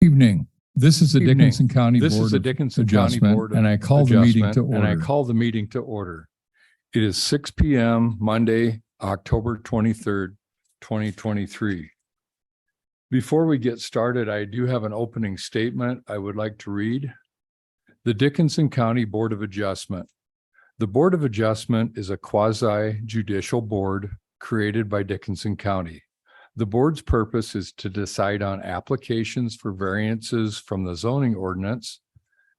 Evening. This is the Dickinson County This is Board the of Dickinson County Adjustment, Board of and I call the meeting to Adjustment, and I order. call the meeting to order. It is 6 p.m. Monday, October 23rd, 2023. Before we get started, I do have an opening statement I would like to read. The Dickinson County Board of Adjustment. The Board of Adjustment is a quasi-judicial board created by Dickinson County. The board's purpose is to decide on applications for variances from the zoning ordinance,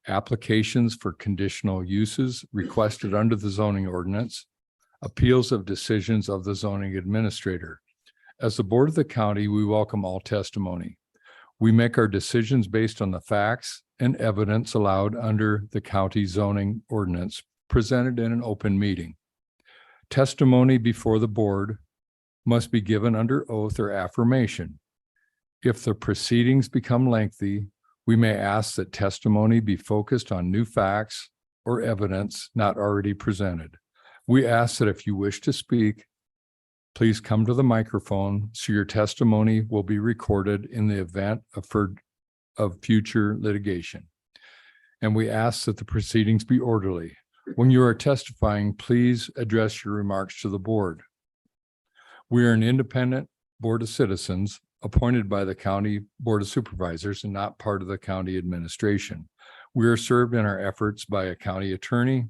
applications for conditional uses requested under the zoning ordinance, appeals of decisions of the zoning administrator. As the board of the county, we welcome all testimony. We make our decisions based on the facts and evidence allowed under the county zoning ordinance presented in an open meeting. Testimony before the board must be given under oath or affirmation. If the proceedings become lengthy, we may ask that testimony be focused on new facts or evidence not already presented. We ask that if you wish to speak, please come to the microphone so your testimony will be recorded in the event of future litigation. And we ask that the proceedings be orderly. When you are testifying, please address your remarks to the board. We are an independent board of citizens appointed by the County Board of Supervisors and not part of the county administration. We are served in our efforts by a county attorney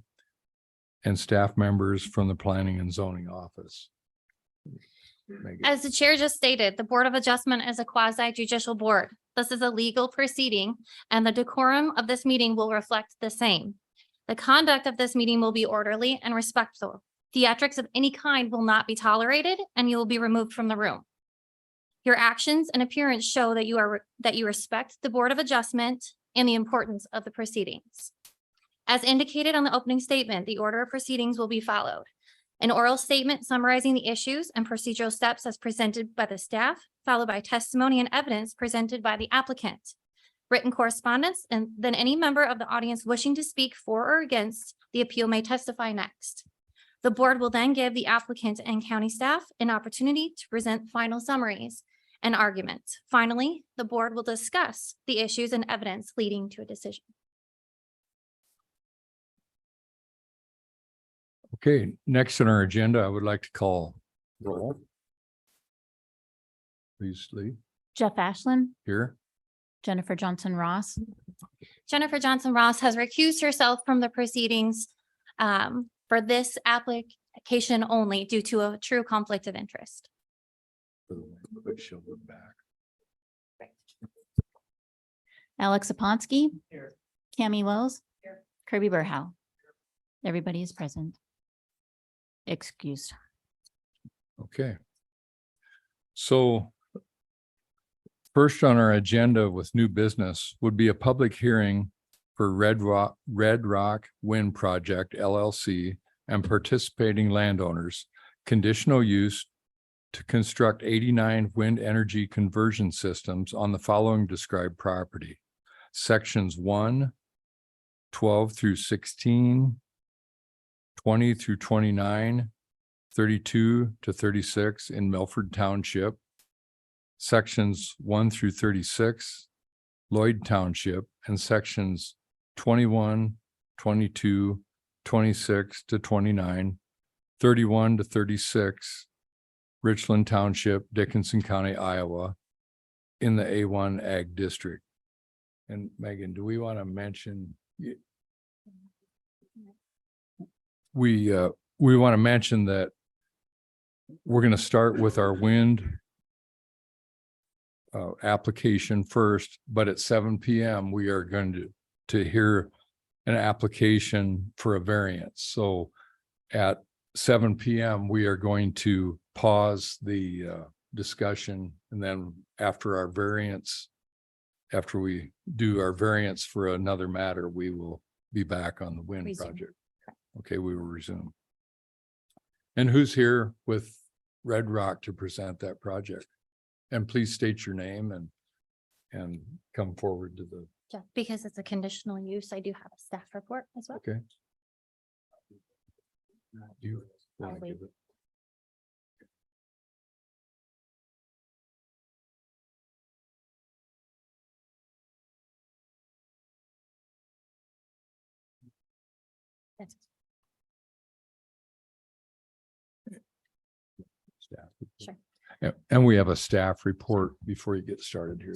and staff members from the Planning and Zoning Office. Megan. As the chair just stated, the Board of Adjustment is a quasi-judicial board. This is a legal proceeding, and the decorum of this meeting will reflect the same. The conduct of this meeting will be orderly and respectful. Theatrics of any kind will not be tolerated, and you will be removed from the room. Your actions and appearance show that you respect the Board of Adjustment and the importance of the proceedings. As indicated on the opening statement, the order of proceedings will be followed. An oral statement summarizing the issues and procedural steps as presented by the staff, followed by testimony and evidence presented by the applicant. Written correspondence, and then any member of the audience wishing to speak for or against the appeal may testify next. The board will then give the applicant and county staff an opportunity to present final summaries and arguments. Finally, the board will discuss the issues and evidence leading to a decision. Okay, next on our agenda, I would like to call roll. Please, Lee, Jeff Ashlin, here. Jennifer Johnson Ross, Jennifer Johnson Ross has recused herself from the proceedings for this application only due to a true conflict of interest. But she'll look back. Alex Saponsky, Here. Cami Wells, Here. Kirby Burhow. Everybody is present. Excused. Okay. So first on our agenda with new business would be a public hearing for Red Rock Wind Project LLC and participating landowners, conditional use to construct 89 wind energy conversion systems on the following described property. Sections 1, 12 through 16, 20 through 29, 32 to 36 in Milford Township, sections 1 through 36, Lloyd Township, and sections 21, 22, 26 to 29, 31 to 36, Richland Township, Dickinson County, Iowa, in the A1 Ag District. And Megan, do we want to mention? We want to mention that we're going to start with our wind application first, but at 7 p.m. we are going to hear an application for a variance. So at 7 p.m. we are going to pause the discussion, and then after we do our variance for another matter, we will be back on the wind project. Okay, we will resume. And who's here with Red Rock to present that project? And please state your name and come forward to the. Yeah, because it's a conditional use, I do have a staff report as well. Okay. You want I'll to wait. give it? Staff. Sure. And we have a staff report before you get started here.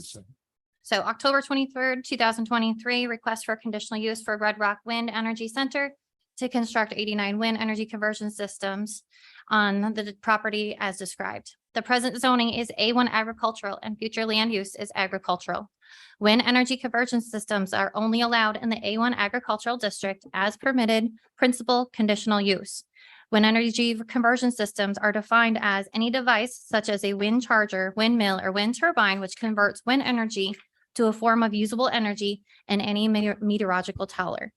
So October 23rd, 2023, request for conditional use for Red Rock Wind Energy Center to construct 89 wind energy conversion systems on the property as described. The present zoning is A1 agricultural and future land use is agricultural. Wind energy conversion systems are only allowed in the A1 agricultural district as permitted principal conditional use. Wind energy conversion systems are defined as any device such as a wind charger, windmill, or wind turbine, which converts wind energy to a form of usable energy in any meteorological tower.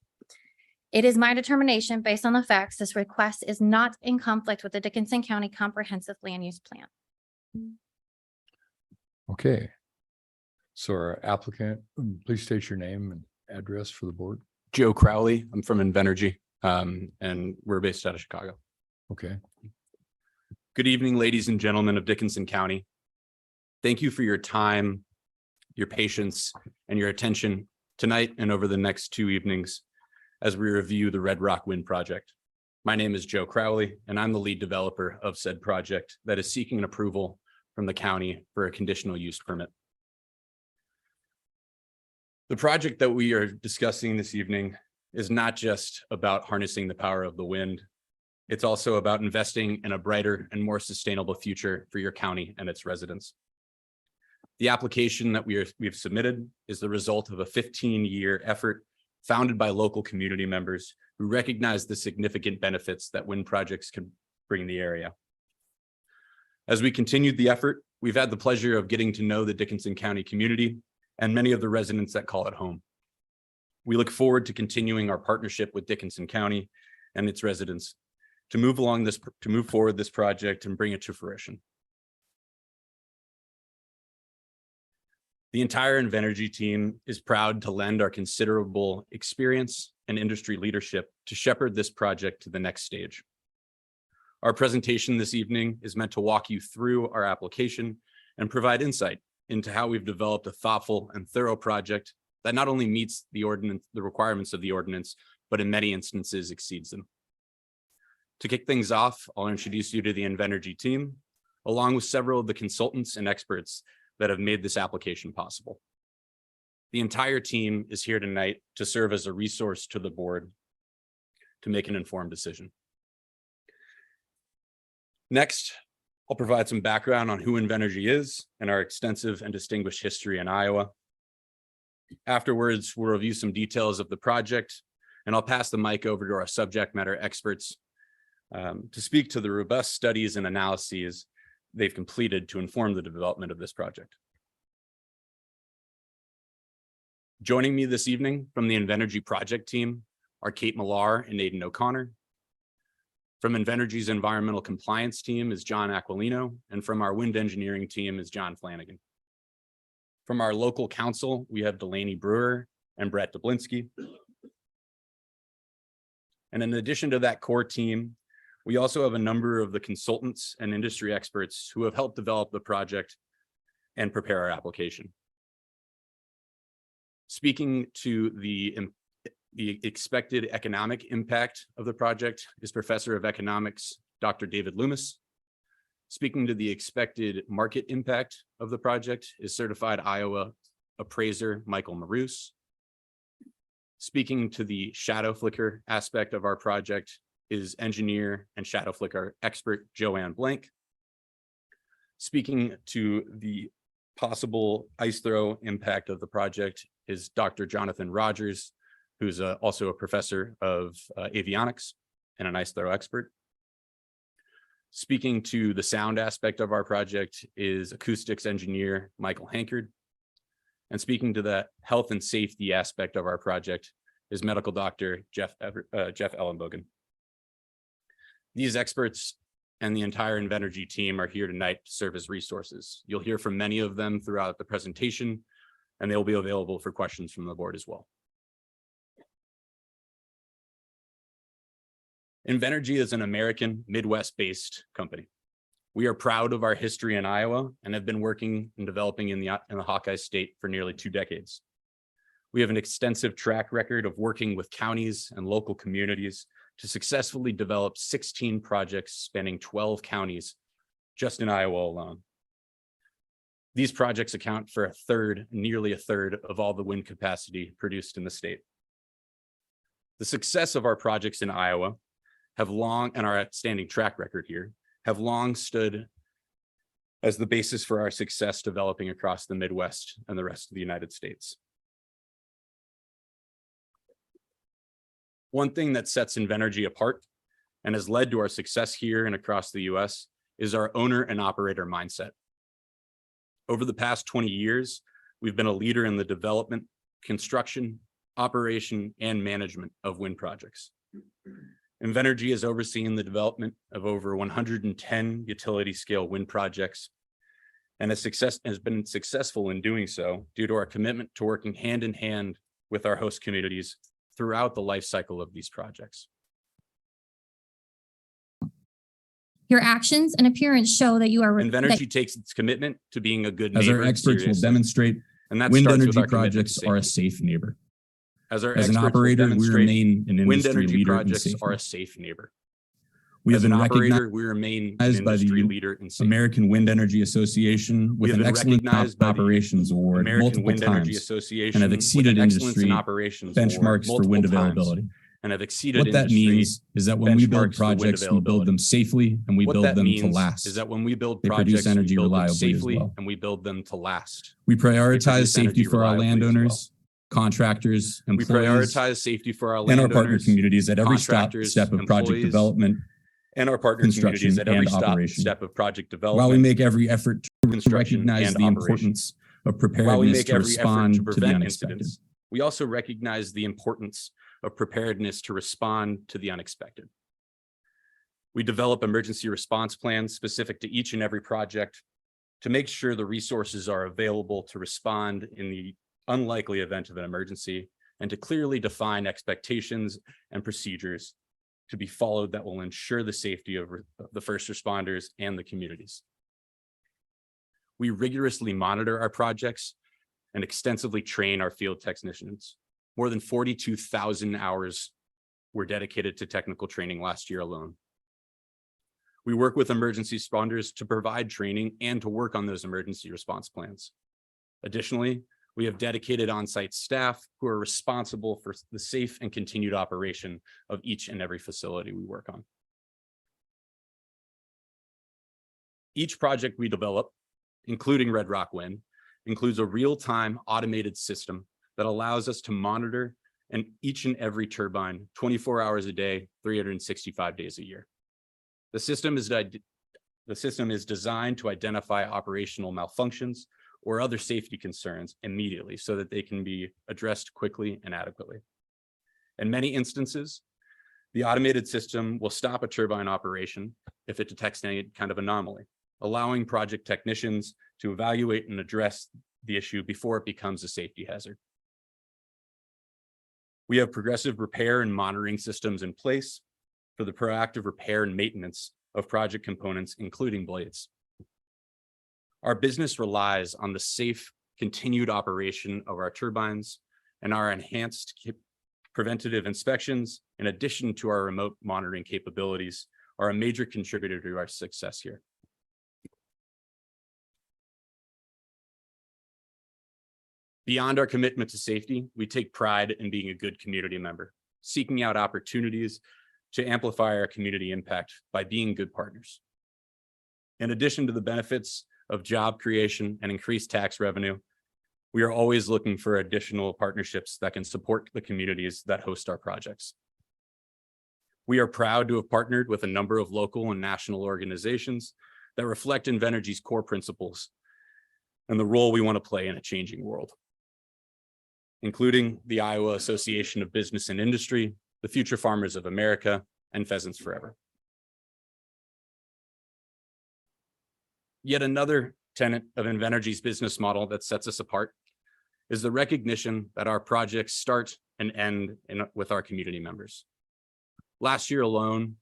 It is my determination, based on the facts, this request is not in conflict with the Dickinson County Comprehensive Land Use Plan. Okay. So our applicant, please state your name and address for the board. Joe Crowley. I'm from Invenergy, and we're based out of Chicago. Okay. Good evening, ladies and gentlemen of Dickinson County. Thank you for your time, your patience, and your attention tonight and over the next 2 evenings as we review the Red Rock Wind Project. My name is Joe Crowley, and I'm the lead developer of said project that is seeking an approval from the county for a conditional use permit. The project that we are discussing this evening is not just about harnessing the power of the wind. It's also about investing in a brighter and more sustainable future for your county and its residents. The application that we've submitted is the result of a 15-year effort founded by local community members who recognize the significant benefits that wind projects can bring the area. As we continued the effort, we've had the pleasure of getting to know the Dickinson County community and many of the residents that call it home. We look forward to continuing our partnership with Dickinson County and its residents to move forward this project and bring it to fruition. The entire Invenergy team is proud to lend our considerable experience and industry leadership to shepherd this project to the next stage. Our presentation this evening is meant to walk you through our application and provide insight into how we've developed a thoughtful and thorough project that not only meets the requirements of the ordinance, but in many instances exceeds them. To kick things off, I'll introduce you to the Invenergy team, along with several of the consultants and experts that have made this application possible. The entire team is here tonight to serve as a resource to the board to make an informed decision. Next, I'll provide some background on who Invenergy is and our extensive and distinguished history in Iowa. Afterwards, we'll review some details of the project, and I'll pass the mic over to our subject matter experts to speak to the robust studies and analyses they've completed to inform the development of this project. Joining me this evening from the Invenergy project team are Kate Millar and Aidan O'Connor. From Invenergy's environmental compliance team is John Aquilino, and from our wind engineering team is John Flanagan. From our local council, we have Delaney Brewer and Brett Dublinsky. And in addition to that core team, we also have a number of the consultants and industry experts who have helped develop the project and prepare our application. Speaking to the expected economic impact of the project is Professor of Economics, Dr. David Loomis. Speaking to the expected market impact of the project is Certified Iowa Appraiser, Michael Maroos. Speaking to the shadow flicker aspect of our project is engineer and shadow flicker expert Joanne Blank. Speaking to the possible ice throw impact of the project is Dr. Jonathan Rogers, who's also a professor of avionics and an ice throw expert. Speaking to the sound aspect of our project is acoustics engineer Michael Hankard. And speaking to the health and safety aspect of our project is medical doctor Jeff Ellenbogen. These experts and the entire Invenergy team are here tonight to serve as resources. You'll hear from many of them throughout the presentation, and they'll be available for questions from the board as well. Invenergy is an American Midwest-based company. We are proud of our history in Iowa and have been working and developing in the Hawkeye State for nearly 2 decades. We have an extensive track record of working with counties and local communities to successfully develop 16 projects spanning 12 counties just in Iowa alone. These projects account for nearly a third of all the wind capacity produced in the state. The success of our projects in Iowa and our outstanding track record here have long stood as the basis for our success developing across the Midwest and the rest of the United States. One thing that sets Invenergy apart and has led to our success here and across the US is our owner and operator mindset. Over the past 20 years, we've been a leader in the development, construction, operation, and management of wind projects. Invenergy has overseen the development of over 110 utility scale wind projects and has been successful in doing so due to our commitment to working hand in hand with our host communities throughout the life cycle of these projects. Your actions and appearance show that you are. Invenergy takes its commitment to being a good As neighbor our experts will seriously, demonstrate, and that wind starts with energy our commitment to projects are a safety. safe neighbor. As our As an experts will operator, we demonstrate, remain an wind industry energy leader in projects safety. are a safe neighbor. We have As an been recognized operator, we remain an recognized by the industry leader in safety. American Wind Energy Association with have an been excellent recognized by the operations award American multiple Wind Energy times Association and have with exceeded an excellence in industry operations award benchmarks for multiple wind times, availability. and have exceeded What that industry means is that when we build benchmarks for wind projects, we build availability. them safely and we What build that them to means last. is that when we build They produce projects, we energy build them reliably as safely well. and we build them to last. We produce prioritize safety energy for our reliably as landowners, contractors, We employees, prioritize safety for our and our landowners, partner communities at every contractors, step of project employees, development. and our partner construction, communities at every and operation. step of project While we development. make every effort to construction, recognize and the operation. importance of While we preparedness make to every effort respond to to the prevent unexpected. incidents, we also recognize the importance of preparedness to respond to the unexpected. We develop emergency response plans specific to each and every project to make sure the resources are available to respond in the unlikely event of an emergency, and to clearly define expectations and procedures to be followed that will ensure the safety of the first responders and the communities. We rigorously monitor our projects and extensively train our field technicians. More than 42,000 hours were dedicated to technical training last year alone. We work with emergency responders to provide training and to work on those emergency response plans. Additionally, we have dedicated on-site staff who are responsible for the safe and continued operation of each and every facility we work on. Each project we develop, including Red Rock Wind, includes a real-time automated system that allows us to monitor each and every turbine 24 hours a day, 365 days a year. The system is designed to identify operational malfunctions or other safety concerns immediately so that they can be addressed quickly and adequately. In many instances, the automated system will stop a turbine operation if it detects any kind of anomaly, allowing project technicians to evaluate and address the issue before it becomes a safety hazard. We have progressive repair and monitoring systems in place for the proactive repair and maintenance of project components, including blades. Our business relies on the safe, continued operation of our turbines, and our enhanced preventative inspections, in addition to our remote monitoring capabilities, are a major contributor to our success here. Beyond our commitment to safety, we take pride in being a good community member, seeking out opportunities to amplify our community impact by being good partners. In addition to the benefits of job creation and increased tax revenue, we are always looking for additional partnerships that can support the communities that host our projects. We are proud to have partnered with a number of local and national organizations that reflect Invenergy's core principles and the role we want to play in a changing world, including the Iowa Association of Business and Industry, the Future Farmers of America, and Pheasants Forever. Yet another tenet of Invenergy's business model that sets us apart is the recognition that our projects start and end with our community members. Last year alone,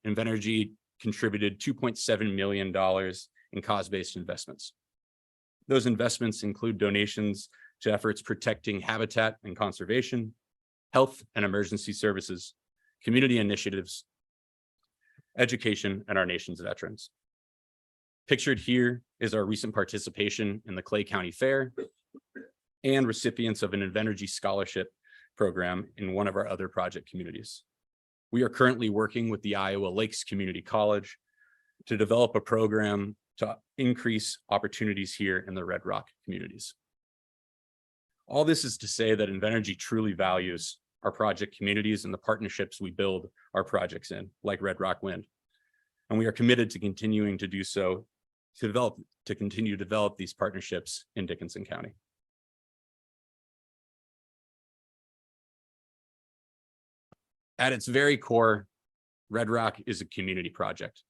Invenergy contributed $2.7 million in cause-based investments. Those investments include donations to efforts protecting habitat and conservation, health and emergency services, community initiatives, education, and our nation's veterans. Pictured here is our recent participation in the Clay County Fair and recipients of an Invenergy Scholarship program in one of our other project communities. We are currently working with the Iowa Lakes Community College to develop a program to increase opportunities here in the Red Rock communities. All this is to say that Invenergy truly values our project communities and the partnerships we build our projects in, like Red Rock Wind. And we are committed to continuing to do so, to continue to develop these partnerships in Dickinson County. At its very core, Red Rock is a community project.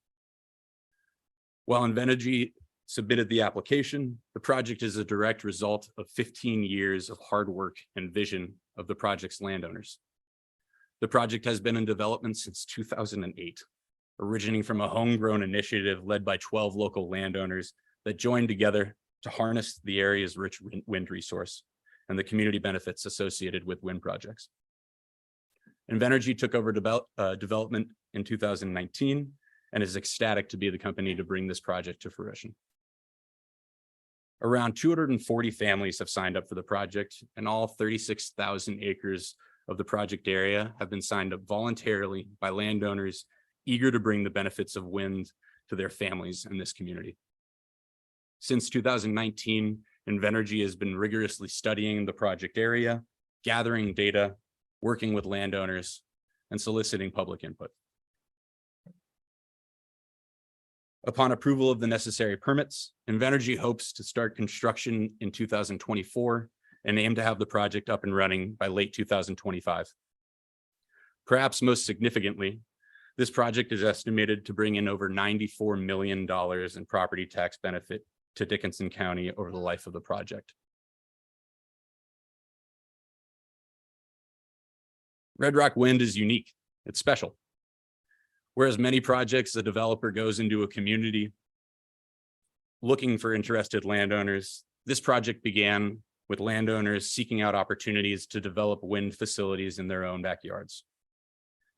While Invenergy submitted the application, the project is a direct result of 15 years of hard work and vision of the project's landowners. The project has been in development since 2008, originating from a homegrown initiative led by 12 local landowners that joined together to harness the area's rich wind resource and the community benefits associated with wind projects. Invenergy took over development in 2019 and is ecstatic to be the company to bring this project to fruition. Around 240 families have signed up for the project, and all 36,000 acres of the project area have been signed up voluntarily by landowners eager to bring the benefits of wind to their families in this community. Since 2019, Invenergy has been rigorously studying the project area, gathering data, working with landowners, and soliciting public input. Upon approval of the necessary permits, Invenergy hopes to start construction in 2024 and aim to have the project up and running by late 2025. Perhaps most significantly, this project is estimated to bring in over $94 million in property tax benefit to Dickinson County over the life of the project. Red Rock Wind is unique. It's special. Whereas many projects, the developer goes into a community looking for interested landowners, this project began with landowners seeking out opportunities to develop wind facilities in their own backyards.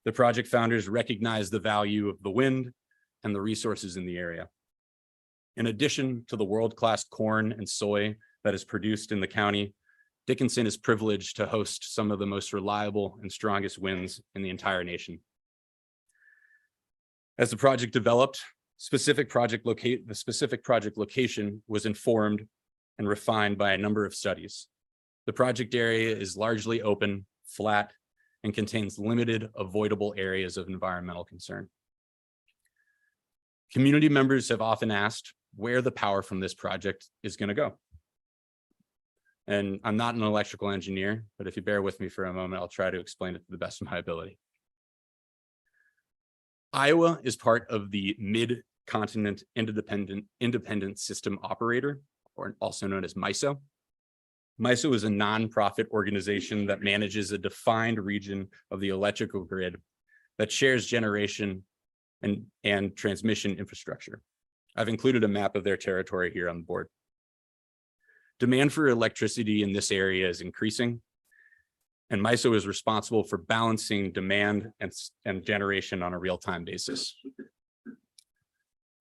The project founders recognized the value of the wind and the resources in the area. In addition to the world-class corn and soy that is produced in the county, Dickinson is privileged to host some of the most reliable and strongest winds in the entire nation. As the project developed, the specific project location was informed and refined by a number of studies. The project area is largely open, flat, and contains limited avoidable areas of environmental concern. Community members have often asked where the power from this project is going to go. And I'm not an electrical engineer, but if you bear with me for a moment, I'll try to explain it to the best of my ability. Iowa is part of the Mid-Continent Independent System Operator, or also known as MISO. MISO is a nonprofit organization that manages a defined region of the electrical grid that shares generation and transmission infrastructure. I've included a map of their territory here on the board. Demand for electricity in this area is increasing, and MISO is responsible for balancing demand and generation on a real-time basis.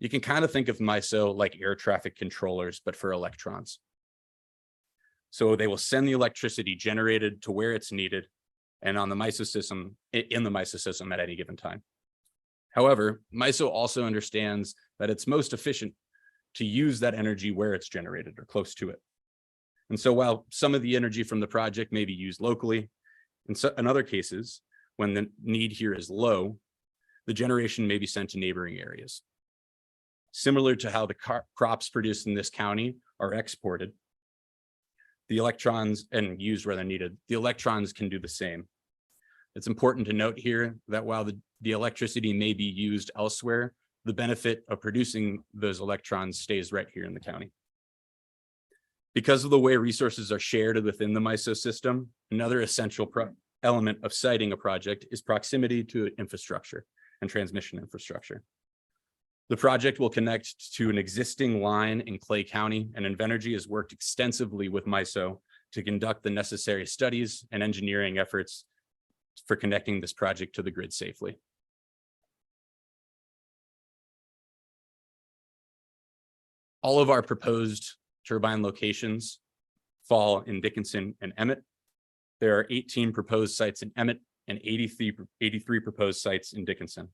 You can kind of think of MISO like air traffic controllers, but for electrons. So they will send the electricity generated to where it's needed and on the MISO system, in the MISO system at any given time. However, MISO also understands that it's most efficient to use that energy where it's generated or close to it. And so while some of the energy from the project may be used locally, in other cases, when the need here is low, the generation may be sent to neighboring areas. Similar to how the crops produced in this county are exported, the electrons and used where they're needed, the electrons can do the same. It's important to note here that while the electricity may be used elsewhere, the benefit of producing those electrons stays right here in the county. Because of the way resources are shared within the MISO system, another essential element of siting a project is proximity to infrastructure and transmission infrastructure. The project will connect to an existing line in Clay County, and Invenergy has worked extensively with MISO to conduct the necessary studies and engineering efforts for connecting this project to the grid safely. All of our proposed turbine locations fall in Dickinson and Emmett. There are 18 proposed sites in Emmett and 83 proposed sites in Dickinson.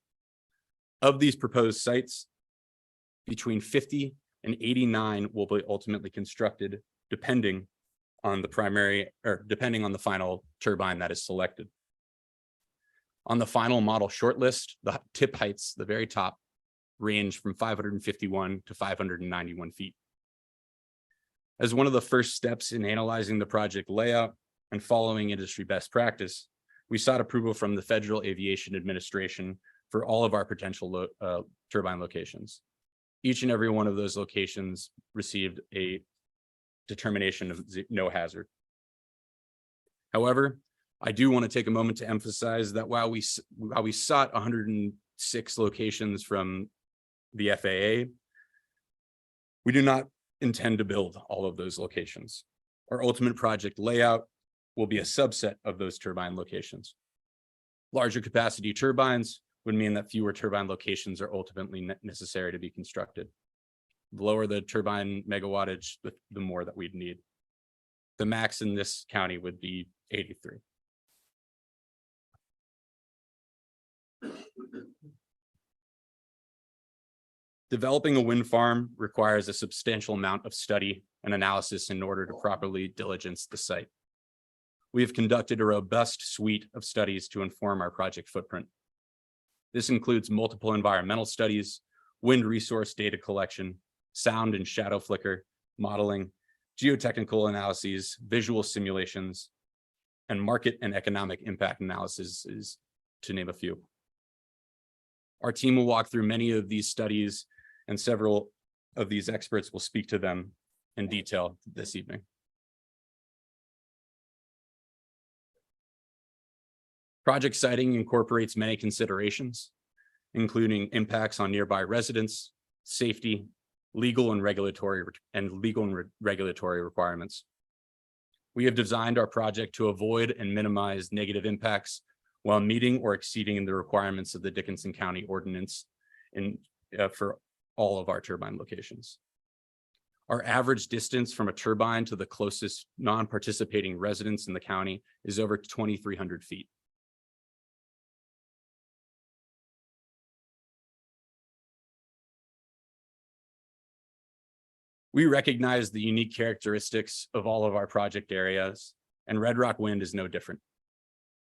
Of these proposed sites, between 50 and 89 will be ultimately constructed, depending on the final turbine that is selected. On the final model shortlist, the tip heights, the very top, range from 551 to 591 feet. As one of the first steps in analyzing the project layout and following industry best practice, we sought approval from the Federal Aviation Administration for all of our potential turbine locations. Each and every one of those locations received a determination of no hazard. However, I do want to take a moment to emphasize that while we sought 106 locations from the FAA, we do not intend to build all of those locations. Our ultimate project layout will be a subset of those turbine locations. Larger capacity turbines would mean that fewer turbine locations are ultimately necessary to be constructed. The lower the turbine megawattage, the more that we'd need. The max in this county would be 83. Developing a wind farm requires a substantial amount of study and analysis in order to properly diligence the site. We have conducted a robust suite of studies to inform our project footprint. This includes multiple environmental studies, wind resource data collection, sound and shadow flicker modeling, geotechnical analyses, visual simulations, and market and economic impact analysis, to name a few. Our team will walk through many of these studies, and several of these experts will speak to them in detail this evening. Project siting incorporates many considerations, including impacts on nearby residents, safety, legal and regulatory requirements. We have designed our project to avoid and minimize negative impacts while meeting or exceeding the requirements of the Dickinson County Ordinance for all of our turbine locations. Our average distance from a turbine to the closest non-participating residence in the county is over 2,300 feet. We recognize the unique characteristics of all of our project areas, and Red Rock Wind is no different.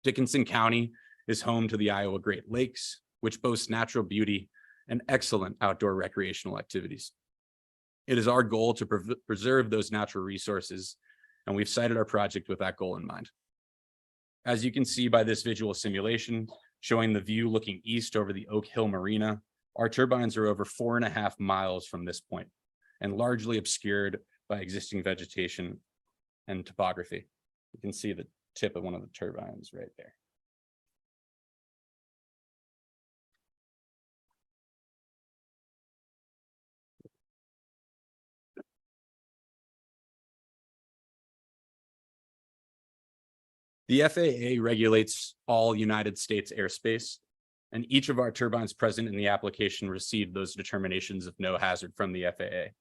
Dickinson County is home to the Iowa Great Lakes, which boasts natural beauty and excellent outdoor recreational activities. It is our goal to preserve those natural resources, and we've sited our project with that goal in mind. As you can see by this visual simulation showing the view looking east over the Oak Hill Marina, our turbines are over 4.5 miles from this point and largely obscured by existing vegetation and topography. You can see the tip of one of the turbines right there. The FAA regulates all United States airspace, and each of our turbines present in the application received those determinations of no hazard from the FAA.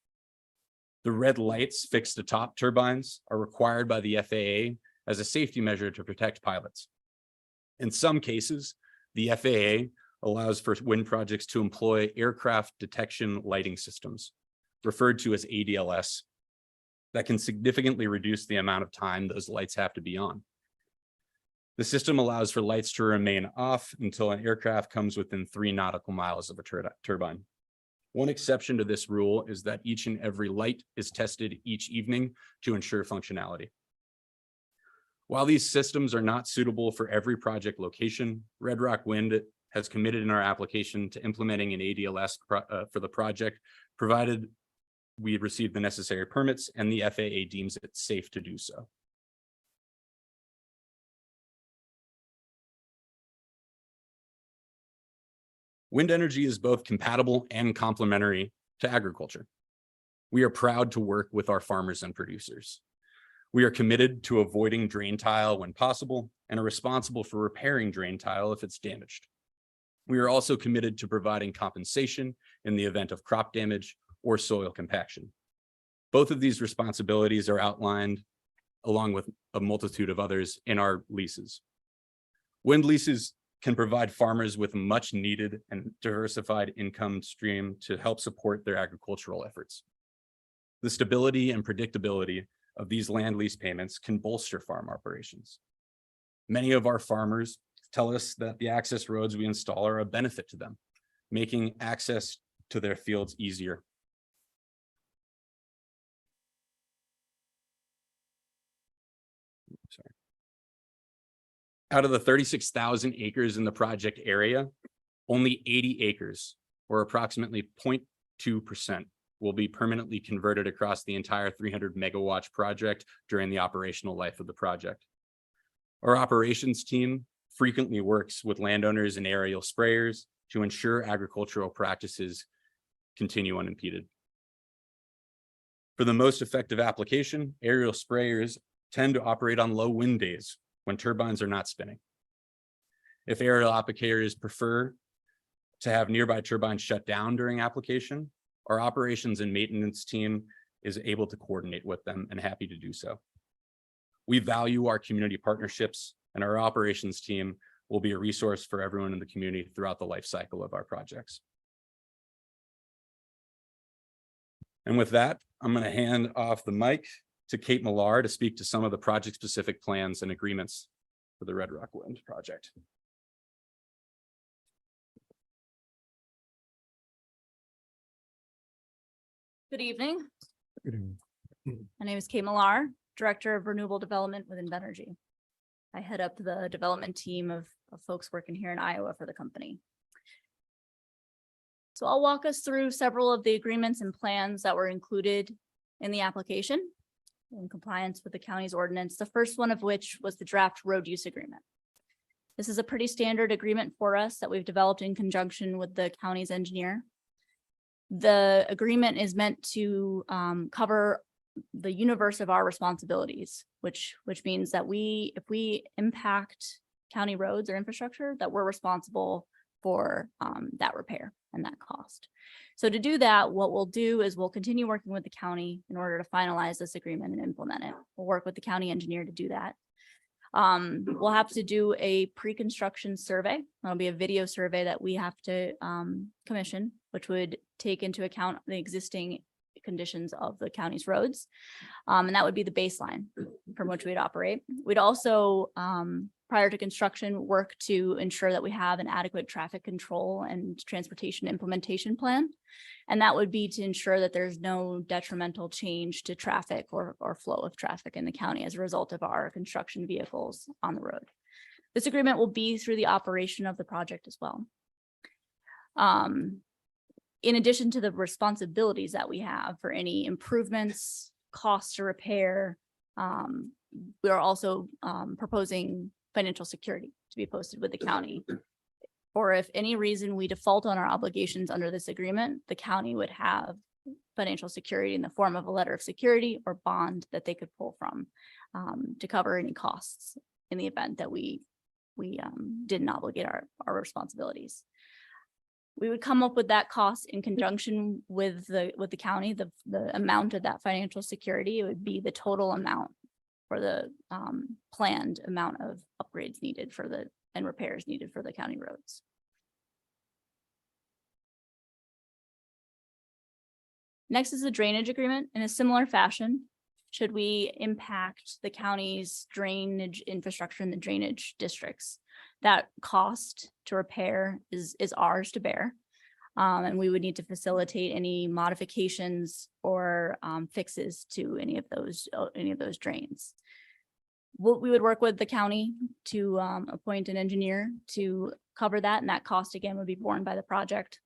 The red lights fixed atop turbines are required by the FAA as a safety measure to protect pilots. In some cases, the FAA allows for wind projects to employ aircraft detection lighting systems, referred to as ADLS, that can significantly reduce the amount of time those lights have to be on. The system allows for lights to remain off until an aircraft comes within 3 nautical miles of a turbine. One exception to this rule is that each and every light is tested each evening to ensure functionality. While these systems are not suitable for every project location, Red Rock Wind has committed in our application to implementing an ADLS for the project, provided we receive the necessary permits and the FAA deems it safe to do so. Wind energy is both compatible and complementary to agriculture. We are proud to work with our farmers and producers. We are committed to avoiding drain tile when possible and are responsible for repairing drain tile if it's damaged. We are also committed to providing compensation in the event of crop damage or soil compaction. Both of these responsibilities are outlined along with a multitude of others in our leases. Wind leases can provide farmers with a much needed and diversified income stream to help support their agricultural efforts. The stability and predictability of these land lease payments can bolster farm operations. Many of our farmers tell us that the access roads we install are a benefit to them, making access to their fields easier. Sorry. Out of the 36,000 acres in the project area, only 80 acres, or approximately 0.2%, will be permanently converted across the entire 300 megawatt project during the operational life of the project. Our operations team frequently works with landowners and aerial sprayers to ensure agricultural practices continue unimpeded. For the most effective application, aerial sprayers tend to operate on low wind days when turbines are not spinning. If aerial applicators prefer to have nearby turbines shut down during application, our operations and maintenance team is able to coordinate with them and happy to do so. We value our community partnerships, and our operations team will be a resource for everyone in the community throughout the life cycle of our projects. And with that, I'm going to hand off the mic to Kate Millar to speak to some of the project-specific plans and agreements for the Red Rock Wind project. Good evening. My name is Kate Millar, Director of Renewable Development with Invenergy. I head up the development team of folks working here in Iowa for the company. So I'll walk us through several of the agreements and plans that were included in the application in compliance with the county's ordinance, the first one of which was the draft road use agreement. This is a pretty standard agreement for us that we've developed in conjunction with the county's engineer. The agreement is meant to cover the universe of our responsibilities, which means that if we impact county roads or infrastructure, that we're responsible for that repair and that cost. So to do that, what we'll do is we'll continue working with the county in order to finalize this agreement and implement it. We'll work with the county engineer to do that. We'll have to do a pre-construction survey. That'll be a video survey that we have to commission, which would take into account the existing conditions of the county's roads. And that would be the baseline from which we'd operate. We'd also, prior to construction, work to ensure that we have an adequate traffic control and transportation implementation plan. And that would be to ensure that there's no detrimental change to traffic or flow of traffic in the county as a result of our construction vehicles on the road. This agreement will be through the operation of the project as well. In addition to the responsibilities that we have for any improvements, costs to repair, we are also proposing financial security to be posted with the county. Or if any reason we default on our obligations under this agreement, the county would have financial security in the form of a letter of security or bond that they could pull from to cover any costs in the event that we didn't obligate our responsibilities. We would come up with that cost in conjunction with the county, the amount of that financial security. It would be the total amount for the planned amount of upgrades needed and repairs needed for the county roads. Next is the drainage agreement. In a similar fashion, should we impact the county's drainage infrastructure in the drainage districts, that cost to repair is ours to bear. And we would need to facilitate any modifications or fixes to any of those drains. We would work with the county to appoint an engineer to cover that, and that cost again would be borne by the project.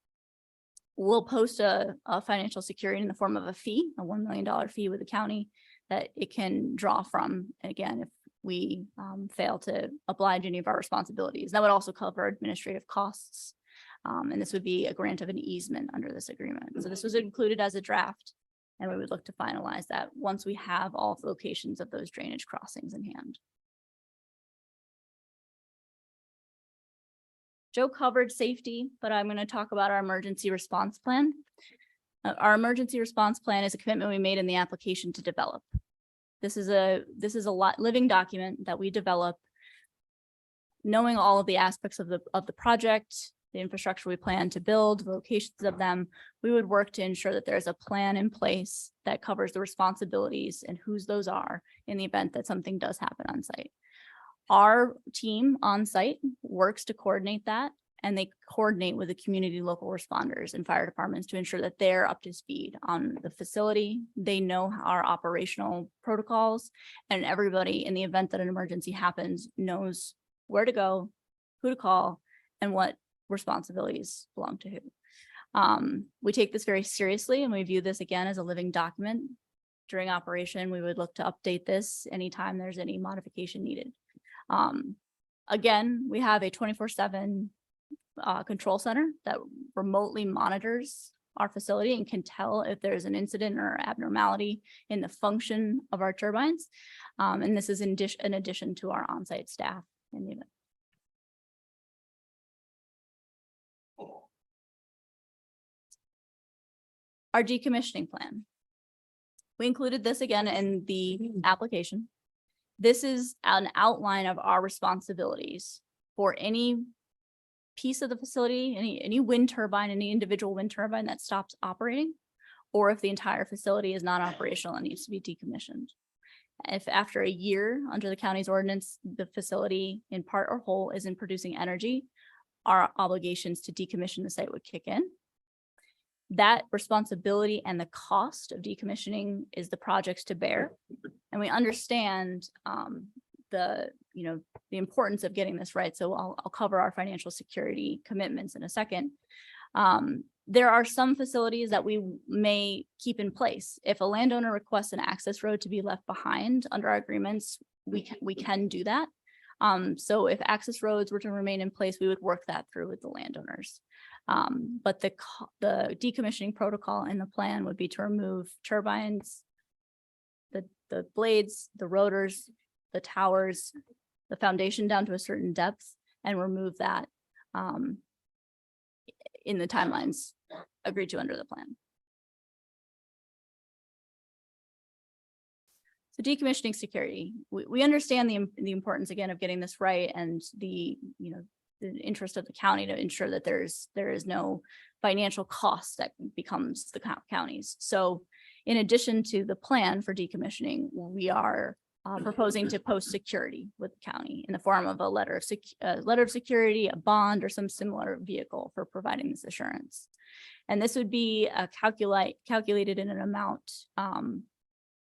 We'll post a financial security in the form of a fee, a $1 million fee with the county that it can draw from. And again, if we fail to oblige any of our responsibilities, that would also cover administrative costs. And this would be a grant of an easement under this agreement. So this was included as a draft, And we would look to finalize that once we have all locations of those drainage crossings in hand. Joe covered safety, but I'm going to talk about our emergency response plan. Our emergency response plan is a commitment we made in the application to develop. This is a living document that we develop, knowing all of the aspects of the project, the infrastructure we plan to build, the locations of them. We would work to ensure that there's a plan in place that covers the responsibilities and whose those are in the event that something does happen on site. Our team on site works to coordinate that, and they coordinate with the community local responders and fire departments to ensure that they're up to speed on the facility. They know our operational protocols, and everybody in the event that an emergency happens knows where to go, who to call, and what responsibilities belong to who. We take this very seriously, and we view this again as a living document. During operation, we would look to update this anytime there's any modification needed. Again, we have a 24/7 control center that remotely monitors our facility and can tell if there's an incident or abnormality in the function of our turbines. And this is in addition to our on-site staff in the event. Our decommissioning plan. We included this again in the application. This is an outline of our responsibilities for any piece of the facility, any wind turbine, any individual wind turbine that stops operating, or if the entire facility is not operational and needs to be decommissioned. If after a year under the county's ordinance, the facility in part or whole isn't producing energy, our obligations to decommission the site would kick in. That responsibility and the cost of decommissioning is the projects to bear. And we understand the importance of getting this right. So I'll cover our financial security commitments in a second. There are some facilities that we may keep in place. If a landowner requests an access road to be left behind under our agreements, we can do that. So if access roads were to remain in place, we would work that through with the landowners. But the decommissioning protocol in the plan would be to remove turbines, the blades, the rotors, the towers, the foundation down to a certain depth, and remove that in the timelines agreed to under the plan. So decommissioning security, we understand the importance again of getting this right, and the interest of the county to ensure that there is no financial cost that becomes the county's. So in addition to the plan for decommissioning, we are proposing to post security with the county in the form of a letter of security, a bond, or some similar vehicle for providing this assurance. And this would be calculated in an amount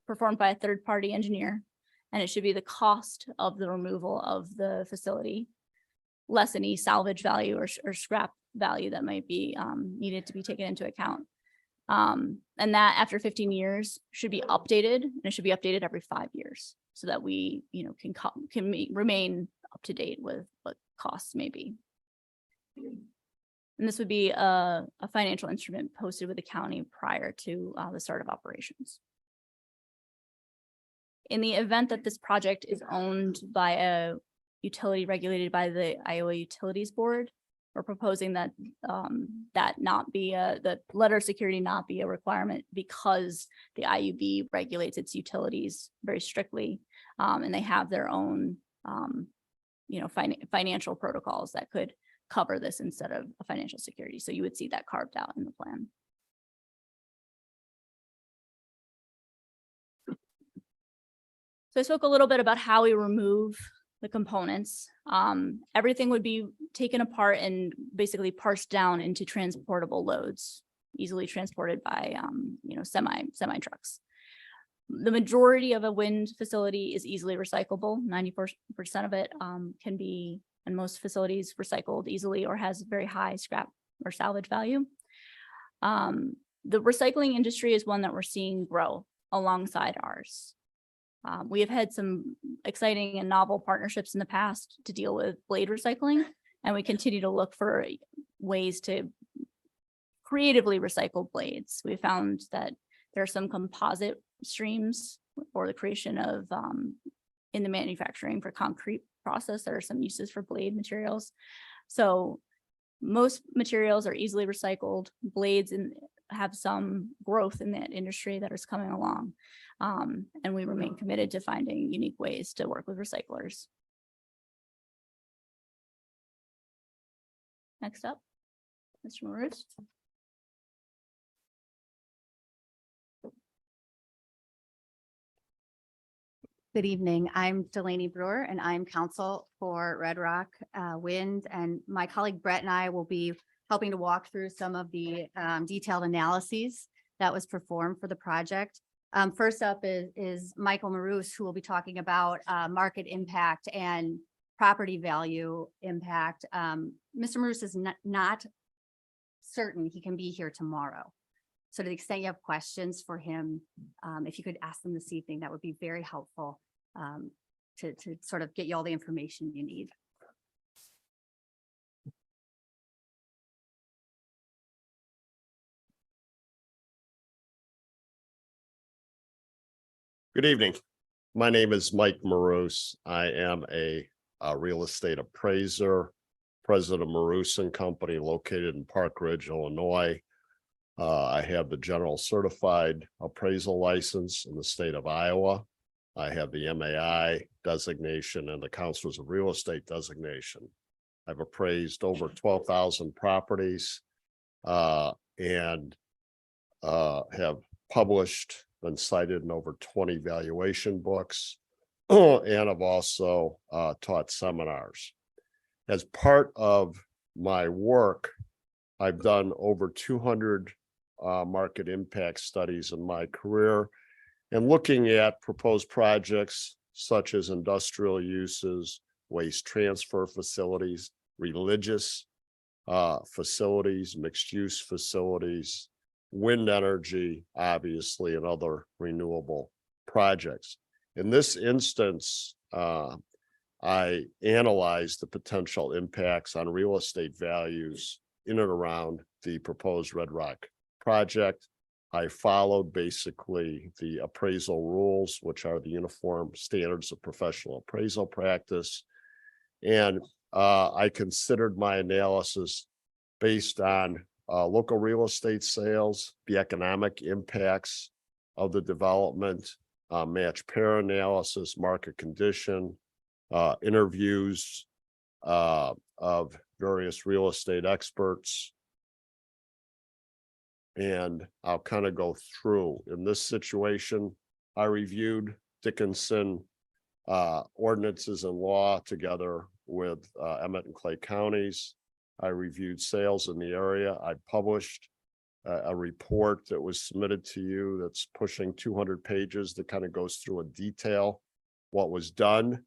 performed by a third-party engineer, and it should be the cost of the removal of the facility, less any salvage value or scrap value that might be needed to be taken into account. And that after 15 years should be updated, and it should be updated every 5 years so that we can remain up to date with what costs may be. And this would be a financial instrument posted with the county prior to the start of operations. In the event that this project is owned by a utility regulated by the Iowa Utilities Board, we're proposing that the letter of security not be a requirement, because the IUB regulates its utilities very strictly, and they have their own financial protocols that could cover this instead of a financial security. So you would see that carved out in the plan. So I spoke a little bit about how we remove the components. Everything would be taken apart and basically parsed down into transportable loads, easily transported by semi trucks. The majority of a wind facility is easily recyclable. 94% of it can be, in most facilities, recycled easily or has very high scrap or salvage value. The recycling industry is one that we're seeing grow alongside ours. We have had some exciting and novel partnerships in the past to deal with blade recycling, and we continue to look for ways to creatively recycle blades. We found that There are some composite streams or the creation of in the manufacturing for concrete process. There are some uses for blade materials. So most materials are easily recycled. Blades and have some growth in that industry that is coming along. And we remain committed to finding unique ways to work with recyclers. Next up, Mr. Maroos. Good evening. I'm Delaney Brewer and I'm counsel for Red Rock Wind. And my colleague Brett and I will be helping to walk through some of the detailed analyses that was performed for the project. First up is Michael Maroos, who will be talking about market impact and property value impact. Mr. Maroos is not certain he can be here tomorrow. So to the extent you have questions for him, if you could ask them this evening, that would be very helpful to sort of get you all the information you need. Good evening. My name is Mike Maroos. I am a real estate appraiser, president of Maroos and Company located in Park Ridge, Illinois. I have the general certified appraisal license in the state of Iowa. I have the MAI designation and the Counselors of Real Estate designation. I've appraised over 12,000 properties and have published and cited in over 20 valuation books, and I've also taught seminars. As part of my work, I've done over 200 market impact studies in my career, and looking at proposed projects such as industrial uses, waste transfer facilities, religious facilities, mixed-use facilities, wind energy, obviously, and other renewable projects. In this instance, I analyzed the potential impacts on real estate values in and around the proposed Red Rock project. I followed basically the appraisal rules, which are the Uniform Standards of Professional Appraisal Practice. And I considered my analysis based on local real estate sales, the economic impacts of the development, match pair analysis, market condition, interviews of various real estate experts. And I'll kind of go through. In this situation, I reviewed Dickinson ordinances and law together with Emmett and Clay counties. I reviewed sales in the area. I published a report that was submitted to you that's pushing 200 pages that kind of goes through in detail what was done.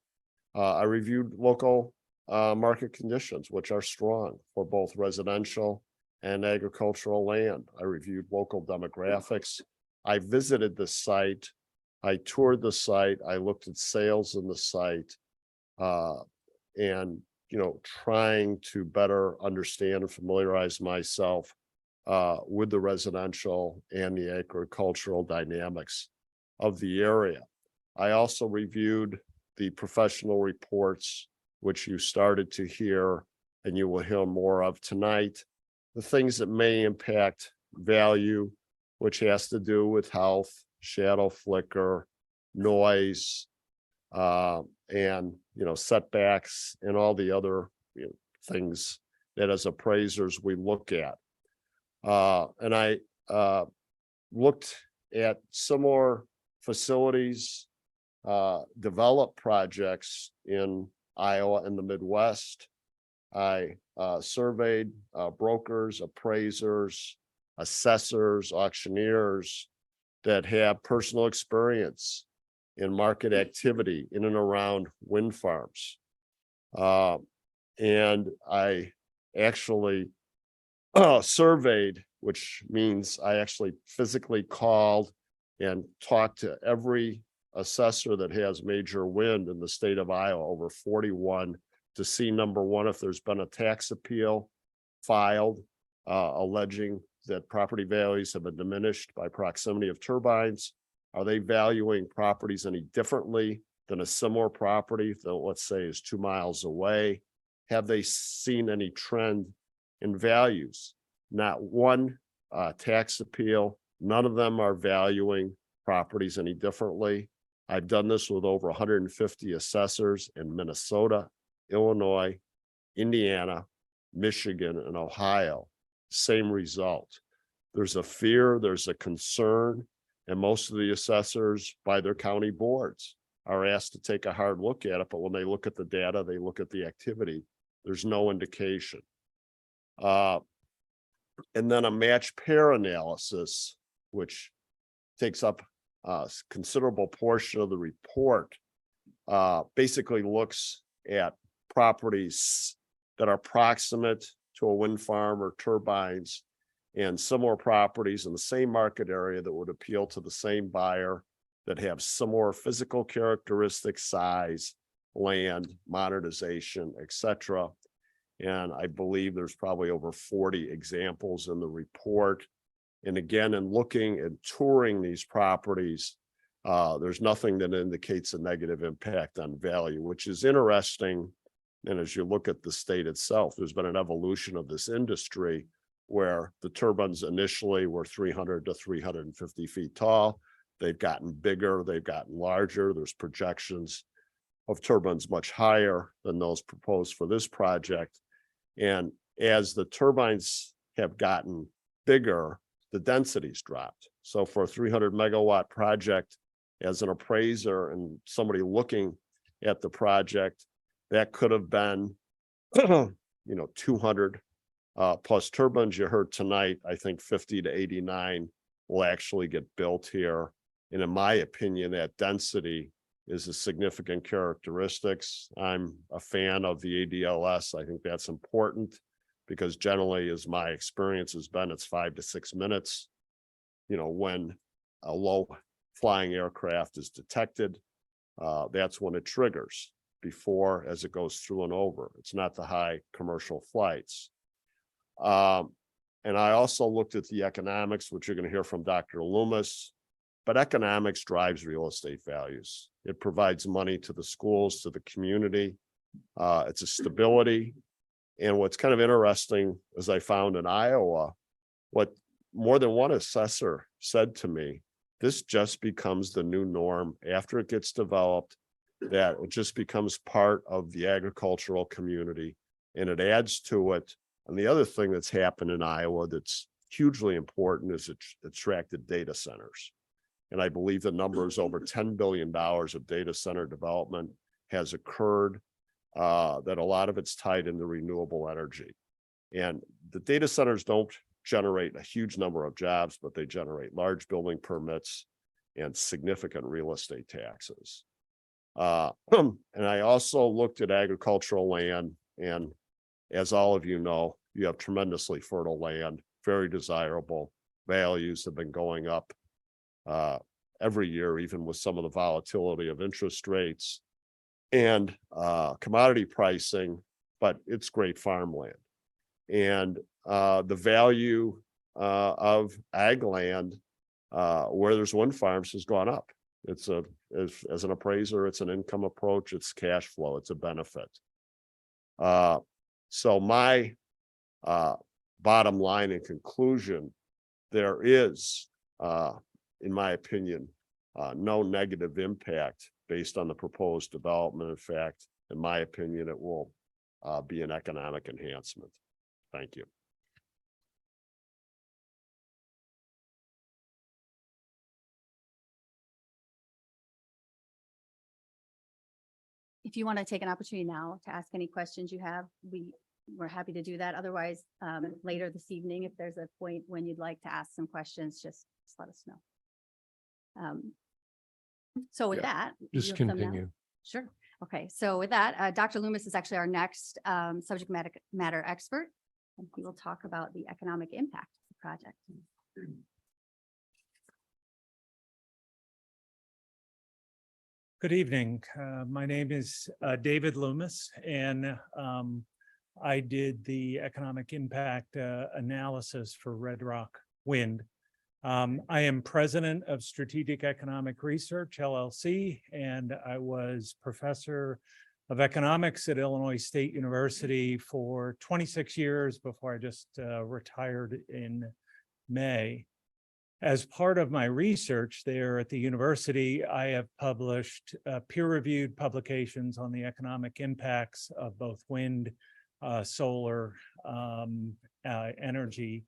I reviewed local market conditions, which are strong for both residential and agricultural land. I reviewed local demographics. I visited the site. I toured the site. I looked at sales in the site and, trying to better understand and familiarize myself with the residential and the agricultural dynamics of the area. I also reviewed the professional reports, which you started to hear and you will hear more of tonight. The things that may impact value, which has to do with health, shadow flicker, noise, and setbacks and all the other things that as appraisers we look at. And I looked at similar facilities, developed projects in Iowa and the Midwest. I surveyed brokers, appraisers, assessors, auctioneers that have personal experience in market activity in and around wind farms. And I actually surveyed, which means I actually physically called and talked to every assessor that has major wind in the state of Iowa, over 41, to see, number one, if there's been a tax appeal filed alleging that property values have been diminished by proximity of turbines? Are they valuing properties any differently than a similar property that, let's say, is 2 miles away? Have they seen any trend in values? Not one tax appeal. None of them are valuing properties any differently. I've done this with over 150 assessors in Minnesota, Illinois, Indiana, Michigan, and Ohio. Same result. There's a fear, there's a concern, and most of the assessors by their county boards are asked to take a hard look at it, but when they look at the data, they look at the activity, there's no indication. And then a match pair analysis, which takes up a considerable portion of the report, basically looks at properties that are proximate to a wind farm or turbines and similar properties in the same market area that would appeal to the same buyer, that have similar physical characteristics, size, land, modernization, etc. And I believe there's probably over 40 examples in the report. And again, in looking and touring these properties, there's nothing that indicates a negative impact on value, which is interesting. And as you look at the state itself, there's been an evolution of this industry where the turbines initially were 300 to 350 feet tall. They've gotten bigger, they've gotten larger. There's projections of turbines much higher than those proposed for this project. And as the turbines have gotten bigger, the density's dropped. So for a 300 megawatt project, as an appraiser and somebody looking at the project, that could have been, 200 plus turbines. You heard tonight, I think 50 to 89 will actually get built here. And in my opinion, that density is a significant characteristics. I'm a fan of the ADLS. I think that's important because generally, as my experience has been, it's 5 to 6 minutes. When a low flying aircraft is detected, that's when it triggers. Before, as it goes through and over, it's not the high commercial flights. And I also looked at the economics, which you're going to hear from Dr. Loomis, but economics drives real estate values. It provides money to the schools, to the community. It's a stability. And what's kind of interesting, as I found in Iowa, what more than one assessor said to me, this just becomes the new norm after it gets developed, that it just becomes part of the agricultural community and it adds to it. And the other thing that's happened in Iowa that's hugely important is it's attracted data centers. And I believe the number is over $10 billion of data center development has occurred, that a lot of it's tied into renewable energy. And the data centers don't generate a huge number of jobs, but they generate large building permits and significant real estate taxes. And I also looked at agricultural land, and as all of you know, you have tremendously fertile land, very desirable. Values have been going up every year, even with some of the volatility of interest rates and commodity pricing, but it's great farmland. And the value of ag land where there's wind farms has gone up. It's as an appraiser, it's an income approach, it's cash flow, it's a benefit. So my bottom line and conclusion, there is, in my opinion, no negative impact based on the proposed development. In fact, in my opinion, it will be an economic enhancement. Thank you. If you want to take an opportunity now to ask any questions you have, we're happy to do that. Otherwise, later this evening, if there's a point when you'd like to ask some questions, just let us know. So with that. Just you have some now? continue. Sure. Okay. So with that, Dr. Loomis is actually our next subject matter expert, and he will talk about the economic impact of the project. Good evening. My name is David Loomis, and I did the economic impact analysis for Red Rock Wind. I am president of Strategic Economic Research, LLC, and I was professor of economics at Illinois State University for 26 years before I just retired in May. As part of my research there at the university, I have published peer-reviewed publications on the economic impacts of both wind, solar, energy,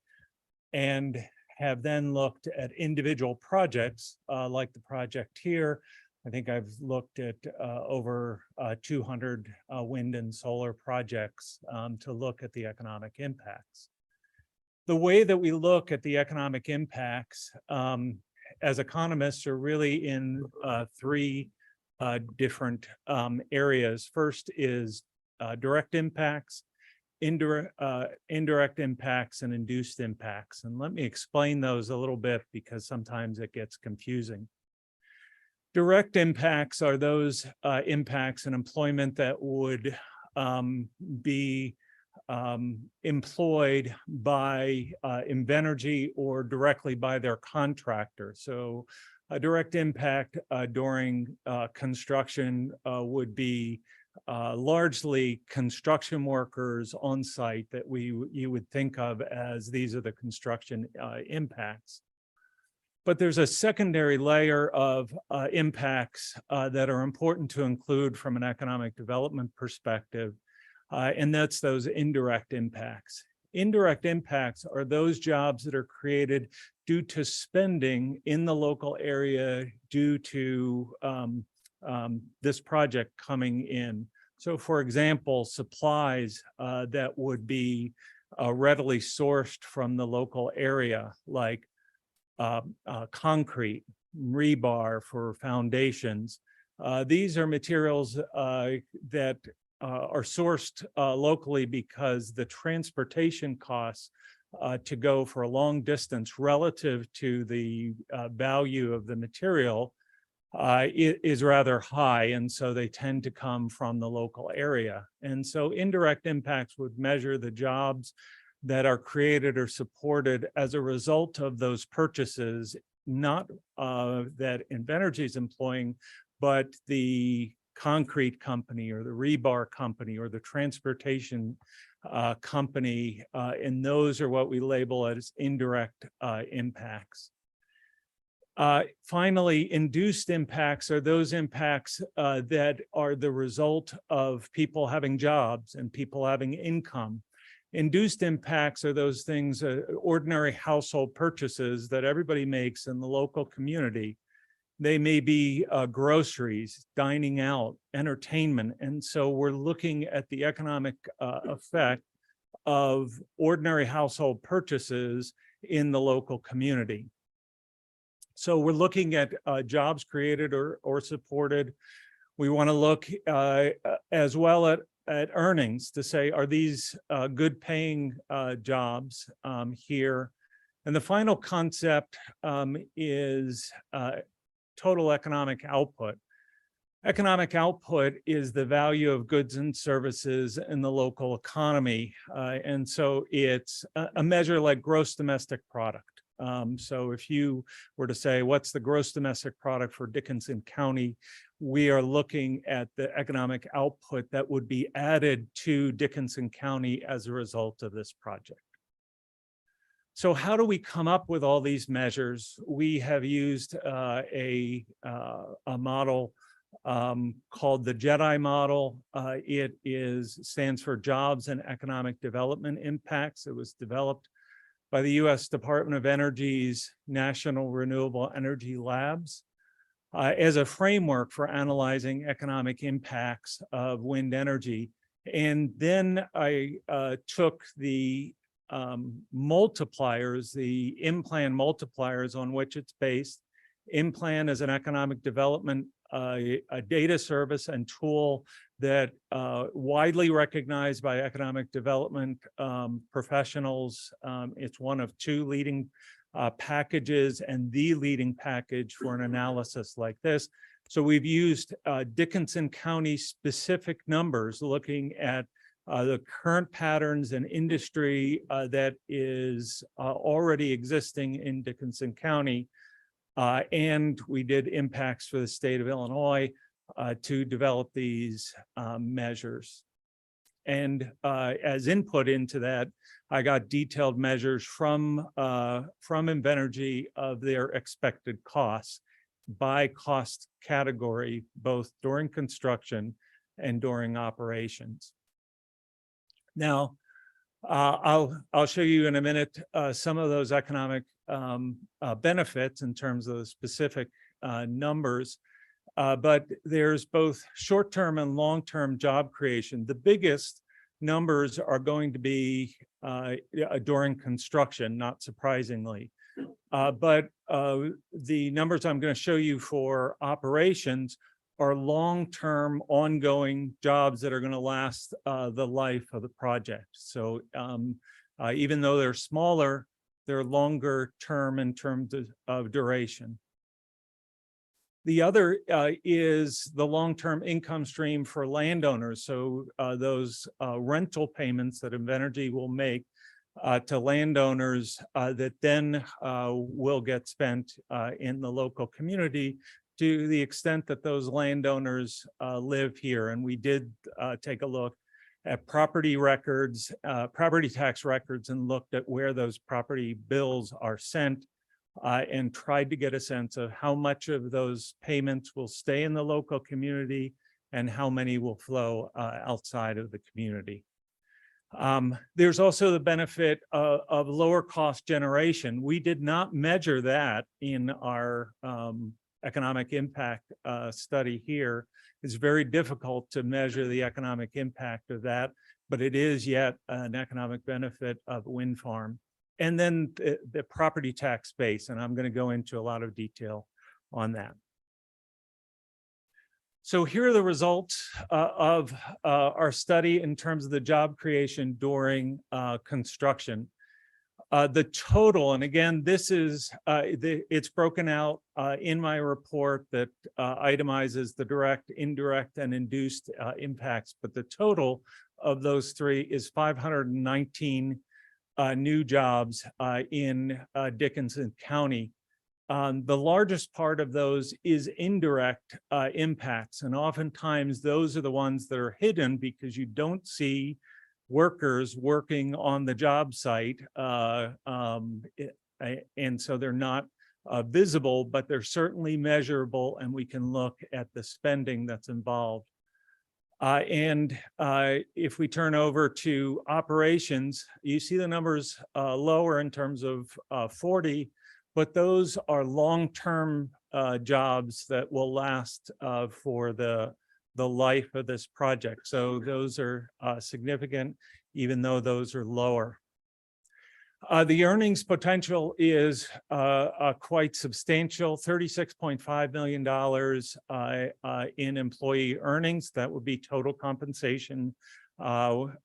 and have then looked at individual projects like the project here. I think I've looked at over 200 wind and solar projects to look at the economic impacts. The way that we look at the economic impacts as economists are really in three different areas. First is direct impacts, indirect impacts, and induced impacts. And let me explain those a little bit because sometimes it gets confusing. Direct impacts are those impacts in employment that would be employed by Invenergy or directly by their contractor. So a direct impact during construction would be largely construction workers on site that you would think of as these are the construction impacts. But there's a secondary layer of impacts that are important to include from an economic development perspective, and that's those indirect impacts. Indirect impacts are those jobs that are created due to spending in the local area due to this project coming in. So for example, supplies that would be readily sourced from the local area, like concrete, rebar for foundations. These are materials that are sourced locally because the transportation costs to go for a long distance relative to the value of the material is rather high, and so they tend to come from the local area. And so indirect impacts would measure the jobs that are created or supported as a result of those purchases, not that Invenergy is employing, but the concrete company or the rebar company or the transportation company, and those are what we label as indirect impacts. Finally, induced impacts are those impacts that are the result of people having jobs and people having income. Induced impacts are those things, ordinary household purchases that everybody makes in the local community. They may be groceries, dining out, entertainment. And so we're looking at the economic effect of ordinary household purchases in the local community. So we're looking at jobs created or supported. We want to look as well at earnings to say, are these good paying jobs here? And the final concept is total economic output. Economic output is the value of goods and services in the local economy. And so it's a measure like gross domestic product. So if you were to say, what's the gross domestic product for Dickinson County? We are looking at the economic output that would be added to Dickinson County as a result of this project. So how do we come up with all these measures? We have used a model called the JEDI model. It stands for Jobs and Economic Development Impacts. It was developed by the U.S. Department of Energy's National Renewable Energy Labs as a framework for analyzing economic impacts of wind energy. And then I took the multipliers, the IMPLAN multipliers on which it's based. IMPLAN is an economic development a data service and tool that widely recognized by economic development professionals. It's one of two leading packages and the leading package for an analysis like this. So we've used Dickinson County specific numbers looking at the current patterns and industry that is already existing in Dickinson County. And we did impacts for the state of Illinois to develop these measures. And as input into that, I got detailed measures from Invenergy of their expected costs by cost category, both during construction and during operations. Now, I'll show you in a minute some of those economic benefits in terms of the specific numbers. But there's both short-term and long-term job creation. The biggest numbers are going to be during construction, not surprisingly. But the numbers I'm going to show you for operations are long-term ongoing jobs that are going to last the life of the project. So even though they're smaller, they're longer term in terms of duration. The other is the long-term income stream for landowners. So those rental payments that Invenergy will make to landowners that then will get spent in the local community to the extent that those landowners live here. And we did take a look at property records, property tax records, and looked at where those property bills are sent and tried to get a sense of how much of those payments will stay in the local community and how many will flow outside of the community. There's also the benefit of lower cost generation. We did not measure that in our economic impact study here. It's very difficult to measure the economic impact of that, but it is yet an economic benefit of wind farm. And then the property tax base, and I'm going to go into a lot of detail on that. So here are the results of our study in terms of the job creation during construction. The total, and again, this is, it's broken out in my report that itemizes the direct, indirect, and induced impacts, but the total of those three is 519 new jobs in Dickinson County. The largest part of those is indirect impacts, and oftentimes those are the ones that are hidden because you don't see workers working on the job site, and so they're not visible, but they're certainly measurable, and we can look at the spending that's involved. And if we turn over to operations, you see the numbers lower in terms of 40, but those are long-term jobs that will last for the life of this project. So those are significant, even though those are lower. The earnings potential is quite substantial, $36.5 million in employee earnings. That would be total compensation,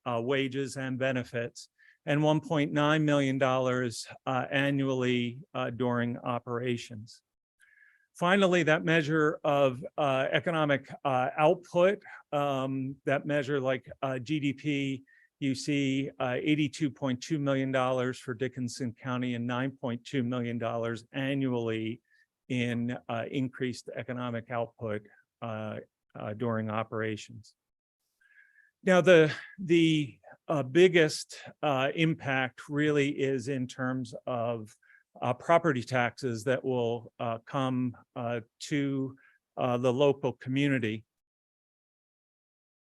wages and benefits, and $1.9 million annually during operations. Finally, that measure of economic output, that measure like GDP, you see $82.2 million for Dickinson County and $9.2 million annually in increased economic output during operations. Now, the biggest impact really is in terms of property taxes that will come to the local community.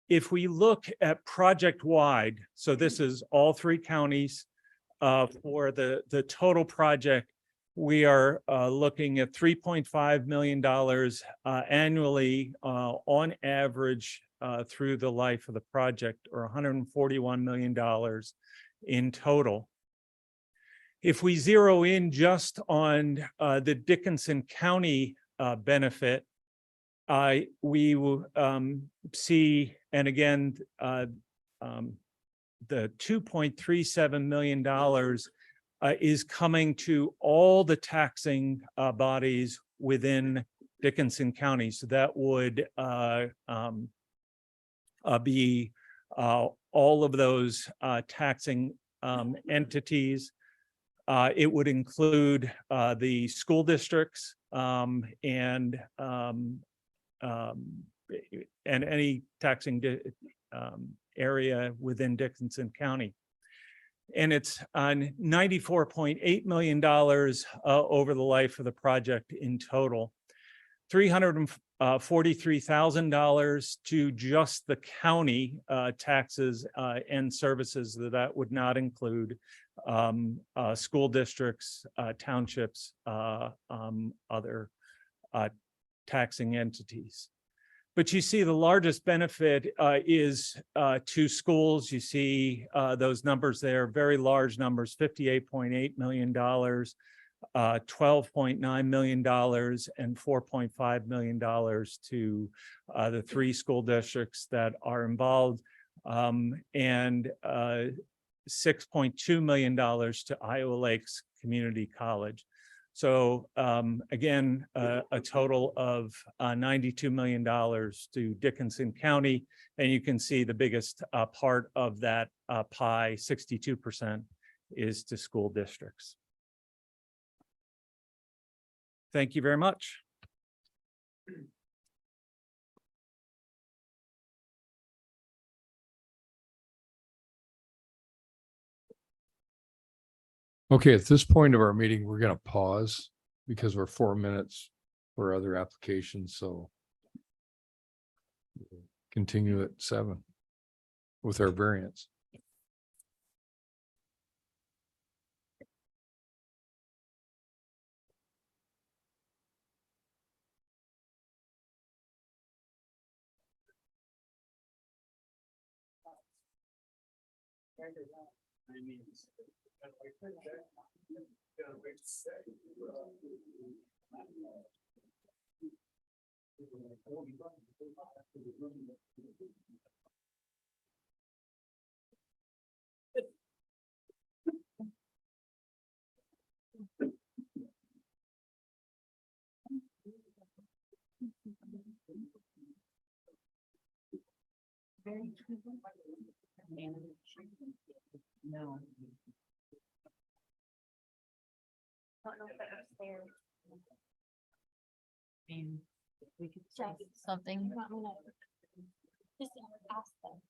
If we look at project-wide, so this is all three counties for the total project, we are looking at $3.5 million annually on average through the life of the project, or $141 million in total. If we zero in just on the Dickinson County benefit, we will see, and again, the $2.37 million is coming to all the taxing bodies within Dickinson County. So that would be all of those taxing entities. It would include the school districts and any taxing area within Dickinson County. And it's on $94.8 million over the life of the project in total. $343,000 to just the county taxes and services that would not include school districts, townships, other taxing entities. But you see the largest benefit is to schools. You see those numbers there, very large numbers, $58.8 million, $12.9 million, and $4.5 million to the 3 school districts that are involved, and $6.2 million to Iowa Lakes Community College. So again, a total of $92 million to Dickinson County. And you can see the biggest part of that pie, 62%, is to school districts. Thank you very much. Okay, at this point of our meeting, we're going to pause because we're 4 minutes for other applications. So we'll continue at 7 with our variance. No. We could check something. Just ask them.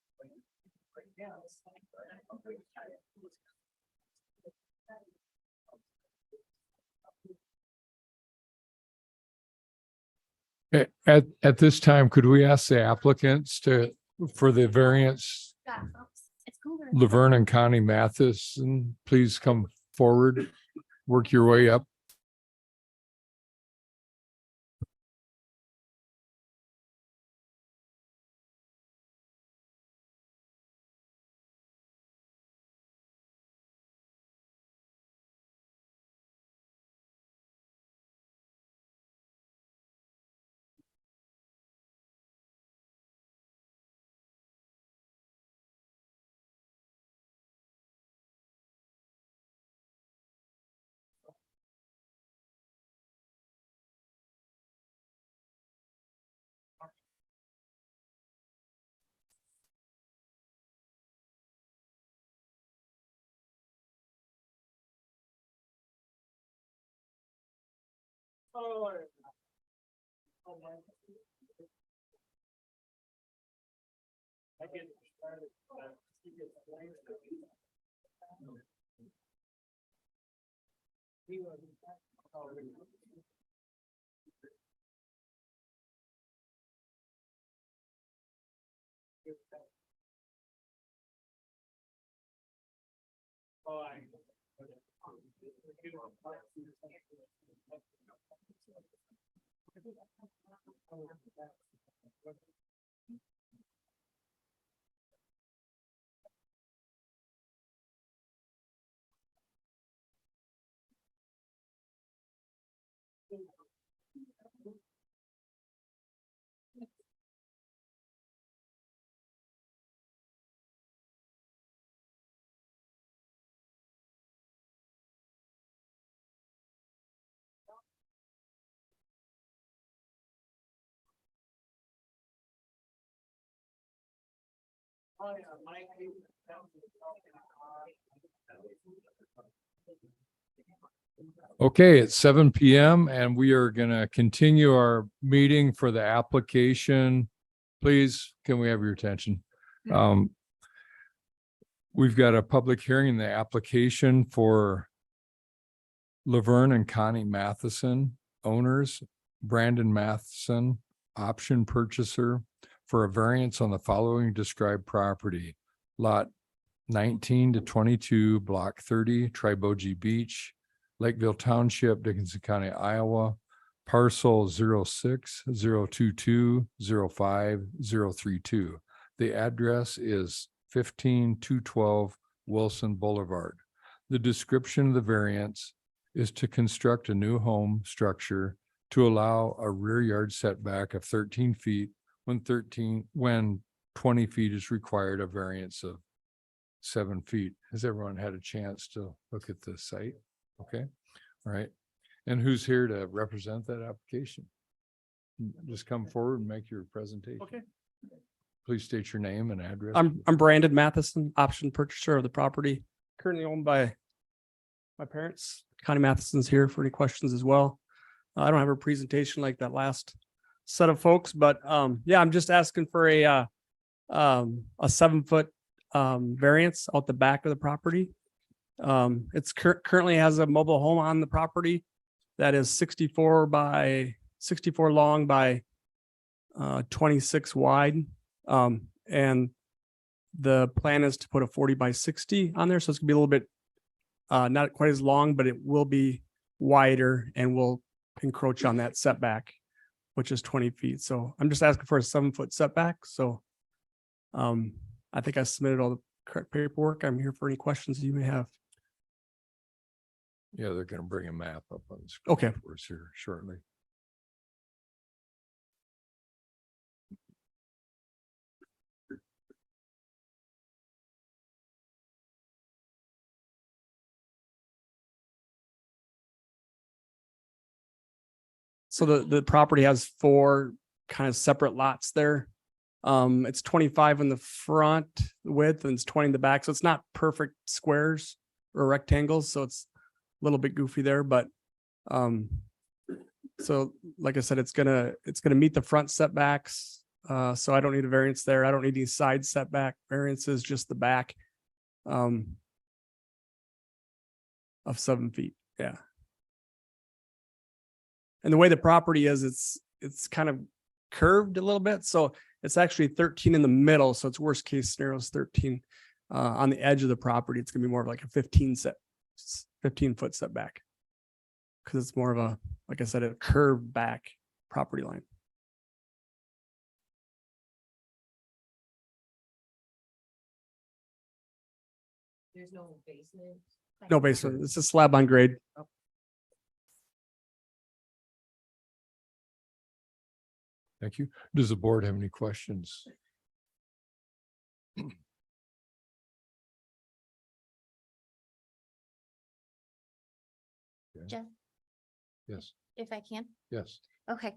At this time, could we ask the applicants for the variance, It's cooler. Laverne and Connie Matheson, please come forward, work your way up. Okay, it's 7 PM and we are gonna continue our meeting for the application. Please, can we have your attention? We've got a public hearing, the application for Laverne and Connie Matheson, owners, Brandon Matheson, option purchaser, for a variance on the following described property. Lot 19 to 22, block 30, Tribogie Beach, Lakeville Township, Dickinson County, Iowa, parcel 06-022-05-032. The address is 15212 Wilson Boulevard. The description of the variance is to construct a new home structure to allow a rear yard setback of 13 feet when 20 feet is required, a variance of 7 feet. Has everyone had a chance to look at the site? Okay, all right. And who's here to represent that application? Just come forward and make your presentation. Okay. Please state your name and address. I'm Brandon Matheson, option purchaser of the property, currently owned by my parents. Connie Matheson's here for any questions as well. I don't have a presentation like that last set of folks, but yeah, I'm just asking for a 7-foot variance out the back of the property. It's currently has a mobile home on the property that is 64 long by 26 wide. And the plan is to put a 40 by 60 on there. So it's gonna be a little bit not quite as long, but it will be wider and will encroach on that setback, which is 20 feet. So I'm just asking for a 7-foot setback. So I think I submitted all the correct paperwork. I'm here for any questions you may have. Yeah, they're gonna bring a map up on the screen. Okay. For us here shortly. So the property has 4 kind of separate lots there. It's 25 in the front width and it's 20 in the back. So it's not perfect squares or rectangles. So it's a little bit goofy there, but so like I said, it's gonna meet the front setbacks. So I don't need a variance there. I don't need any side setback variances, just the back of 7 feet. Yeah. And the way the property is, it's kind of curved a little bit. So it's actually 13 in the middle. So it's worst case scenario is 13 on the edge of the property. It's gonna be more of like a 15-foot setback. Because it's more of a, like I said, a curved back property line. There's no basement. No basement. It's a slab on grade. Thank you. Does the board have any questions? Jeff, Yes, if I can. yes. Okay,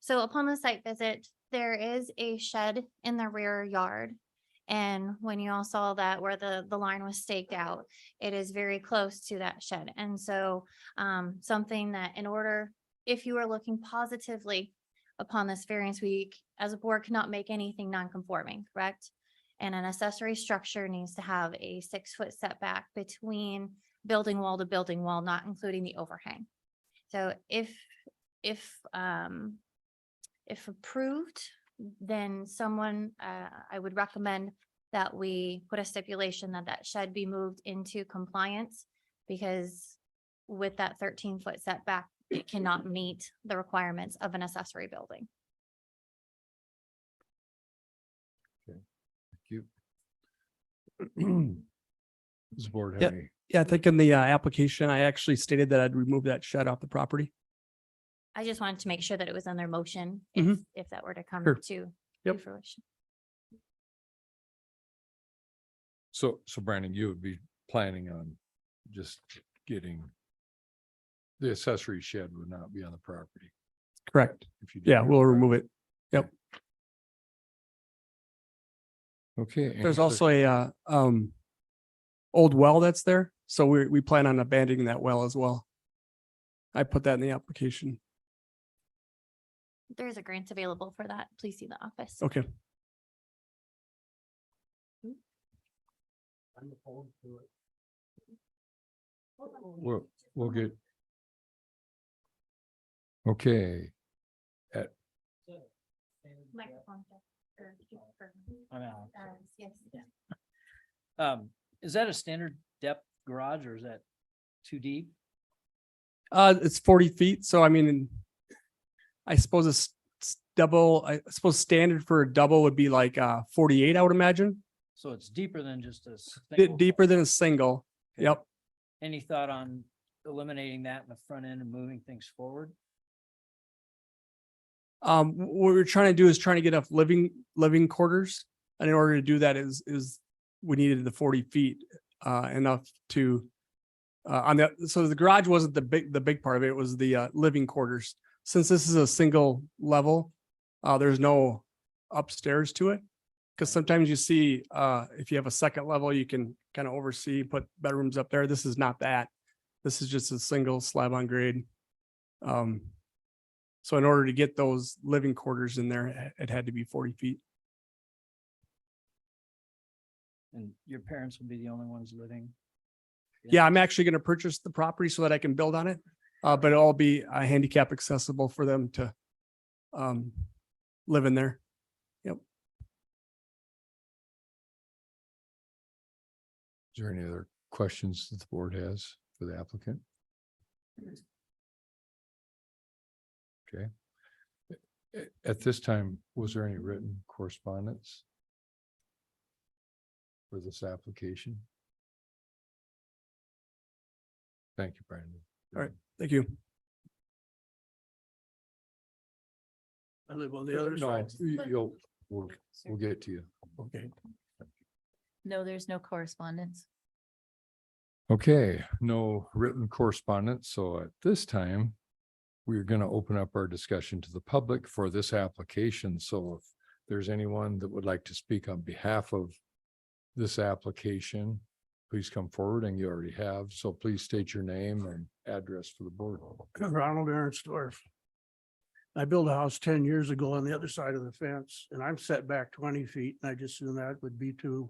so upon the site visit, there is a shed in the rear yard. And when you all saw that where the line was staked out, it is very close to that shed. And so something that in order, if you are looking positively upon this variance, we as a board cannot make anything non-conforming, correct? And an accessory structure needs to have a 6-foot setback between building wall to building wall, not including the overhang. So if approved, then I would recommend that we put a stipulation that that shed be moved into compliance, because with that 13-foot setback, it cannot meet the requirements of an accessory building. Thank you. Does the board have Yeah. any? Yeah, I think in the application, I actually stated that I'd remove that shed off the property. I just wanted to make sure that it was in their motion if that were to come Sure. to Yep. fruition. So Brandon, you would be planning on just getting the accessory shed would not be on the property. Correct. If you did Yeah, that, we'll right? remove it. Yep. Okay. any There's other- also a old well that's there. So we plan on abandoning that well as well. I put that in the application. There's a grant available for that. Please see the office. Okay. We'll get. Okay, Microphone check. I'm out. Yes. Is that a standard depth garage or is that too deep? It's 40 feet. So I mean, I suppose it's double. I suppose standard for a double would be like 48, I would imagine. So it's deeper than just a Bit single. deeper than a single. Okay. Yep. Any thought on eliminating that in the front end and moving things forward? What we're trying to do is trying to get enough living quarters. And in order to do that is we needed the 40 feet enough to on the, so the garage wasn't the big part of it. It was the living quarters. Since this is a single level, there's no upstairs to it. Because sometimes you see if you have a second level, you can kind of oversee, put bedrooms up there. This is not that. This is just a single slab on grade. So in order to get those living quarters in there, it had to be 40 feet. And your parents will be the only ones living? Yeah, I'm actually going to purchase the property so that I can build on it. But it'll all be handicap accessible for them to live in there. Yep. is there any other questions that the board has for the applicant? Okay. At this time, was there any written correspondence for this application? Thank you, Brandon. All right. Thank you. I live on the other No, side. we'll get to you. Okay. No, there's no correspondence. Okay, no written correspondence. So at this time, we're going to open up our discussion to the public for this application. So if there's anyone that would like to speak on behalf of this application, please come forward, and you already have. So please state your name and address for the board. Ronald Ernstdorf. I built a house 10 years ago on the other side of the fence, and I'm set back 20 feet, and I just assume that would be too.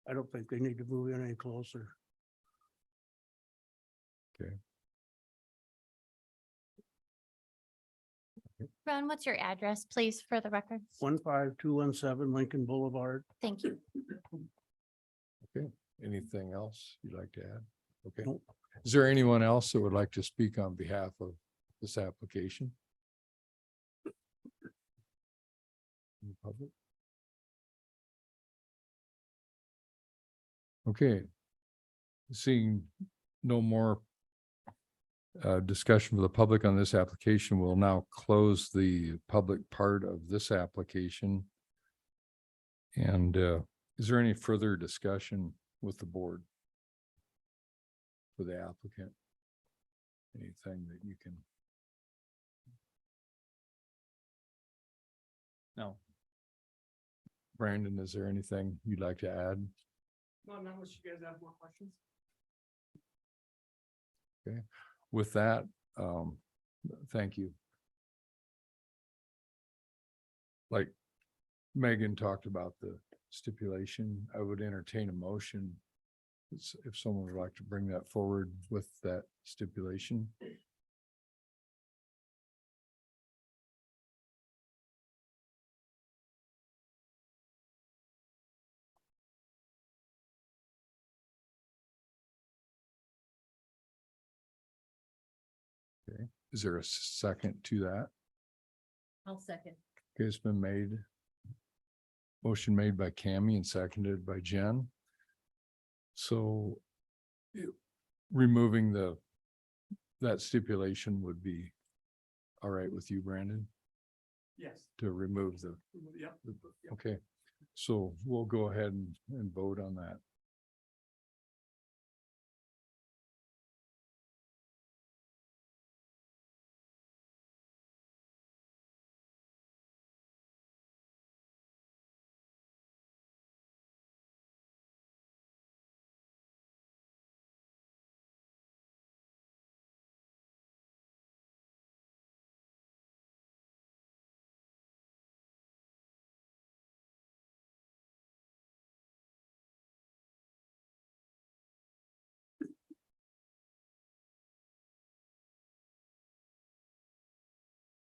I don't think they need to move in any closer. Ron, what's your address, please, for the record? 15217 Lincoln Boulevard. Thank you. Okay, anything else you'd like to add? Okay. Nope. Is there anyone else that would like to speak on behalf of this application? In the public? Okay. Seeing no more discussion with the public on this application, we'll now close the public part of this application. And is there any further discussion with the board for the applicant? Anything that you can? No. Brandon, is there anything you'd like to add? Well, not unless you guys have more questions. Okay, with that, thank you. Like Megan talked about the stipulation, I would entertain a motion if someone would like to bring that forward with that stipulation. Okay, is there a second to that? I'll second. Okay, it's been made. Motion made by Cammie and seconded by Jen. So removing that stipulation would be all right with you, Brandon, Yes. to remove the, Yep. okay. So we'll go ahead and vote on that.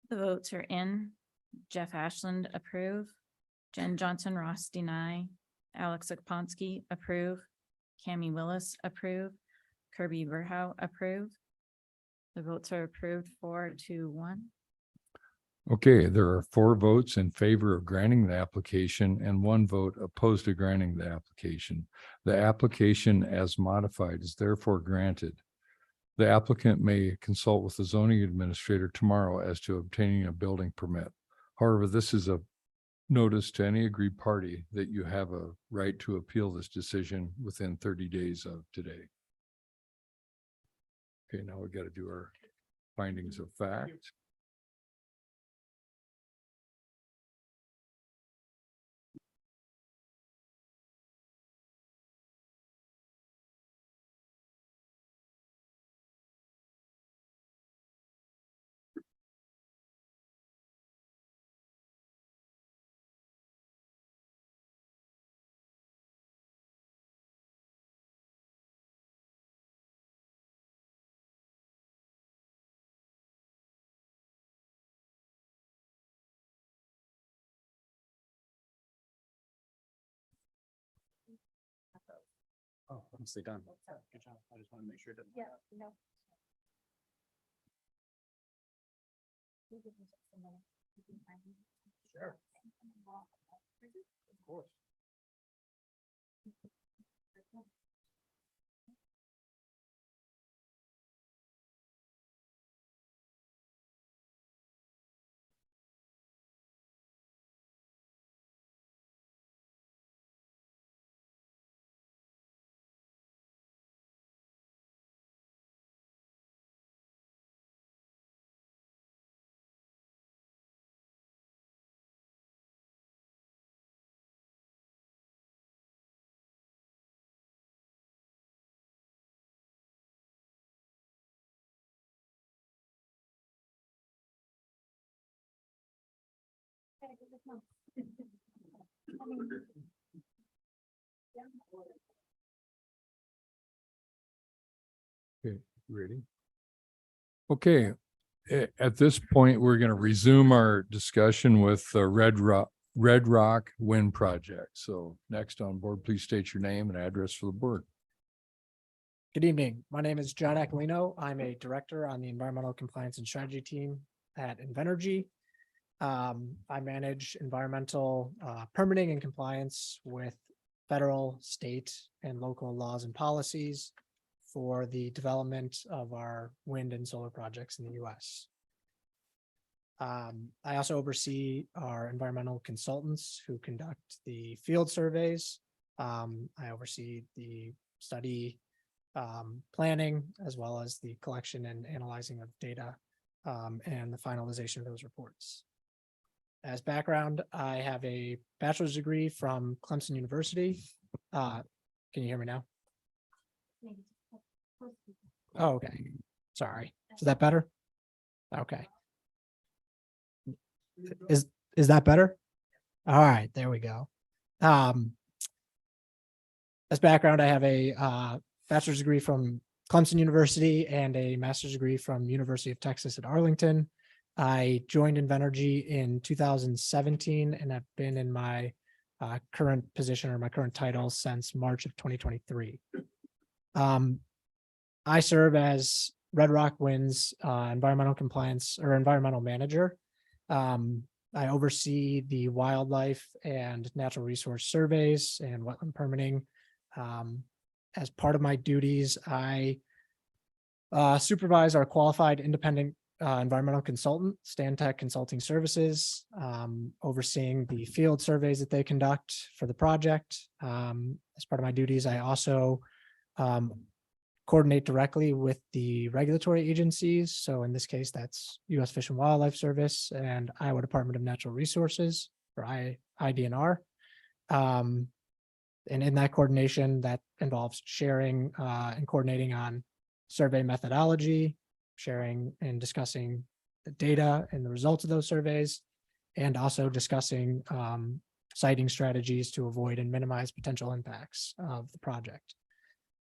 The votes are in. Jeff Ashland, approve. Jen Johnson Ross, deny. Alex Akponsky, approve. Cami Willis, approve. Kirby Verhow, approve. The votes are approved 4-1. Okay, there are 4 votes in favor of granting the application and 1 vote opposed to granting the application. The application as modified is therefore granted. The applicant may consult with the zoning administrator tomorrow as to obtaining a building permit. However, this is a notice to any agreed party that you have a right to appeal this decision within 30 days of today. Okay, now we got to do our findings of fact. Oh, honestly done. Good job. I just want to make sure that. Yeah, no. Sure. Of course. Okay, ready? Okay, at this point, we're going to resume our discussion with the Red Rock Wind Project. So next on board, please state your name and address for the board. Good evening. My name is John Aquilino. I'm a director on the Environmental Compliance and Strategy team at Invenergy. I manage environmental permitting and compliance with federal, state, and local laws and policies for the development of our wind and solar projects in the U.S. I also oversee our environmental consultants who conduct the field surveys. I oversee the study planning, as well as the collection and analyzing of data and the finalization of those reports. As background, I have a bachelor's degree from Clemson University. Can you hear me now? Oh, okay. Sorry. Is that better? Okay. Is that better? All right, there we go. As background, I have a bachelor's degree from Clemson University and a master's degree from University of Texas at Arlington. I joined Invenergy in 2017 and have been in my current position or my current title since March of 2023. I serve as Red Rock Wind's environmental compliance or environmental manager. I oversee the wildlife and natural resource surveys and wetland permitting. As part of my duties, I supervise our qualified independent environmental consultant, Stantec Consulting Services, overseeing the field surveys that they conduct for the project. As part of my duties, I also coordinate directly with the regulatory agencies. So in this case, that's U.S. Fish and Wildlife Service and Iowa Department of Natural Resources, or IDNR. And in that coordination, that involves sharing and coordinating on survey methodology, sharing and discussing the data and the results of those surveys, and also discussing siting strategies to avoid and minimize potential impacts of the project.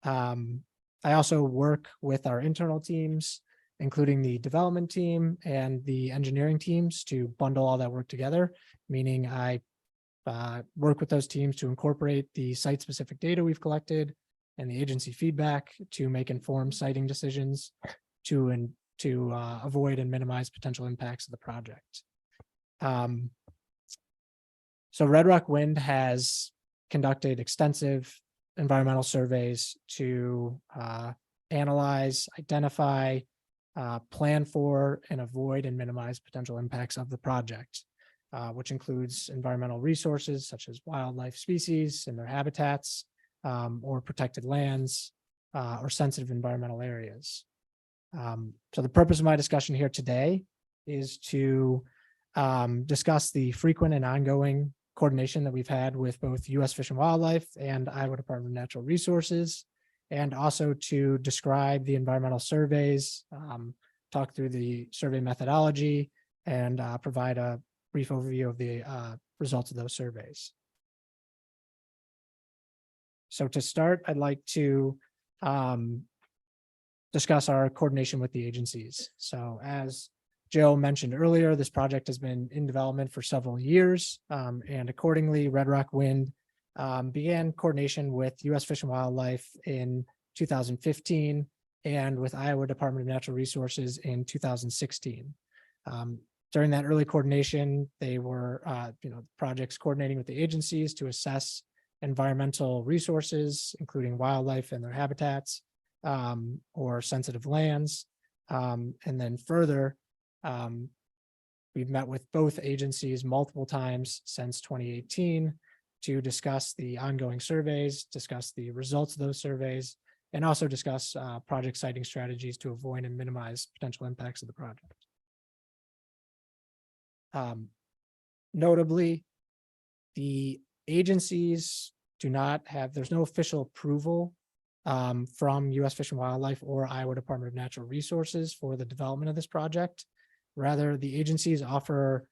I also work with our internal teams including the development team and the engineering teams to bundle all that work together, meaning I work with those teams to incorporate the site-specific data we've collected and the agency feedback to make informed siting decisions to avoid and minimize potential impacts of the project. So Red Rock Wind has conducted extensive environmental surveys to analyze, identify, plan for, and avoid and minimize potential impacts of the project, which includes environmental resources such as wildlife species and their habitats, or protected lands, or sensitive environmental areas. So the purpose of my discussion here today is to discuss the frequent and ongoing coordination that we've had with both U.S. Fish and Wildlife and Iowa Department of Natural Resources, and also to describe the environmental surveys, talk through the survey methodology, and provide a brief overview of the results of those surveys. So to start, I'd like to discuss our coordination with the agencies. So as Joe mentioned earlier, this project has been in development for several years, and accordingly, Red Rock Wind began coordination with U.S. Fish and Wildlife in 2015 and with Iowa Department of Natural Resources in 2016. During that early coordination, they were, projects coordinating with the agencies to assess environmental resources, including wildlife and their habitats, or sensitive lands. And then further, we've met with both agencies multiple times since 2018 to discuss the ongoing surveys, discuss the results of those surveys, and also discuss project siting strategies to avoid and minimize potential impacts of the project. Notably, the agencies do not have, there's no official approval from U.S. Fish and Wildlife or Iowa Department of Natural Resources for the development of this project. Rather, the agencies offer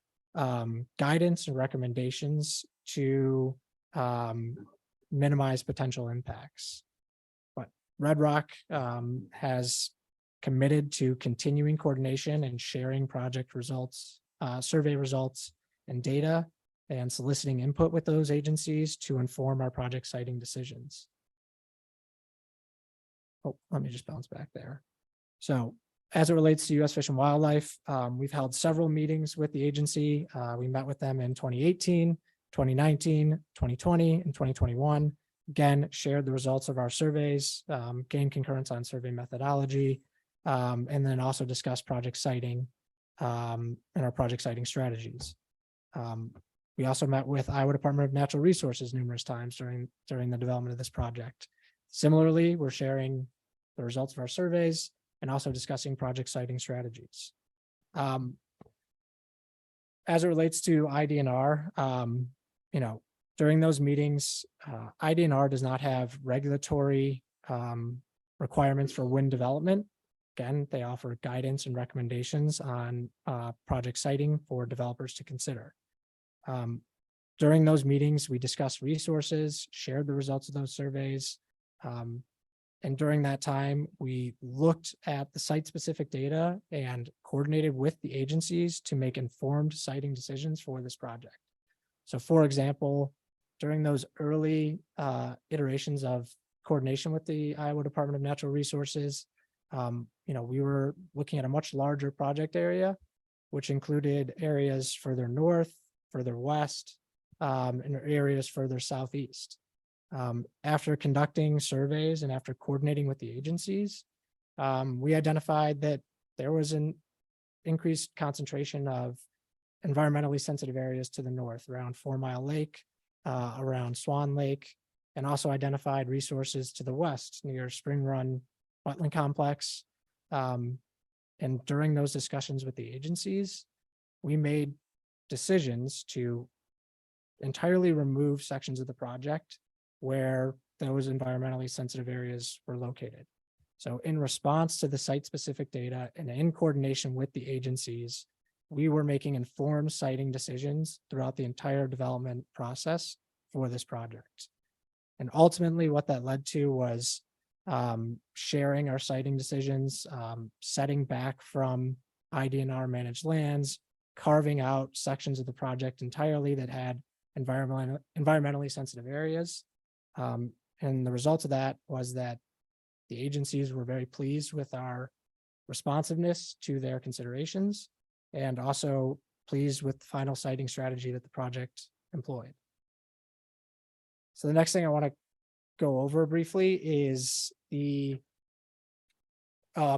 guidance and recommendations to minimize potential impacts. But Red Rock has committed to continuing coordination and sharing project results, survey results and data, and soliciting input with those agencies to inform our project siting decisions. Oh, let me just bounce back there. So as it relates to U.S. Fish and Wildlife, we've held several meetings with the agency. We met with them in 2018, 2019, 2020, and 2021. Again, shared the results of our surveys, gained concurrence on survey methodology, and then also discussed project siting and our project siting strategies. We also met with Iowa Department of Natural Resources numerous times during the development of this project. Similarly, we're sharing the results of our surveys and also discussing project siting strategies. As it relates to IDNR, during those meetings, IDNR does not have regulatory requirements for wind development. Again, they offer guidance and recommendations on project siting for developers to consider. During those meetings, we discussed resources, shared the results of those surveys. And during that time, we looked at the site-specific data and coordinated with the agencies to make informed siting decisions for this project. So for example, during those early iterations of coordination with the Iowa Department of Natural Resources, we were looking at a much larger project area, which included areas further north, further west, and areas further southeast. After conducting surveys and after coordinating with the agencies, we identified that there was an increased concentration of environmentally sensitive areas to the north around 4 Mile Lake, around Swan Lake, and also identified resources to the west near Spring Run Wetland Complex. And during those discussions with the agencies, we made decisions to entirely remove sections of the project where those environmentally sensitive areas were located. So in response to the site-specific data and in coordination with the agencies, we were making informed siting decisions throughout the entire development process for this project. And ultimately what that led to was sharing our siting decisions, setting back from IDNR managed lands, carving out sections of the project entirely that had environmentally sensitive areas. And the result of that was that the agencies were very pleased with our responsiveness to their considerations and also pleased with the final siting strategy that the project employed. So the next thing I want to go over briefly is the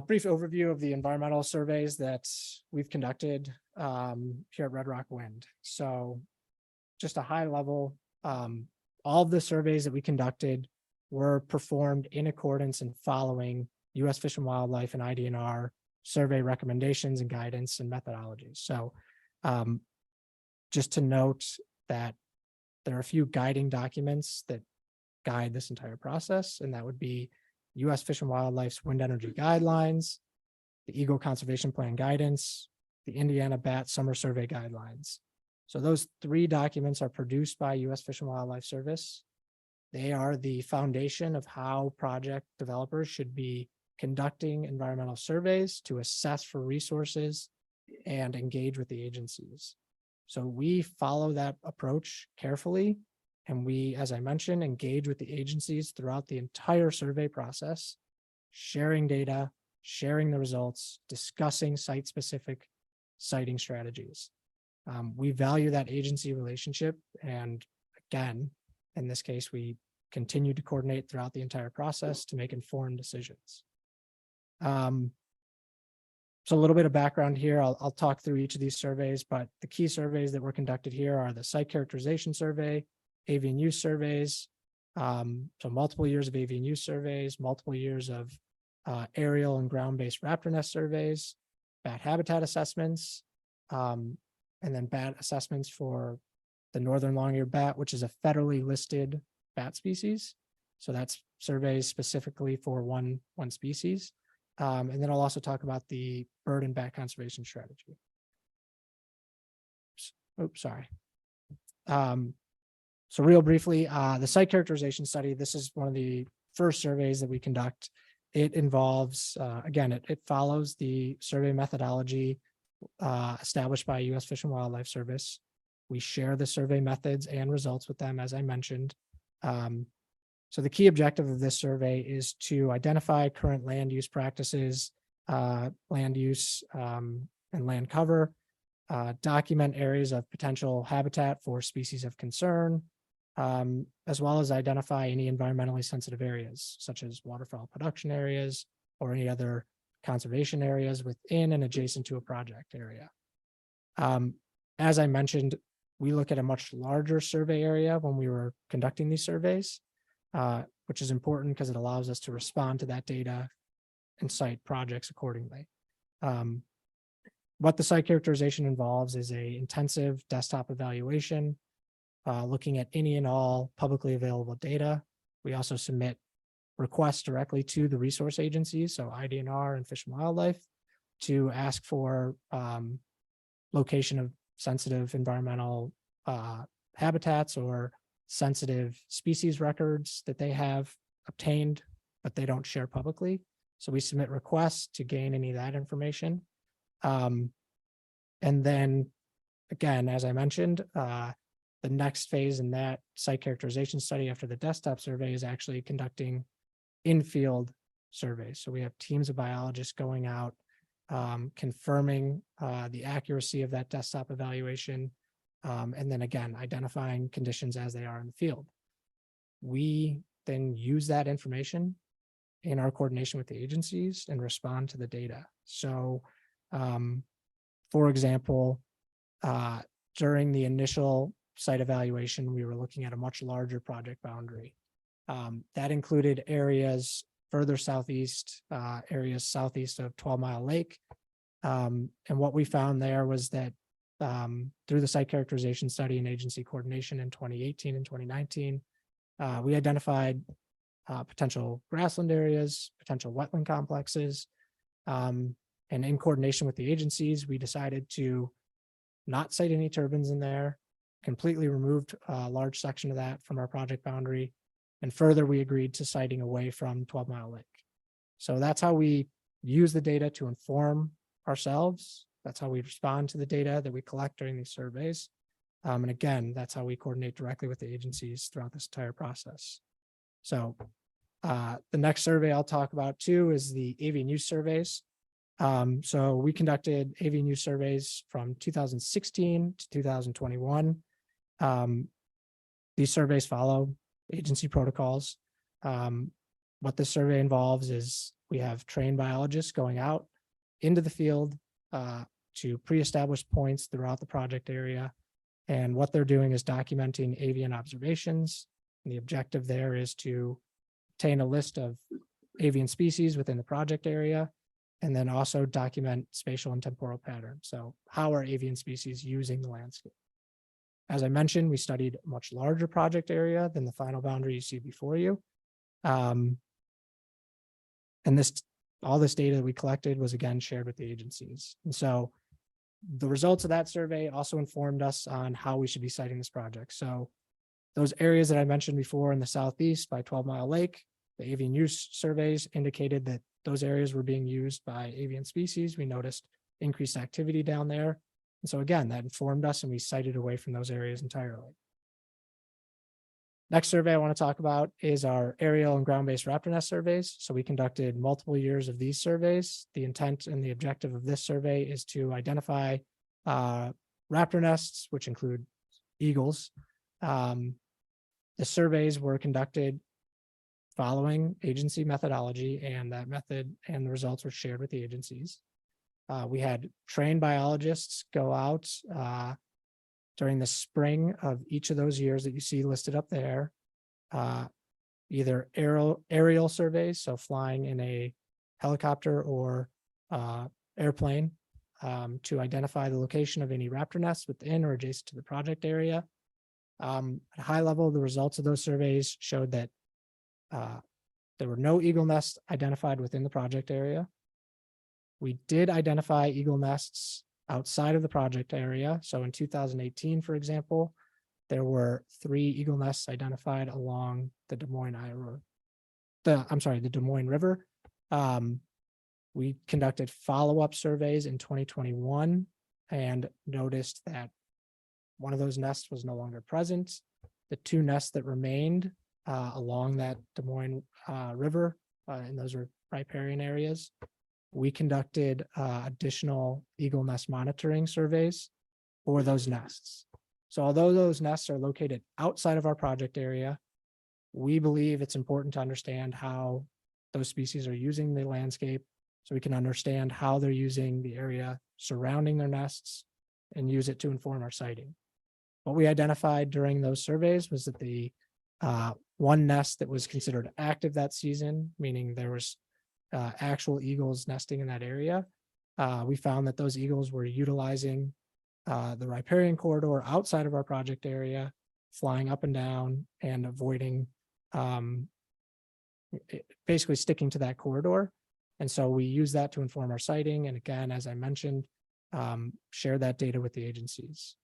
brief overview of the environmental surveys that we've conducted here at Red Rock Wind. So just a high level, all of the surveys that we conducted were performed in accordance and following U.S. Fish and Wildlife and IDNR survey recommendations and guidance and methodologies. So just to note that there are a few guiding documents that guide this entire process, and that would be U.S. Fish and Wildlife's wind energy guidelines, the Eagle Conservation Plan guidance, the Indiana Bat Summer Survey guidelines. So those three documents are produced by U.S. Fish and Wildlife Service. They are the foundation of how project developers should be conducting environmental surveys to assess for resources and engage with the agencies. So we follow that approach carefully. And we, as I mentioned, engage with the agencies throughout the entire survey process, sharing data, sharing the results, discussing site-specific siting strategies. We value that agency relationship. And again, in this case, we continue to coordinate throughout the entire process to make informed decisions. So a little bit of background here. I'll talk through each of these surveys, but the key surveys that were conducted here are the Site Characterization Survey, avian use surveys, so multiple years of avian use surveys, multiple years of aerial and ground-based raptor nest surveys, bat habitat assessments, and then bat assessments for the northern long-eared bat, which is a federally listed bat species. So that's surveys specifically for one species. And then I'll also talk about the bird and bat conservation strategy. Oops, sorry. So real briefly, the site characterization study, this is one of the first surveys that we conduct. It involves, again, it follows the survey methodology established by U.S. Fish and Wildlife Service. We share the survey methods and results with them, as I mentioned. So the key objective of this survey is to identify current land use practices, land use and land cover, document areas of potential habitat for species of concern, as well as identify any environmentally sensitive areas, such as waterfowl production areas or any other conservation areas within and adjacent to a project area. As I mentioned, we look at a much larger survey area when we were conducting these surveys, which is important because it allows us to respond to that data and site projects accordingly. What the site characterization involves is an intensive desktop evaluation, looking at any and all publicly available data. We also submit requests directly to the resource agencies, so IDNR and Fish and Wildlife, to ask for location of sensitive environmental habitats or sensitive species records that they have obtained, but they don't share publicly. So we submit requests to gain any of that information. And then, again, as I mentioned, the next phase in that site characterization study after the desktop survey is actually conducting in-field surveys. So we have teams of biologists going out, confirming the accuracy of that desktop evaluation, and then again, identifying conditions as they are in the field. We then use that information in our coordination with the agencies and respond to the data. So, for example, during the initial site evaluation, we were looking at a much larger project boundary. That included areas further southeast, areas southeast of 12 Mile Lake. And what we found there was that through the site characterization study and agency coordination in 2018 and 2019, we identified potential grassland areas, potential wetland complexes, and in coordination with the agencies, we decided to not site any turbines in there, completely removed a large section of that from our project boundary, And further, we agreed to siting away from 12 Mile Lake. So that's how we use the data to inform ourselves. That's how we respond to the data that we collect during these surveys. And again, that's how we coordinate directly with the agencies throughout this entire process. So the next survey I'll talk about too is the avian use surveys. So we conducted avian use surveys from 2016 to 2021. These surveys follow agency protocols. What this survey involves is we have trained biologists going out into the field to pre-established points throughout the project area. And what they're doing is documenting avian observations. And the objective there is to obtain a list of avian species within the project area, and then also document spatial and temporal patterns. So how are avian species using the landscape? As I mentioned, we studied a much larger project area than the final boundary you see before you. And all this data that we collected was again shared with the agencies. And so the results of that survey also informed us on how we should be citing this project. So those areas that I mentioned before in the southeast by 12 Mile Lake, the avian use surveys indicated that those areas were being used by avian species. We noticed increased activity down there. And so again, that informed us and we cited away from those areas entirely. Next survey I want to talk about is our aerial and ground-based raptor nest surveys. So we conducted multiple years of these surveys. The intent and the objective of this survey is to identify raptor nests, which include eagles. The surveys were conducted following agency methodology, and that method and the results were shared with the agencies. We had trained biologists go out during the spring of each of those years that you see listed up there, either aerial surveys, so flying in a helicopter or airplane to identify the location of any raptor nests within or adjacent to the project area. At a high level, the results of those surveys showed that there were no eagle nests identified within the project area. We did identify eagle nests outside of the project area. So in 2018, for example, there were 3 eagle nests identified along the Des Moines River. We conducted follow-up surveys in 2021 and noticed that one of those nests was no longer present. The 2 nests that remained along that Des Moines River, and those are riparian areas, we conducted additional eagle nest monitoring surveys for those nests. So although those nests are located outside of our project area, we believe it's important to understand how those species are using the landscape so we can understand how they're using the area surrounding their nests and use it to inform our siting. What we identified during those surveys was that the one nest that was considered active that season, meaning there was actual eagles nesting in that area. We found that those eagles were utilizing the riparian corridor outside of our project area, flying up and down and avoiding, basically sticking to that corridor. And so we use that to inform our siting. And again, as I mentioned, share that data with the agencies.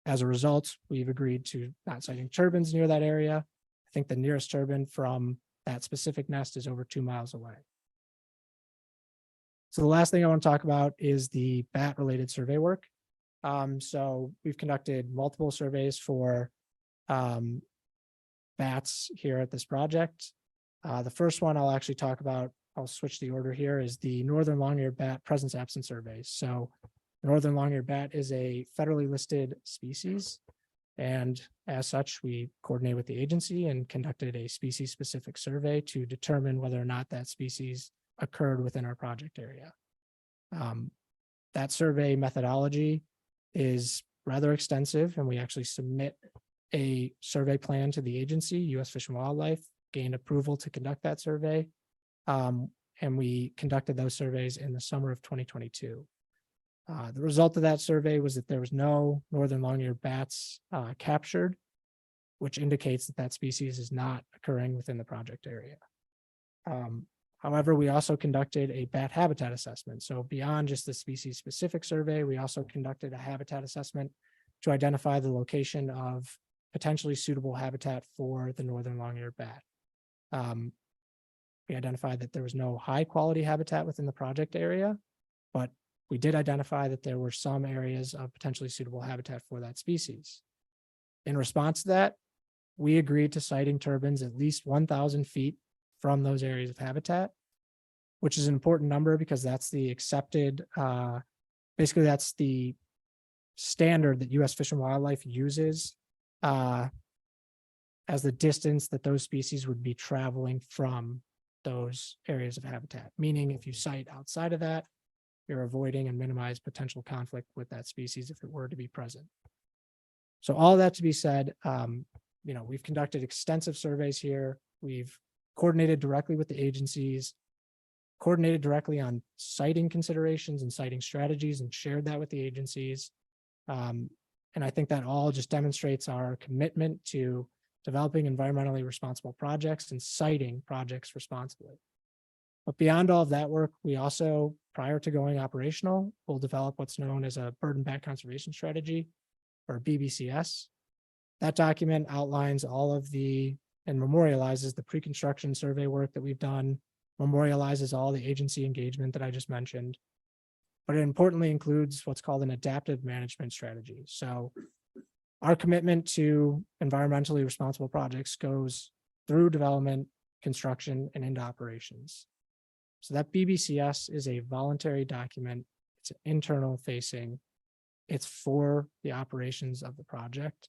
As a result, we've agreed to not siting turbines near that area. I think the nearest turbine from that specific nest is over 2 miles away. So the last thing I want to talk about is the bat-related survey work. So we've conducted multiple surveys for bats here at this project. The first one I'll actually talk about, I'll switch the order here, is the Northern Long-eared Bat Presence Absence Surveys. So Northern Long-eared Bat is a federally listed species. And as such, we coordinated with the agency and conducted a species-specific survey to determine whether or not that species occurred within our project area. That survey methodology is rather extensive, and we actually submit a survey plan to the agency. U.S. Fish and Wildlife gained approval to conduct that survey, and we conducted those surveys in the summer of 2022. The result of that survey was that there was no northern long-eared bats captured, which indicates that that species is not occurring within the project area. However, we also conducted a bat habitat assessment. So beyond just the species-specific survey, we also conducted a habitat assessment to identify the location of potentially suitable habitat for the northern long-eared bat. We identified that there was no high-quality habitat within the project area, but we did identify that there were some areas of potentially suitable habitat for that species. In response to that, we agreed to siting turbines at least 1,000 feet from those areas of habitat, which is an important number because that's the accepted, basically that's the standard that U.S. Fish and Wildlife uses as the distance that those species would be traveling from those areas of habitat. Meaning if you site outside of that, you're avoiding and minimize potential conflict with that species if it were to be present. So all that to be said, we've conducted extensive surveys here. We've coordinated directly with the agencies, coordinated directly on siting considerations and siting strategies, and shared that with the agencies. And I think that all just demonstrates our commitment to developing environmentally responsible projects and siting projects responsibly. But beyond all of that work, we also, prior to going operational, will develop what's known as a bird and bat conservation strategy, or BBCS. That document outlines all of and memorializes the pre-construction survey work that we've done, memorializes all the agency engagement that I just mentioned. But it importantly includes what's called an adaptive management strategy. So our commitment to environmentally responsible projects goes through development, construction, and into operations. So that BBCS is a voluntary document. It's internal facing. It's for the operations of the project.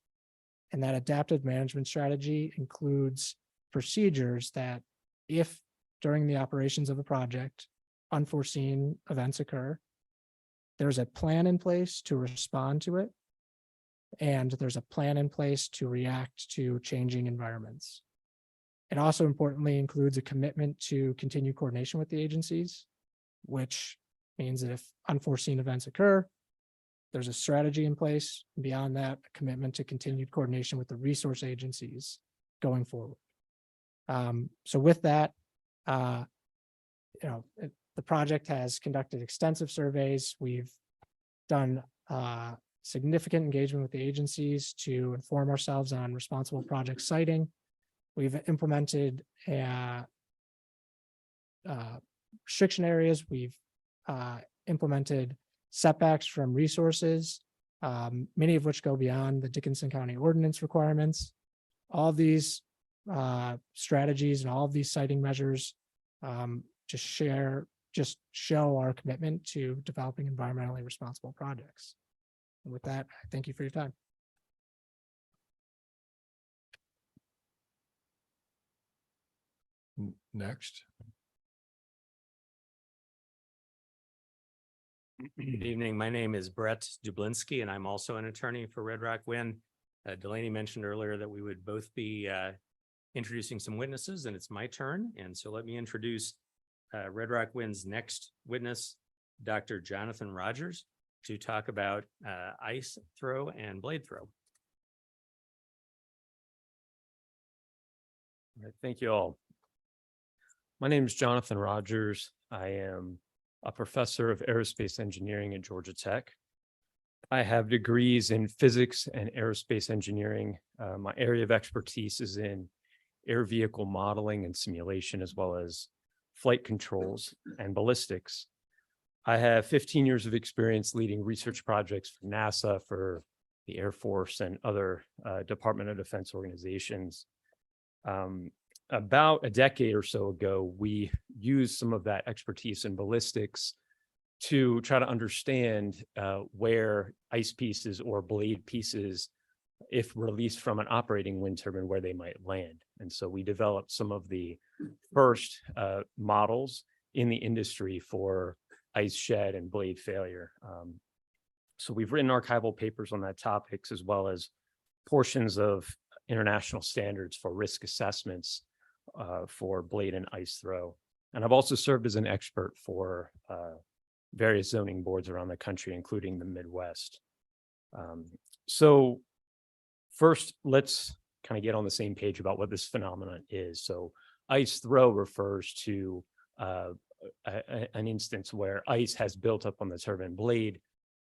And that adaptive management strategy includes procedures that if during the operations of a project, unforeseen events occur, there's a plan in place to respond to it. And there's a plan in place to react to changing environments. It also importantly includes a commitment to continue coordination with the agencies, which means that if unforeseen events occur, there's a strategy in place. Beyond that, a commitment to continued coordination with the resource agencies going forward. So with that, the project has conducted extensive surveys. We've done significant engagement with the agencies to inform ourselves on responsible project siting. We've implemented restriction areas. We've implemented setbacks from resources, many of which go beyond the Dickinson County ordinance requirements. All of these strategies and all of these siting measures just show our commitment to developing environmentally responsible projects. And with that, I thank you for your time. Next. Good evening. My name is Brett Dublinsky, and I'm also an attorney for Red Rock Wind. Delaney mentioned earlier that we would both be introducing some witnesses, and it's my turn. And so let me introduce Red Rock Wind's next witness, Dr. Jonathan Rogers, to talk about ice throw and blade throw. All right, thank you all. My name is Jonathan Rogers. I am a professor of aerospace engineering at Georgia Tech. I have degrees in physics and aerospace engineering. My area of expertise is in air vehicle modeling and simulation, as well as flight controls and ballistics. I have 15 years of experience leading research projects for NASA, for the Air Force, and other Department of Defense organizations. About a decade or so ago, we used some of that expertise in ballistics to try to understand where ice pieces or blade pieces, if released from an operating wind turbine, where they might land. And so we developed some of the first models in the industry for ice shed and blade failure. So we've written archival papers on that topics, as well as portions of international standards for risk assessments for blade and ice throw. And I've also served as an expert for various zoning boards around the country, including the Midwest. So first, let's kind of get on the same page about what this phenomenon is. So ice throw refers to an instance where ice has built up on the turbine blade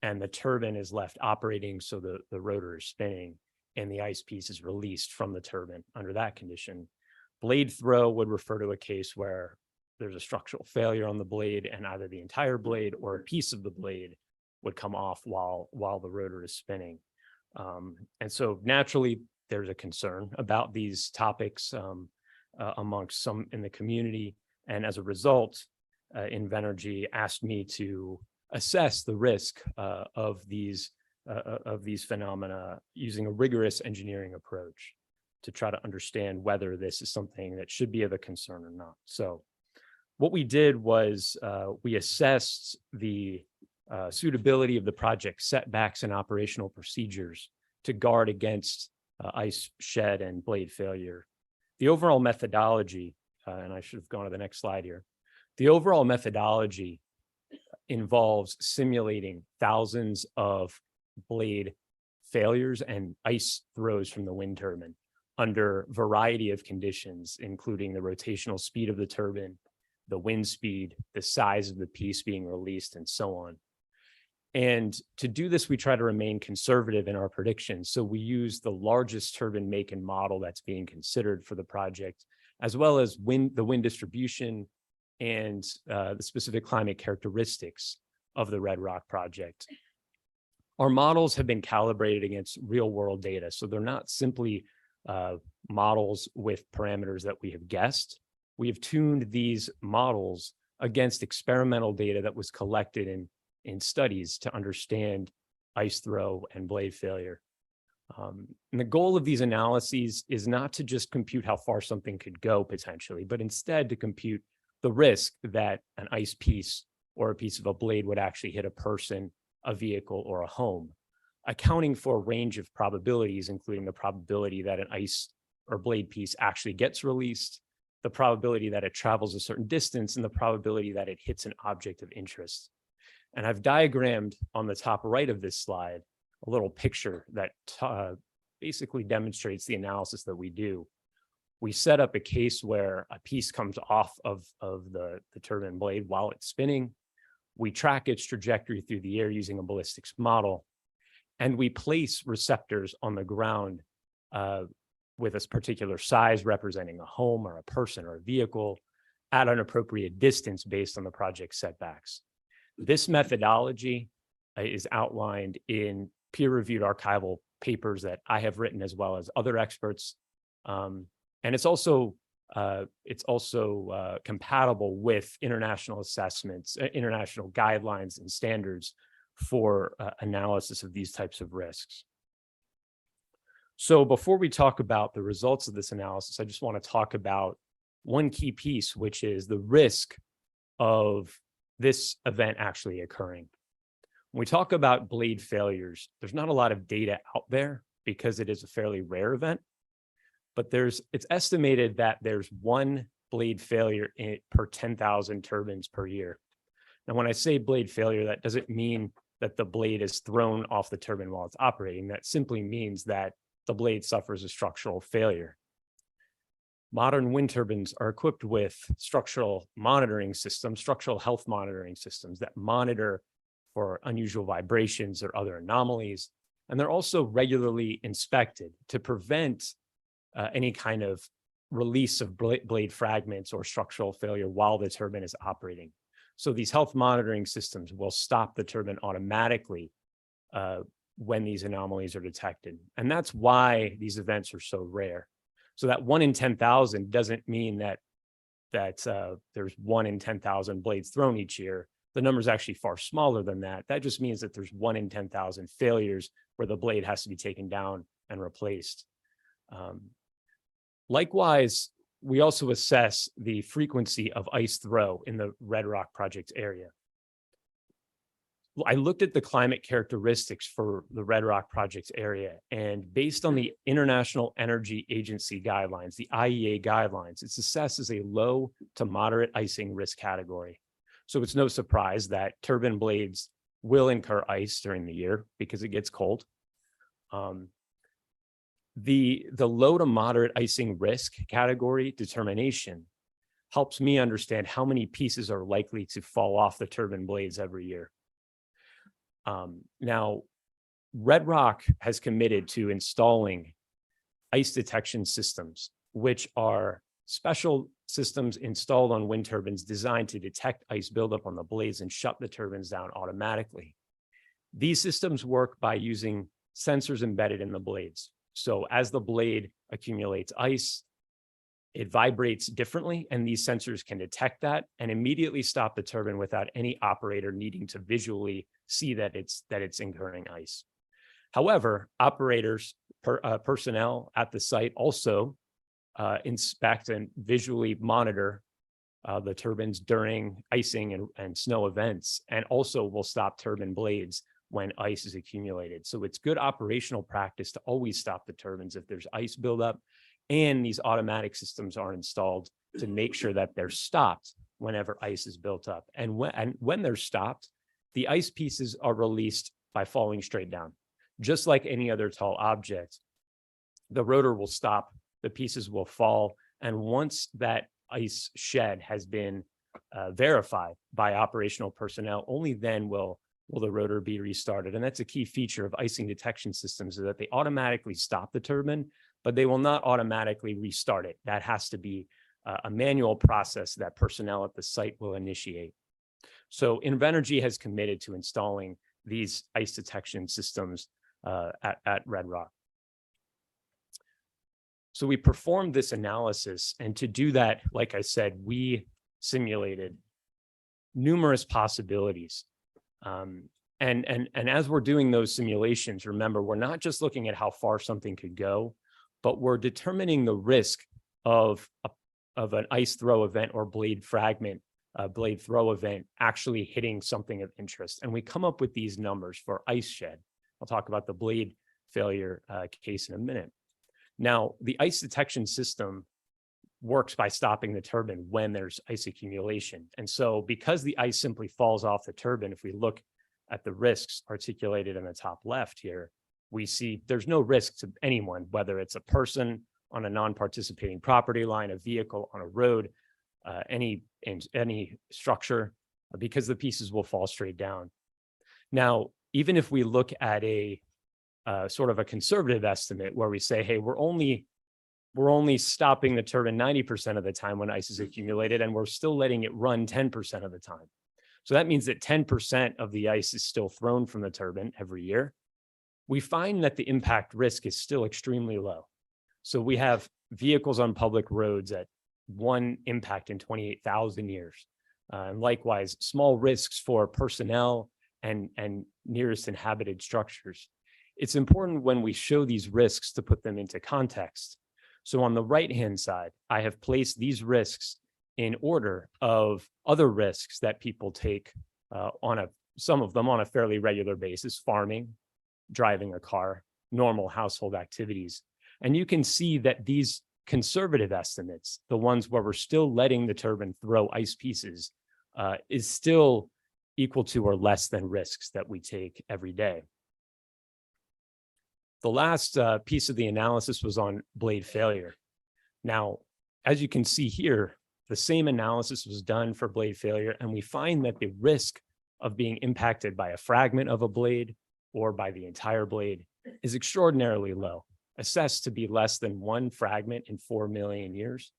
and the turbine is left operating, so the rotor is spinning, and the ice piece is released from the turbine under that condition. Blade throw would refer to a case where there's a structural failure on the blade and either the entire blade or a piece of the blade would come off while the rotor is spinning. And so naturally, there's a concern about these topics amongst some in the community. And as a result, Invenergy asked me to assess the risk of these phenomena using a rigorous engineering approach to try to understand whether this is something that should be of a concern or not. So what we did was we assessed the suitability of the project setbacks and operational procedures to guard against ice shed and blade failure. The overall methodology, and I should have gone to the next slide here. The overall methodology involves simulating thousands of blade failures and ice throws from the wind turbine under a variety of conditions, including the rotational speed of the turbine, the wind speed, the size of the piece being released, and so on. And to do this, we try to remain conservative in our predictions. So we use the largest turbine make and model that's being considered for the project, as well as the wind distribution and the specific climate characteristics of the Red Rock project. Our models have been calibrated against real world data. So they're not simply models with parameters that we have guessed. We have tuned these models against experimental data that was collected in studies to understand ice throw and blade failure. And the goal of these analyses is not to just compute how far something could go potentially, but instead to compute the risk that an ice piece or a piece of a blade would actually hit a person, a vehicle, or a home, accounting for a range of probabilities, including the probability that an ice or blade piece actually gets released, the probability that it travels a certain distance, and the probability that it hits an object of interest. And I've diagrammed on the top right of this slide a little picture that basically demonstrates the analysis that we do. We set up a case where a piece comes off of the turbine blade while it's spinning. We track its trajectory through the air using a ballistics model, and we place receptors on the ground with a particular size representing a home or a person or a vehicle at an appropriate distance based on the project setbacks. This methodology is outlined in peer-reviewed archival papers that I have written as well as other experts. And it's also compatible with international assessments, international guidelines and standards for analysis of these types of risks. So before we talk about the results of this analysis, I just want to talk about one key piece, which is the risk of this event actually occurring. When we talk about blade failures, there's not a lot of data out there because it is a fairly rare event, but it's estimated that there's one blade failure per 10,000 turbines per year. Now, when I say blade failure, that doesn't mean that the blade is thrown off the turbine while it's operating. That simply means that the blade suffers a structural failure. Modern wind turbines are equipped with structural monitoring systems, structural health monitoring systems that monitor for unusual vibrations or other anomalies. And they're also regularly inspected to prevent any kind of release of blade fragments or structural failure while the turbine is operating. So these health monitoring systems will stop the turbine automatically when these anomalies are detected. And that's why these events are so rare. So that 1 in 10,000 doesn't mean that there's 1 in 10,000 blades thrown each year. The number is actually far smaller than that. That just means that there's 1 in 10,000 failures where the blade has to be taken down and replaced. Likewise, we also assess the frequency of ice throw in the Red Rock project area. I looked at the climate characteristics for the Red Rock project area, and based on the International Energy Agency guidelines, the IEA guidelines, it's assessed as a low to moderate icing risk category. So it's no surprise that turbine blades will incur ice during the year because it gets cold. The low to moderate icing risk category determination helps me understand how many pieces are likely to fall off the turbine blades every year. Now, Red Rock has committed to installing ice detection systems, which are special systems installed on wind turbines designed to detect ice buildup on the blades and shut the turbines down automatically. These systems work by using sensors embedded in the blades. So as the blade accumulates ice, it vibrates differently, and these sensors can detect that and immediately stop the turbine without any operator needing to visually see that it's incurring ice. However, operators, personnel at the site also inspect and visually monitor the turbines during icing and snow events, and also will stop turbine blades when ice is accumulated. So it's good operational practice to always stop the turbines if there's ice buildup, and these automatic systems are installed to make sure that they're stopped whenever ice is built up. And when they're stopped, the ice pieces are released by falling straight down. Just like any other tall object, the rotor will stop, the pieces will fall, and once that ice shed has been verified by operational personnel, only then will the rotor be restarted. And that's a key feature of icing detection systems, is that they automatically stop the turbine, but they will not automatically restart it. That has to be a manual process that personnel at the site will initiate. So Invenergy has committed to installing these ice detection systems at Red Rock. So we performed this analysis, and to do that, like I said, we simulated numerous possibilities. And as we're doing those simulations, remember, we're not just looking at how far something could go, but we're determining the risk of an ice throw event or blade fragment, blade throw event actually hitting something of interest. And we come up with these numbers for ice shed. I'll talk about the blade failure case in a minute. Now, the ice detection system works by stopping the turbine when there's ice accumulation. And so because the ice simply falls off the turbine, if we look at the risks articulated in the top left here, we see there's no risk to anyone, whether it's a person on a non-participating property line, a vehicle on a road, any structure, because the pieces will fall straight down. Now, even if we look at a sort of a conservative estimate where we say, hey, we're only stopping the turbine 90% of the time when ice is accumulated, and we're still letting it run 10% of the time. So that means that 10% of the ice is still thrown from the turbine every year. We find that the impact risk is still extremely low. So we have vehicles on public roads at 1 impact in 28,000 years. And likewise, small risks for personnel and nearest inhabited structures. It's important when we show these risks to put them into context. So on the right-hand side, I have placed these risks in order of other risks that people take some of them on a fairly regular basis: farming, driving a car, normal household activities. And you can see that these conservative estimates, the ones where we're still letting the turbine throw ice pieces, is still equal to or less than risks that we take every day. The last piece of the analysis was on blade failure. Now, as you can see here, the same analysis was done for blade failure, and we find that the risk of being impacted by a fragment of a blade or by the entire blade is extraordinarily low, assessed to be less than 1 fragment in 4 million years.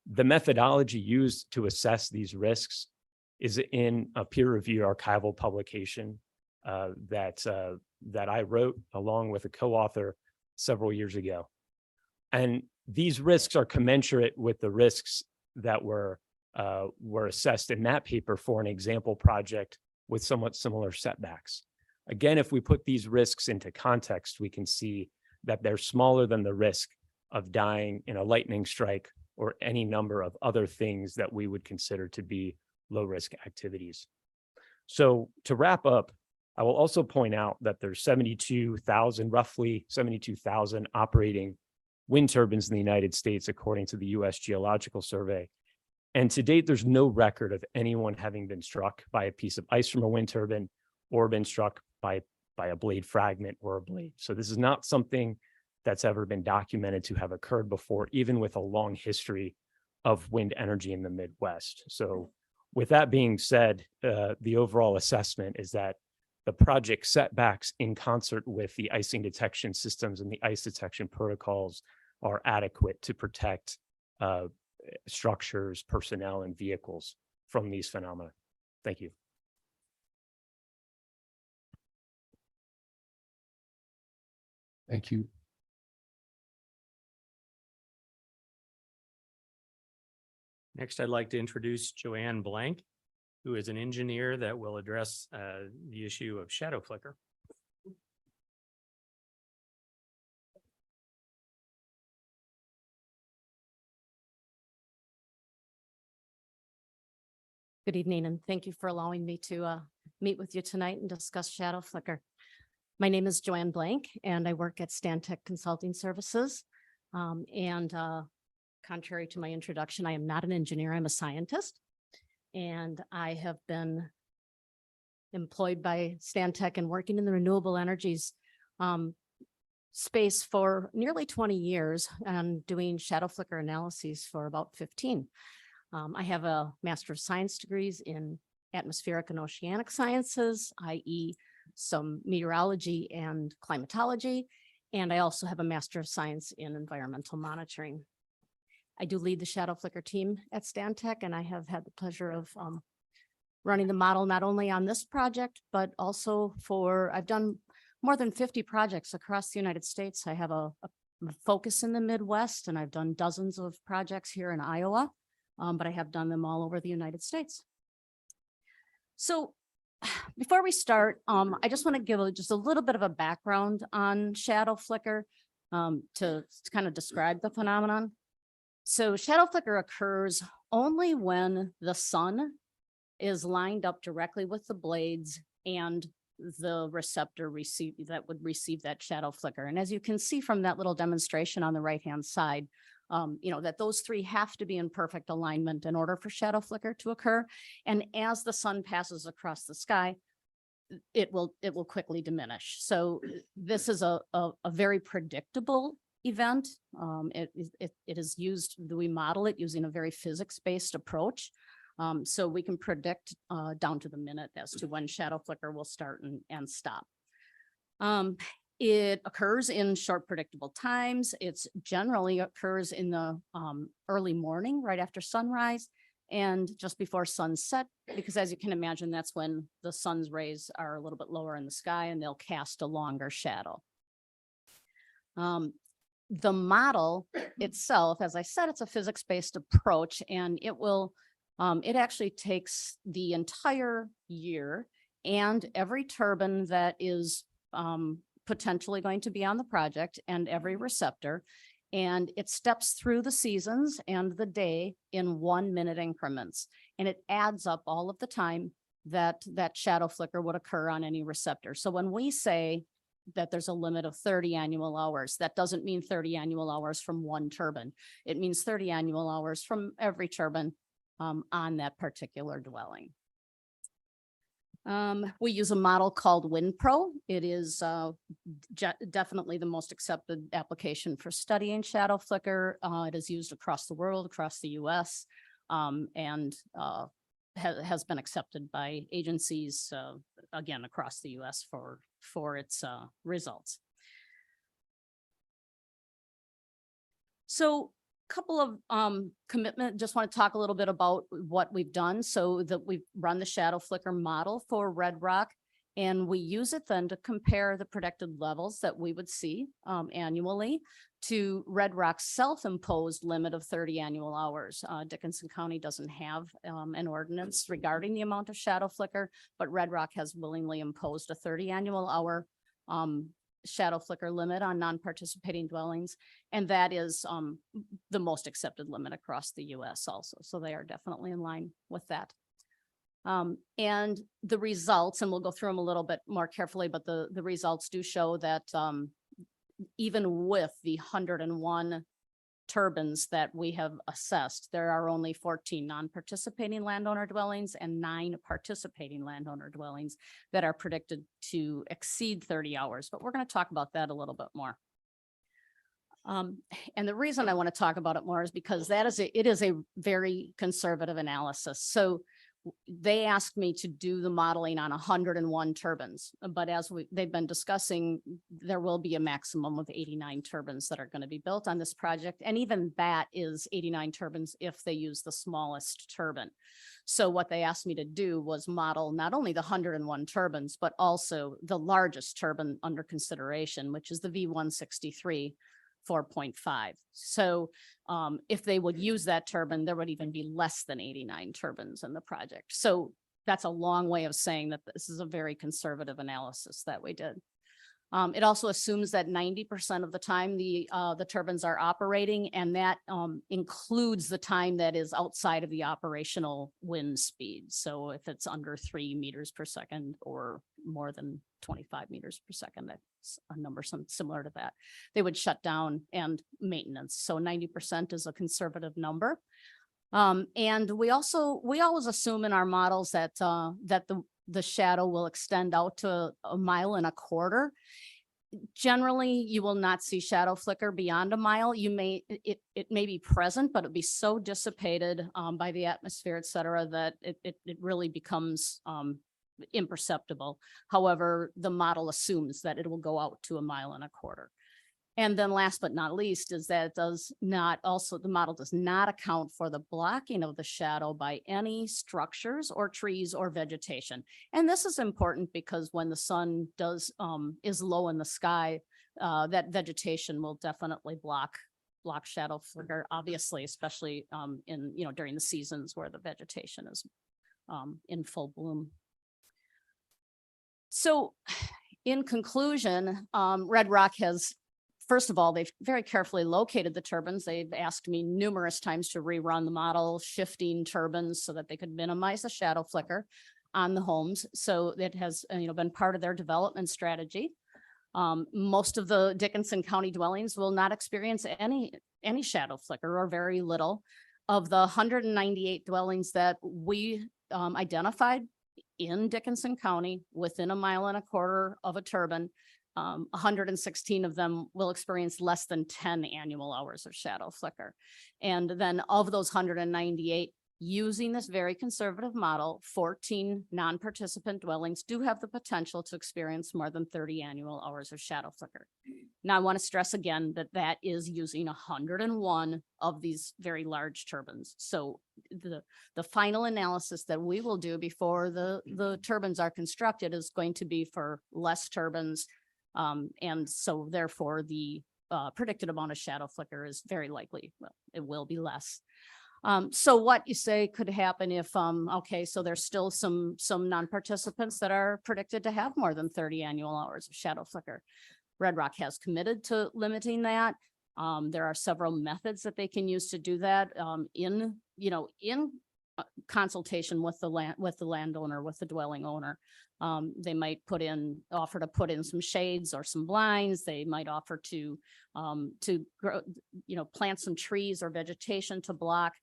The methodology used to assess these risks is in a peer-reviewed archival publication that I wrote along with a co-author several years ago. And these risks are commensurate with the risks that were assessed in that paper for an example project with somewhat similar setbacks. Again, if we put these risks into context, we can see that they're smaller than the risk of dying in a lightning strike or any number of other things that we would consider to be low-risk activities. So to wrap up, I will also point out that there's roughly 72,000 operating wind turbines in the United States, according to the US Geological Survey. And to date, there's no record of anyone having been struck by a piece of ice from a wind turbine or been struck by a blade fragment or a blade. So this is not something that's ever been documented to have occurred before, even with a long history of wind energy in the Midwest. So with that being said, the overall assessment is that the project setbacks in concert with the icing detection systems and the ice detection protocols are adequate to protect structures, personnel, and vehicles from these phenomena. Thank you. Thank you. Next, I'd like to introduce Joanne Blank, who is an engineer that will address the issue of shadow flicker. Good evening, and thank you for allowing me to meet with you tonight and discuss shadow flicker. My name is Joanne Blank, and I work at Stantec Consulting Services. Contrary to my introduction, I am not an engineer, I'm a scientist. And I have been employed by Stantec and working in the renewable energies space for nearly 20 years and doing shadow flicker analyses for about 15. I have a Master of Science degrees in atmospheric and oceanic sciences, i.e. some meteorology and climatology, and I also have a Master of Science in environmental monitoring. I do lead the shadow flicker team at Stantec, and I have had the pleasure of running the model not only on this project, but also I've done more than 50 projects across the United States. I have a focus in the Midwest, and I've done dozens of projects here in Iowa, but I have done them all over the United States. So before we start, I just want to give just a little bit of a background on shadow flicker to kind of describe the phenomenon. So shadow flicker occurs only when the sun is lined up directly with the blades and the receptor that would receive that shadow flicker. And as you can see from that little demonstration on the right-hand side, that those three have to be in perfect alignment in order for shadow flicker to occur. And as the sun passes across the sky, it will quickly diminish. So this is a very predictable event. It is used, we model it using a very physics-based approach. So we can predict down to the minute as to when shadow flicker will start and stop. It occurs in short predictable times. It's generally occurs in the early morning, right after sunrise and just before sunset, because as you can imagine, that's when the sun's rays are a little bit lower in the sky and they'll cast a longer shadow. The model itself, as I said, it's a physics-based approach, and it actually takes the entire year and every turbine that is potentially going to be on the project and every receptor, and it steps through the seasons and the day in 1 minute increments, and it adds up all of the time that shadow flicker would occur on any receptor. So when we say that there's a limit of 30 annual hours, that doesn't mean 30 annual hours from one turbine. It means 30 annual hours from every turbine on that particular dwelling. We use a model called WindPro. It is definitely the most accepted application for studying shadow flicker. It is used across the world, across the US, and has been accepted by agencies, again, across the US for its results. So couple of commitment, just want to talk a little bit about what we've done. So that we've run the shadow flicker model for Red Rock, and we use it then to compare the predicted levels that we would see annually to Red Rock's self-imposed limit of 30 annual hours. Dickinson County doesn't have an ordinance regarding the amount of shadow flicker, but Red Rock has willingly imposed a 30 annual hour shadow flicker limit on non-participating dwellings. And that is the most accepted limit across the US also. So they are definitely in line with that. And the results, and we'll go through them a little bit more carefully, but the results do show that even with the 101 turbines that we have assessed, there are only 14 non-participating landowner dwellings and 9 participating landowner dwellings that are predicted to exceed 30 hours. But we're going to talk about that a little bit more. And the reason I want to talk about it more is because it is a very conservative analysis. So they asked me to do the modeling on 101 turbines, but as they've been discussing, there will be a maximum of 89 turbines that are going to be built on this project. And even that is 89 turbines if they use the smallest turbine. So what they asked me to do was model not only the 101 turbines, but also the largest turbine under consideration, which is the V163 4.5. So if they would use that turbine, there would even be less than 89 turbines in the project. So that's a long way of saying that this is a very conservative analysis that we did. It also assumes that 90% of the time the turbines are operating, and that includes the time that is outside of the operational wind speed. So if it's under 3 meters per second or more than 25 meters per second, that's a number similar to that, they would shut down and maintenance. So 90% is a conservative number. And we always assume in our models that the shadow will extend out to 1.25 miles. Generally, you will not see shadow flicker beyond 1 mile. It may be present, but it'll be so dissipated by the atmosphere, et cetera, that it really becomes imperceptible. However, the model assumes that it will go out to 1.25 miles. And then last but not least is that the model does not account for the blocking of the shadow by any structures or trees or vegetation. And this is important because when the sun is low in the sky, that vegetation will definitely block shadow flicker, obviously, especially during the seasons where the vegetation is in full bloom. So in conclusion, Red Rock has, first of all, they've very carefully located the turbines. They've asked me numerous times to rerun the model, shifting turbines so that they could minimize the shadow flicker on the homes. So it has been part of their development strategy. Most of the Dickinson County dwellings will not experience any shadow flicker or very little. Of the 198 dwellings that we identified in Dickinson County within 1.25 miles of a turbine, 116 of them will experience less than 10 annual hours of shadow flicker. And then of those 198, using this very conservative model, 14 non-participant dwellings do have the potential to experience more than 30 annual hours of shadow flicker. Now, I want to stress again that that is using 101 of these very large turbines. So the final analysis that we will do before the turbines are constructed is going to be for less turbines. And so therefore the predicted amount of shadow flicker is very likely, well, it will be less. So what you say could happen if, okay, so there's still some non-participants that are predicted to have more than 30 annual hours of shadow flicker. Red Rock has committed to limiting that. There are several methods that they can use to do that in consultation with the landowner, with the dwelling owner. They might offer to put in some shades or some blinds. They might offer to grow, plant some trees or vegetation to block.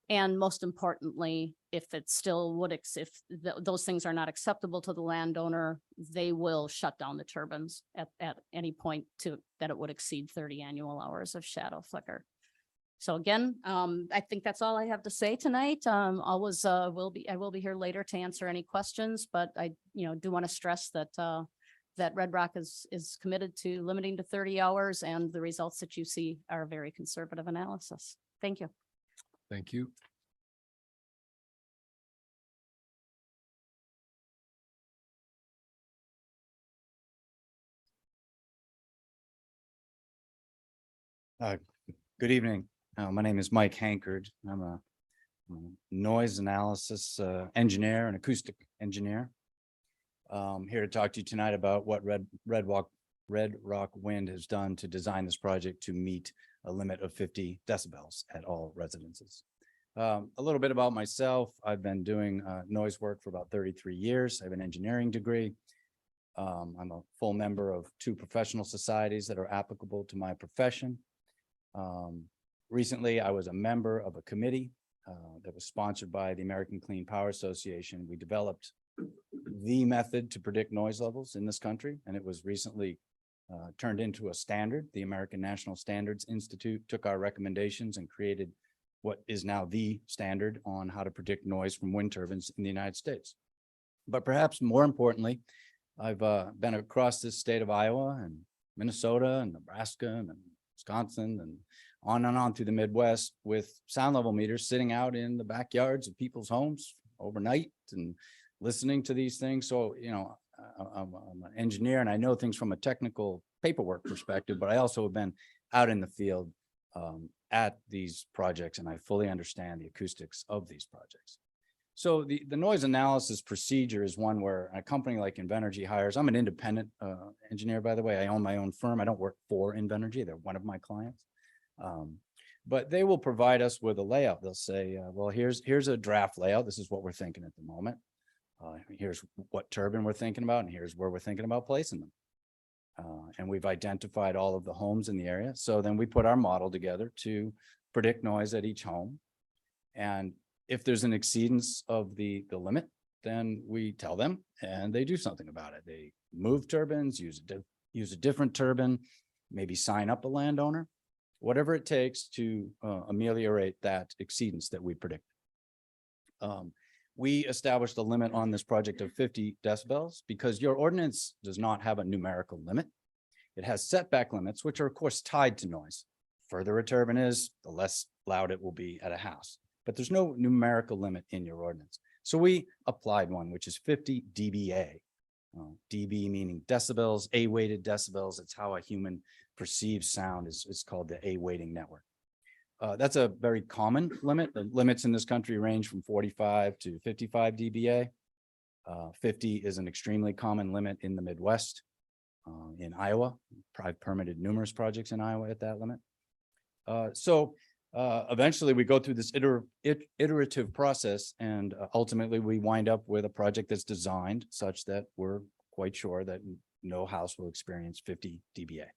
And most importantly, if those things are not acceptable to the landowner, they will shut down the turbines at any point that it would exceed 30 annual hours of shadow flicker. So again, I think that's all I have to say tonight. I will be here later to answer any questions, but I do want to stress that Red Rock is committed to limiting to 30 hours, and the results that you see are a very conservative analysis. Thank you. Thank you. Good evening. My name is Mike Hankard. I'm a noise analysis engineer and acoustic engineer. Here to talk to you tonight about what Red Rock Wind has done to design this project to meet a limit of 50 decibels at all residences. A little bit about myself. I've been doing noise work for about 33 years. I have an engineering degree. I'm a full member of 2 professional societies that are applicable to my profession. Recently, I was a member of a committee that was sponsored by the American Clean Power Association. We developed the method to predict noise levels in this country, and it was recently turned into a standard. The American National Standards Institute took our recommendations and created what is now the standard on how to predict noise from wind turbines in the United States. But perhaps more importantly, I've been across this state of Iowa and Minnesota and Nebraska and Wisconsin and on through the Midwest with sound level meters sitting out in the backyards of people's homes overnight and listening to these things. So, you know, I'm an engineer and I know things from a technical paperwork perspective, but I also have been out in the field at these projects, and I fully understand the acoustics of these projects. So the noise analysis procedure is one where a company like Invenergy hires. I'm an independent engineer, by the way. I own my own firm. I don't work for Invenergy. They're one of my clients. But they will provide us with a layout. They'll say, well, here's a draft layout. This is what we're thinking at the moment. Here's what turbine we're thinking about, and here's where we're thinking about placing them. And we've identified all of the homes in the area. So then we put our model together to predict noise at each home. And if there's an exceedance of the limit, then we tell them and they do something about it. They move turbines, use a different turbine, maybe sign up a landowner, whatever it takes to ameliorate that exceedance that we predict. We established a limit on this project of 50 decibels because your ordinance does not have a numerical limit. It has setback limits, which are of course tied to noise. Further a turbine is, the less loud it will be at a house, but there's no numerical limit in your ordinance. So we applied one, which is 50 dBA. dB meaning decibels, A weighted decibels. It's how a human perceives sound is called the A weighting network. That's a very common limit. The limits in this country range from 45 to 55 dBA. 50 is an extremely common limit in the Midwest. In Iowa, I've permitted numerous projects in Iowa at that limit. Eventually we go through this iterative process, and ultimately we wind up with a project that's designed such that we're quite sure that no house will experience 50 dBA.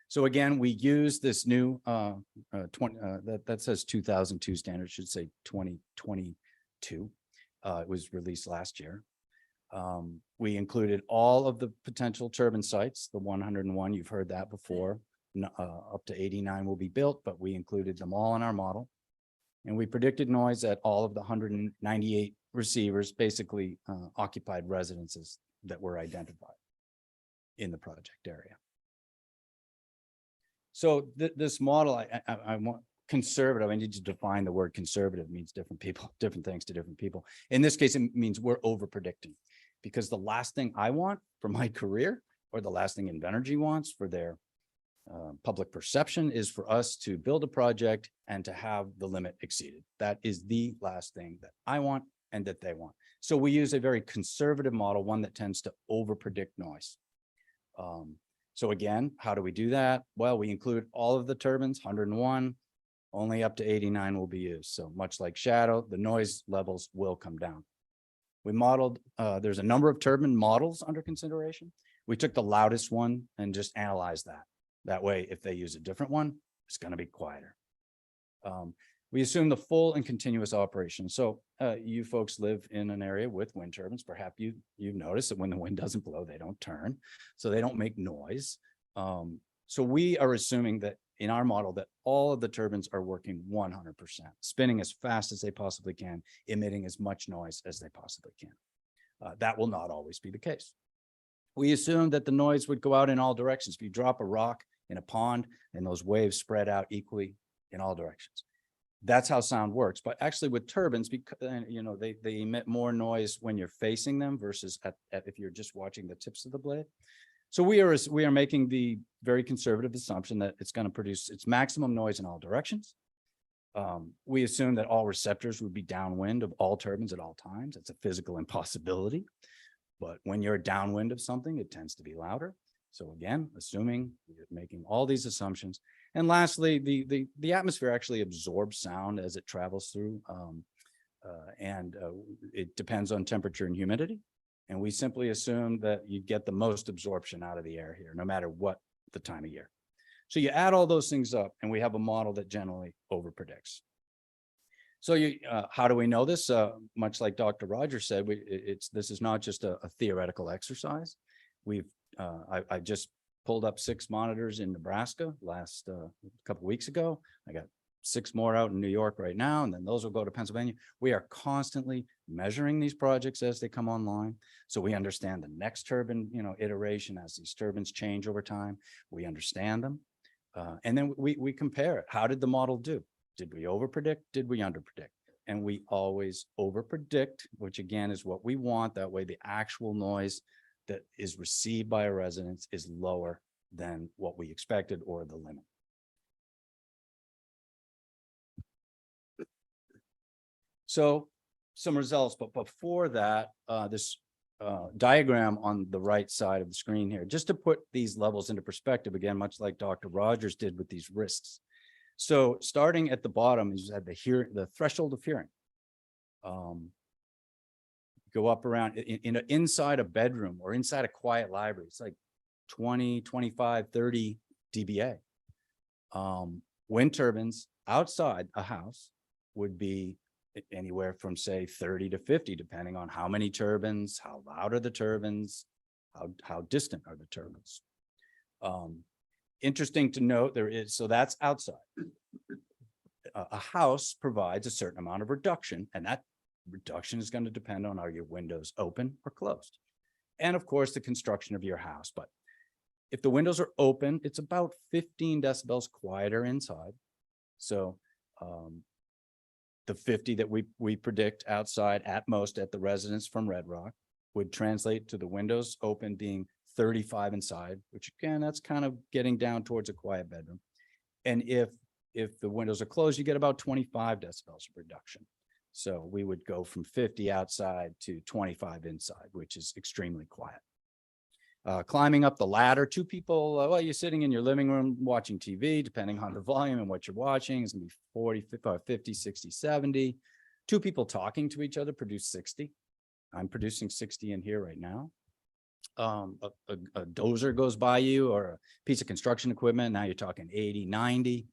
So again, we use this new that says 2002 standard, should say 2022. It was released last year. We included all of the potential turbine sites, the 101, you've heard that before. Up to 89 will be built, but we included them all in our model. And we predicted noise at all of the 198 receivers, basically occupied residences that were identified in the project area. So this model, I want conservative. I need to define the word conservative. It means different people, different things to different people. In this case, it means we're over predicting, because the last thing I want for my career, or the last thing Invenergy wants for their public perception, is for us to build a project and to have the limit exceeded. That is the last thing that I want and that they want. So we use a very conservative model, one that tends to over predict noise. So again, how do we do that? Well, we include all of the turbines, 101, only up to 89 will be used. So much like shadow, the noise levels will come down. We modeled, there's a number of turbine models under consideration. We took the loudest one and just analyzed that. That way, if they use a different one, it's going to be quieter. We assume the full and continuous operation. So you folks live in an area with wind turbines. Perhaps you've noticed that when the wind doesn't blow, they don't turn, so they don't make noise. So we are assuming that in our model that all of the turbines are working 100%, spinning as fast as they possibly can, emitting as much noise as they possibly can. That will not always be the case. We assume that the noise would go out in all directions. If you drop a rock in a pond and those waves spread out equally in all directions. That's how sound works. But actually with turbines, because you know, they emit more noise when you're facing them versus if you're just watching the tips of the blade. So we are making the very conservative assumption that it's going to produce its maximum noise in all directions. We assume that all receptors would be downwind of all turbines at all times. It's a physical impossibility. But when you're downwind of something, it tends to be louder. So again, assuming you're making all these assumptions. And lastly, the atmosphere actually absorbs sound as it travels through. It depends on temperature and humidity. And we simply assume that you get the most absorption out of the air here, no matter what the time of year. So you add all those things up and we have a model that generally over predicts. So how do we know this? Much like Dr. Rogers said, this is not just a theoretical exercise. I just pulled up 6 monitors in Nebraska last couple of weeks ago. I got 6 more out in New York right now, and then those will go to Pennsylvania. We are constantly measuring these projects as they come online. So we understand the next turbine, iteration as these turbines change over time. We understand them. And then we compare it. How did the model do? Did we overpredict? Did we underpredict? And we always overpredict, which again is what we want. That way the actual noise that is received by a residence is lower than what we expected or the limit. So some results, but before that, this diagram on the right side of the screen here, just to put these levels into perspective, again, much like Dr. Rogers did with these risks. So starting at the bottom is at the threshold of hearing. Go up around inside a bedroom or inside a quiet library. It's like 20, 25, 30 dBA. Wind turbines outside a house would be anywhere from say 30 to 50, depending on how many turbines, how loud are the turbines, how distant are the turbines. Interesting to note so that's outside. A house provides a certain amount of reduction, and that reduction is going to depend on are your windows open or closed. And of course, the construction of your house. But if the windows are open, it's about 15 decibels quieter inside. So the 50 that we predict outside at most at the residence from Red Rock would translate to the windows open being 35 inside, which again, that's kind of getting down towards a quiet bedroom. And if the windows are closed, you get about 25 decibels of reduction. So we would go from 50 outside to 25 inside, which is extremely quiet. Climbing up the ladder, 2 people, well, you're sitting in your living room watching TV, depending on the volume and what you're watching, is gonna be 40, 50, 60, 70. 2 people talking to each other produce 60. I'm producing 60 in here right now. A dozer goes by you or a piece of construction equipment. Now you're talking 80, 90.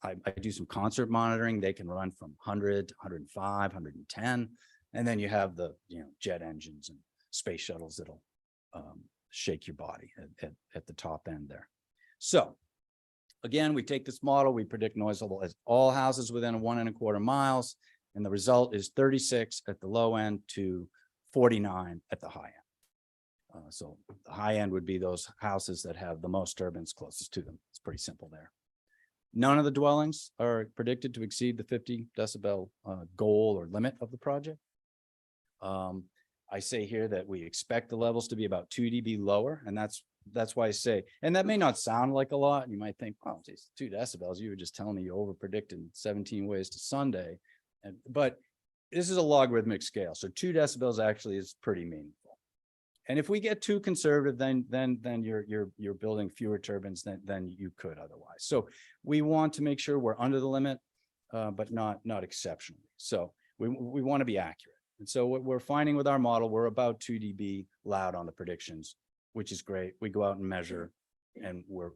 I do some concert monitoring. They can run from 100 to 105, 110. And then you have the jet engines and space shuttles that'll shake your body at the top end there. So again, we take this model, we predict noise level as all houses within 1.25 miles, and the result is 36 at the low end to 49 at the high end. So the high end would be those houses that have the most turbines closest to them. It's pretty simple there. None of the dwellings are predicted to exceed the 50 decibel goal or limit of the project. I say here that we expect the levels to be about 2 dB lower, and that's why I say, and that may not sound like a lot. You might think, oh, geez, 2 decibels. You were just telling me you over predicted 17 ways to Sunday, but this is a logarithmic scale, so 2 decibels actually is pretty meaningful. And if we get too conservative, then you're building fewer turbines than you could otherwise. So we want to make sure we're under the limit, but not exceptionally. So we want to be accurate. And so what we're finding with our model, we're about 2 dB loud on the predictions, which is great. We go out and measure, and we're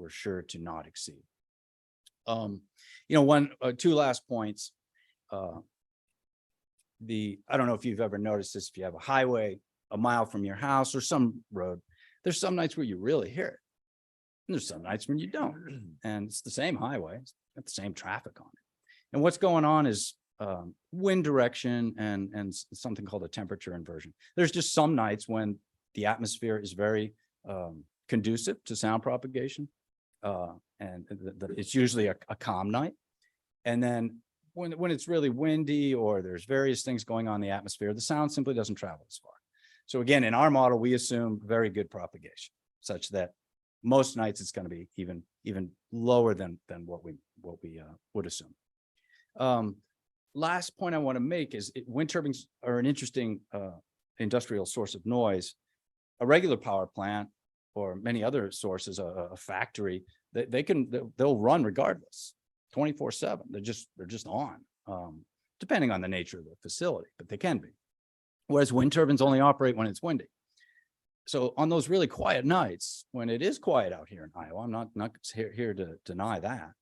sure to not exceed. 2 last points. I don't know if you've ever noticed this. If you have a highway a mile from your house or some road, there's some nights where you really hear it, and there's some nights when you don't. And it's the same highway, it's got the same traffic on it. And what's going on is wind direction and something called a temperature inversion. There's just some nights when the atmosphere is very conducive to sound propagation, and it's usually a calm night. And then when it's really windy or there's various things going on in the atmosphere, the sound simply doesn't travel as far. So again, in our model, we assume very good propagation, such that most nights it's going to be even lower than what we would assume. Last point I want to make is wind turbines are an interesting industrial source of noise. A regular power plant or many other sources, a factory, they'll run regardless, 24/7. They're just on, depending on the nature of the facility, but they can be. Whereas wind turbines only operate when it's windy. So on those really quiet nights, when it is quiet out here in Iowa, I'm not here to deny that.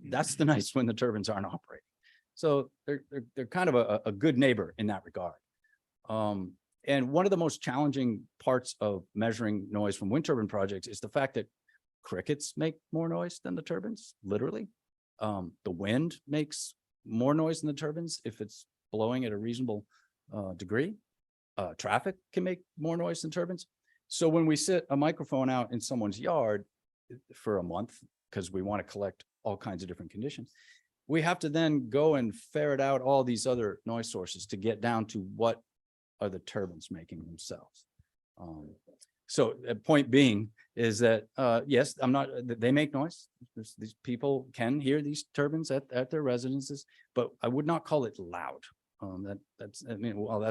That's the nights when the turbines aren't operating. So they're kind of a good neighbor in that regard. And one of the most challenging parts of measuring noise from wind turbine projects is the fact that crickets make more noise than the turbines, literally. The wind makes more noise in the turbines if it's blowing at a reasonable degree. Traffic can make more noise than turbines. So when we sit a microphone out in someone's yard for a month, because we want to collect all kinds of different conditions, we have to then go and ferret out all these other noise sources to get down to what are the turbines making themselves. So the point being is that, yes, they make noise. These people can hear these turbines at their residences, but I would not call it loud. That's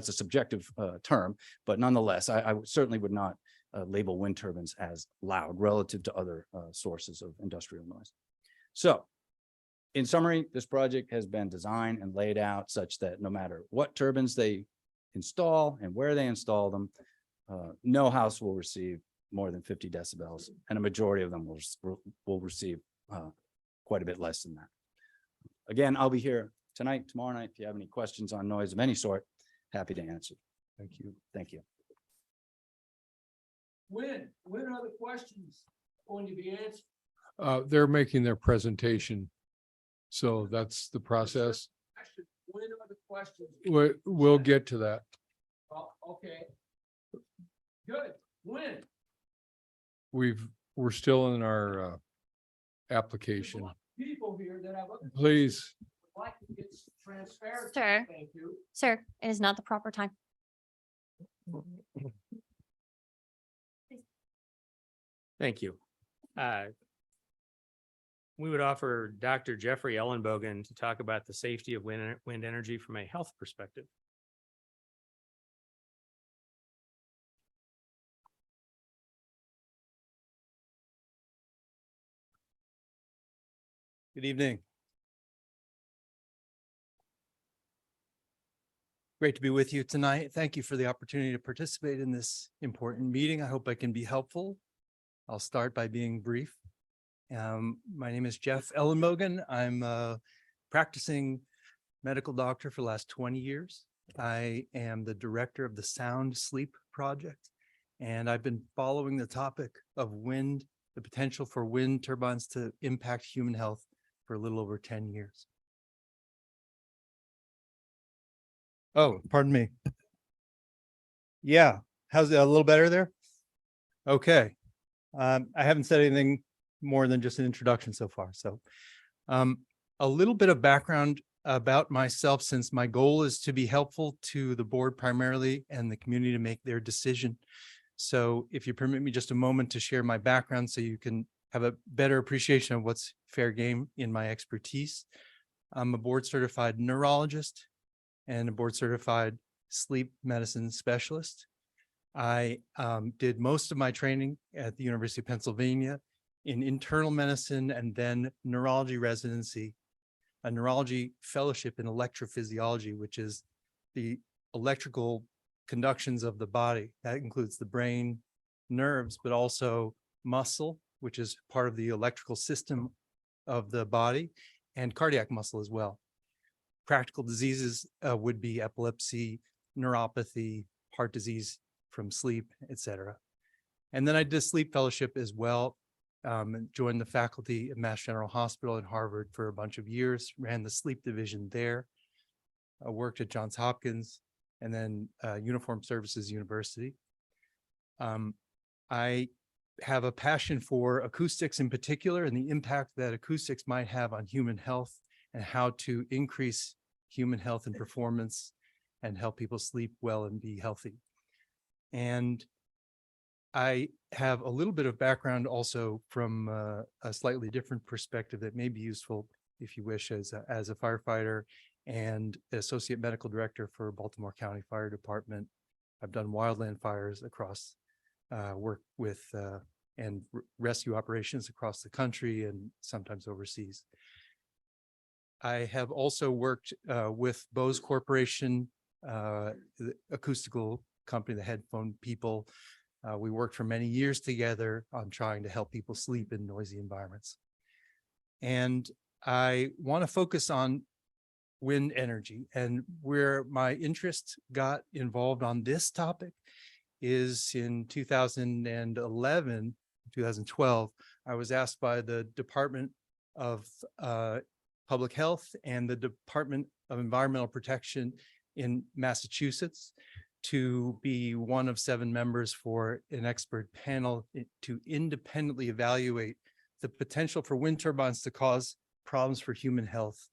a subjective term, but nonetheless, I certainly would not label wind turbines as loud relative to other sources of industrial noise. So in summary, this project has been designed and laid out such that no matter what turbines they install and where they install them, no house will receive more than 50 decibels, and a majority of them will receive quite a bit less than that. Again, I'll be here tonight, tomorrow night. If you have any questions on noise of any sort, happy to answer. Thank you. Thank you. When are the questions going to be answered? They're making their presentation. So that's the process. When are the questions? We'll get to that. Okay. Good. When? We're still in our application. People here that have. Please. Like to get transparency. Sir. Thank you. Sir, it is not the proper time. Thank you. We would offer Dr. Jeffrey Ellenbogen to talk about the safety of wind energy from a health perspective. Good evening. Great to be with you tonight. Thank you for the opportunity to participate in this important meeting. I hope I can be helpful. I'll start by being brief. My name is Jeff Ellenbogen. I'm a practicing medical doctor for the last 20 years. I am the director of the Sound Sleep Project, and I've been following the topic of wind, the potential for wind turbines to impact human health for a little over 10 years. Oh, pardon me. Yeah, how's it? A little better there? Okay. I haven't said anything more than just an introduction so far. So a little bit of background about myself, since my goal is to be helpful to the board primarily and the community to make their decision. So if you permit me just a moment to share my background so you can have a better appreciation of what's fair game in my expertise. I'm a board certified neurologist and a board certified sleep medicine specialist. I did most of my training at the University of Pennsylvania in internal medicine and then neurology residency, a neurology fellowship in electrophysiology, which is the electrical conductions of the body. That includes the brain, nerves, but also muscle, which is part of the electrical system of the body, and cardiac muscle as well. Practical diseases would be epilepsy, neuropathy, heart disease from sleep, etc. And then I did a sleep fellowship as well, and joined the faculty at Mass General Hospital at Harvard for a bunch of years, ran the sleep division there. I worked at Johns Hopkins and then Uniformed Services University. I have a passion for acoustics in particular and the impact that acoustics might have on human health and how to increase human health and performance and help people sleep well and be healthy. And I have a little bit of background also from a slightly different perspective that may be useful if you wish, as a firefighter and associate medical director for Baltimore County Fire Department. I've done wildland fires across, work with and rescue operations across the country and sometimes overseas. I have also worked with Bose Corporation, the acoustical company, the headphone people. We worked for many years together on trying to help people sleep in noisy environments. And I want to focus on wind energy, and where my interest got involved on this topic is in 2011, 2012, I was asked by the Department of Public Health and the Department of Environmental Protection in Massachusetts to be one of 7 members for an expert panel to independently evaluate the potential for wind turbines to cause problems for human health.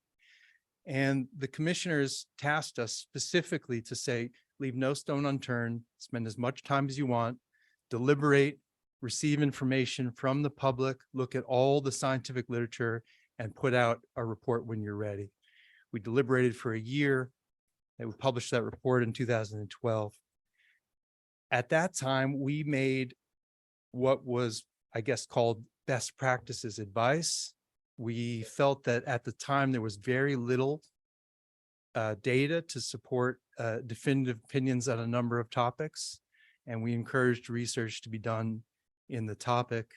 And the commissioners tasked us specifically to say, leave no stone unturned, spend as much time as you want, deliberate, receive information from the public, look at all the scientific literature, and put out a report when you're ready. We deliberated for a year, and we published that report in 2012. At that time, we made what was, I guess, called best practices advice. We felt that at the time there was very little data to support definitive opinions on a number of topics, and we encouraged research to be done in the topic.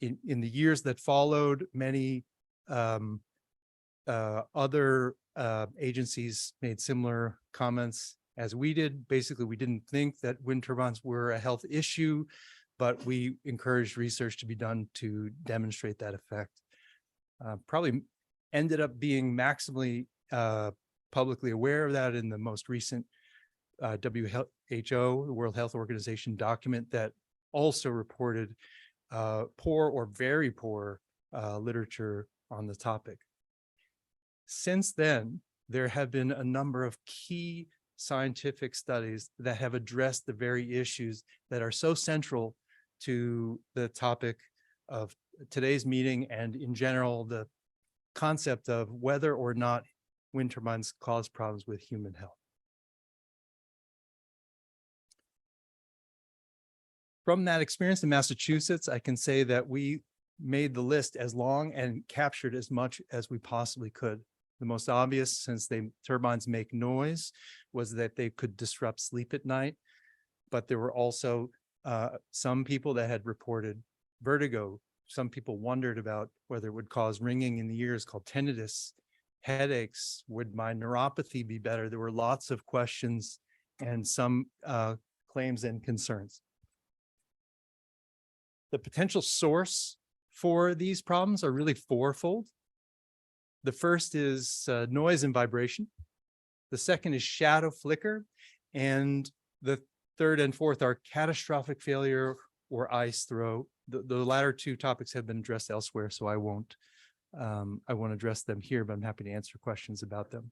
In the years that followed, many other agencies made similar comments as we did. Basically, we didn't think that wind turbines were a health issue, but we encouraged research to be done to demonstrate that effect. Probably ended up being maximally publicly aware of that in the most recent WHO, the World Health Organization document that also reported poor or very poor literature on the topic. Since then, there have been a number of key scientific studies that have addressed the very issues that are so central to the topic of today's meeting and in general, the concept of whether or not wind turbines cause problems with human health. From that experience in Massachusetts, I can say that we made the list as long and captured as much as we possibly could. The most obvious, since turbines make noise, was that they could disrupt sleep at night. But there were also some people that had reported vertigo. Some people wondered about whether it would cause ringing in the ears called tinnitus, headaches. Would my neuropathy be better? There were lots of questions and some claims and concerns. The potential source for these problems are really fourfold. The first is noise and vibration. The second is shadow flicker. And the third and fourth are catastrophic failure or ice throw. The latter two topics have been addressed elsewhere, so I won't address them here, but I'm happy to answer questions about them.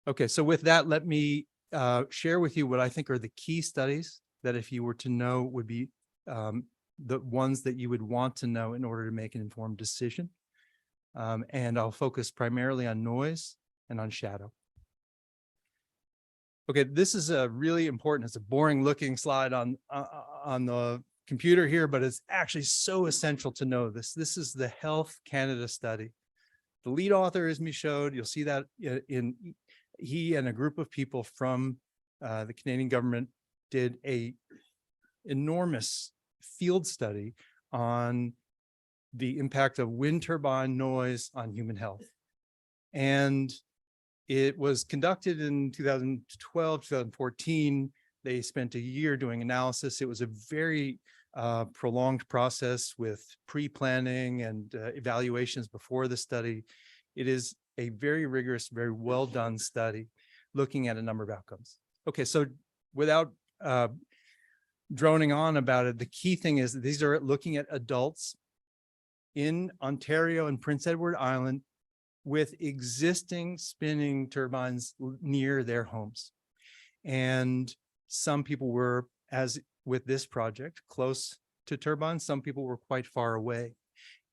Okay, so with that, let me share with you what I think are the key studies that, if you were to know, would be the ones that you would want to know in order to make an informed decision. And I'll focus primarily on noise and on shadow. Okay, this is a really important, it's a boring looking slide on the computer here, but it's actually so essential to know this. This is the Health Canada study. The lead author, as me showed, you'll see that he and a group of people from the Canadian government did a enormous field study on the impact of wind turbine noise on human health. And it was conducted in 2012, 2014. They spent a year doing analysis. It was a very prolonged process with pre-planning and evaluations before the study. It is a very rigorous, very well done study looking at a number of outcomes. Okay, so without droning on about it, the key thing is that these are looking at adults in Ontario and Prince Edward Island with existing spinning turbines near their homes. And some people were, as with this project, close to turbines. Some people were quite far away.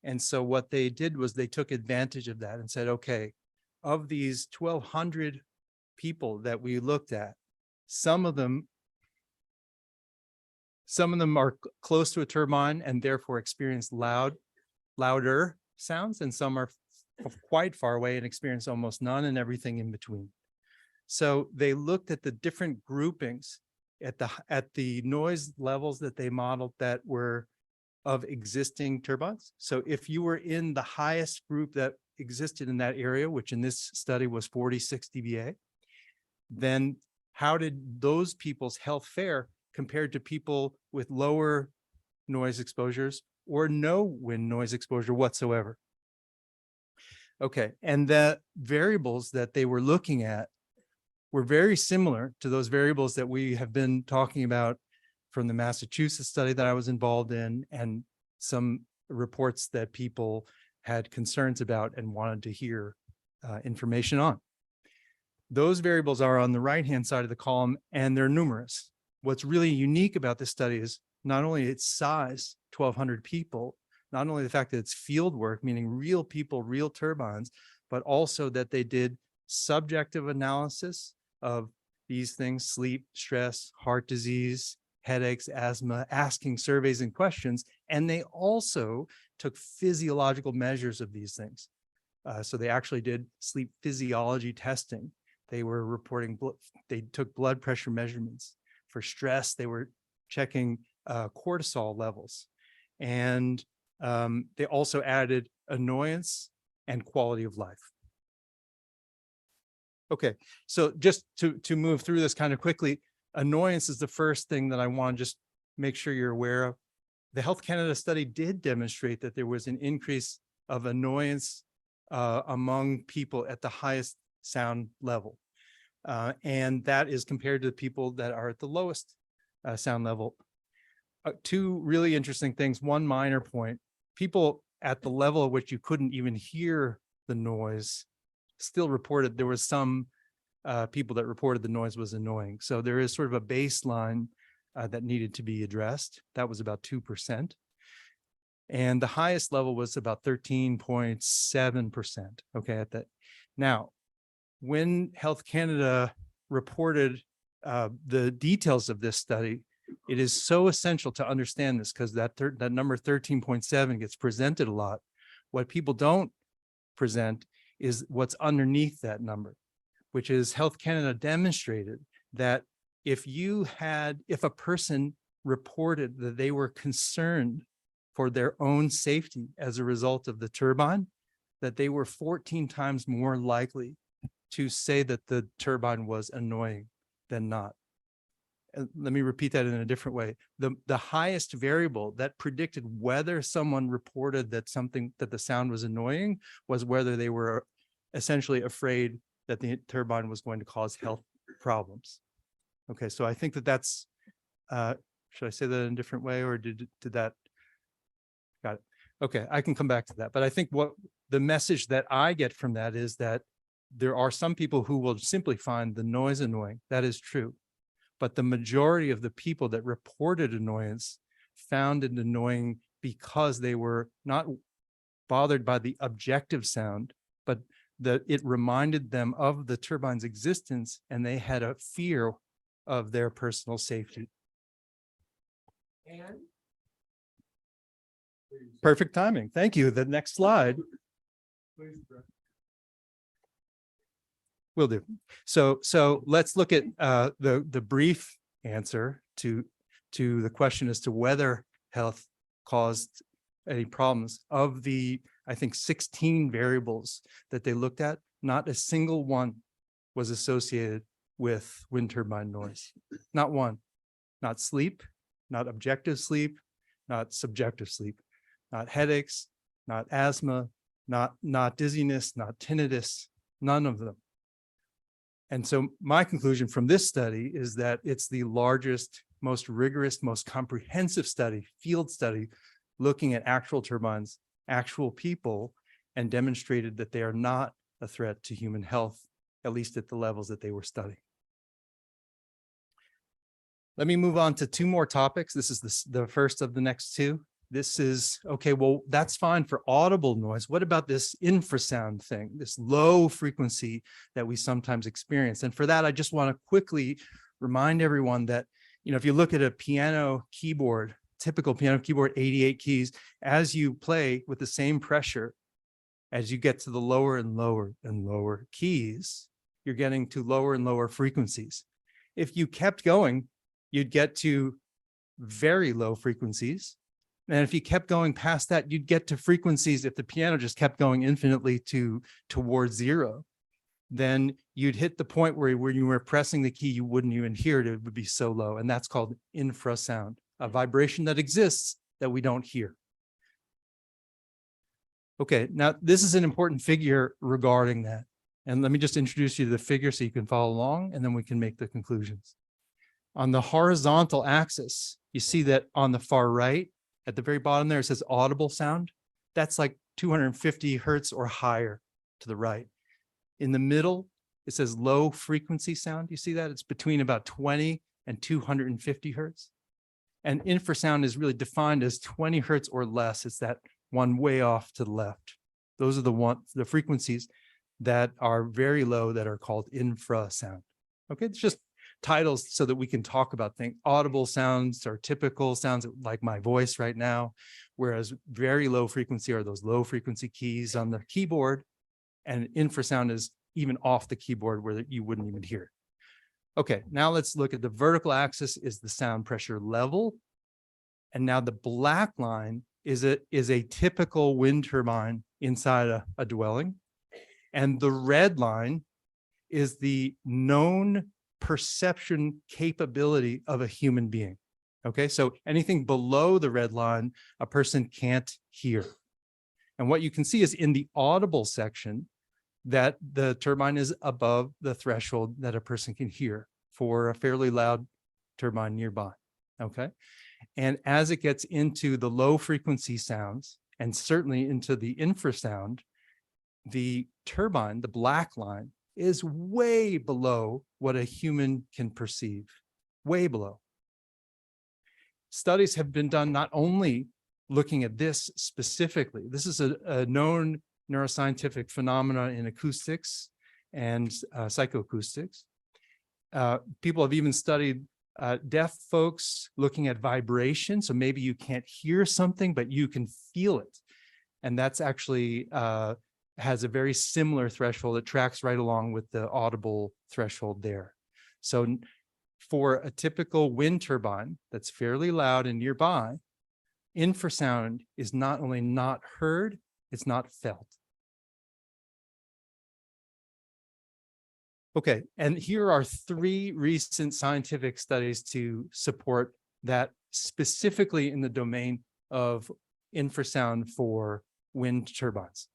And so what they did was they took advantage of that and said, okay, of these 1,200 people that we looked at, some of them are close to a turbine and therefore experience louder sounds, and some are quite far away and experience almost none, and everything in between. So they looked at the different groupings at the noise levels that they modeled that were of existing turbines. So if you were in the highest group that existed in that area, which in this study was 46 dBA, then how did those people's health fare compared to people with lower noise exposures or no wind noise exposure whatsoever. Okay, and the variables that they were looking at were very similar to those variables that we have been talking about from the Massachusetts study that I was involved in, and some reports that people had concerns about and wanted to hear information on. Those variables are on the right-hand side of the column, and they're numerous. What's really unique about this study is not only its size, 1,200 people, not only the fact that it's field work, meaning real people, real turbines, but also that they did subjective analysis of these things: sleep, stress, heart disease, headaches, asthma, asking surveys and questions. And they also took physiological measures of these things. So they actually did sleep physiology testing. They were reporting, they took blood pressure measurements. For stress, they were checking cortisol levels. And they also added annoyance and quality of life. Okay, so just to move through this kind of quickly, annoyance is the first thing that I want to just make sure you're aware of. The Health Canada study did demonstrate that there was an increase of annoyance among people at the highest sound level. And that is compared to the people that are at the lowest sound level. Two really interesting things. One minor point: people at the level at which you couldn't even hear the noise still reported, there was some people that reported the noise was annoying. So there is sort of a baseline that needed to be addressed. That was about 2%. And the highest level was about 13.7%. Okay, at that. Now, when Health Canada reported the details of this study, it is so essential to understand this, because that number 13.7 gets presented a lot. What people don't present is what's underneath that number, which is Health Canada demonstrated that if a person reported that they were concerned for their own safety as a result of the turbine, that they were 14 times more likely to say that the turbine was annoying than not. Let me repeat that in a different way. The highest variable that predicted whether someone reported that the sound was annoying was whether they were essentially afraid that the turbine was going to cause health problems. Okay, so I think that's, should I say that in a different way, or did that, got it. Okay, I can come back to that. But I think what the message that I get from that is that there are some people who will simply find the noise annoying. That is true. But the majority of the people that reported annoyance found it annoying because they were not bothered by the objective sound, but that it reminded them of the turbine's existence, and they had a fear of their personal safety. And perfect timing. Thank you. The next slide. Will do. So let's look at the brief answer to the question as to whether health caused any problems. Of the, I think, 16 variables that they looked at, not a single one was associated with wind turbine noise. Not one. Not sleep, not objective sleep, not subjective sleep, not headaches, not asthma, not dizziness, not tinnitus, none of them. And so my conclusion from this study is that it's the largest, most rigorous, most comprehensive study, field study, looking at actual turbines, actual people, and demonstrated that they are not a threat to human health, at least at the levels that they were studying. Let me move on to two more topics. This is the first of the next two. This is, okay, well, that's fine for audible noise. What about this infrasound thing, this low frequency that we sometimes experience? And for that, I just want to quickly remind everyone that, if you look at a piano keyboard, typical piano keyboard, 88 keys, as you play with the same pressure, as you get to the lower and lower and lower keys, you're getting to lower and lower frequencies. If you kept going, you'd get to very low frequencies. And if you kept going past that, you'd get to frequencies, if the piano just kept going infinitely towards zero, then you'd hit the point where you were pressing the key, you wouldn't even hear it. It would be so low. And that's called infrasound, a vibration that exists that we don't hear. Okay, now this is an important figure regarding that. And let me just introduce you to the figure so you can follow along, and then we can make the conclusions. On the horizontal axis, you see that on the far right, at the very bottom there, it says audible sound. That's like 250 hertz or higher to the right. In the middle, it says low frequency sound. You see that? It's between about 20 and 250 hertz. And infrasound is really defined as 20 hertz or less. It's that one way off to the left. Those are the frequencies that are very low that are called infrasound. Okay, it's just titles so that we can talk about things. Audible sounds are typical sounds like my voice right now, whereas very low frequency are those low frequency keys on the keyboard, and infrasound is even off the keyboard where you wouldn't even hear it. Okay, now let's look at the vertical axis is the sound pressure level. And now the black line is a typical wind turbine inside a dwelling. And the red line is the known perception capability of a human being. Okay, so anything below the red line, a person can't hear. And what you can see is in the audible section that the turbine is above the threshold that a person can hear for a fairly loud turbine nearby. Okay, and as it gets into the low frequency sounds and certainly into the infrasound, the turbine, the black line, is way below what a human can perceive, way below. Studies have been done not only looking at this specifically, this is a known neuroscientific phenomena in acoustics and psychoacoustics. People have even studied deaf folks looking at vibration. So maybe you can't hear something, but you can feel it. And that's actually has a very similar threshold. It tracks right along with the audible threshold there. So for a typical wind turbine that's fairly loud and nearby, infrasound is not only not heard, it's not felt. Okay, and here are 3 recent scientific studies to support that, specifically in the domain of infrasound for wind turbines.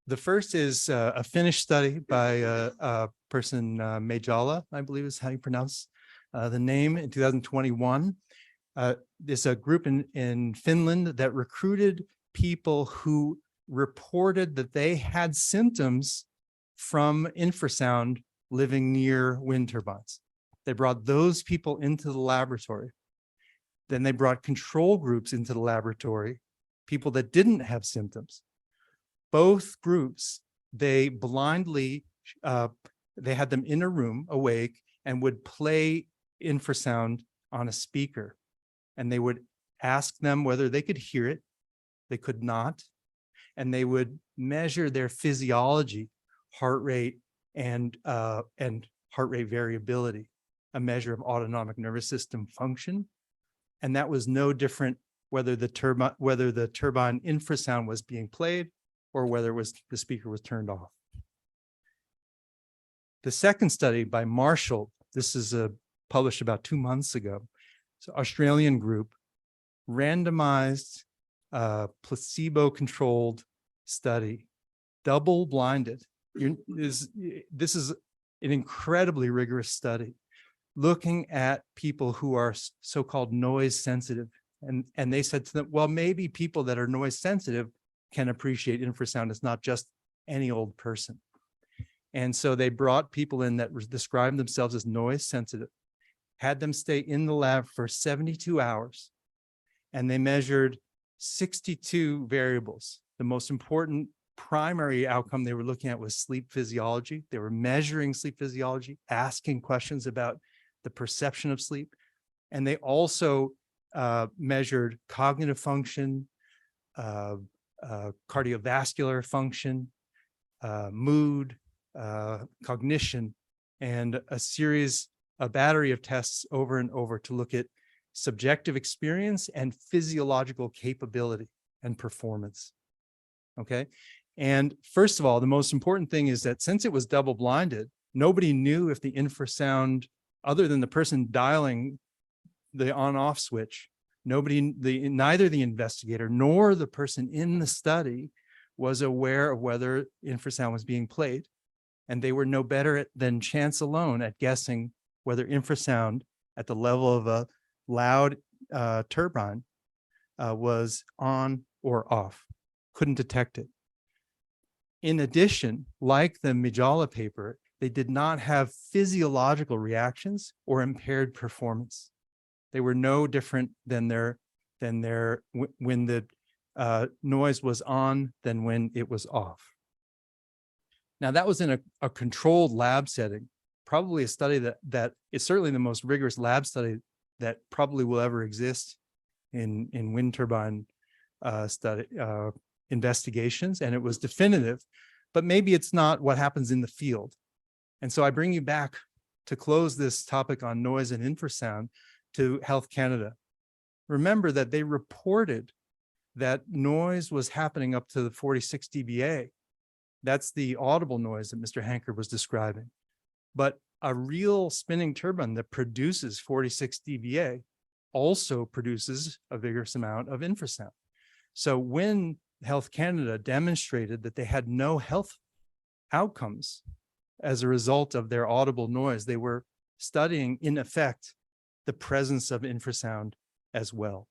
The first is a Finnish study by a person, Majala, I believe is how you pronounce the name, in 2021. There's a group in Finland that recruited people who reported that they had symptoms from infrasound living near wind turbines. They brought those people into the laboratory. Then they brought control groups into the laboratory, people that didn't have symptoms. Both groups, they blindly, they had them in a room awake and would play infrasound on a speaker. And they would ask them whether they could hear it. They could not. And they would measure their physiology, heart rate and heart rate variability, a measure of autonomic nervous system function. And that was no different whether the turbine infrasound was being played or whether the speaker was turned off. The second study by Marshall, this is published about 2 months ago. It's an Australian group, randomized, placebo-controlled study, double-blinded. This is an incredibly rigorous study, looking at people who are so-called noise sensitive. And they said to them, well, maybe people that are noise sensitive can appreciate infrasound. It's not just any old person. And so they brought people in that described themselves as noise sensitive, had them stay in the lab for 72 hours, and they measured 62 variables. The most important primary outcome they were looking at was sleep physiology. They were measuring sleep physiology, asking questions about the perception of sleep. And they also measured cognitive function, cardiovascular function, mood, cognition, and a battery of tests over and over to look at subjective experience and physiological capability and performance. Okay. And first of all, the most important thing is that since it was double blinded, nobody knew if the infrasound, other than the person dialing the on-off switch, Neither the investigator nor the person in the study was aware of whether infrasound was being played. And they were no better than chance alone at guessing whether infrasound at the level of a loud turbine was on or off. Couldn't detect it. In addition, like the Mijala paper, they did not have physiological reactions or impaired performance. They were no different than when the noise was on than when it was off. Now that was in a controlled lab setting, probably a study that is certainly the most rigorous lab study that probably will ever exist in wind turbine investigations, and it was definitive, but maybe it's not what happens in the field. And so I bring you back to close this topic on noise and infrasound to Health Canada. Remember that they reported that noise was happening up to the 46 dBA. That's the audible noise that Mr. Hanker was describing. But a real spinning turbine that produces 46 dBA also produces a vigorous amount of infrasound. So when Health Canada demonstrated that they had no health outcomes as a result of their audible noise, they were studying, in effect, the presence of infrasound as well.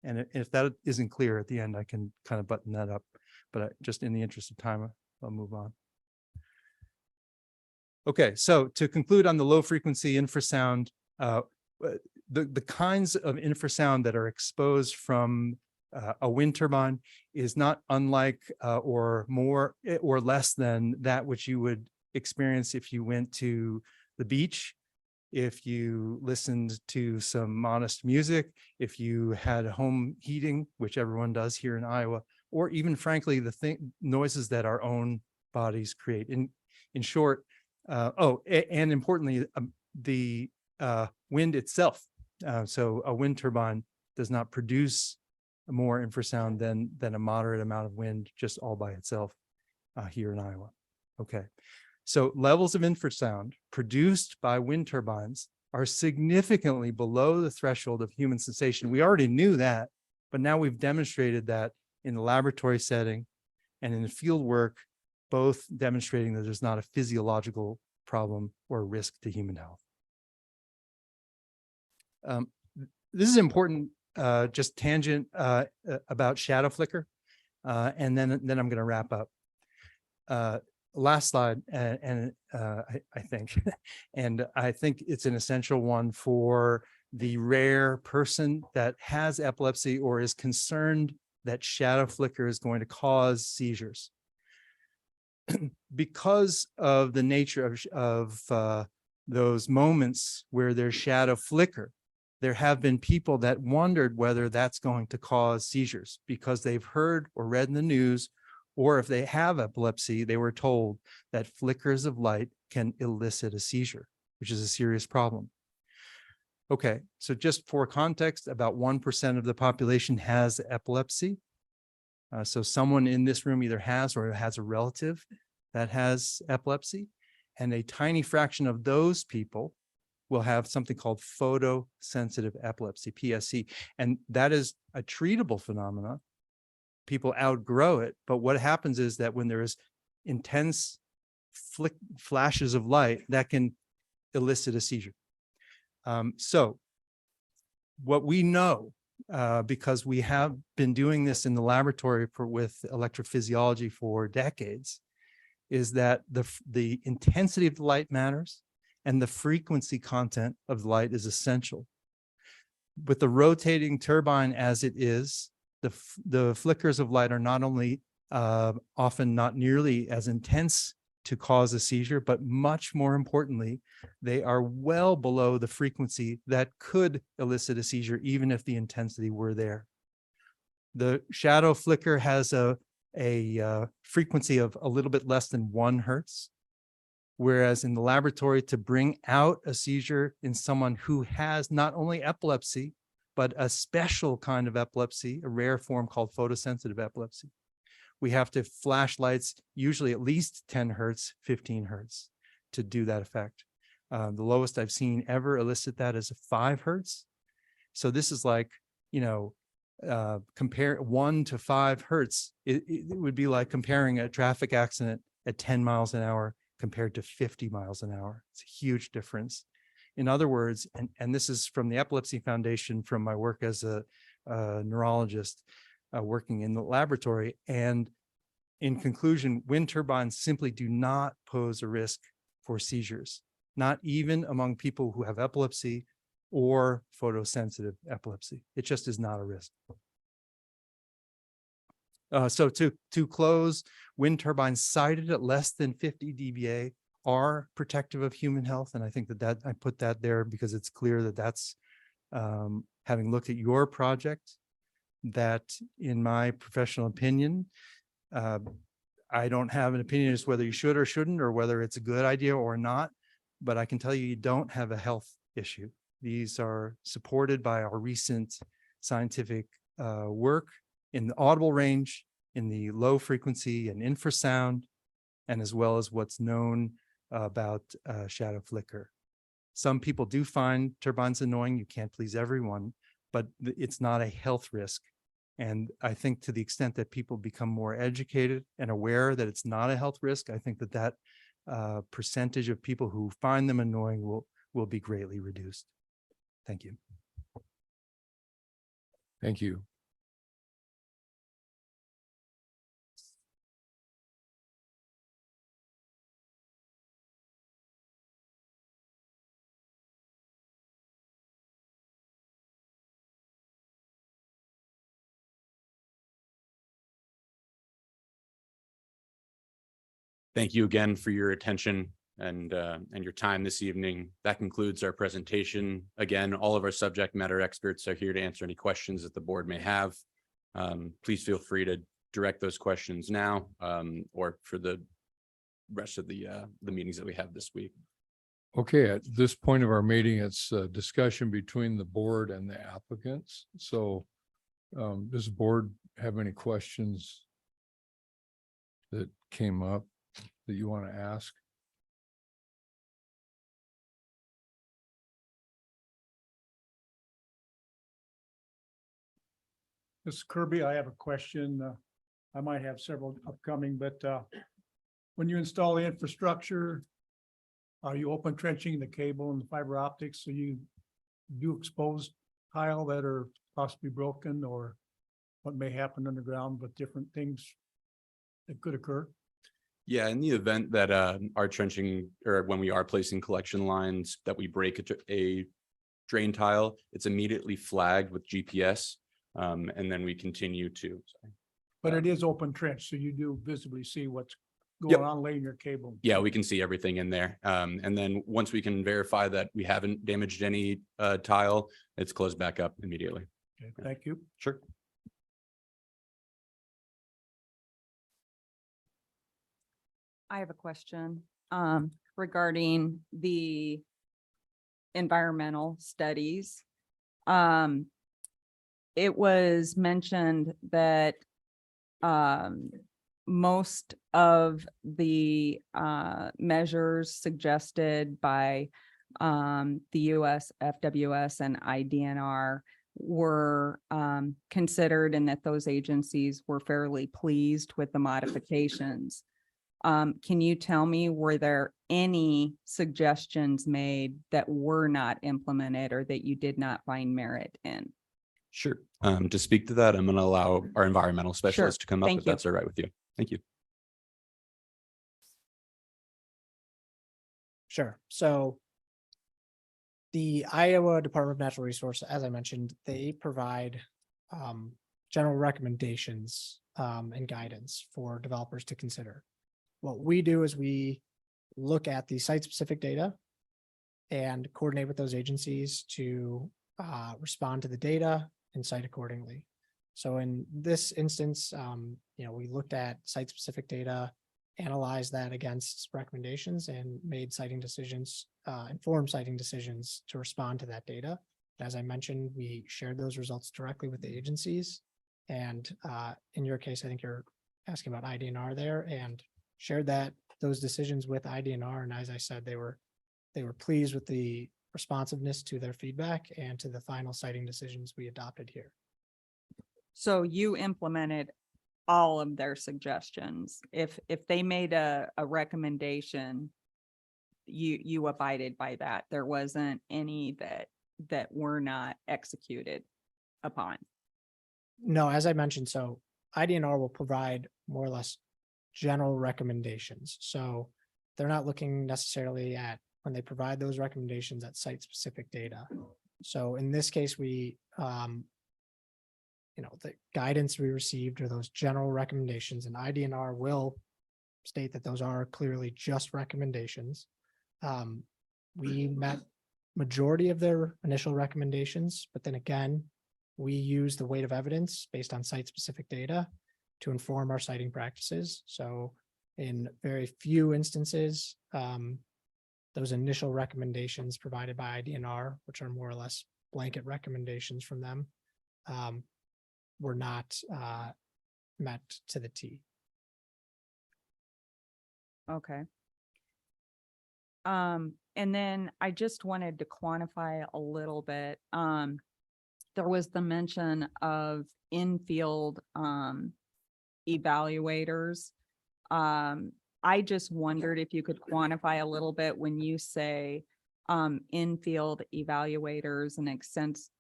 And if that isn't clear at the end, I can kind of button that up, but just in the interest of time, I'll move on. Okay, so to conclude on the low frequency infrasound, the kinds of infrasound that are exposed from a wind turbine is not unlike or more or less than that which you would experience if you went to the beach, if you listened to some modest music, if you had home heating, which everyone does here in Iowa, or even frankly, the noises that our own bodies create. In short, and importantly, the wind itself. So a wind turbine does not produce more infrasound than a moderate amount of wind just all by itself here in Iowa. Okay, so levels of infrasound produced by wind turbines are significantly below the threshold of human sensation. We already knew that, but now we've demonstrated that in the laboratory setting and in the field work, both demonstrating that there's not a physiological problem or risk to human health. This is important, just tangent about shadow flicker, and then I'm going to wrap up. Last slide, I think, and I think it's an essential one for the rare person that has epilepsy or is concerned that shadow flicker is going to cause seizures. Because of the nature of those moments where there's shadow flicker, there have been people that wondered whether that's going to cause seizures because they've heard or read in the news, or if they have epilepsy, they were told that flickers of light can elicit a seizure, which is a serious problem. Okay, so just for context, about 1% of the population has epilepsy. So someone in this room either has or has a relative that has epilepsy, and a tiny fraction of those people will have something called photosensitive epilepsy, PSE, and that is a treatable phenomenon. People outgrow it, but what happens is that when there is intense flashes of light, that can elicit a seizure. So what we know, because we have been doing this in the laboratory with electrophysiology for decades, is that the intensity of the light matters and the frequency content of the light is essential. With the rotating turbine as it is, the flickers of light are not only often not nearly as intense to cause a seizure, but much more importantly, they are well below the frequency that could elicit a seizure, even if the intensity were there. The shadow flicker has a frequency of a little bit less than 1 hertz, whereas in the laboratory, to bring out a seizure in someone who has not only epilepsy, but a special kind of epilepsy, a rare form called photosensitive epilepsy, we have to flash lights, usually at least 10 hertz, 15 hertz to do that effect. The lowest I've seen ever elicit that is 5 hertz. So this is like compare 1 to 5 hertz, it would be like comparing a traffic accident at 10 miles an hour compared to 50 miles an hour. It's a huge difference. In other words, and this is from the Epilepsy Foundation from my work as a neurologist working in the laboratory. And in conclusion, wind turbines simply do not pose a risk for seizures, not even among people who have epilepsy or photosensitive epilepsy. It just is not a risk. So to close, wind turbines sited at less than 50 dBA are protective of human health. And I think that I put that there because it's clear that that's having looked at your project, that in my professional opinion, I don't have an opinion as to whether you should or shouldn't, or whether it's a good idea or not, but I can tell you don't have a health issue. These are supported by our recent scientific work in the audible range, in the low frequency and infrasound, and as well as what's known about shadow flicker. Some people do find turbines annoying. You can't please everyone, but it's not a health risk. And I think to the extent that people become more educated and aware that it's not a health risk, I think that percentage of people who find them annoying will be greatly reduced. Thank you. Thank you. Thank you again for your attention and your time this evening. That concludes our presentation. Again, all of our subject matter experts are here to answer any questions that the board may have. Please feel free to direct those questions now or for the rest of the meetings that we have this week. Okay, at this point of our meeting, it's a discussion between the board and the applicants. So does the board have any questions that came up that you want to ask? This is Kirby. I have a question. I might have several upcoming, but when you install the infrastructure, are you open trenching the cable and the fiber optics? So you do expose tile that are possibly broken, or what may happen underground, but different things that could occur? Yeah, in the event that our trenching, or when we are placing collection lines, that we break a drain tile, it's immediately flagged with GPS, and then we continue to. But it is open trench, so you do visibly see what's going on laying your cable. Yeah, we can see everything in there. And then once we can verify that we haven't damaged any tile, it's closed back up immediately. Okay, thank you. Sure. I have a question regarding the environmental studies. It was mentioned that most of the measures suggested by the US FWS and IDNR were considered, and that those agencies were fairly pleased with the modifications. Can you tell me, were there any suggestions made that were not implemented or that you did not find merit in? Sure. To speak to that, I'm going to allow our environmental specialist to come up if that's all right with you. Thank you. Sure. So the Iowa Department of Natural Resources, as I mentioned, they provide general recommendations and guidance for developers to consider. What we do is we look at the site-specific data and coordinate with those agencies to respond to the data and cite accordingly. So in this instance, we looked at site-specific data, analyzed that against recommendations, and made citing decisions, informed citing decisions to respond to that data. As I mentioned, we shared those results directly with the agencies. And in your case, I think you're asking about IDNR there, and shared those decisions with IDNR. And as I said, they were pleased with the responsiveness to their feedback and to the final siting decisions we adopted here. So you implemented all of their suggestions. If they made a recommendation, you abided by that. There wasn't any that were not executed upon. No, as I mentioned, so IDNR will provide more or less general recommendations. So they're not looking necessarily at, when they provide those recommendations, at site-specific data. So in this case, we, the guidance we received are those general recommendations, and IDNR will state that those are clearly just recommendations. We met majority of their initial recommendations, but then again, we use the weight of evidence based on site-specific data to inform our citing practices. So in very few instances, those initial recommendations provided by IDNR, which are more or less blanket recommendations from them, were not met to the T. Okay. And then I just wanted to quantify a little bit. There was the mention of in-field evaluators. I just wondered if you could quantify a little bit when you say in-field evaluators and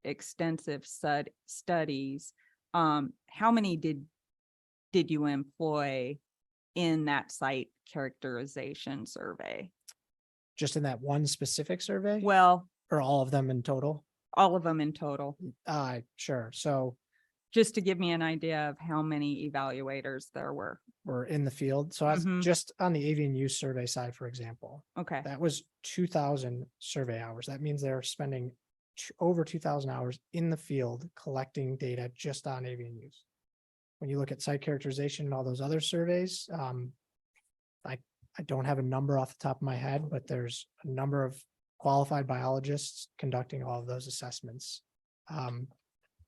extensive studies. How many did you employ in that site characterization survey? Just in that one specific survey? Well, or all of them in total? All of them in total. Sure. So just to give me an idea of how many evaluators there were in the field. So that's just on the avian use survey side, for example. Okay. That was 2,000 survey hours. That means they're spending over 2,000 hours in the field collecting data just on avian use. When you look at site characterization and all those other surveys, I don't have a number off the top of my head, but there's a number of qualified biologists conducting all of those assessments. And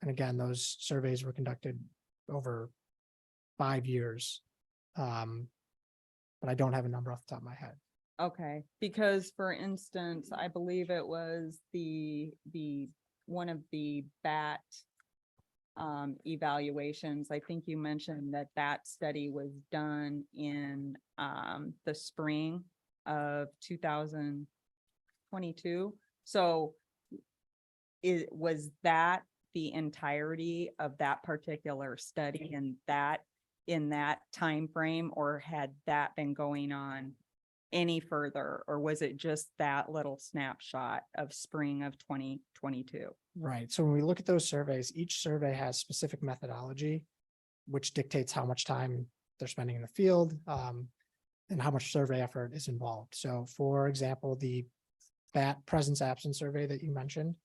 again, those surveys were conducted over 5 years. But I don't have a number off the top of my head. Okay, because for instance, I believe it was the one of the bat evaluations. I think you mentioned that study was done in the spring of 2022. So was that the entirety of that particular study in that time frame, or had that been going on any further, or was it just that little snapshot of spring of 2022? Right. So when we look at those surveys, each survey has specific methodology, which dictates how much time they're spending in the field, and how much survey effort is involved. So for example, the bat presence absence survey that you mentioned,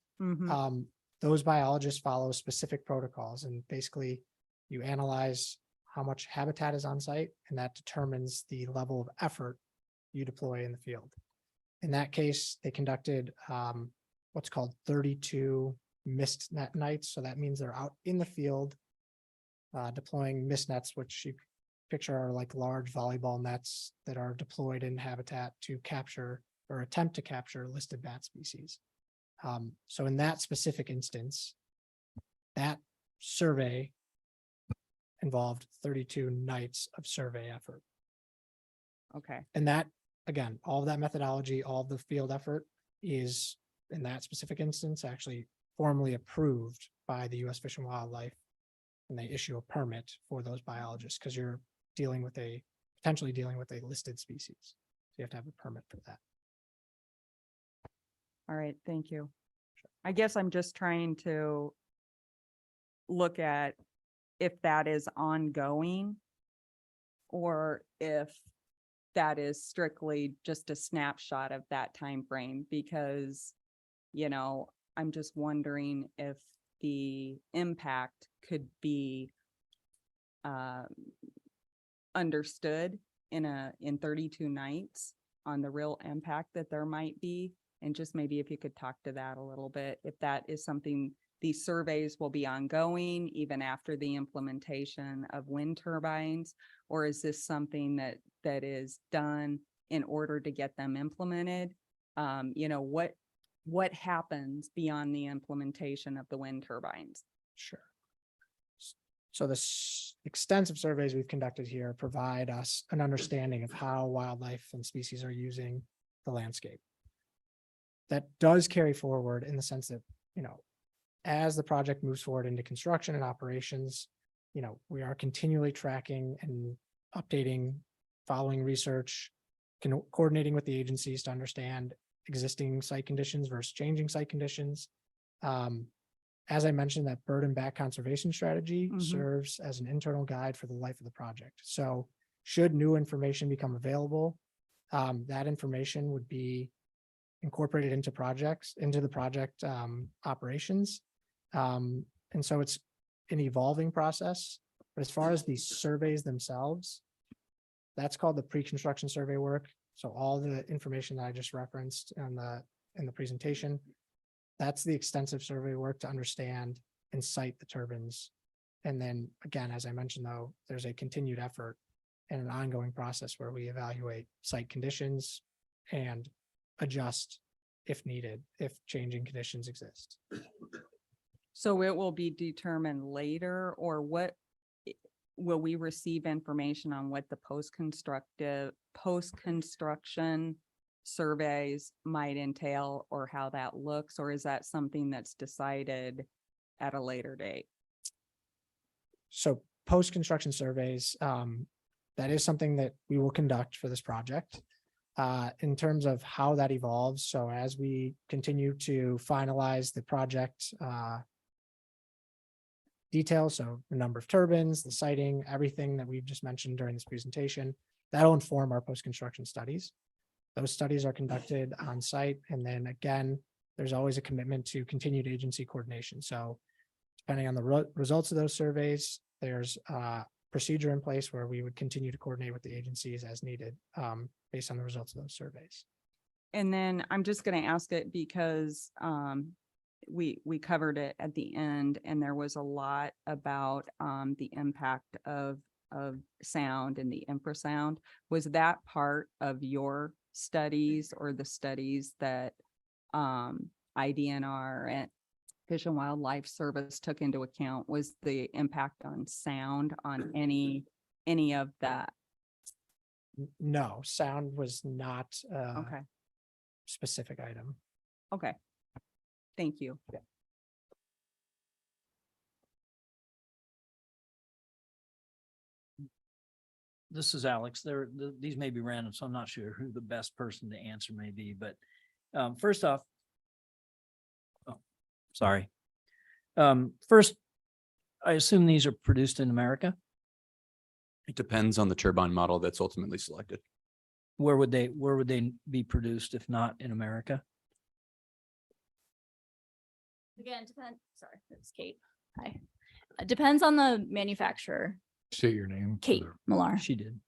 those biologists follow specific protocols, and basically you analyze how much habitat is on site, and that determines the level of effort you deploy in the field. In that case, they conducted what's called 32 mist net nights. So that means they're out in the field deploying mist nets, which you picture are like large volleyball nets that are deployed in habitat to capture or attempt to capture listed bat species. So in that specific instance, that survey involved 32 nights of survey effort. Okay. And that, again, all of that methodology, all of the field effort is, in that specific instance, actually formally approved by the U.S. Fish and Wildlife, and they issue a permit for those biologists, because you're potentially dealing with a listed species. So you have to have a permit for that. All right, thank you. I guess I'm just trying to look at if that is ongoing, or if that is strictly just a snapshot of that time frame, because, I'm just wondering if the impact could be understood in 32 nights on the real impact that there might be. And just maybe if you could talk to that a little bit, if that is something, these surveys will be ongoing even after the implementation of wind turbines, or is this something that is done in order to get them implemented? what happens beyond the implementation of the wind turbines? Sure. So the extensive surveys we've conducted here provide us an understanding of how wildlife and species are using the landscape. That does carry forward in the sense that, as the project moves forward into construction and operations, we are continually tracking and updating, following research, coordinating with the agencies to understand existing site conditions versus changing site conditions. As I mentioned, that bird and bat conservation strategy serves as an internal guide for the life of the project. So should new information become available, that information would be incorporated into the project operations. And so it's an evolving process. But as far as the surveys themselves, that's called the pre-construction survey work. So all the information that I just referenced in the presentation, that's the extensive survey work to understand and site the turbines. And then again, as I mentioned, though, there's a continued effort and an ongoing process where we evaluate site conditions and adjust if needed, if changing conditions exist. So it will be determined later, or what will we receive information on what the post-construction surveys might entail, or how that looks, or is that something that's decided at a later date? So post-construction surveys, that is something that we will conduct for this project. In terms of how that evolves, so as we continue to finalize the project details, so the number of turbines, the siting, everything that we've just mentioned during this presentation, that'll inform our post-construction studies. Those studies are conducted on site, and then again, there's always a commitment to continued agency coordination. So depending on the results of those surveys, there's a procedure in place where we would continue to coordinate with the agencies as needed based on the results of those surveys. And then I'm just going to ask it because we covered it at the end, and there was a lot about the impact of sound and the infrasound. Was that part of your studies, or the studies that IDNR and Fish and Wildlife Service took into account? Was the impact on sound on any of that? No, sound was not Okay. specific item. Okay. Thank you. This is Alex. These may be random, so I'm not sure who the best person to answer may be, but first off, sorry. First, I assume these are produced in America. It depends on the turbine model that's ultimately selected. Where would they be produced if not in America? Again, sorry, it's Kate. Hi. It depends on the manufacturer. State your name. Kate Millar. She did.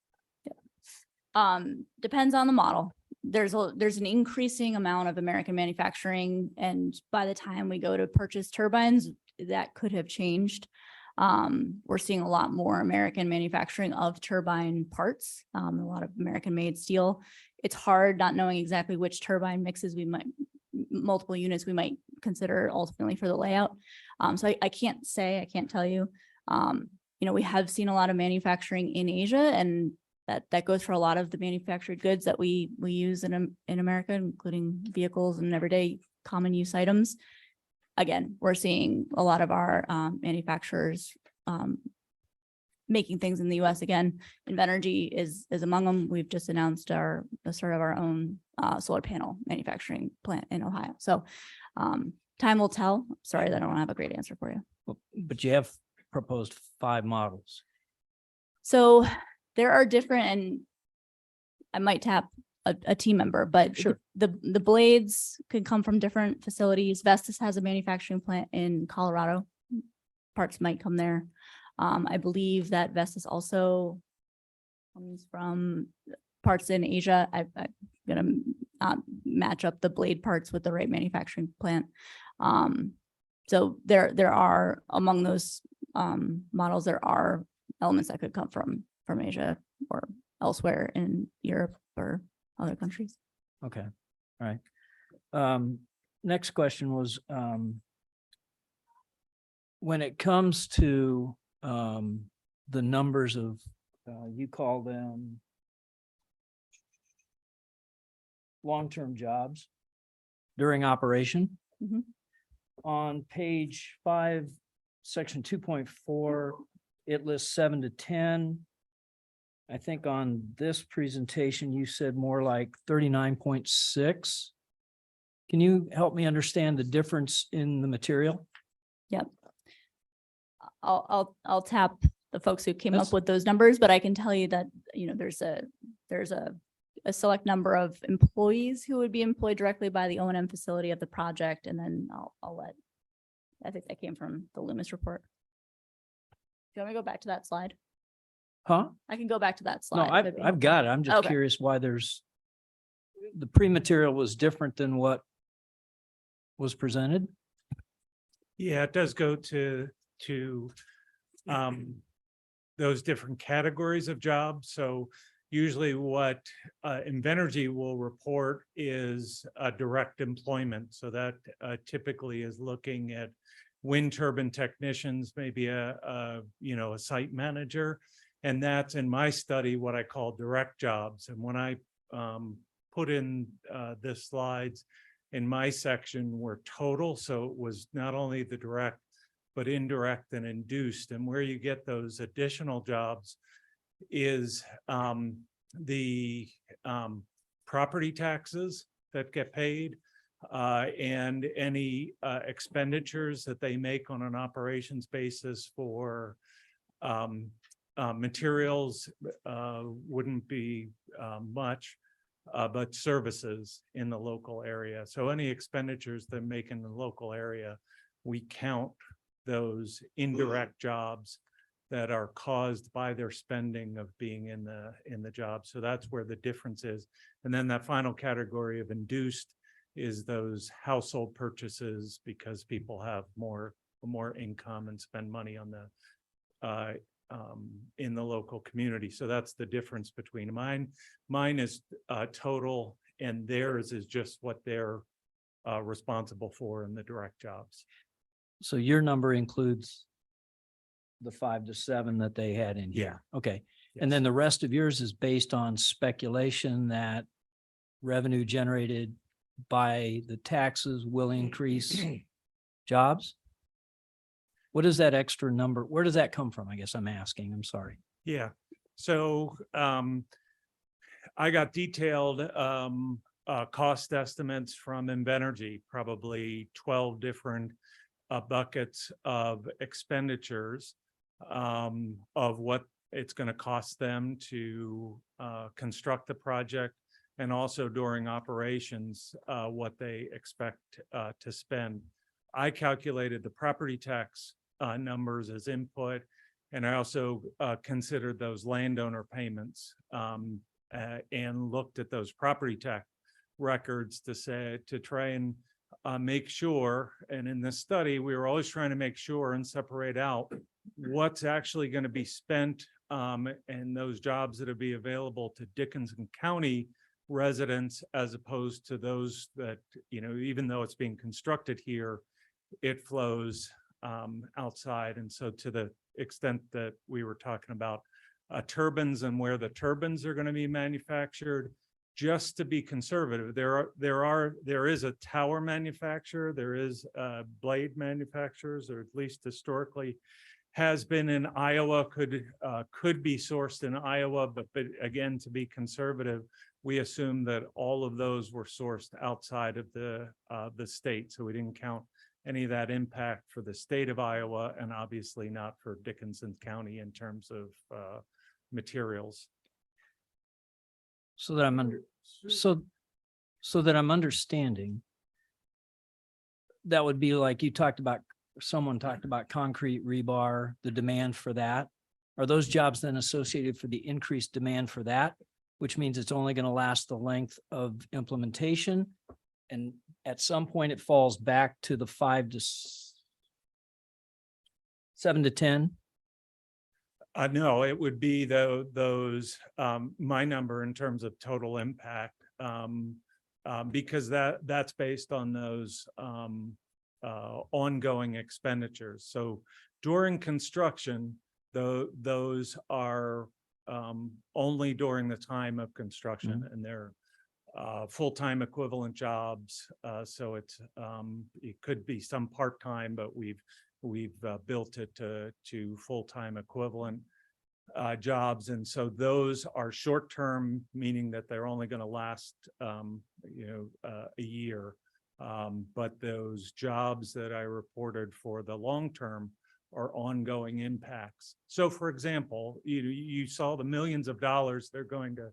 Depends on the model. There's an increasing amount of American manufacturing, and by the time we go to purchase turbines, that could have changed. We're seeing a lot more American manufacturing of turbine parts, a lot of American made steel. It's hard not knowing exactly which turbine mixes multiple units we might consider ultimately for the layout. So I can't tell you. We have seen a lot of manufacturing in Asia, and that goes for a lot of the manufactured goods that we use in America, including vehicles and everyday common use items. Again, we're seeing a lot of our manufacturers making things in the US. Again, Invenergy is among them. We've just announced the start of our own solar panel manufacturing plant in Ohio. So time will tell. Sorry that I don't have a great answer for you. But you have proposed 5 models. So there are different, and I might tap a team member, but Sure. the blades could come from different facilities. Vestas has a manufacturing plant in Colorado. Parts might come there. I believe that Vestas also comes from parts in Asia. I'm gonna match up the blade parts with the right manufacturing plant. So there are, among those models, there are elements that could come from Asia or elsewhere in Europe or other countries. Okay, all right. next question was, when it comes to the numbers of, you call them long-term jobs during operation. Mhm. On page 5, section 2.4, it lists 7 to 10. I think on this presentation, you said more like 39.6. Can you help me understand the difference in the material? Yep. I'll tap the folks who came That's- up with those numbers, but I can tell you that, there's a select number of employees who would be employed directly by the O&M facility of the project, and then I think that came from the Loomis report. Do you want me to go back to that slide? Huh? I can go back to that No, slide. That'd be I've got it. I'm just Okay. curious why the pre-material was different than what was presented. Yeah, it does go to those different categories of jobs. So usually what Invenergy will report is direct employment. So that typically is looking at wind turbine technicians, maybe a site manager. And that's in my study what I call direct jobs. And when I put in the slides in my section were total. So it was not only the direct, but indirect and induced. And where you get those additional jobs is the property taxes that get paid and any expenditures that they make on an operations basis for materials wouldn't be much, but services in the local area. So any expenditures they make in the local area, we count those indirect jobs that are caused by their spending of being in the job. So that's where the difference is. And then that final category of induced is those household purchases because people have more income and spend money on the in the local community. So that's the difference between mine. Mine is total and theirs is just what they're responsible for in the direct jobs. So your number includes the 5 to 7 that they had in here. Okay. And then the rest of yours is based on speculation that revenue generated by the taxes will increase jobs? What is that extra number? Where does that come from? I guess I'm asking. I'm sorry. Yeah, so I got detailed cost estimates from Invenergy, probably 12 different buckets of expenditures of what it's going to cost them to construct the project and also during operations what they expect to spend. I calculated the property tax numbers as input, and I also considered those landowner payments and looked at those property tax records to try and make sure, and in this study, we were always trying to make sure and separate out what's actually going to be spent and those jobs that will be available to Dickinson County residents as opposed to those that, even though it's being constructed here, it flows outside. And so to the extent that we were talking about turbines and where the turbines are going to be manufactured, just to be conservative, there is a tower manufacturer, there is blade manufacturers, or at least historically has been in Iowa, could be sourced in Iowa, but again, to be conservative, we assume that all of those were sourced outside of the state. So we didn't count any of that impact for the state of Iowa, and obviously not for Dickinson County in terms of materials. So that I'm understanding, that would be like you talked about, someone talked about concrete rebar, the demand for that. Are those jobs then associated for the increased demand for that, which means it's only going to last the length of implementation? And at some point it falls back to the 5 to 7 to 10. No, it would be those my number in terms of total impact because that's based on those ongoing expenditures. So during construction, those are only during the time of construction, and they're full-time equivalent jobs. So it could be some part-time, but we've built it to full-time equivalent jobs. And so those are short-term, meaning that they're only going to last, a year. But those jobs that I reported for the long-term are ongoing impacts. So for example, you saw the millions of dollars they're going to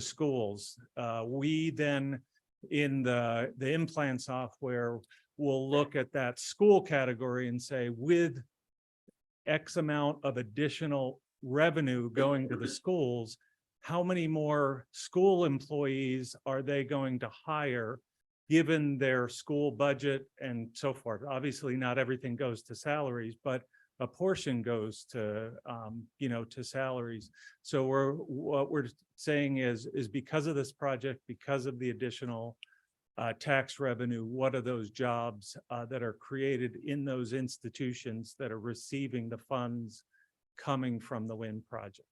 schools. We then in the in-plan software will look at that school category and say, with X amount of additional revenue going to the schools, how many more school employees are they going to hire given their school budget and so forth? Obviously, not everything goes to salaries, but a portion goes to, to salaries. So what we're saying is because of this project, because of the additional tax revenue, what are those jobs that are created in those institutions that are receiving the funds coming from the wind project?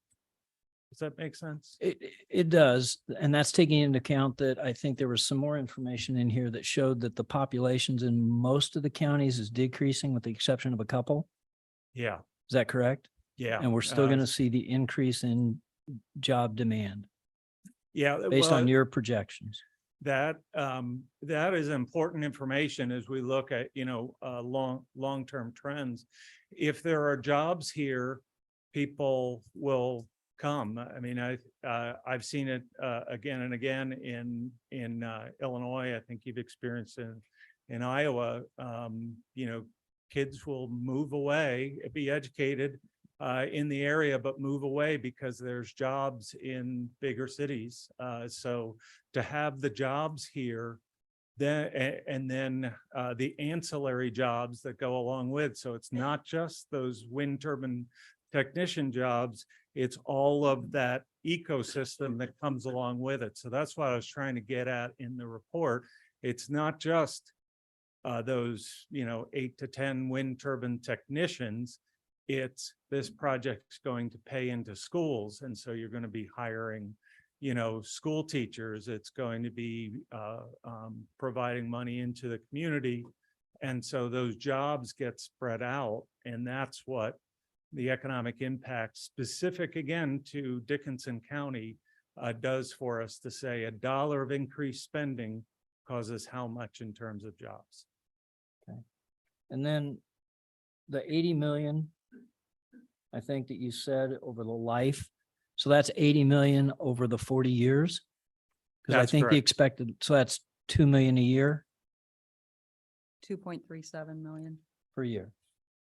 Does that make sense? It does. And that's taking into account that I think there was some more information in here that showed that the populations in most of the counties is decreasing with the exception of a couple. Yeah. Is that correct? Yeah. And we're still going to see the increase in job demand Yeah. based on your projections. That is important information as we look at, long-term trends. If there are jobs here, people will come. I mean, I've seen it again and again in Illinois. I think you've experienced it in Iowa. Kids will move away, be educated in the area, but move away because there's jobs in bigger cities. So to have the jobs here, and then the ancillary jobs that go along with. So it's not just those wind turbine technician jobs, it's all of that ecosystem that comes along with it. So that's what I was trying to get at in the report. It's not just those 8 to 10 wind turbine technicians. It's this project's going to pay into schools, and so you're going to be hiring school teachers. It's going to be providing money into the community, and so those jobs get spread out, and that's what the economic impact specific again to Dickinson County does for us, to say $1 of increased spending causes how much in terms of jobs. Okay. And then the 80 million, I think that you said over the life. So that's 80 million over the 40 years. Because I think the expected, so that's 2 million a year 2.37 million. per year.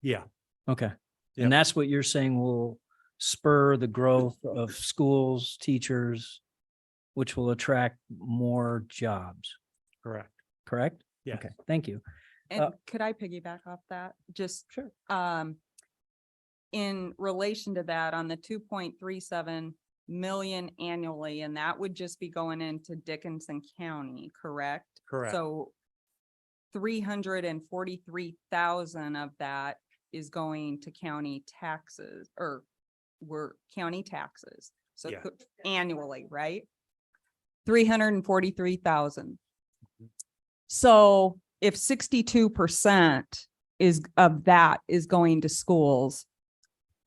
Yeah. Okay. Yep. And that's what you're saying will spur the growth of schools, teachers, which will attract more jobs. Correct. Correct? Yeah. Okay. Thank you. And could I piggyback off that? Just sure. In relation to that, on the 2.37 million annually, and that would just be going into Dickinson County, correct? Correct. So 343,000 of that is going to county taxes, or were county taxes. So Yeah. annually, right? 343,000. So if 62% of that is going to schools,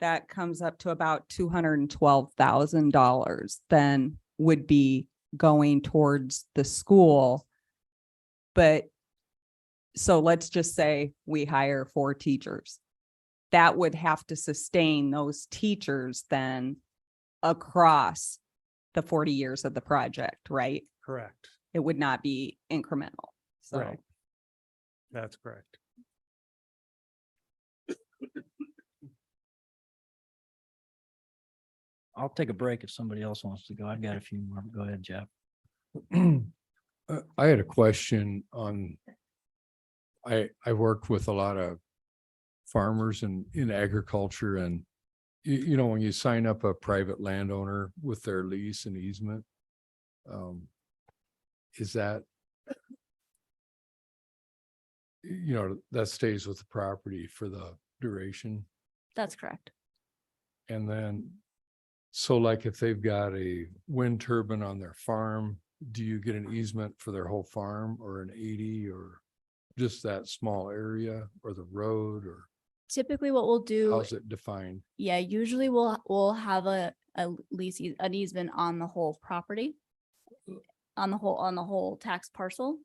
that comes up to about $212,000 then would be going towards the school. But so let's just say we hire 4 teachers. That would have to sustain those teachers then across the 40 years of the project, right? Correct. It would not be incremental. So Right. That's correct. I'll take a break if somebody else wants to go. I've got a few more. Go ahead, Jeff. I had a question on, I work with a lot of farmers and in agriculture, and when you sign up a private landowner with their lease and easement, is that that stays with the property for the duration. That's correct. And then, so like if they've got a wind turbine on their farm, do you get an easement for their whole farm or an 80 or just that small area or the road, or Typically what we'll do, how's it defined? yeah, usually we'll have an easement on the whole property, on the whole tax parcel.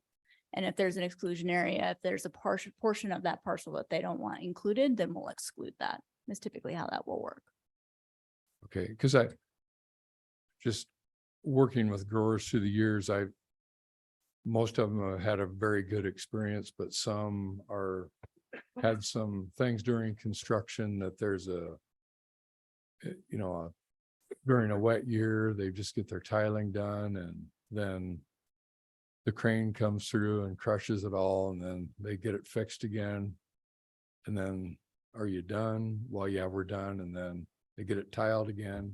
And if there's an exclusion area, if there's a portion of that parcel that they don't want included, then we'll exclude that. That's typically how that will work. Okay, because I just working with growers through the years, most of them have had a very good experience, but some had some things during construction that there's during a wet year, they just get their tiling done and then the crane comes through and crushes it all, and then they get it fixed again. And then, are you done? Well, yeah, we're done. And then they get it tiled again.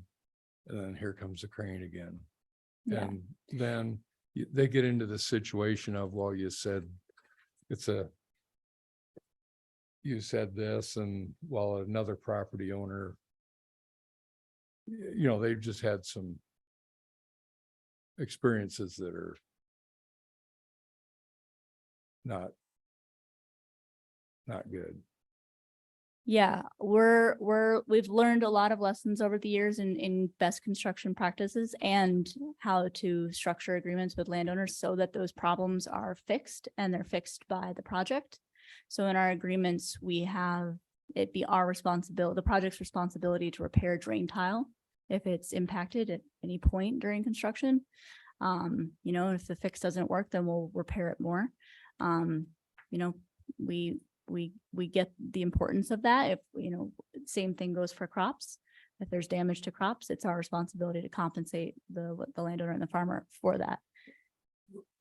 And then here comes the crane again. Yeah. And then they get into the situation of, well, you said this, and while another property owner, they've just had some experiences that are not good. Yeah, we've learned a lot of lessons over the years in best construction practices and how to structure agreements with landowners so that those problems are fixed and they're fixed by the project. So in our agreements, we have it be our responsibility, the project's responsibility to repair drain tile if it's impacted at any point during construction. If the fix doesn't work, then we'll repair it more. We get the importance of that. If, same thing goes for crops. If there's damage to crops, it's our responsibility to compensate the landowner and the farmer for that.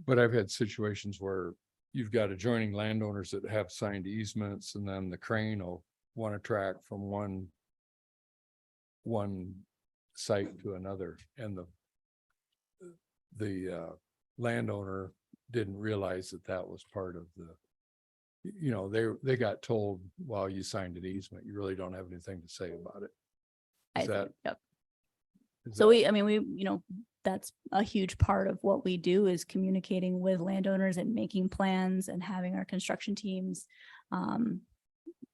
But I've had situations where you've got adjoining landowners that have signed easements, and then the crane will want to track from one site to another, and the landowner didn't realize that was part of they got told, well, you signed an easement, you really don't have anything to say about it. Yep. So that's a huge part of what we do is communicating with landowners and making plans and having our construction teams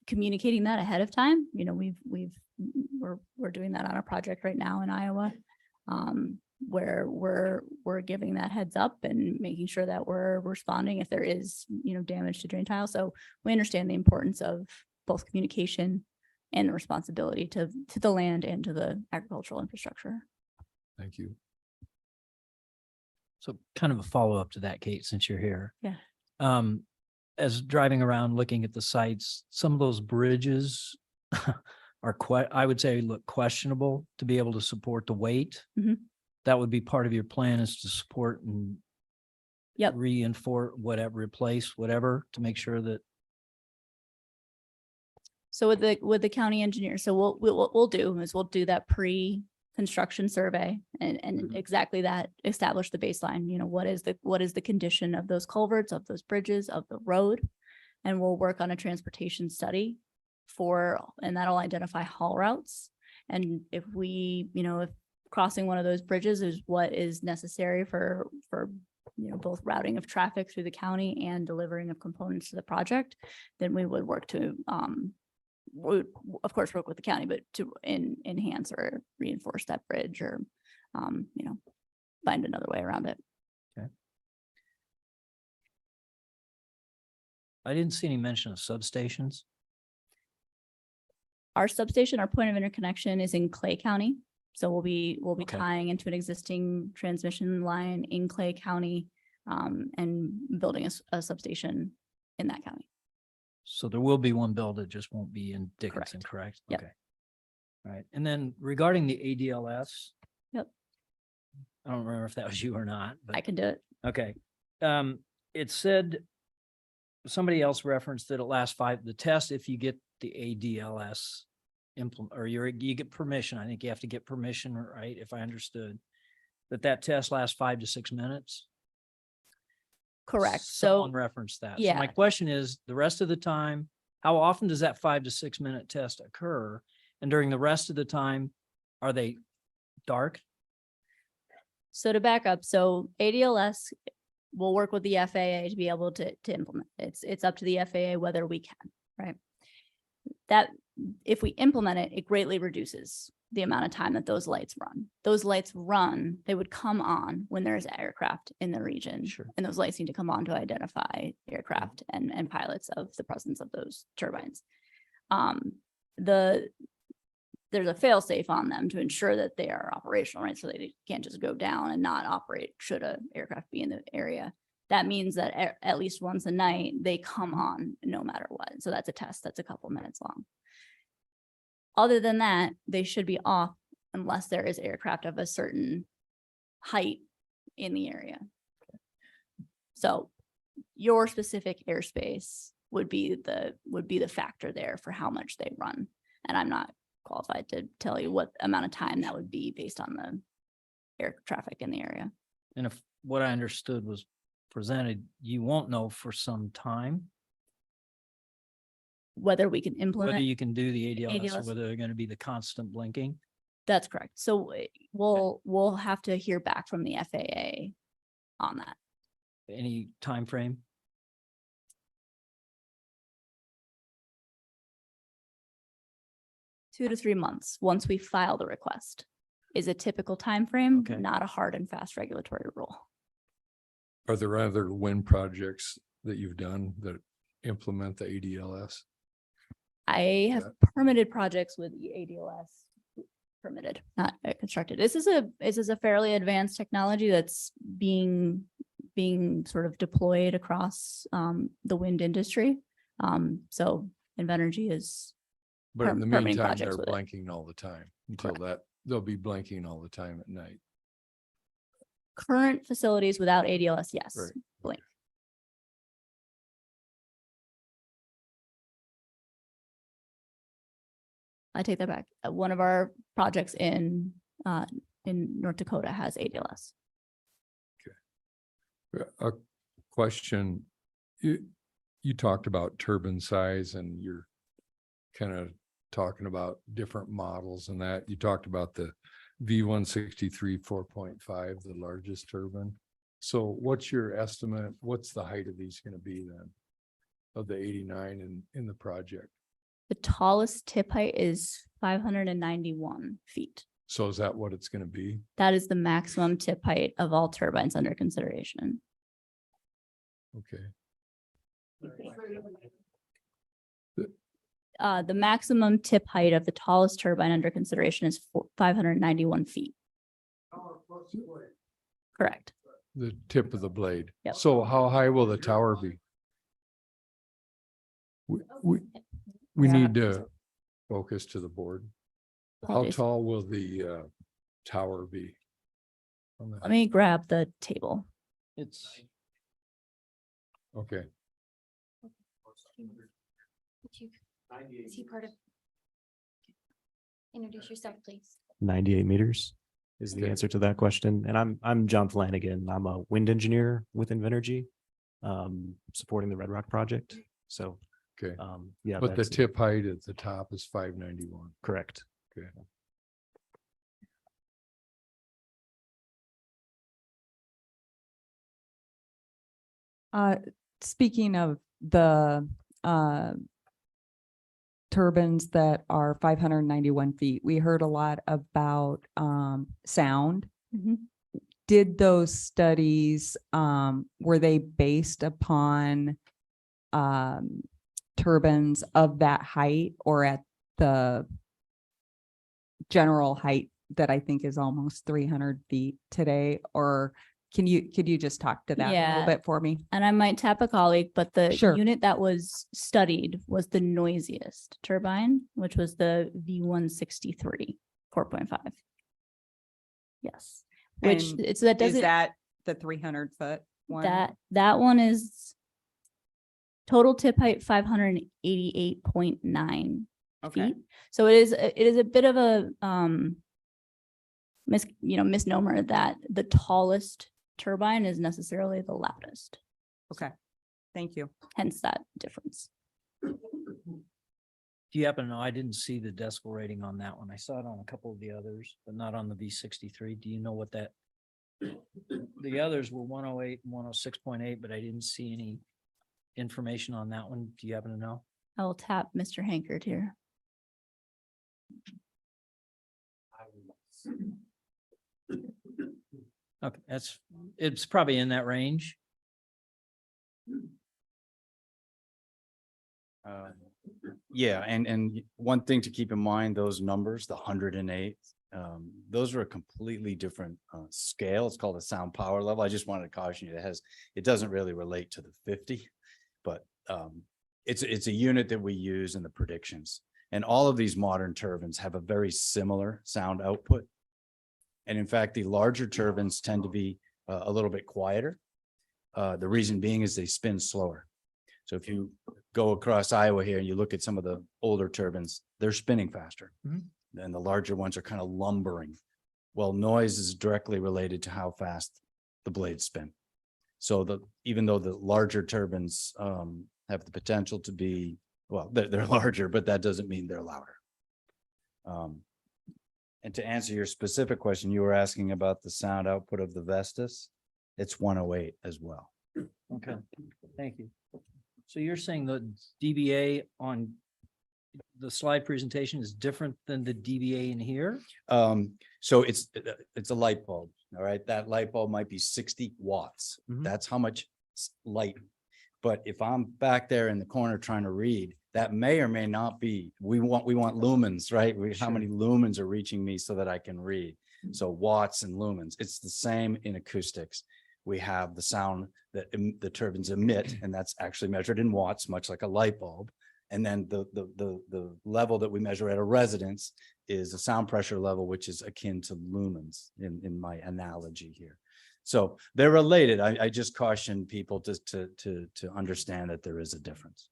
communicating that ahead of time. We're doing that on a project right now in Iowa, where we're giving that heads up and making sure that we're responding if there is, damage to drain tile. So we understand the importance of both communication and the responsibility to the land and to the agricultural infrastructure. Thank you. So kind of a follow-up to that, Kate, since you're here. Yeah. As driving around looking at the sites, some of those bridges are I would say look questionable to be able to support the weight. Mhm. That would be part of your plan, is to support and reinforce whatever, replace whatever, to make sure that. So with the county engineer, so what we'll do is we'll do that pre-construction survey and exactly that, establish the baseline. What is the condition of those culverts, of those bridges, of the road, and we'll work on a transportation study and that'll identify haul routes. And if if crossing one of those bridges is what is necessary for both routing of traffic through the county and delivering of components to the project, then we would work to we would, of course, work with the county, but to enhance or reinforce that bridge or find another way around it. Okay. I didn't see any mention of substations. Our substation, our point of interconnection is in Clay County. So we'll be Okay. tying into an existing transmission line in Clay County and building a substation in that county. So there will be one built, it just won't be in Dickinson, correct? Yep. Okay. All right. And then regarding the ADLS. Yep. I don't remember if that was you or not, but I can do it. okay. It said, somebody else referenced that it lasts the test, if you get the ADLS implement, or you get permission, I think you have to get permission, right? If I understood that test lasts 5 to 6 minutes. Correct. Someone So referenced that. So yeah. my question is, the rest of the time, how often does that 5 to 6 minute test occur? And during the rest of the time, are they dark? So to back up, so ADLS will work with the FAA to be able to implement. It's up to the FAA whether we can, right? That if we implement it, it greatly reduces the amount of time that those lights run. Those lights run, they would come on when there's aircraft in the region. Sure. And those lights need to come on to identify aircraft and pilots of the presence of those turbines. There's a fail safe on them to ensure that they are operational, right? So they can't just go down and not operate should a aircraft be in the area. That means that at least once a night, they come on no matter what. So that's a test that's a couple minutes long. Other than that, they should be off unless there is aircraft of a certain height in the area. So your specific airspace would be the factor there for how much they run. And I'm not qualified to tell you what amount of time that would be based on the air traffic in the area. And if what I understood was presented, you won't know for some time Whether we can whether implement, you can do the ADLS, or ADLS. whether they're going to be the constant blinking. that's correct. So we'll have to hear back from the FAA on that. Any time frame? Two to 3 months, once we file the request, is a typical time frame, Okay. not a hard and fast regulatory rule. Are there other wind projects that you've done that implement the ADLS? I have permitted projects with the ADLS permitted, not constructed. This is a fairly advanced technology that's being sort of deployed across the wind industry. So Invenergy is But in the permitting meantime, projects they're with it. blinking all the time until they'll be blinking all the time at night. Current facilities without ADLS, yes, Right. blink. I take that back. One of our projects in North Dakota has ADLS. A question, you talked about turbine size and you're kind of talking about different models and that. You talked about the V163 4.5, the largest turbine. So what's your estimate? What's the height of these going to be then? Of the 89 in the project? The tallest tip height is 591 feet. So is that what it's going to be? That is the maximum tip height of all turbines under consideration. Okay. The maximum tip height of the tallest turbine under consideration is 591 feet. Correct. The tip of the blade. Yep. So how high will the tower be? We need to focus to the board. How Apologies. tall will the tower be? on the- Let me grab the table. It's Okay, Is he part of? Introduce yourself, please. 98 meters is the Okay. answer to that question. And I'm John Flanagan. I'm a wind engineer with Invenergy, supporting the Red Rock project. So, okay. yeah. But the that's tip height at the top is 591. correct. Okay. Speaking of the turbines that are 591 feet, we heard a lot about sound. Mhm. Did those studies, were they based upon turbines of that height or at the general height that I think is almost 300 feet today? Or could you just talk to that a Yeah. little bit for me? And I might tap a colleague, but the Sure. unit that was studied was the noisiest turbine, which was the V163 4.5. Yes, which And it's that Is doesn't that the 300-foot one? that one is total tip height 588.9 Okay. feet. So it is a bit of a misnomer that the tallest turbine is necessarily the loudest. Okay, thank you. Hence that difference. Do you happen to know? I didn't see the decibel rating on that one. I saw it on a couple of the others, but not on the V63. Do you know what that? The others were 108 and 106.8, but I didn't see any information on that one. Do you happen to know? I will tap Mr. Hankard here. Okay, it's probably in that range. Yeah, and one thing to keep in mind, those numbers, the 108, those are a completely different scale. It's called a sound power level. I just wanted to caution you, it doesn't really relate to the 50, but it's a unit that we use in the predictions. And all of these modern turbines have a very similar sound output. And in fact, the larger turbines tend to be a little bit quieter. The reason being is they spin slower. So if you go across Iowa here and you look at some of the older turbines, they're spinning faster. And the larger ones are kind of lumbering. Well, noise is directly related to how fast the blades spin. So even though the larger turbines have the potential to be, well, they're larger, but that doesn't mean they're louder. And to answer your specific question, you were asking about the sound output of the Vestas. It's 108 as well. Okay, thank you. So you're saying the DBA on the slide presentation is different than the DBA in here? So it's a light bulb, all right? That light bulb might be 60 watts. That's how much light. But if I'm back there in the corner trying to read, that may or may not be, we want lumens, right? How many lumens are reaching me so that I can read? So watts and lumens, it's the same in acoustics. We have the sound that the turbines emit, and that's actually measured in watts, much like a light bulb. And then the level that we measure at a residence is a sound pressure level, which is akin to lumens in my analogy here. So they're related. I just caution people to understand that there is a difference.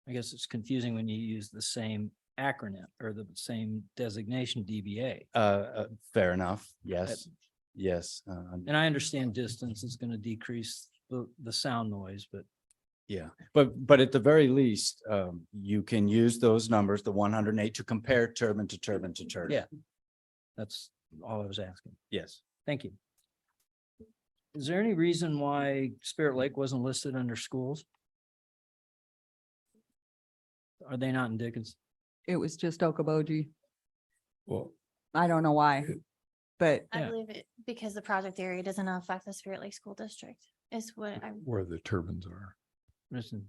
I guess it's confusing when you use the same acronym or the same designation DBA. Fair enough. Yes. Yes. And I understand distance is going to decrease the sound noise, but yeah, but at the very least, you can use those numbers, the 108, to compare turbine to turbine to turbine. yeah, that's all I was asking. Yes. Thank you. Is there any reason why Spirit Lake wasn't listed under schools? Are they not in Dickinson? It was just Okoboji. Well, I don't know why, but I believe it because the project area doesn't affect the Spirit Lake School District is what I, where the turbines are. It's in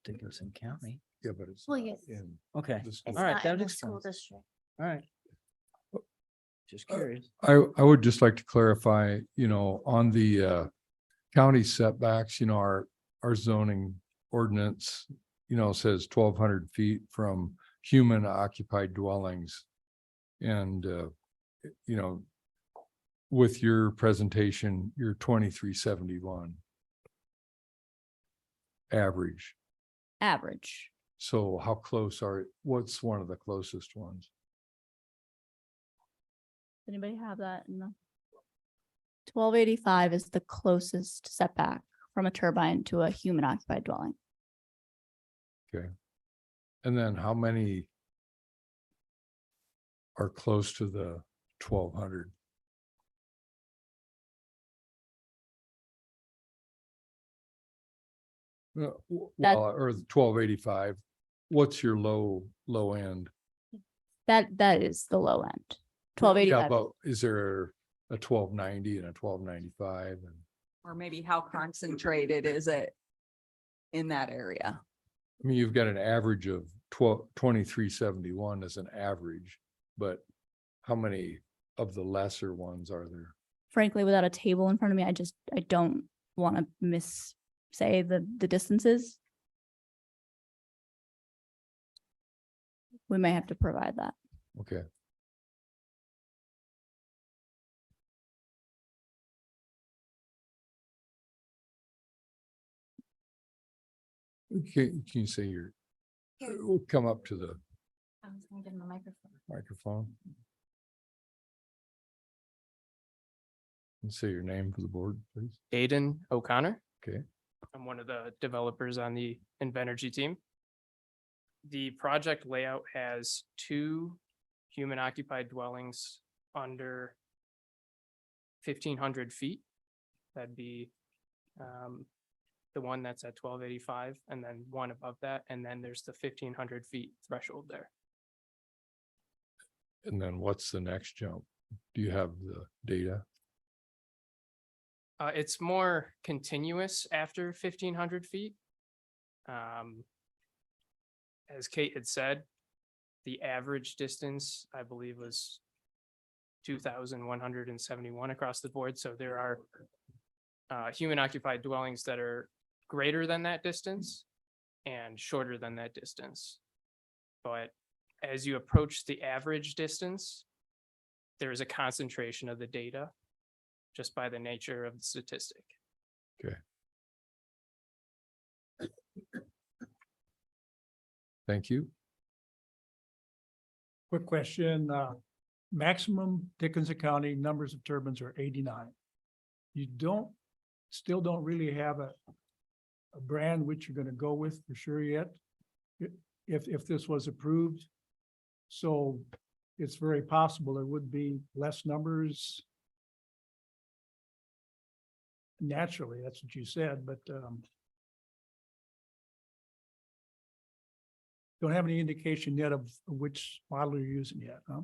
Dickinson County. Yeah, but it's well, yes, in Okay, it's all right, not in that the school explains. district. All right. Just curious. I would just like to clarify, on the county setbacks, our zoning ordinance, says 1,200 feet from human occupied dwellings. And, with your presentation, you're 2371 average. Average. So how close what's one of the closest ones? Anybody have that in the? 1285 is the closest setback from a turbine to a human occupied dwelling. Okay. And then how many are close to the 1,200? Well, or the 1285, what's your low end? That is the low end. Yeah, 1285. but is there a 1290 and a 1295? And or maybe how concentrated is it in that area? I mean, you've got an average of 2371 as an average, but how many of the lesser ones are there? Frankly, without a table in front of me, I don't want to say the distances. We may have to provide that. Okay. Can you say we'll come up to the I was gonna give him a microphone. microphone? And say your name for the board, please. Aiden O'Connor. Okay. I'm one of the developers on the Invenergy team. The project layout has 2 human occupied dwellings under 1,500 feet. That'd be the one that's at 1285 and then one above that. And then there's the 1,500 feet threshold there. And then what's the next jump? Do you have the data? It's more continuous after 1,500 feet. As Kate had said, the average distance, I believe, was 2,171 across the board. So there are human occupied dwellings that are greater than that distance and shorter than that distance. But as you approach the average distance, there is a concentration of the data just by the nature of the statistic. Okay. Thank you. Quick question, maximum Dickinson County numbers of turbines are 89. You still don't really have a brand which you're gonna go with for sure yet, if this was approved. So it's very possible there would be less numbers. Naturally, that's what you said, but don't have any indication yet of which model you're using yet, huh?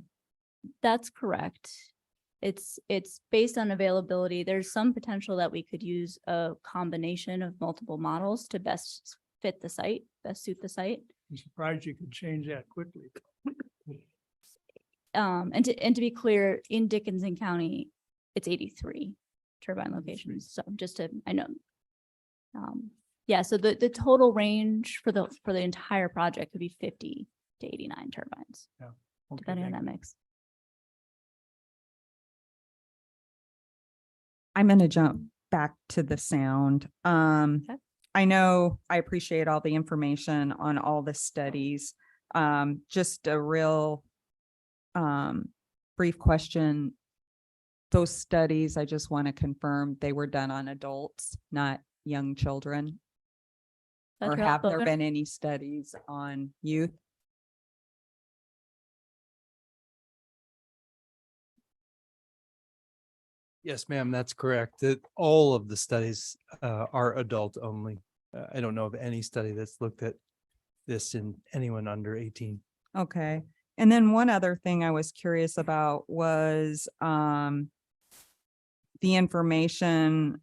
That's correct. It's based on availability. There's some potential that we could use a combination of multiple models to best fit the site, best suit the site. I'm surprised you could change that quickly. And to be clear, in Dickinson County, it's 83 turbine locations. So just to, I know. Yeah, so the total range for the entire project could be 50 to 89 turbines. Yeah. Okay, Depending on thank that you. mix. I'm gonna jump back to the sound. I know, I appreciate all the information on all the studies. Just a real brief question. Those studies, I just want to confirm they were done on adults, not young children? Or Dr. have there Alpert? been any studies on youth? Yes, ma'am, that's correct. That all of the studies are adult only. I don't know of any study that's looked at this in anyone under 18. Okay. And then one other thing I was curious about was the information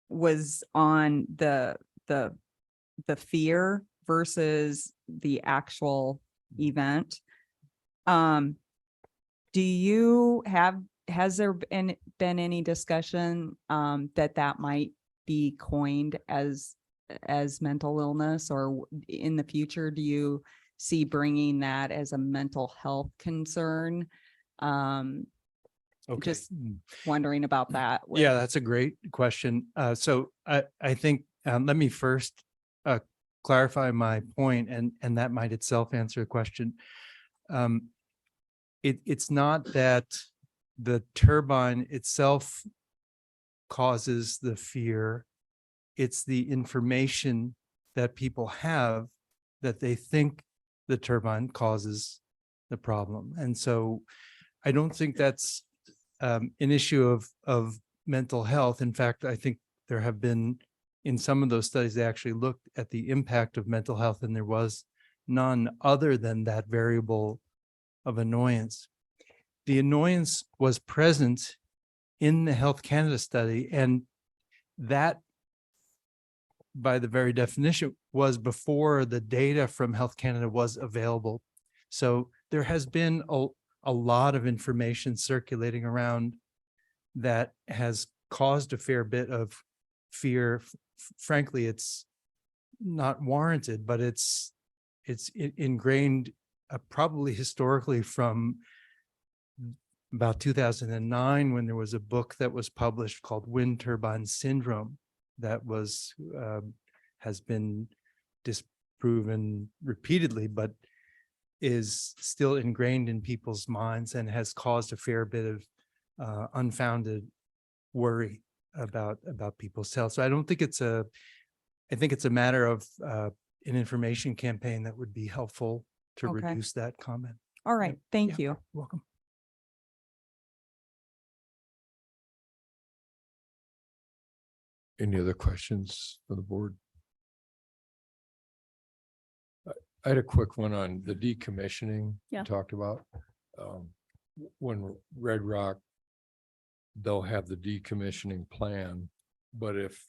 was on the fear versus the actual event. Do you have, has there been any discussion that might be coined as mental illness, or in the future, do you see bringing that as a mental health concern? Okay. Just wondering about that. Yeah, that's a great question. So I think, let me first clarify my point, and that might itself answer the question. It's not that the turbine itself causes the fear. It's the information that people have that they think the turbine causes the problem. And so I don't think that's an issue of mental health. In fact, I think there have been, in some of those studies, they actually looked at the impact of mental health, and there was none other than that variable of annoyance. The annoyance was present in the Health Canada study, and that, by the very definition, was before the data from Health Canada was available. So there has been a lot of information circulating around that has caused a fair bit of fear. Frankly, it's not warranted, but it's ingrained probably historically from about 2009, when there was a book that was published called Wind Turbine Syndrome that was has been disproven repeatedly, but is still ingrained in people's minds and has caused a fair bit of unfounded worry about people's health. So I don't think I think it's a matter of an information campaign that would be helpful to Okay. reduce that comment. All right, thank Yeah. you. Welcome. Any other questions for the board? I had a quick one on the decommissioning Yeah. you talked about. When Red Rock, they'll have the decommissioning plan, but if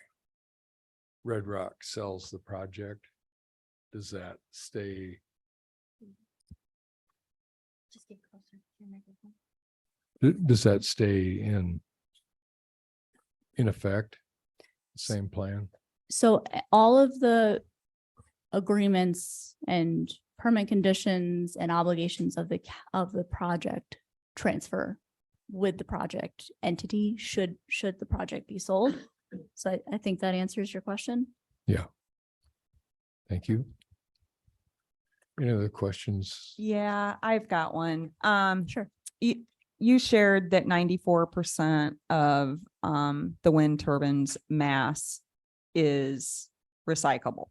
Red Rock sells the project, does that stay? Just get closer to your microphone. Does that stay in effect? Same plan? So all of the agreements and permit conditions and obligations of the project transfer with the project entity should the project be sold. So I think that answers your question. Yeah. Thank you. Any other questions? Yeah, I've got one. Sure. You shared that 94% of the wind turbines mass is recyclable.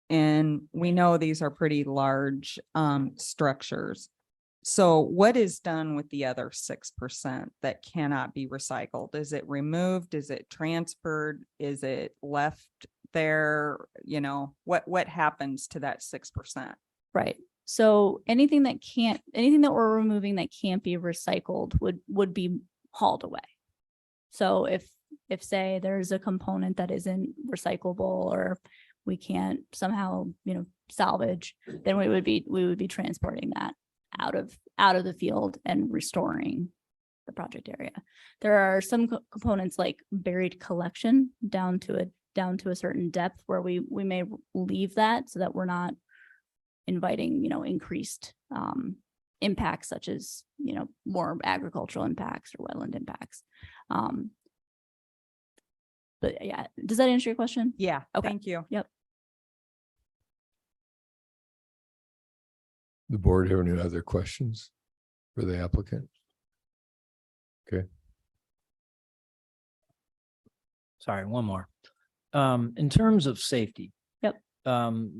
And we know these are pretty large structures. So what is done with the other 6% that cannot be recycled? Is it removed? Is it transferred? Is it left there? You know, what happens to that 6%? Right. So anything that we're removing that can't be recycled would be hauled away. So if say there's a component that isn't recyclable or we can't somehow, salvage, then we would be transporting that out of the field and restoring the project area. There are some components like buried collection down to a certain depth where we may leave that so that we're not inviting, increased impacts such as, more agricultural impacts or wetland impacts. But yeah, does that answer your question? Yeah, Okay. thank you. Yep. The board have any other questions for the applicant? Okay. Sorry, one more. In terms of safety. Yep.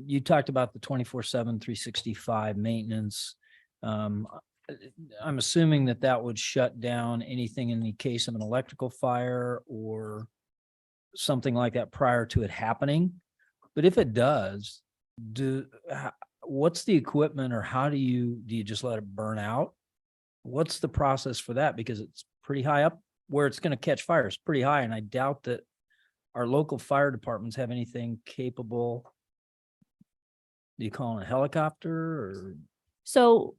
You talked about the 24/7, 365 maintenance. I'm assuming that would shut down anything in the case of an electrical fire or something like that prior to it happening. But if it does, what's the equipment or how do you just let it burn out? What's the process for that? Because it's pretty high up where it's going to catch fire. It's pretty high. And I doubt that our local fire departments have anything capable. Do you call it a helicopter or? So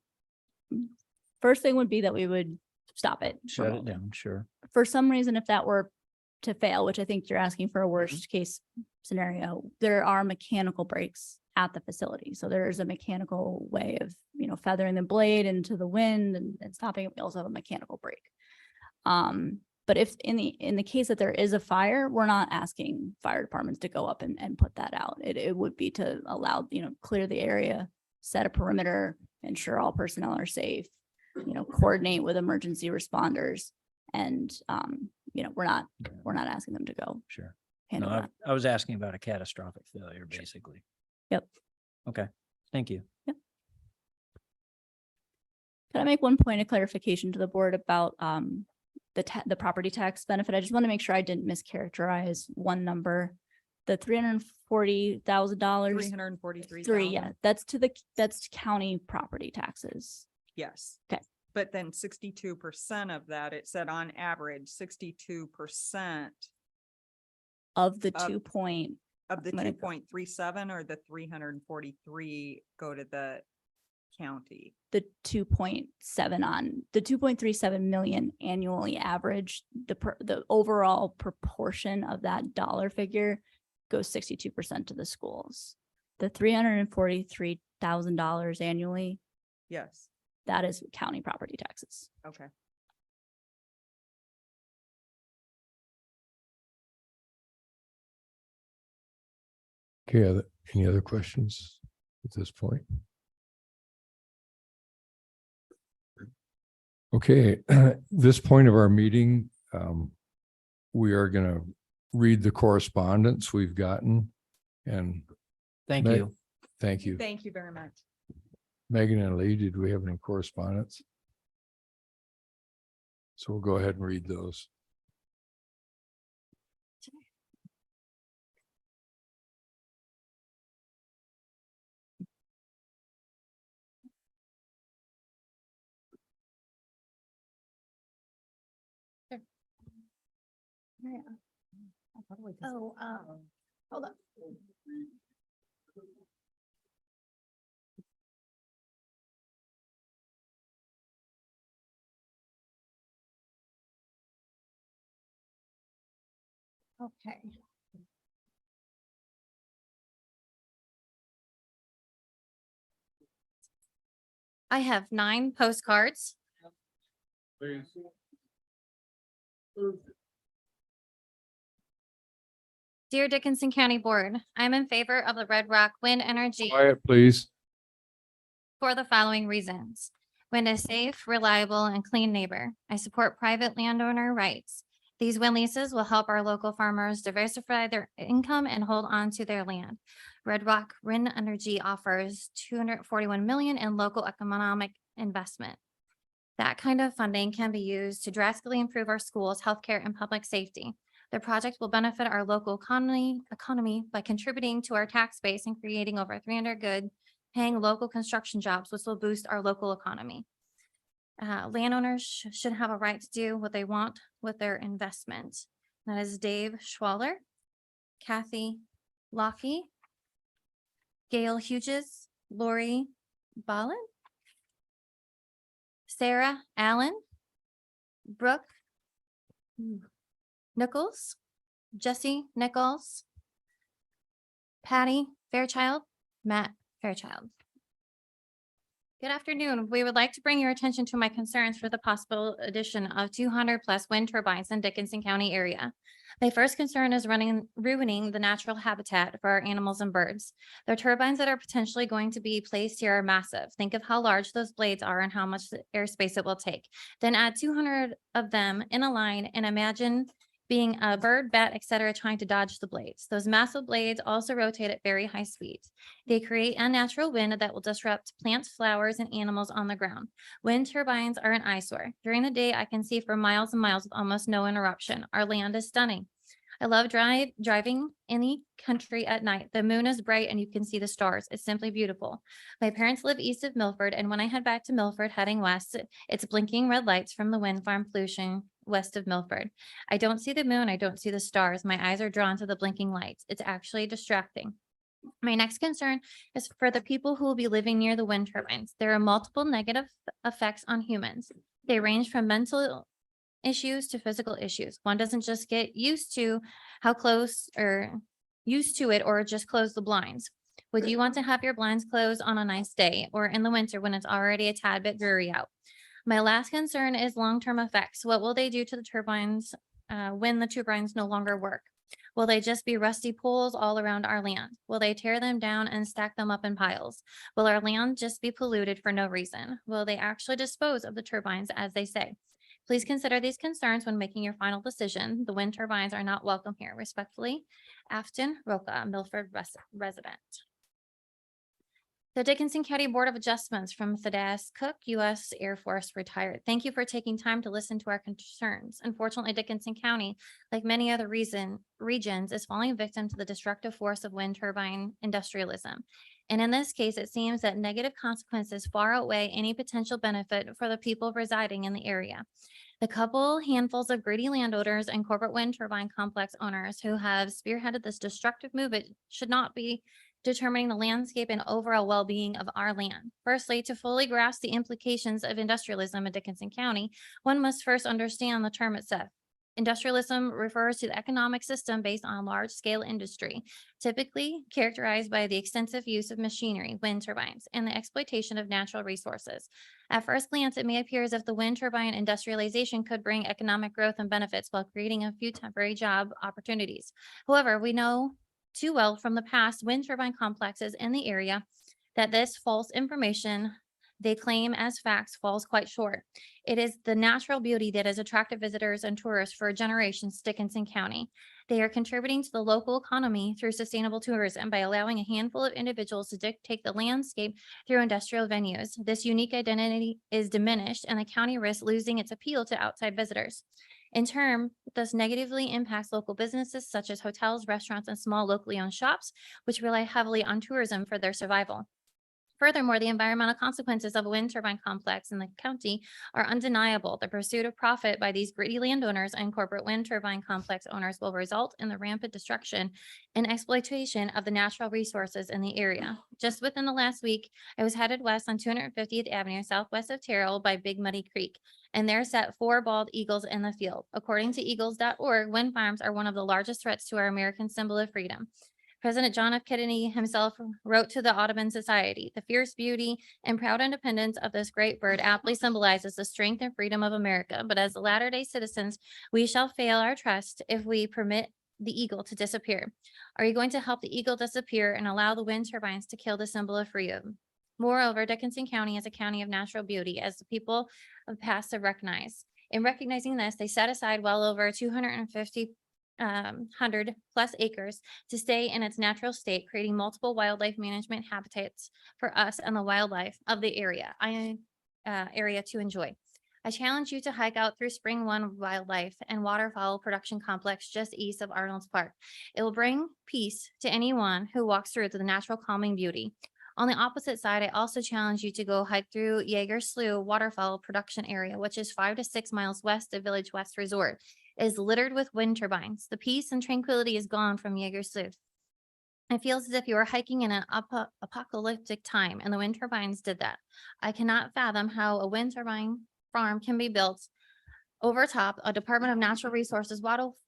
first thing would be that we would stop it. Shut it remotely. down, sure. For some reason, if that were to fail, which I think you're asking for a worst case scenario, there are mechanical breaks at the facility. So there is a mechanical way of, feathering the blade into the wind and stopping it. We also have a mechanical break. But if in the case that there is a fire, we're not asking fire departments to go up and put that out. It would be to allow, clear the area, set a perimeter, ensure all personnel are safe, coordinate with emergency responders. And, we're not asking them to go. Sure. handle No, that. I was asking about a catastrophic failure, basically. Yep. Okay, thank you. Can I make one point of clarification to the board about the property tax benefit? I just want to make sure I didn't mischaracterize one number. The $340,000. $343,000. Yeah, that's county property taxes. Yes. Okay. But then 62% of that, it said on average, 62% Of the Of- 2 of the I'm gonna- 2.37 or the 343 go to the county. the 2.37 million annually average, the overall proportion of that dollar figure goes 62% to the schools. The $343,000 annually, Yes. that is county property taxes. Okay. Okay, any other questions at this point? Okay, this point of our meeting, we are going to read the correspondence we've gotten and Thank Meg- you. thank you. Thank you very much. Megan and Lee, did we have any correspondence? So we'll go ahead and read those. Oh, hold on. Okay. I have 9 postcards. Dear Dickinson County Board, I'm in favor of the Red Rock Wind Energy Quiet, please. for the following reasons. Wind is safe, reliable, and clean neighbor. I support private landowner rights. These wind leases will help our local farmers diversify their income and hold on to their land. Red Rock Wind Energy offers 241 million in local economic investment. That kind of funding can be used to drastically improve our schools, healthcare, and public safety. The project will benefit our local economy by contributing to our tax base and creating over 300 good paying local construction jobs, which will boost our local economy. Landowners should have a right to do what they want with their investment. That is Dave Schwaller, Kathy Lockey, Gail Hughes, Lori Ballin, Sarah Allen, Brooke Nichols, Jesse Nichols, Patty Fairchild, Matt Fairchild. Good afternoon. We would like to bring your attention to my concerns for the possible addition of 200+ wind turbines in Dickinson County area. My first concern is ruining the natural habitat for our animals and birds. The turbines that are potentially going to be placed here are massive. Think of how large those blades are and how much airspace it will take. Then add 200 of them in a line and imagine being a bird, bat, etc., trying to dodge the blades. Those massive blades also rotate at very high speeds. They create unnatural wind that will disrupt plants, flowers, and animals on the ground. Wind turbines are an eyesore. During the day, I can see for miles and miles with almost no interruption. Our land is stunning. I love driving in the country at night. The moon is bright and you can see the stars. It's simply beautiful. My parents live east of Milford, and when I head back to Milford heading west, it's blinking red lights from the wind farm pollution west of Milford. I don't see the moon. I don't see the stars. My eyes are drawn to the blinking lights. It's actually distracting. My next concern is for the people who will be living near the wind turbines. There are multiple negative effects on humans. They range from mental issues to physical issues. One doesn't just get used to how close or used to it or just close the blinds. Would you want to have your blinds closed on a nice day or in the winter when it's already a tad bit dreary out? My last concern is long-term effects. What will they do to the turbines when the turbines no longer work? Will they just be rusty poles all around our land? Will they tear them down and stack them up in piles? Will our land just be polluted for no reason? Will they actually dispose of the turbines as they say? Please consider these concerns when making your final decision. The wind turbines are not welcome here. Respectfully, Afton Roca, Milford resident. The Dickinson County Board of Adjustments from Thaddeus Cook, U.S. Air Force, retired. Thank you for taking time to listen to our concerns. Unfortunately, Dickinson County, like many other regions, is falling victim to the destructive force of wind turbine industrialism. And in this case, it seems that negative consequences far outweigh any potential benefit for the people residing in the area. The couple handfuls of greedy landowners and corporate wind turbine complex owners who have spearheaded this destructive movement should not be determining the landscape and overall well-being of our land. Firstly, to fully grasp the implications of industrialism in Dickinson County, one must first understand the term itself. Industrialism refers to the economic system based on large-scale industry, typically characterized by the extensive use of machinery, wind turbines, and the exploitation of natural resources. At first glance, it may appear as if the wind turbine industrialization could bring economic growth and benefits while creating a few temporary job opportunities. However, we know too well from the past wind turbine complexes in the area that this false information they claim as facts falls quite short. It is the natural beauty that has attracted visitors and tourists for generations to Dickinson County. They are contributing to the local economy through sustainable tourism by allowing a handful of individuals to dictate the landscape through industrial venues. This unique identity is diminished and the county risks losing its appeal to outside visitors. In turn, this negatively impacts local businesses such as hotels, restaurants, and small locally owned shops, which rely heavily on tourism for their survival. Furthermore, the environmental consequences of a wind turbine complex in the county are undeniable. The pursuit of profit by these greedy landowners and corporate wind turbine complex owners will result in the rampant destruction and exploitation of the natural resources in the area. Just within the last week, I was headed west on 250th Avenue, southwest of Terrell by Big Muddy Creek, and there sat 4 bald eagles in the field. According to eagles.org, wind farms are one of the largest threats to our American symbol of freedom. President John F. Kennedy himself wrote to the Audubon Society, "The fierce beauty and proud independence of this great bird aptly symbolizes the strength and freedom of America. But as Latter-day Citizens, we shall fail our trust if we permit the eagle to disappear. Are you going to help the eagle disappear and allow the wind turbines to kill the symbol of freedom?" Moreover, Dickinson County is a county of natural beauty, as the people of the past have recognized. In recognizing this, they set aside well over 100 plus acres to stay in its natural state, creating multiple wildlife management habitats for us and the wildlife of the area to enjoy. I challenge you to hike out through Spring One Wildlife and Waterfowl Production Complex just east of Arnold's Park. It will bring peace to anyone who walks through the natural calming beauty. On the opposite side, I also challenge you to go hike through Jaeger Slough Waterfowl Production Area, which is 5 to 6 miles west of Village West Resort. It is littered with wind turbines. The peace and tranquility is gone from Jaeger Slough. It feels as if you are hiking in an apocalyptic time, and the wind turbines did that. I cannot fathom how a wind turbine farm can be built over top a Department of Natural Resources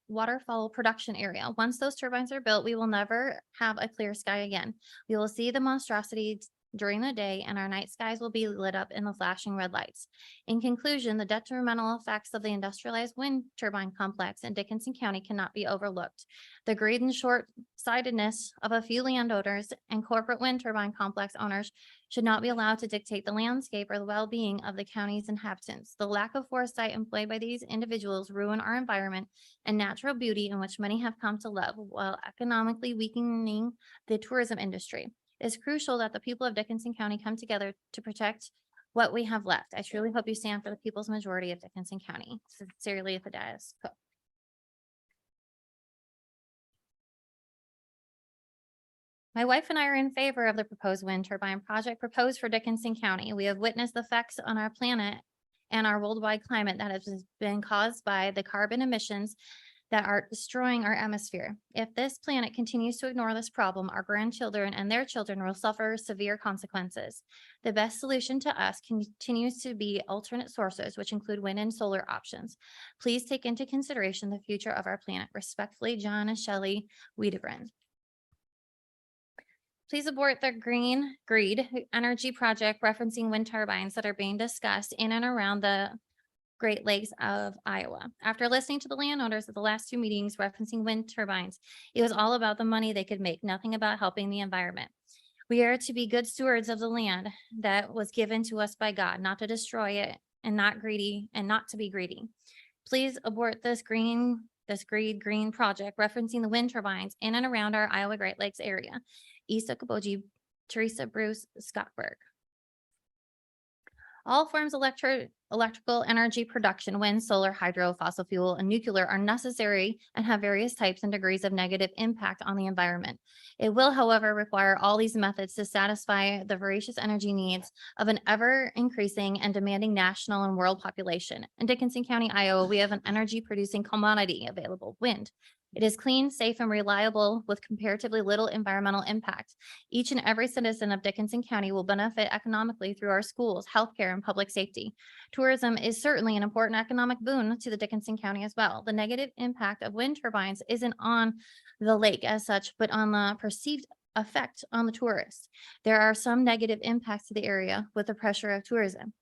waterfowl production area. Once those turbines are built, we will never have a clear sky again. We will see the monstrosity during the day, and our night skies will be lit up in the flashing red lights. In conclusion, the detrimental effects of the industrialized wind turbine complex in Dickinson County cannot be overlooked. The greed and short-sightedness of a few landowners and corporate wind turbine complex owners should not be allowed to dictate the landscape or the well-being of the county's inhabitants. The lack of foresight employed by these individuals ruin our environment and natural beauty in which many have come to love, while economically weakening the tourism industry. It is crucial that the people of Dickinson County come together to protect what we have left. I truly hope you stand for the people's majority of Dickinson County. Sincerely, Thaddeus Cook. My wife and I are in favor of the proposed wind turbine project proposed for Dickinson County. We have witnessed the effects on our planet and our worldwide climate that has been caused by the carbon emissions that are destroying our atmosphere. If this planet continues to ignore this problem, our grandchildren and their children will suffer severe consequences. The best solution to us continues to be alternate sources, which include wind and solar options. Please take into consideration the future of our planet. Respectfully, John and Shelley Wiedebrand. Please abort the greed energy project referencing wind turbines that are being discussed in and around the Great Lakes of Iowa. After listening to the landowners at the last 2 meetings referencing wind turbines, it was all about the money they could make, nothing about helping the environment. We are to be good stewards of the land that was given to us by God, not to destroy it and not to be greedy. Please abort this green project referencing the wind turbines in and around our Iowa Great Lakes area. East of Kaboji, Teresa Bruce Scottberg. All forms of electrical energy production, wind, solar, hydro, fossil fuel, and nuclear are necessary and have various types and degrees of negative impact on the environment. It will, however, require all these methods to satisfy the voracious energy needs of an ever-increasing and demanding national and world population. In Dickinson County, Iowa, we have an energy-producing commodity available, wind. It is clean, safe, and reliable with comparatively little environmental impact. Each and every citizen of Dickinson County will benefit economically through our schools, healthcare, and public safety. Tourism is certainly an important economic boon to the Dickinson County as well. The negative impact of wind turbines isn't on the lake as such, but on the perceived effect on the tourists. There are some negative impacts to the area with the pressure of tourism.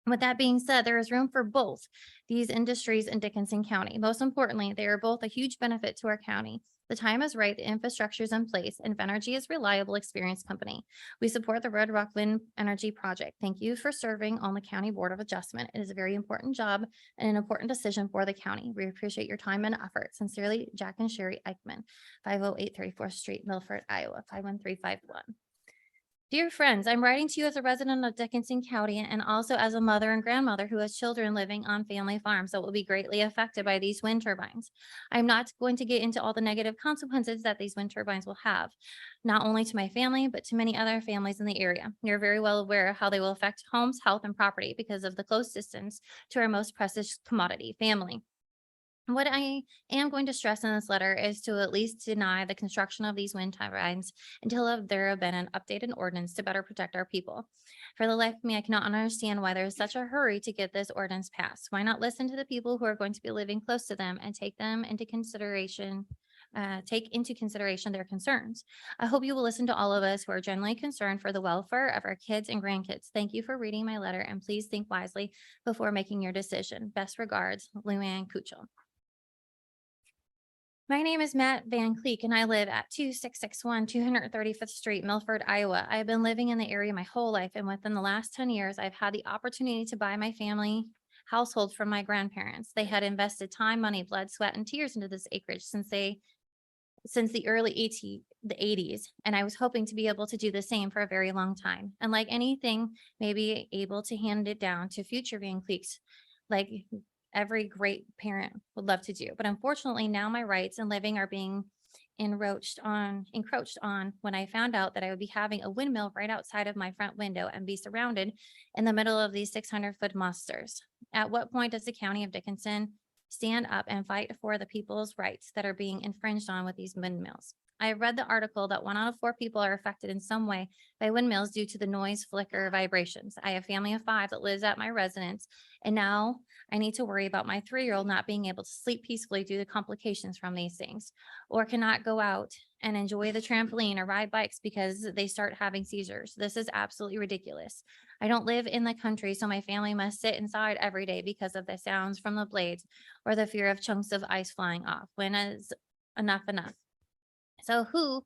With that being said, there is room for both these industries in Dickinson County. Most importantly, they are both a huge benefit to our county. The time is right, the infrastructure is in place, and Venergy is a reliable, experienced company. We support the Red Rock Wind Energy Project. Thank you for serving on the County Board of Adjustment. It is a very important job and an important decision for the county. We appreciate your time and effort. Sincerely, Jack and Sherry Eichman, 508 34th Street, Milford, Iowa, 51351. Dear friends, I'm writing to you as a resident of Dickinson County and also as a mother and grandmother who has children living on family farms that will be greatly affected by these wind turbines. I'm not going to get into all the negative consequences that these wind turbines will have, not only to my family, but to many other families in the area. You're very well aware of how they will affect homes, health, and property because of the close distance to our most precious commodity, family. What I am going to stress in this letter is to at least deny the construction of these wind turbines until there have been an updated ordinance to better protect our people. For the life of me, I cannot understand why there is such a hurry to get this ordinance passed. Why not listen to the people who are going to be living close to them and take into consideration their concerns. I hope you will listen to all of us who are genuinely concerned for the welfare of our kids and grandkids. Thank you for reading my letter, and please think wisely before making your decision. Best regards, Luann Kuchel. My name is Matt Van Cleek, and I live at 2661 235th Street, Milford, Iowa. I have been living in the area my whole life, and within the last 10 years, I've had the opportunity to buy my family household from my grandparents. They had invested time, money, blood, sweat, and tears into this acreage since the early 80s, and I was hoping to be able to do the same for a very long time. And like anything, maybe able to hand it down to future Van Cleeks, like every great parent would love to do. But unfortunately, now my rights and living are being encroached on when I found out that I would be having a windmill right outside of my front window and be surrounded in the middle of these 600-foot monsters. At what point does the County of Dickinson stand up and fight for the people's rights that are being infringed on with these windmills? I read the article that 1 out of 4 people are affected in some way by windmills due to the noise, flicker, vibrations. I have a family of 5 that lives at my residence, and now I need to worry about my 3-year-old not being able to sleep peacefully due to complications from these things, or cannot go out and enjoy the trampoline or ride bikes because they start having seizures. This is absolutely ridiculous. I don't live in the country, so my family must sit inside every day because of the sounds from the blades or the fear of chunks of ice flying off. When is enough? So who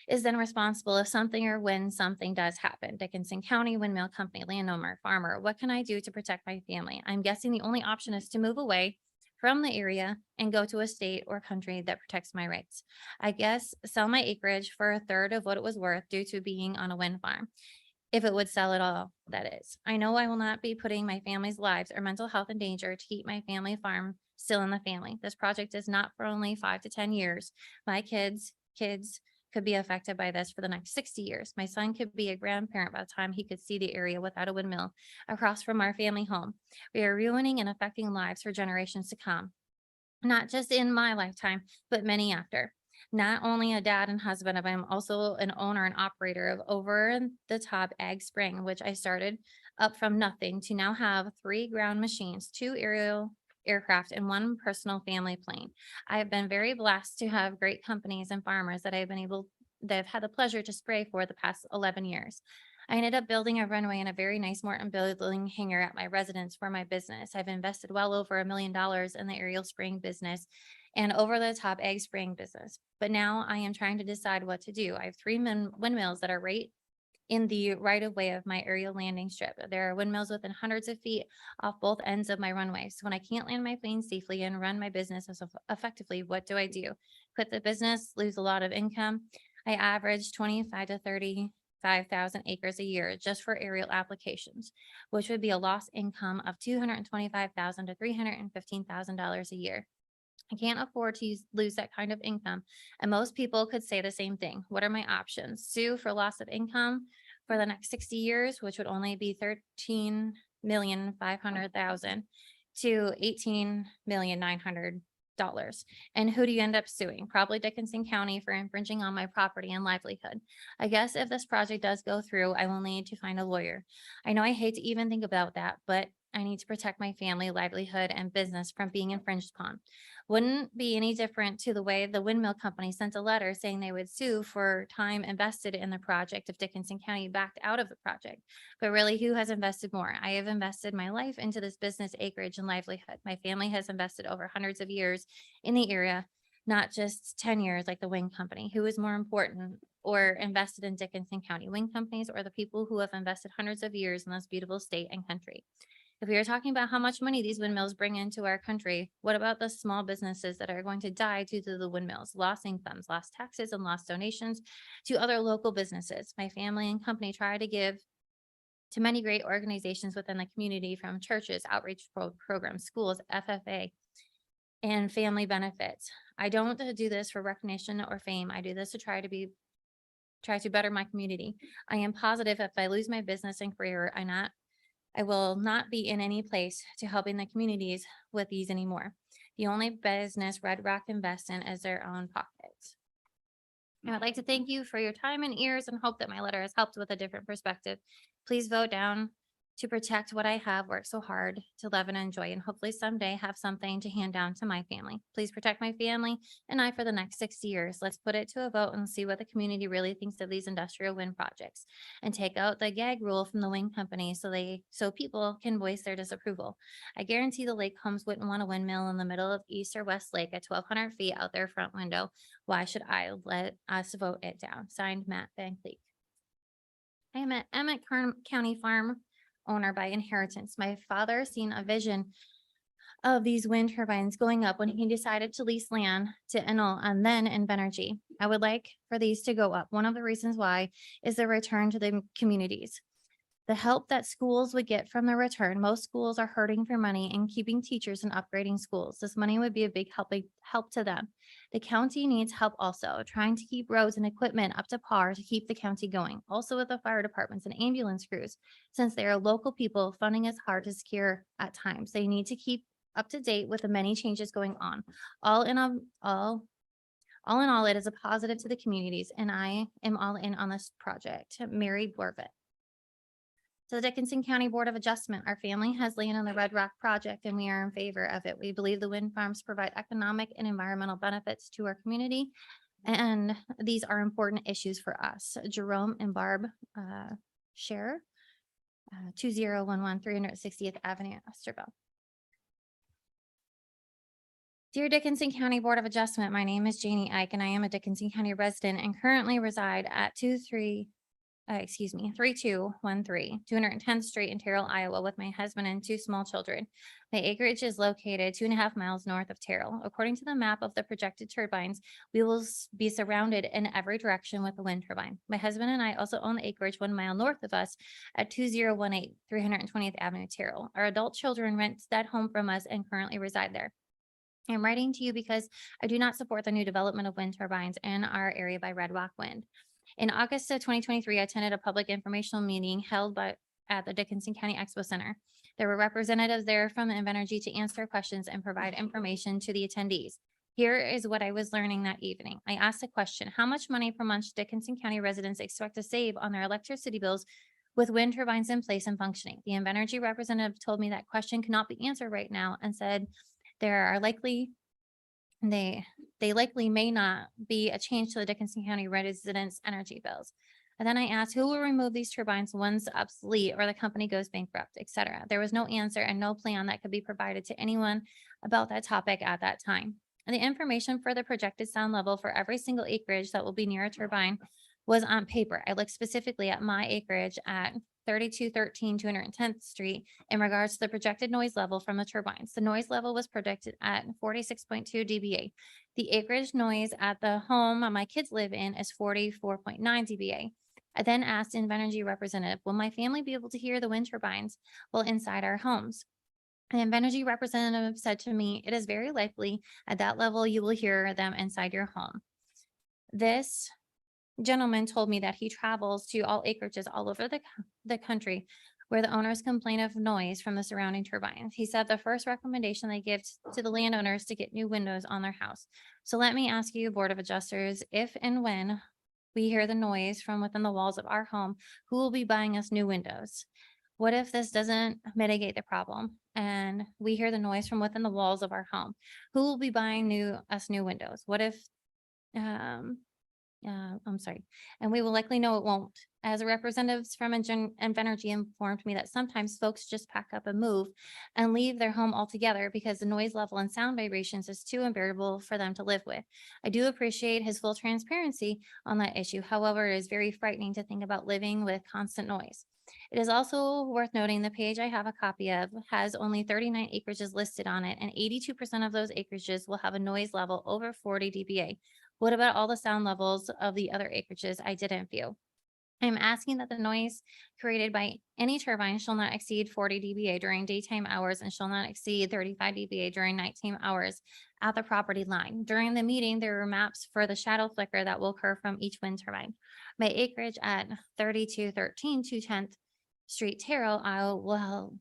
is then responsible if something or when something does happen? Dickinson County, windmill company, landowner, farmer. What can I do to protect my family? I'm guessing the only option is to move away from the area and go to a state or country that protects my rights. I guess sell my acreage for 1/3 of what it was worth due to being on a wind farm. If it would sell it all, that is. I know I will not be putting my family's lives or mental health in danger to keep my family farm still in the family. This project is not for only 5 to 10 years. My kids could be affected by this for the next 60 years. My son could be a grandparent by the time he could see the area without a windmill across from our family home. We are ruining and affecting lives for generations to come, not just in my lifetime, but many after. Not only a dad and husband, but I'm also an owner and operator of Over the Top Ag Spring, which I started up from nothing to now have 3 ground machines, 2 aerial aircraft, and 1 personal family plane. I have been very blessed to have great companies and farmers that I've had the pleasure to spray for the past 11 years. I ended up building a runway and a very nice Morton building hangar at my residence for my business. I've invested well over $1 million in the aerial spraying business and Over the Top Ag Spraying business. But now I am trying to decide what to do. I have 3 windmills that are right in the right of way of my aerial landing strip. There are windmills within hundreds of feet off both ends of my runway. So when I can't land my plane safely and run my business as effectively, what do? Quit the business, lose a lot of income. I average 25 to 35,000 acres a year just for aerial applications, which would be a lost income of $225,000 to $315,000 a year. I can't afford to lose that kind of income. And most people could say the same thing. What are my options? Sue for loss of income for the next 60 years, which would only be $13,500,000 to $18,900,000. And who do you end up suing? Probably Dickinson County for infringing on my property and livelihood. I guess if this project does go through, I will need to find a lawyer. I know I hate to even think about that, but I need to protect my family, livelihood, and business from being infringed upon. Wouldn't be any different to the way the windmill company sent a letter saying they would sue for time invested in the project if Dickinson County backed out of the project. But really, who has invested more? I have invested my life into this business, acreage, and livelihood. My family has invested over hundreds of years in the area, not just 10 years like the wind company. Who is more important or invested in Dickinson County, wind companies or the people who have invested hundreds of years in this beautiful state and country? If we are talking about how much money these windmills bring into our country, what about the small businesses that are going to die due to the windmills? Lost incomes, lost taxes, and lost donations to other local businesses. My family and company try to give to many great organizations within the community, from churches, outreach programs, schools, FFA, and family benefits. I don't do this for recognition or fame. I do this to try to better my community. I am positive if I lose my business and career, I will not be in any place to helping the communities with these anymore. The only business Red Rock invests in is their own pockets. I would like to thank you for your time and ears and hope that my letter has helped with a different perspective. Please vote down to protect what I have worked so hard to love and enjoy, and hopefully someday have something to hand down to my family. Please protect my family and I for the next 60 years. Let's put it to a vote and see what the community really thinks of these industrial wind projects, and take out the gag rule from the wind company so people can voice their disapproval. I guarantee the lake homes wouldn't want a windmill in the middle of East or West Lake at 1,200 feet out their front window. Why should I let us vote it down? Signed, Matt Van Cleek. I am an Emmett County farm owner by inheritance. My father seen a vision of these wind turbines going up when he decided to lease land to Enel and then Invenergy. I would like for these to go up. One of the reasons why is the return to the communities. The help that schools would get from the return. Most schools are hurting for money and keeping teachers and upgrading schools. This money would be a big help to them. The county needs help also, trying to keep roads and equipment up to par to keep the county going. Also with the fire departments and ambulance crews, since they are local people, funding is hard to secure at times. They need to keep up to date with the many changes going on. All in all, it is a positive to the communities, and I am all in on this project. Mary Borvet. To the Dickinson County Board of Adjustment, our family has land on the Red Rock project and we are in favor of it. We believe the wind farms provide economic and environmental benefits to our community, and these are important issues for us. Jerome and Barb Scherer, 2011 360th Avenue, Osterville. Dear Dickinson County Board of Adjustment, my name is Janie Ike and I am a Dickinson County resident and currently reside at 3213 210th Street in Terrell, Iowa, with my husband and 2 small children. My acreage is located 2.5 miles north of Terrell. According to the map of the projected turbines, we will be surrounded in every direction with a wind turbine. My husband and I also own the acreage 1 mile north of us at 2018 320th Avenue, Terrell. Our adult children rent that home from us and currently reside there. I'm writing to you because I do not support the new development of wind turbines in our area by Red Rock Wind. In August of 2023, I attended a public informational meeting held at the Dickinson County Expo Center. There were representatives there from Invenergy to answer questions and provide information to the attendees. Here is what I was learning that evening. I asked the question, how much money per month Dickinson County residents expect to save on their electricity bills with wind turbines in place and functioning? The Invenergy representative told me that question cannot be answered right now and said they likely may not be a change to the Dickinson County residents' energy bills. And then I asked, who will remove these turbines once obsolete or the company goes bankrupt, etc. There was no answer and no plan that could be provided to anyone about that topic at that time. And the information for the projected sound level for every single acreage that will be near a turbine was on paper. I looked specifically at my acreage at 3213 210th Street in regards to the projected noise level from the turbines. The noise level was predicted at 46.2 dBA. The acreage noise at the home my kids live in is 44.9 dBA. I then asked Invenergy representative, will my family be able to hear the wind turbines while inside our homes? The Invenergy representative said to me, it is very likely at that level you will hear them inside your home. This gentleman told me that he travels to all acreages all over the country where the owners complain of noise from the surrounding turbines. He said the first recommendation they give to the landowners to get new windows on their house. So let me ask you, Board of Adjusters, if and when we hear the noise from within the walls of our home, who will be buying us new windows? What if this doesn't mitigate the problem and we hear the noise from within the walls of our home? Who will be buying new windows? What if, I'm sorry, and we will likely know it won't. As a representatives from Invenergy informed me that sometimes folks just pack up and move and leave their home altogether because the noise level and sound vibrations is too unbearable for them to live with. I do appreciate his full transparency on that issue. However, it is very frightening to think about living with constant noise. It is also worth noting the page I have a copy of has only 39 acreages listed on it, and 82% of those acreages will have a noise level over 40 dBA. What about all the sound levels of the other acreages I didn't view? I'm asking that the noise created by any turbine shall not exceed 40 dBA during daytime hours and shall not exceed 35 dBA during nighttime hours at the property line. During the meeting, there were maps for the shadow flicker that will occur from each wind turbine. My acreage at 3213 210th Street Terrell, I will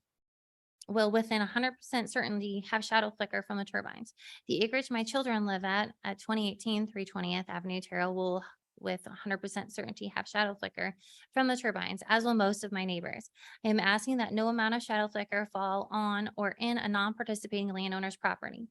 within 100% certainty have shadow flicker from the turbines. The acreage my children live at 2018 320th Avenue Terrell will with 100% certainty have shadow flicker from the turbines, as will most of my neighbors. I am asking that no amount of shadow flicker fall on or in a non-participating landowner's property.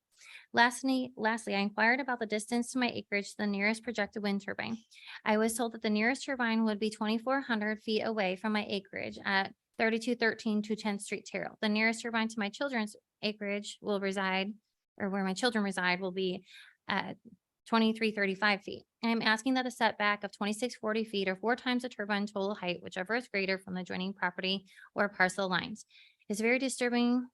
Lastly, I inquired about the distance to my acreage to the nearest projected wind turbine. I was told that the nearest turbine would be 2,400 feet away from my acreage at 3213 210th Street Terrell. The nearest turbine to my children's acreage will reside, or where my children reside, will be at 2,335 feet. I'm asking that a setback of 2,640 feet or 4 times the turbine total height, whichever is greater from the adjoining property or parcel lines. It's very disturbing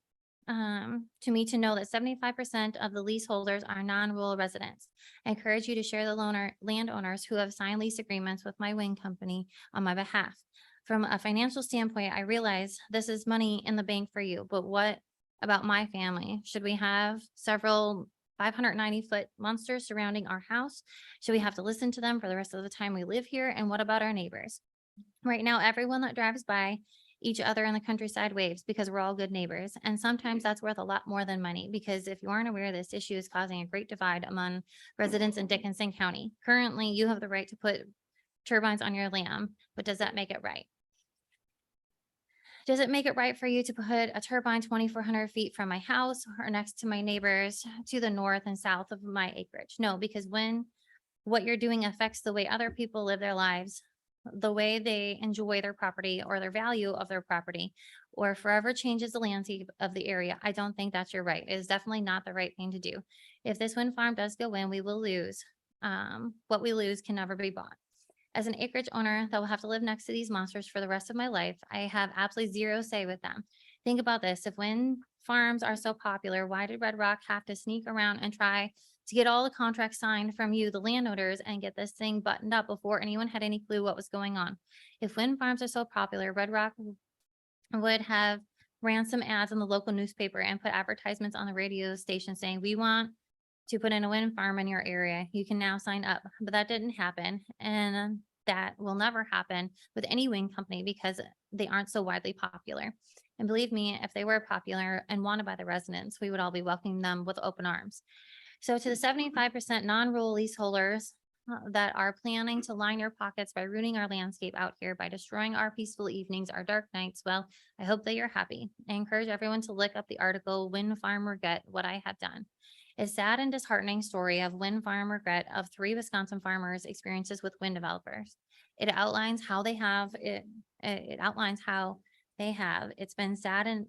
to me to know that 75% of the leaseholders are non-rural residents. I encourage you to share the landowners who have signed lease agreements with my wind company on my behalf. From a financial standpoint, I realize this is money in the bank for you, but what about my family? Should we have several 590-foot monsters surrounding our house? Should we have to listen to them for the rest of the time we live here? And what about our neighbors? Right now, everyone that drives by each other in the countryside waves because we're all good neighbors. And sometimes that's worth a lot more than money, because if you aren't aware, this issue is causing a great divide among residents in Dickinson County. Currently, you have the right to put turbines on your land, but does that make it right? Does it make it right for you to put a turbine 2,400 feet from my house or next to my neighbors to the north and south of my acreage? No, because when what you're doing affects the way other people live their lives, the way they enjoy their property or their value of their property, or forever changes the landscape of the area, I don't think that's your right. It is definitely not the right thing to do. If this wind farm does go in, we will lose. What we lose can never be bought. As an acreage owner that will have to live next to these monsters for the rest of my life, I have absolutely zero say with them. Think about this. If wind farms are so popular, why did Red Rock have to sneak around and try to get all the contracts signed from you, the landowners, and get this thing buttoned up before anyone had any clue what was going on? If wind farms are so popular, Red Rock would have ran some ads in the local newspaper and put advertisements on the radio station saying, we want to put in a wind farm in your area. You can now sign up. But that didn't happen. And that will never happen with any wind company because they aren't so widely popular. And believe me, if they were popular and wanted by the residents, we would all be welcoming them with open arms. So to the 75% non-rural leaseholders that are planning to line your pockets by ruining our landscape out here, by destroying our peaceful evenings, our dark nights, well, I hope that you're happy. I encourage everyone to look up the article, Wind Farm Regret, What I Have Done. A sad and disheartening story of wind farm regret of 3 Wisconsin farmers' experiences with wind developers. It outlines how they have it's been sad and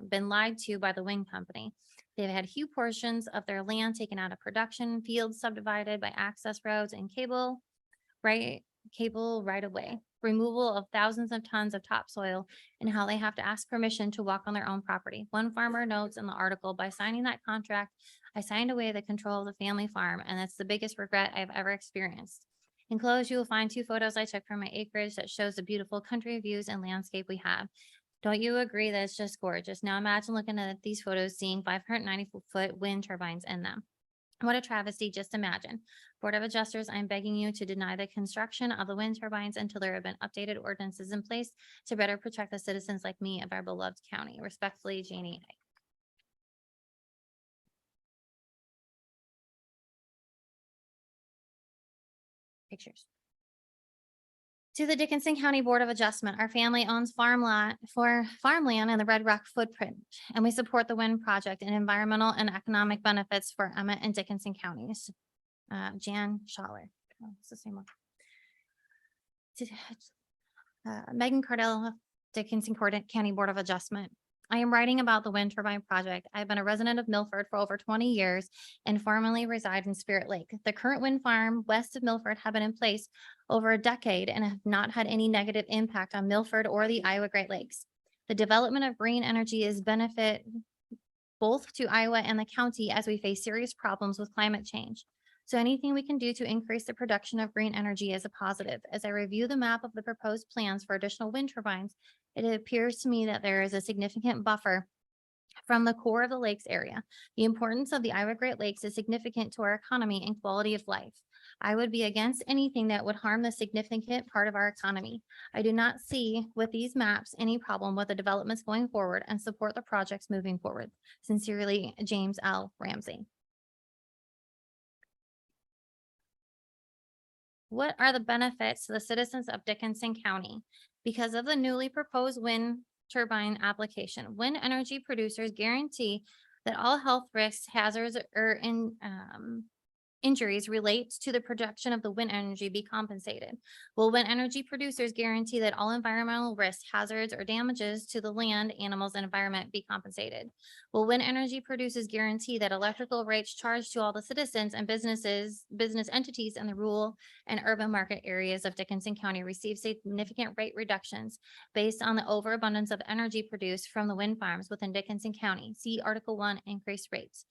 been lied to by the wind company. They've had huge portions of their land taken out of production, fields subdivided by access roads and cable right of way, removal of thousands of tons of topsoil, and how they have to ask permission to walk on their own property. One farmer notes in the article, by signing that contract, I signed away the control of the family farm, and it's the biggest regret I've ever experienced. Enclosed, you will find 2 photos I took from my acreage that shows the beautiful country views and landscape we have. Don't you agree that it's just gorgeous? Now imagine looking at these photos, seeing 590-foot wind turbines in them. What a travesty, just imagine. Board of Adjusters, I'm begging you to deny the construction of the wind turbines until there have been updated ordinances in place to better protect the citizens like me of our beloved county. Respectfully, Janie. Pictures. To the Dickinson County Board of Adjustment, our family owns farmland in the Red Rock footprint, and we support the wind project and environmental and economic benefits for Emmett and Dickinson counties. Jan Schaller. Oh, it's the same one. Megan Cardell, Dickinson County Board of Adjustment. I am writing about the wind turbine project. I've been a resident of Milford for over 20 years and formerly reside in Spirit Lake. The current wind farm west of Milford have been in place over a decade and have not had any negative impact on Milford or the Iowa Great Lakes. The development of green energy is benefit both to Iowa and the county as we face serious problems with climate change. So anything we can do to increase the production of green energy is a positive. As I review the map of the proposed plans for additional wind turbines, it appears to me that there is a significant buffer from the core of the lakes area. The importance of the Iowa Great Lakes is significant to our economy and quality of life. I would be against anything that would harm the significant part of our economy. I do not see with these maps any problem with the developments going forward and support the projects moving forward. Sincerely, James L. Ramsey. What are the benefits to the citizens of Dickinson County? Because of the newly proposed wind turbine application, wind energy producers guarantee that all health risks, hazards, or injuries relates to the production of the wind energy be compensated? Will wind energy producers guarantee that all environmental risks, hazards, or damages to the land, animals, and environment be compensated? Will wind energy producers guarantee that electrical rates charged to all the citizens and business entities in the rural and urban market areas of Dickinson County receive significant rate reductions based on the overabundance of energy produced from the wind farms within Dickinson County? See Article 1, increased rates.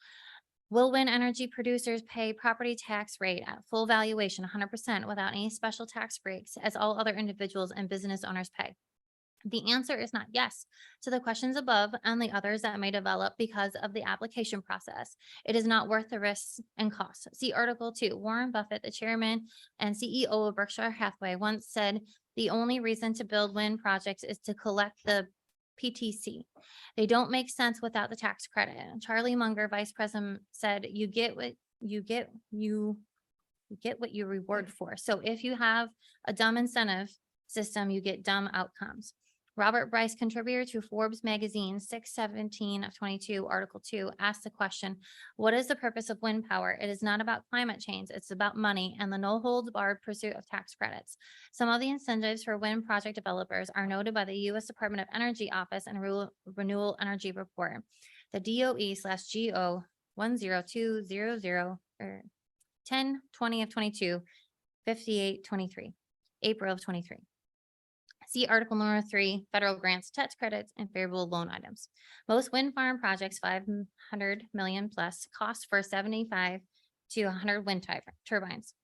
Will wind energy producers pay property tax rate at full valuation 100% without any special tax breaks as all other individuals and business owners pay? The answer is not yes to the questions above and the others that may develop because of the application process. It is not worth the risks and costs. See Article 2. Warren Buffett, the chairman and CEO of Berkshire Hathaway, once said the only reason to build wind projects is to collect the PTC. They don't make sense without the tax credit. Charlie Munger, vice president, said, you get what you reward for. So if you have a dumb incentive system, you get dumb outcomes. Robert Bryce, contributor to Forbes magazine, 6/17 of 22, Article 2, asked the question, what is the purpose of wind power? It is not about climate change. It's about money and the no holds barred pursuit of tax credits. Some of the incentives for wind project developers are noted by the U.S. Department of Energy Office and Renewable Energy Report. The DOE/GO 10200 or 10/20 of 22, 58/23, April of 23. See Article number 3, federal grants, tax credits, and favorable loan items. Most wind farm projects, 500 million plus, cost for 75 to 100 wind turbines.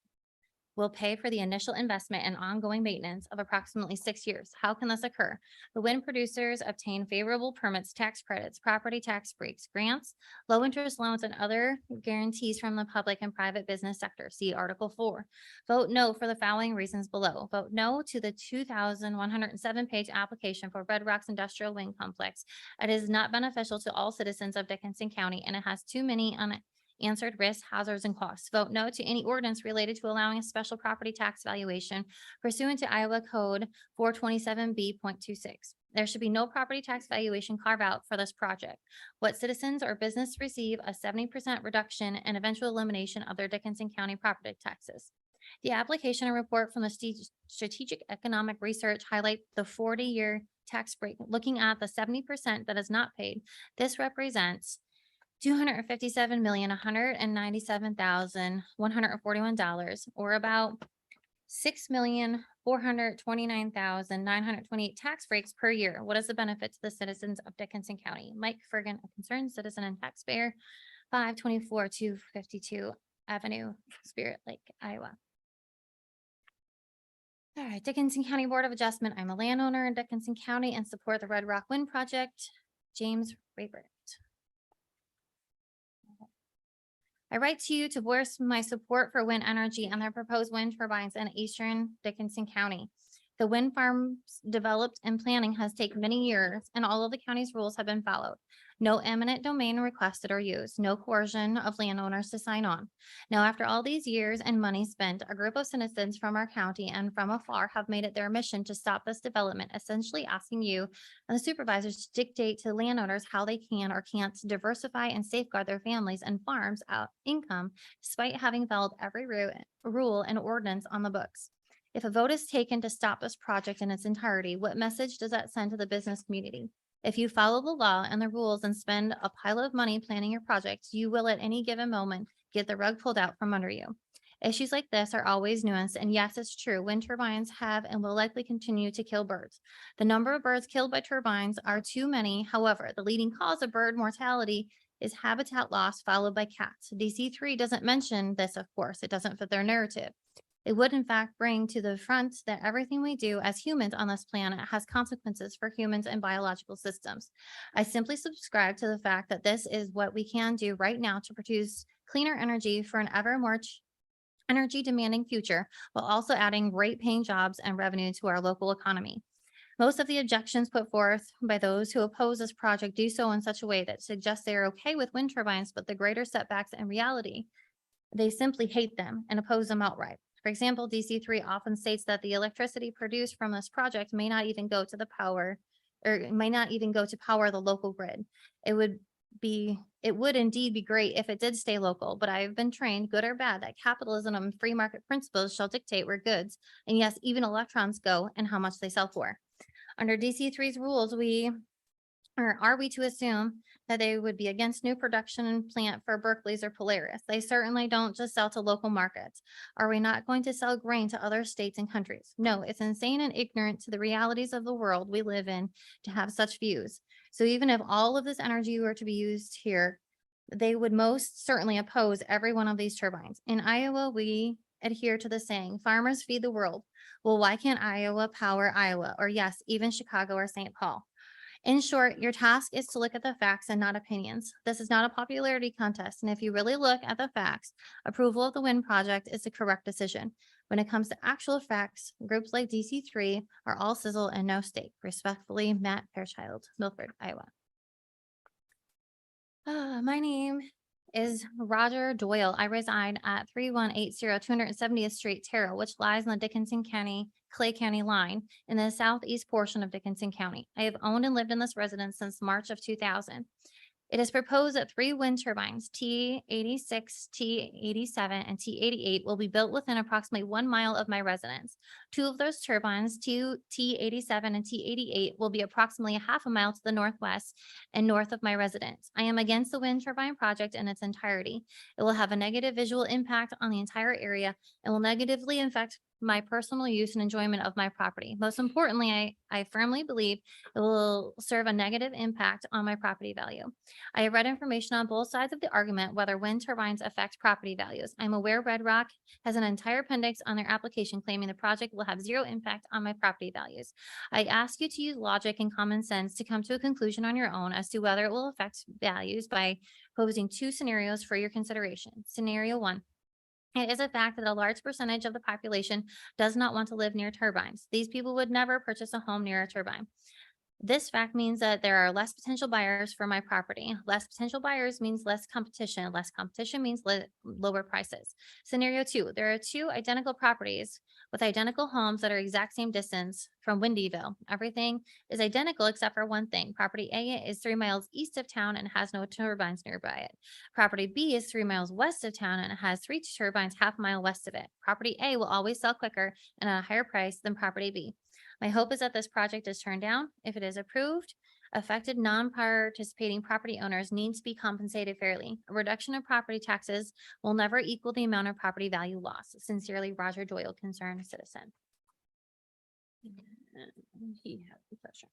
Will pay for the initial investment and ongoing maintenance of approximately 6 years. How can this occur? The wind producers obtain favorable permits, tax credits, property tax breaks, grants, low interest loans, and other guarantees from the public and private business sector. See Article 4. Vote no for the following reasons below. Vote no to the 2,107-page application for Red Rock's Industrial Wind Complex. It is not beneficial to all citizens of Dickinson County, and it has too many unanswered risks, hazards, and costs. Vote no to any ordinance related to allowing a special property tax valuation pursuant to Iowa Code 427B.26. There should be no property tax valuation carve out for this project. What citizens or business receive a 70% reduction and eventual elimination of their Dickinson County property taxes. The application and report from the Strategic Economic Research highlight the 40-year tax break. Looking at the 70% that is not paid, this represents $257,197,141, or about $6,429,928 tax breaks per year. What is the benefit to the citizens of Dickinson County? Mike Fergan, a concerned citizen and taxpayer, 524 252 Avenue, Spirit Lake, Iowa. All right, Dickinson County Board of Adjustment. I'm a landowner in Dickinson County and support the Red Rock Wind Project. James Raybert. I write to you to voice my support for wind energy and their proposed wind turbines in eastern Dickinson County. The wind farms developed and planning has taken many years, and all of the county's rules have been followed. No eminent domain requested or used, no coercion of landowners to sign on. Now, after all these years and money spent, a group of citizens from our county and from afar have made it their mission to stop this development, essentially asking you and the supervisors to dictate to landowners how they can or can't diversify and safeguard their families and farms out income, despite having followed every rule and ordinance on the books. If a vote is taken to stop this project in its entirety, what message does that send to the business community? If you follow the law and the rules and spend a pile of money planning your project, you will at any given moment get the rug pulled out from under you. Issues like this are always nuanced, and yes, it's true, wind turbines have and will likely continue to kill birds. The number of birds killed by turbines are too many. However, the leading cause of bird mortality is habitat loss, followed by cats. DC3 doesn't mention this, of course. It doesn't fit their narrative. It would in fact bring to the front that everything we do as humans on this planet has consequences for humans and biological systems. I simply subscribe to the fact that this is what we can do right now to produce cleaner energy for an ever more energy demanding future, while also adding great paying jobs and revenue to our local economy. Most of the objections put forth by those who oppose this project do so in such a way that suggests they are okay with wind turbines, but the greater setbacks in reality, they simply hate them and oppose them outright. For example, DC3 often states that the electricity produced from this project may not even go to the power, or it may not even go to power the local grid. It would indeed be great if it did stay local, but I've been trained, good or bad, that capitalism and free market principles shall dictate where goods, and yes, even electrons go and how much they sell for. Under DC3's rules, are we to assume that they would be against new production plant for Berkeley's or Polaris? They certainly don't just sell to local markets. Are we not going to sell grain to other states and countries? No, it's insane and ignorant to the realities of the world we live in to have such views. So even if all of this energy were to be used here, they would most certainly oppose every one of these turbines. In Iowa, we adhere to the saying, farmers feed the world. Well, why can't Iowa power Iowa? Or yes, even Chicago or St. Paul? In short, your task is to look at the facts and not opinions. This is not a popularity contest, and if you really look at the facts, approval of the wind project is the correct decision. When it comes to actual facts, groups like DC3 are all sizzle and no steak. Respectfully, Matt Fairchild, Milford, Iowa. My name is Roger Doyle. I reside at 3180 270th Street, Terrell, which lies in the Dickinson County, Clay County line in the southeast portion of Dickinson County. I have owned and lived in this residence since March of 2000. It is proposed that 3 wind turbines, T86, T87, and T88 will be built within approximately 1 mile of my residence. 2 of those turbines, T87 and T88, will be approximately a half a mile to the northwest and north of my residence. I am against the wind turbine project in its entirety. It will have a negative visual impact on the entire area and will negatively affect my personal use and enjoyment of my property. Most importantly, I firmly believe it will serve a negative impact on my property value. I have read information on both sides of the argument whether wind turbines affect property values. I'm aware Red Rock has an entire appendix on their application claiming the project will have zero impact on my property values. I ask you to use logic and common sense to come to a conclusion on your own as to whether it will affect values by posing 2 scenarios for your consideration. Scenario 1. It is a fact that a large percentage of the population does not want to live near turbines. These people would never purchase a home near a turbine. This fact means that there are less potential buyers for my property. Less potential buyers means less competition. Less competition means lower prices. Scenario 2, there are 2 identical properties with identical homes that are exact same distance from Windyville. Everything is identical except for one thing. Property A is 3 miles east of town and has no turbines nearby it. Property B is 3 miles west of town and it has 3 turbines half a mile west of it. Property A will always sell quicker and at a higher price than property B. My hope is that this project is turned down. If it is approved, affected non-participating property owners need to be compensated fairly. A reduction of property taxes will never equal the amount of property value lost. Sincerely, Roger Doyle, concerned citizen. He has the pleasure.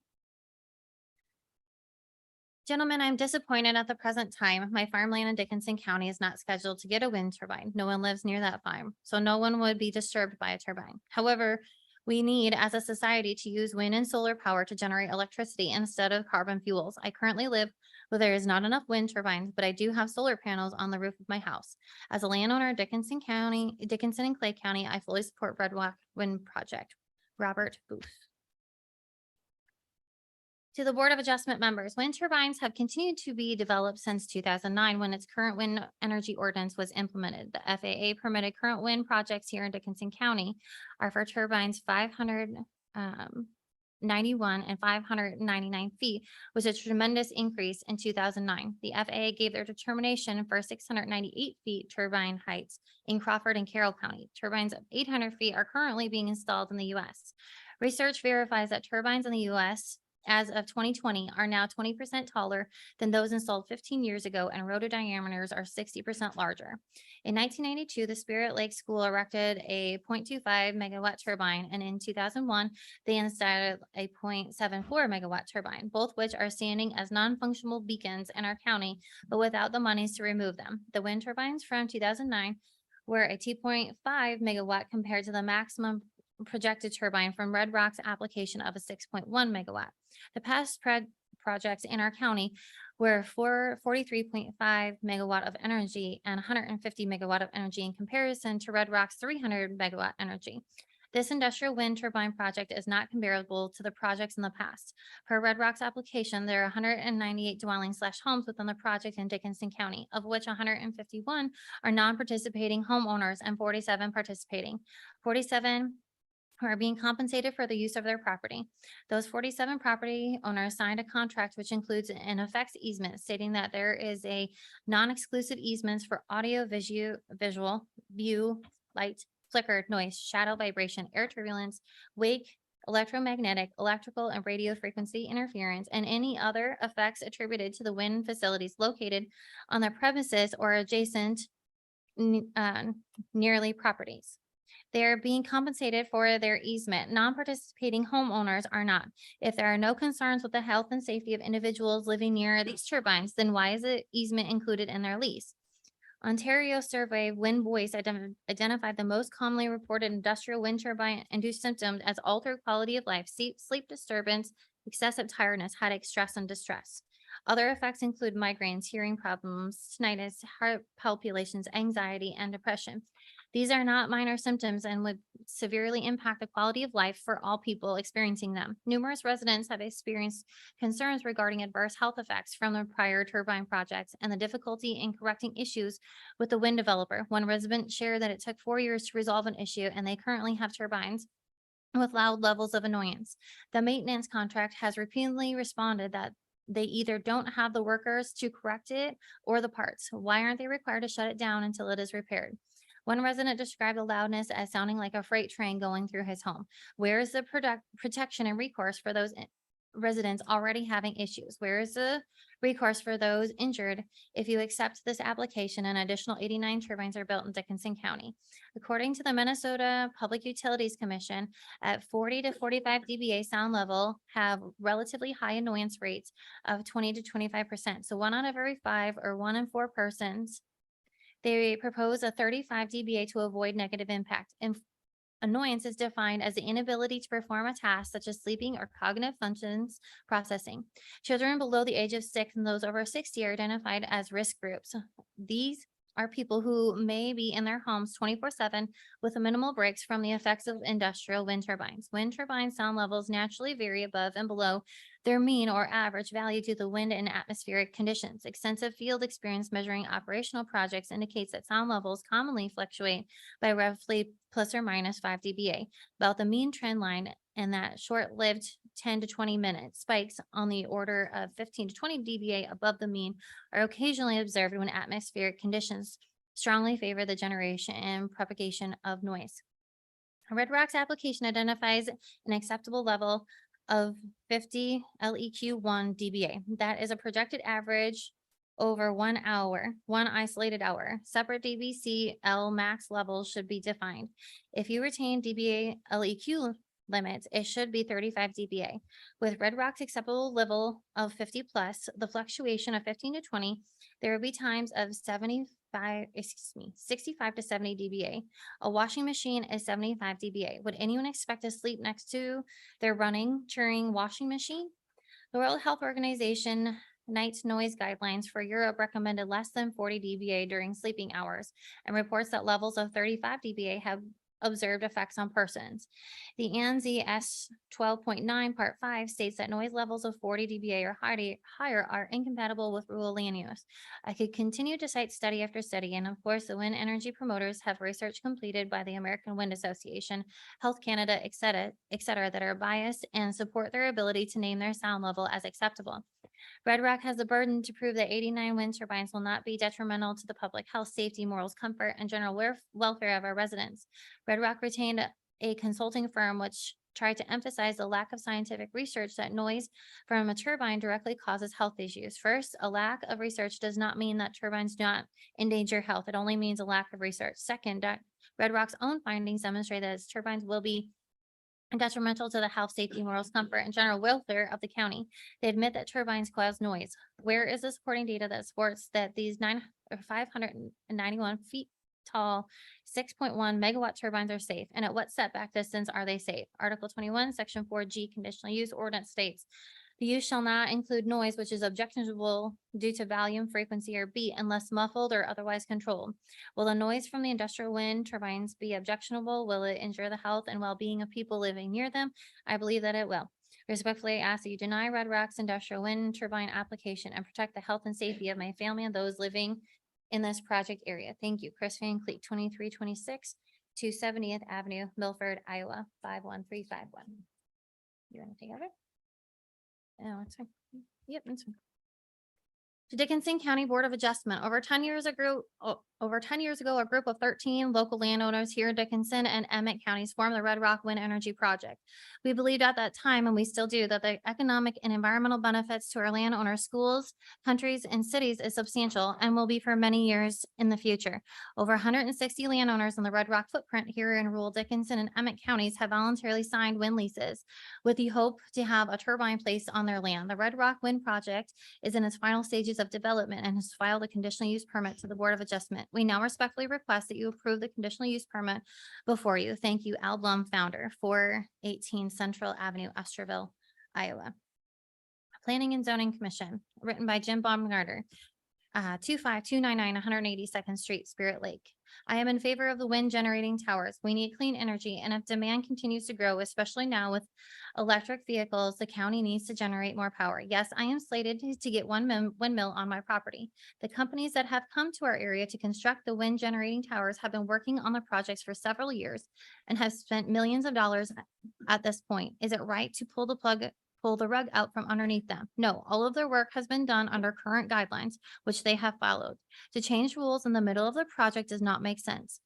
Gentlemen, I'm disappointed at the present time. My farmland in Dickinson County is not scheduled to get a wind turbine. No one lives near that farm, so no one would be disturbed by a turbine. However, we need as a society to use wind and solar power to generate electricity instead of carbon fuels. I currently live where there is not enough wind turbines, but I do have solar panels on the roof of my house. As a landowner in Dickinson and Clay County, I fully support Red Rock Wind Project. Robert Booth. To the Board of Adjustment members, wind turbines have continued to be developed since 2009 when its current wind energy ordinance was implemented. The FAA permitted current wind projects here in Dickinson County are for turbines 591 and 599 feet, was a tremendous increase in 2009. The FAA gave their determination for 698 feet turbine heights in Crawford and Carroll County. Turbines of 800 feet are currently being installed in the U.S. Research verifies that turbines in the U.S. as of 2020 are now 20% taller than those installed 15 years ago, and rotor diameters are 60% larger. In 1992, the Spirit Lake School erected a 0.25 megawatt turbine, and in 2001, they installed a 0.74 megawatt turbine, both which are standing as non-functional beacons in our county, but without the monies to remove them. The wind turbines from 2009 were a 2.5 megawatt compared to the maximum projected turbine from Red Rock's application of a 6.1 megawatt. The past projects in our county were 43.5 megawatt of energy and 150 megawatt of energy in comparison to Red Rock's 300 megawatt energy. This industrial wind turbine project is not comparable to the projects in the past. Per Red Rock's application, there are 198 dwellings/homes within the project in Dickinson County, of which 151 are non-participating homeowners and 47 participating. 47 who are being compensated for the use of their property. Those 47 property owners signed a contract which includes an effects easement stating that there is a non-exclusive easements for audio, visual, view, light, flicker, noise, shadow, vibration, air turbulence, wake, electromagnetic, electrical, and radio frequency interference, and any other effects attributed to the wind facilities located on the premises or adjacent nearly properties. They are being compensated for their easement. Non-participating homeowners are not. If there are no concerns with the health and safety of individuals living near these turbines, then why is the easement included in their lease? Ontario survey Wind Voice identified the most commonly reported industrial wind turbine induced symptoms as altered quality of life, sleep disturbance, excessive tiredness, headache, stress, and distress. Other effects include migraines, hearing problems, tinnitus, heart palpitations, anxiety, and depression. These are not minor symptoms and would severely impact the quality of life for all people experiencing them. Numerous residents have experienced concerns regarding adverse health effects from the prior turbine projects and the difficulty in correcting issues with the wind developer. One resident shared that it took 4 years to resolve an issue, and they currently have turbines with loud levels of annoyance. The maintenance contract has repeatedly responded that they either don't have the workers to correct it or the parts. Why aren't they required to shut it down until it is repaired? One resident described the loudness as sounding like a freight train going through his home. Where is the protection and recourse for those residents already having issues? Where is the recourse for those injured if you accept this application? An additional 89 turbines are built in Dickinson County. According to the Minnesota Public Utilities Commission, at 40 to 45 dBA sound level have relatively high annoyance rates of 20 to 25%. So 1 out of every 5 or 1 in 4 persons. They propose a 35 dBA to avoid negative impact. And annoyance is defined as the inability to perform a task such as sleeping or cognitive functions processing. Children below the age of 6 and those over 60 are identified as risk groups. These are people who may be in their homes 24/7 with minimal breaks from the effects of industrial wind turbines. Wind turbine sound levels naturally vary above and below their mean or average value due to wind and atmospheric conditions. Extensive field experience measuring operational projects indicates that sound levels commonly fluctuate by roughly plus or minus 5 dBA, about the mean trend line, and that short-lived 10 to 20 minute spikes on the order of 15 to 20 dBA above the mean are occasionally observed when atmospheric conditions strongly favor the generation and propagation of noise. Red Rock's application identifies an acceptable level of 50 LEQ1 dBA. That is a projected average over 1 hour, 1 isolated hour. Separate DBC L max levels should be defined. If you retain dBA LEQ limits, it should be 35 dBA. With Red Rock's acceptable level of 50 plus, the fluctuation of 15 to 20, there will be times of 65 to 70 dBA. A washing machine is 75 dBA. Would anyone expect to sleep next to their running Turing washing machine? The World Health Organization night noise guidelines for Europe recommended less than 40 dBA during sleeping hours and reports that levels of 35 dBA have observed effects on persons. The ANSI 12.9 Part 5 states that noise levels of 40 dBA or higher are incompatible with rural land use. I could continue to cite study after study, and of course, the wind energy promoters have research completed by the American Wind Association, Health Canada, et cetera, that are biased and support their ability to name their sound level as acceptable. Red Rock has the burden to prove that 89 wind turbines will not be detrimental to the public health, safety, morals, comfort, and general welfare of our residents. Red Rock retained a consulting firm which tried to emphasize the lack of scientific research that noise from a turbine directly causes health issues. First, a lack of research does not mean that turbines do not endanger health. It only means a lack of research. Second, Red Rock's own findings demonstrate that its turbines will be detrimental to the health, safety, morals, comfort, and general welfare of the county. They admit that turbines cause noise. Where is the supporting data that supports that these 591 feet tall 6.1 megawatt turbines are safe? And at what setback distance are they safe? Article 21, Section 4G, conditional use ordinance states, the use shall not include noise which is objectionable due to volume, frequency, or beat unless muffled or otherwise controlled. Will the noise from the industrial wind turbines be objectionable? Will it injure the health and well-being of people living near them? I believe that it will. Respectfully ask that you deny Red Rock's industrial wind turbine application and protect the health and safety of my family and those living in this project area. Thank you. Chris Van Cleek, 2326 to 70th Avenue, Milford, Iowa, 51351. You want to take over? No, it's fine. Yep, it's fine. To Dickinson County Board of Adjustment. Over 10 years ago, a group of 13 local landowners here in Dickinson and Emmett counties formed the Red Rock Wind Energy Project. We believed at that time, and we still do, that the economic and environmental benefits to our landowners, schools, countries, and cities is substantial and will be for many years in the future. Over 160 landowners in the Red Rock footprint here in rural Dickinson and Emmett counties have voluntarily signed wind leases with the hope to have a turbine placed on their land. The Red Rock Wind Project is in its final stages of development and has filed a conditional use permit to the Board of Adjustment. We now respectfully request that you approve the conditional use permit before you. Thank you, Al Blum, founder, 418 Central Avenue, Osterville, Iowa. Planning and Zoning Commission, written by Jim Baumgartner, 25299 182nd Street, Spirit Lake. I am in favor of the wind generating towers. We need clean energy, and if demand continues to grow, especially now with electric vehicles, the county needs to generate more power. Yes, I am slated to get one windmill on my property. The companies that have come to our area to construct the wind generating towers have been working on the projects for several years and have spent millions of dollars at this point. Is it right to pull the rug out from underneath them? No, all of their work has been done under current guidelines, which they have followed. To change rules in the middle of the project does not make sense.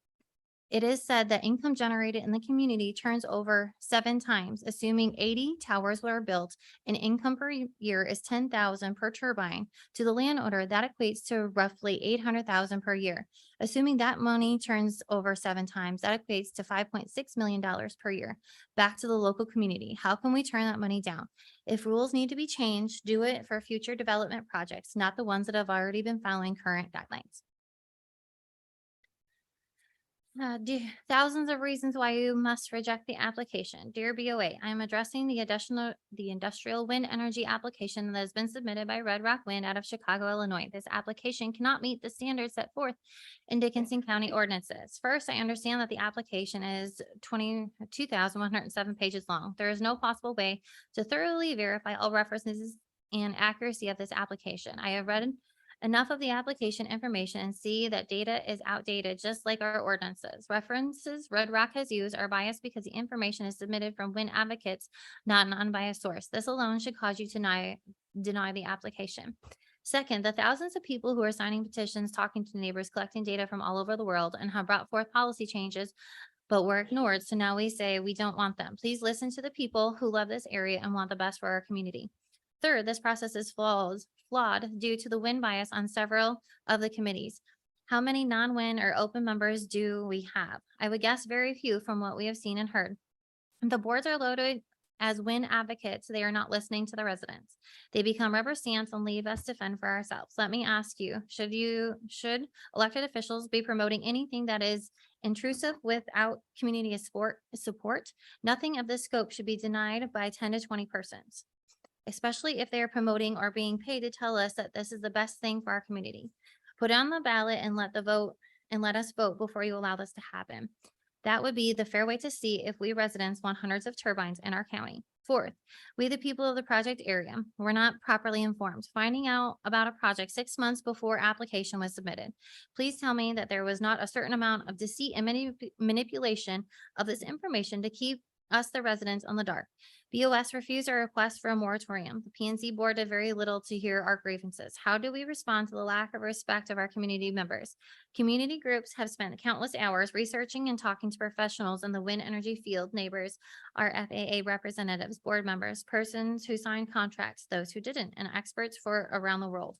It is said that income generated in the community turns over 7 times, assuming 80 towers were built and income per year is 10,000 per turbine. To the landowner, that equates to roughly 800,000 per year. Assuming that money turns over 7 times, that equates to $5.6 million per year back to the local community. How can we turn that money down? If rules need to be changed, do it for future development projects, not the ones that have already been following current guidelines. Thousands of reasons why you must reject the application. Dear BOA, I am addressing the industrial wind energy application that has been submitted by Red Rock Wind out of Chicago, Illinois. This application cannot meet the standards set forth in Dickinson County ordinances. First, I understand that the application is 22,107 pages long. There is no possible way to thoroughly verify all references and accuracy of this application. I have read enough of the application information and see that data is outdated, just like our ordinances. References Red Rock has used are biased because the information is submitted from wind advocates, not an unbiased source. This alone should cause you to deny the application. Second, the thousands of people who are signing petitions, talking to neighbors, collecting data from all over the world, and have brought forth policy changes, but were ignored. So now we say we don't want them. Please listen to the people who love this area and want the best for our community. Third, this process is flawed due to the wind bias on several of the committees. How many non-wind or open members do we have? I would guess very few from what we have seen and heard. The boards are loaded as wind advocates. They are not listening to the residents. They become rubber stamps and leave us to fend for ourselves. Let me ask you, should elected officials be promoting anything that is intrusive without community support? Nothing of this scope should be denied by 10 to 20 persons, especially if they are promoting or being paid to tell us that this is the best thing for our community. Put it on the ballot and let us vote before you allow this to happen. That would be the fair way to see if we residents want hundreds of turbines in our county. Fourth, we the people of the project area were not properly informed, finding out about a project 6 months before application was submitted. Please tell me that there was not a certain amount of deceit and manipulation of this information to keep us, the residents, on the dark. BOS refused our request for a moratorium. The PNC board did very little to hear our grievances. How do we respond to the lack of respect of our community members? Community groups have spent countless hours researching and talking to professionals in the wind energy field, neighbors, our FAA representatives, board members, persons who signed contracts, those who didn't, and experts for around the world.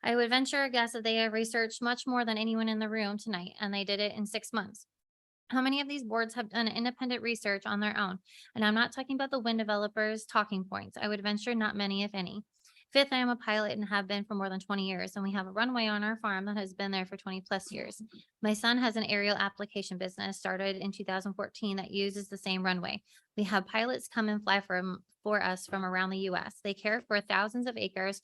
I would venture a guess that they have researched much more than anyone in the room tonight, and they did it in 6 months. How many of these boards have done independent research on their own? And I'm not talking about the wind developers' talking points. I would venture not many, if any. Fifth, I am a pilot and have been for more than 20 years, and we have a runway on our farm that has been there for 20 plus years. My son has an aerial application business started in 2014 that uses the same runway. We have pilots come and fly for us from around the US. They care for thousands of acres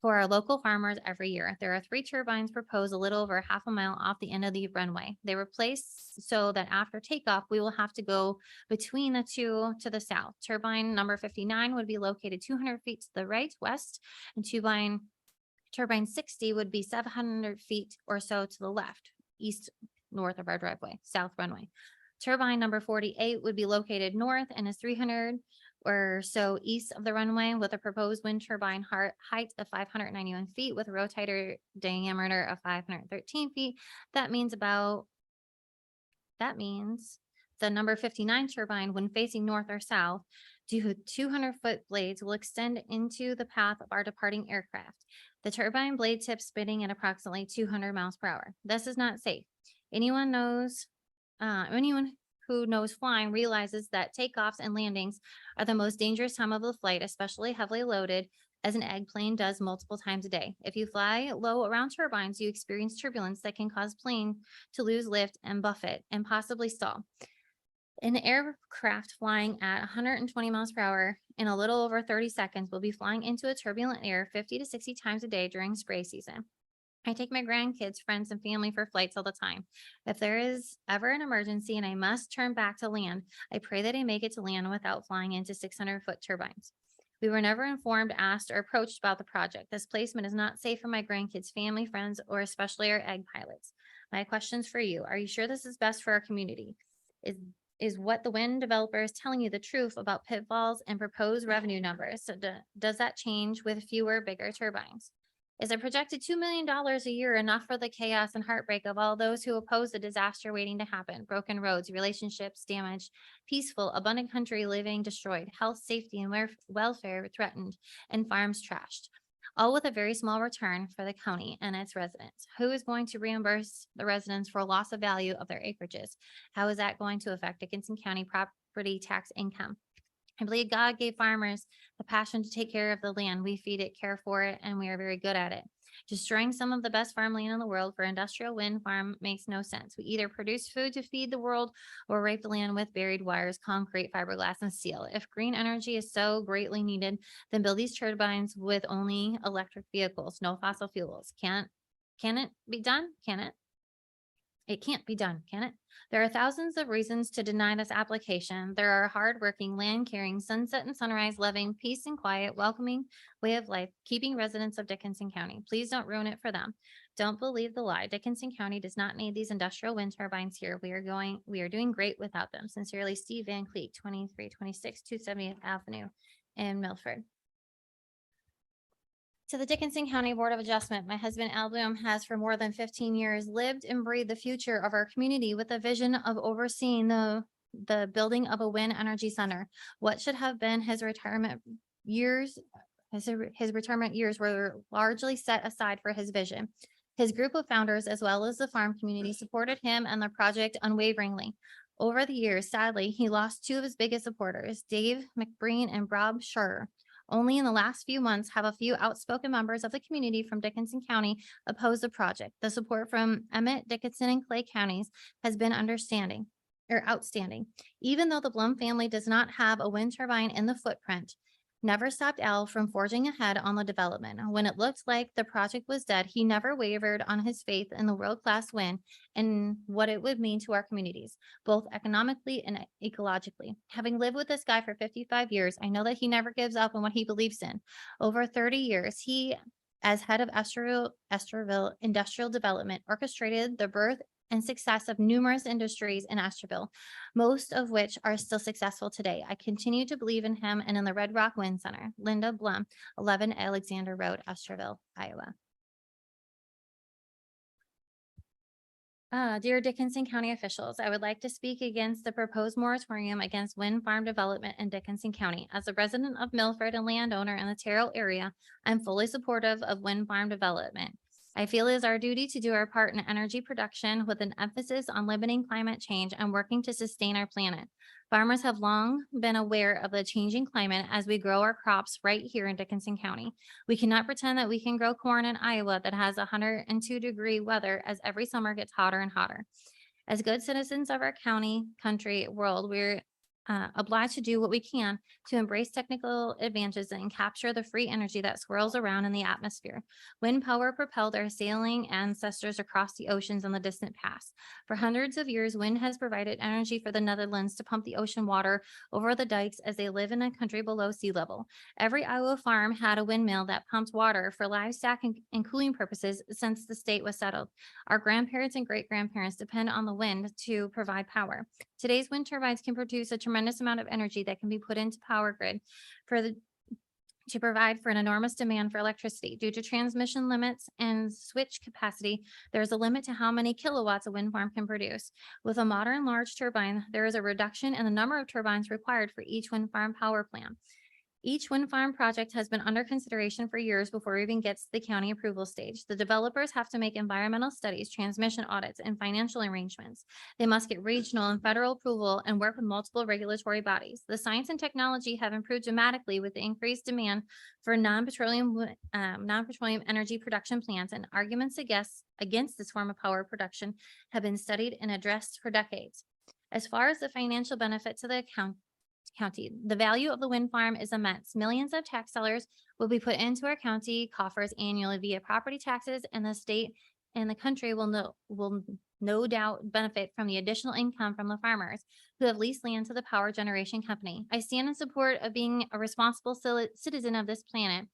for our local farmers every year. There are 3 turbines proposed a little over half a mile off the end of the runway. They were placed so that after takeoff, we will have to go between the 2 to the south. Turbine number 59 would be located 200 feet to the right, west, and turbine 60 would be 700 feet or so to the left, east, north of our driveway, south runway. Turbine number 48 would be located north and is 300 or so east of the runway with a proposed wind turbine height of 591 feet with a rotator diameter of 513 feet. That means the number 59 turbine, when facing north or south, 200-foot blades will extend into the path of our departing aircraft. The turbine blade tips spinning at approximately 200 miles per hour. This is not safe. Anyone who knows flying realizes that takeoffs and landings are the most dangerous time of the flight, especially heavily loaded as an egg plane does multiple times a day. If you fly low around turbines, you experience turbulence that can cause plane to lose lift and buffet and possibly stall. An aircraft flying at 120 miles per hour in a little over 30 seconds will be flying into a turbulent air 50 to 60 times a day during spray season. I take my grandkids, friends, and family for flights all the time. If there is ever an emergency and I must turn back to land, I pray that I make it to land without flying into 600-foot turbines. We were never informed, asked, or approached about the project. This placement is not safe for my grandkids, family, friends, or especially our egg pilots. My questions for you: are you sure this is best for our community? Is what the wind developer is telling you the truth about pitfalls and proposed revenue numbers? So does that change with fewer, bigger turbines? Is a projected $2 million a year enough for the chaos and heartbreak of all those who oppose the disaster waiting to happen? Broken roads, relationships damaged, peaceful, abundant country living destroyed, health, safety, and welfare threatened, and farms trashed. All with a very small return for the county and its residents. Who is going to reimburse the residents for loss of value of their acreages? How is that going to affect Dickinson County property tax income? I believe God gave farmers the passion to take care of the land. We feed it, care for it, and we are very good at it. Destroying some of the best farmland in the world for industrial wind farm makes no sense. We either produce food to feed the world or rape the land with buried wires, concrete, fiberglass, and steel. If green energy is so greatly needed, then build these turbines with only electric vehicles, no fossil fuels. Can it be done? Can it? It can't be done, can it? There are thousands of reasons to deny this application. There are hardworking, land-caring, sunset and sunrise loving, peace and quiet, welcoming way of life, keeping residents of Dickinson County. Please don't ruin it for them. Don't believe the lie. Dickinson County does not need these industrial wind turbines here. We are doing great without them. Sincerely, Steve Van Cleek, 2326 270th Avenue in Milford. To the Dickinson County Board of Adjustment, my husband Al Bloom has for more than 15 years lived and breathed the future of our community with a vision of overseeing the building of a wind energy center. What should have been his retirement years, his retirement years were largely set aside for his vision. His group of founders, as well as the farm community, supported him and the project unwaveringly. Over the years, sadly, he lost 2 of his biggest supporters, Dave McBreen and Rob Schurer. Only in the last few months have a few outspoken members of the community from Dickinson County opposed the project. The support from Emmett, Dickinson, and Clay counties has been outstanding. Even though the Blum family does not have a wind turbine in the footprint, never stopped Al from forging ahead on the development. When it looked like the project was dead, he never wavered on his faith in the world-class wind and what it would mean to our communities, both economically and ecologically. Having lived with this guy for 55 years, I know that he never gives up on what he believes in. Over 30 years, he, as head of Esterville Industrial Development, orchestrated the birth and success of numerous industries in Esterville, most of which are still successful today. I continue to believe in him and in the Red Rock Wind Center. Linda Blum, 11 Alexander Road, Esterville, Iowa. Dear Dickinson County officials, I would like to speak against the proposed moratorium against wind farm development in Dickinson County. As a resident of Milford and landowner in the Terrell area, I'm fully supportive of wind farm development. I feel it is our duty to do our part in energy production with an emphasis on limiting climate change and working to sustain our planet. Farmers have long been aware of the changing climate as we grow our crops right here in Dickinson County. We cannot pretend that we can grow corn in Iowa that has 102-degree weather as every summer gets hotter and hotter. As good citizens of our county, country, world, we're obliged to do what we can to embrace technical advances and capture the free energy that swirls around in the atmosphere. Wind power propelled our sailing ancestors across the oceans in the distant past. For hundreds of years, wind has provided energy for the Netherlands to pump the ocean water over the dikes as they live in a country below sea level. Every Iowa farm had a windmill that pumped water for livestock and cooling purposes since the state was settled. Our grandparents and great-grandparents depend on the wind to provide power. Today's wind turbines can produce a tremendous amount of energy that can be put into power grid to provide for an enormous demand for electricity. Due to transmission limits and switch capacity, there's a limit to how many kilowatts a wind farm can produce. With a modern large turbine, there is a reduction in the number of turbines required for each wind farm power plant. Each wind farm project has been under consideration for years before it even gets to the county approval stage. The developers have to make environmental studies, transmission audits, and financial arrangements. They must get regional and federal approval and work with multiple regulatory bodies. The science and technology have improved dramatically with the increased demand for non-petroleum energy production plants, and arguments against this form of power production have been studied and addressed for decades. As far as the financial benefit to the county, the value of the wind farm is immense. Millions of tax dollars will be put into our county coffers annually via property taxes, and the state and the country will no doubt benefit from the additional income from the farmers who have leased land to the power generation company. I stand in support of being a responsible citizen of this planet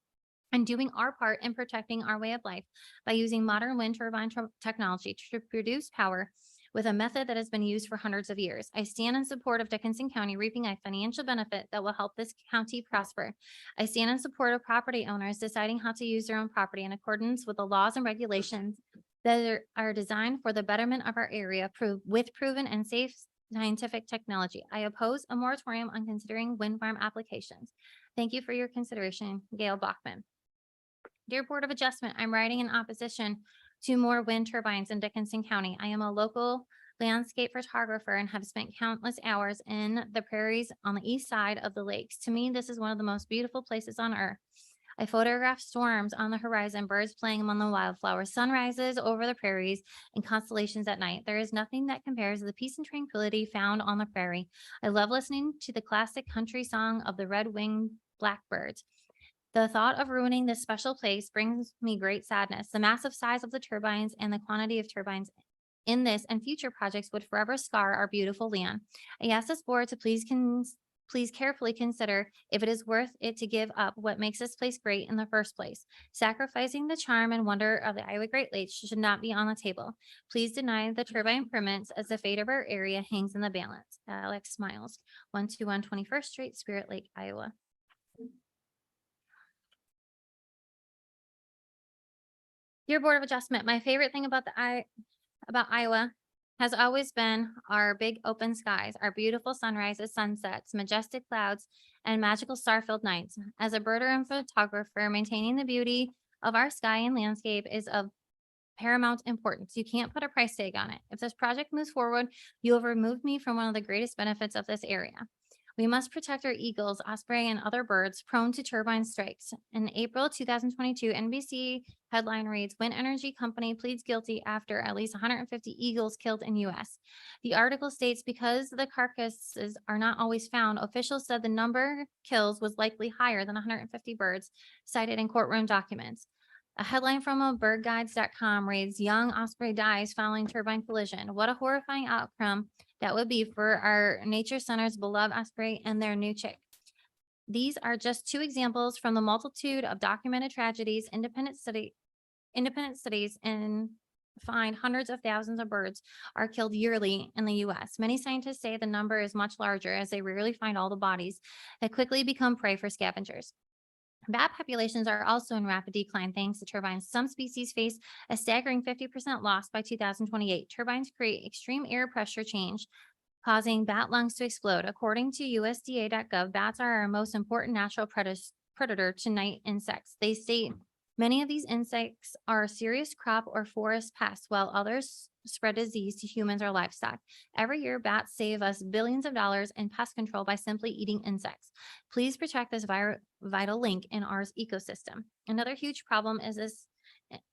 and doing our part in protecting our way of life by using modern wind turbine technology to produce power with a method that has been used for hundreds of years. I stand in support of Dickinson County reaping a financial benefit that will help this county prosper. I stand in support of property owners deciding how to use their own property in accordance with the laws and regulations that are designed for the betterment of our area with proven and safe scientific technology. I oppose a moratorium on considering wind farm applications. Thank you for your consideration, Gail Bachman. Dear Board of Adjustment, I'm writing in opposition to more wind turbines in Dickinson County. I am a local landscape photographer and have spent countless hours in the prairies on the east side of the lakes. To me, this is one of the most beautiful places on earth. I photograph storms on the horizon, birds playing among the wildflowers, sunrises over the prairies, and constellations at night. There is nothing that compares to the peace and tranquility found on the prairie. I love listening to the classic country song of the red-winged blackbirds. The thought of ruining this special place brings me great sadness. The massive size of the turbines and the quantity of turbines in this and future projects would forever scar our beautiful land. I ask this board to please carefully consider if it is worth it to give up what makes this place great in the first place. Sacrificing the charm and wonder of the Iowa Great Lakes should not be on the table. Please deny the turbine permits as the fate of our area hangs in the balance. Alex Smiles, 121 21st Street, Spirit Lake, Iowa. Dear Board of Adjustment, my favorite thing about Iowa has always been our big open skies, our beautiful sunrises, sunsets, majestic clouds, and magical star-filled nights. As a birder and photographer, maintaining the beauty of our sky and landscape is of paramount importance. You can't put a price tag on it. If this project moves forward, you have removed me from one of the greatest benefits of this area. We must protect our eagles, osprey, and other birds prone to turbine strikes. In April 2022, NBC headline reads, "Wind Energy Company pleads guilty after at least 150 eagles killed in U.S." The article states because the carcasses are not always found, officials said the number kills was likely higher than 150 birds cited in courtroom documents. A headline from birdguides.com reads, "Young osprey dies following turbine collision. What a horrifying outcome that would be for our nature center's beloved osprey and their new chick." These are just two examples from the multitude of documented tragedies. Independent studies and find hundreds of thousands of birds are killed yearly in the U.S. Many scientists say the number is much larger as they rarely find all the bodies that quickly become prey for scavengers. Bat populations are also in rapid decline thanks to turbines. Some species face a staggering 50% loss by 2028. Turbines create extreme air pressure change, causing bat lungs to explode. According to USDA.gov, bats are our most important natural predator to night insects. They state many of these insects are serious crop or forest pests, while others spread disease to humans or livestock. Every year, bats save us billions of dollars in pest control by simply eating insects. Please protect this vital link in our ecosystem. Another huge problem is this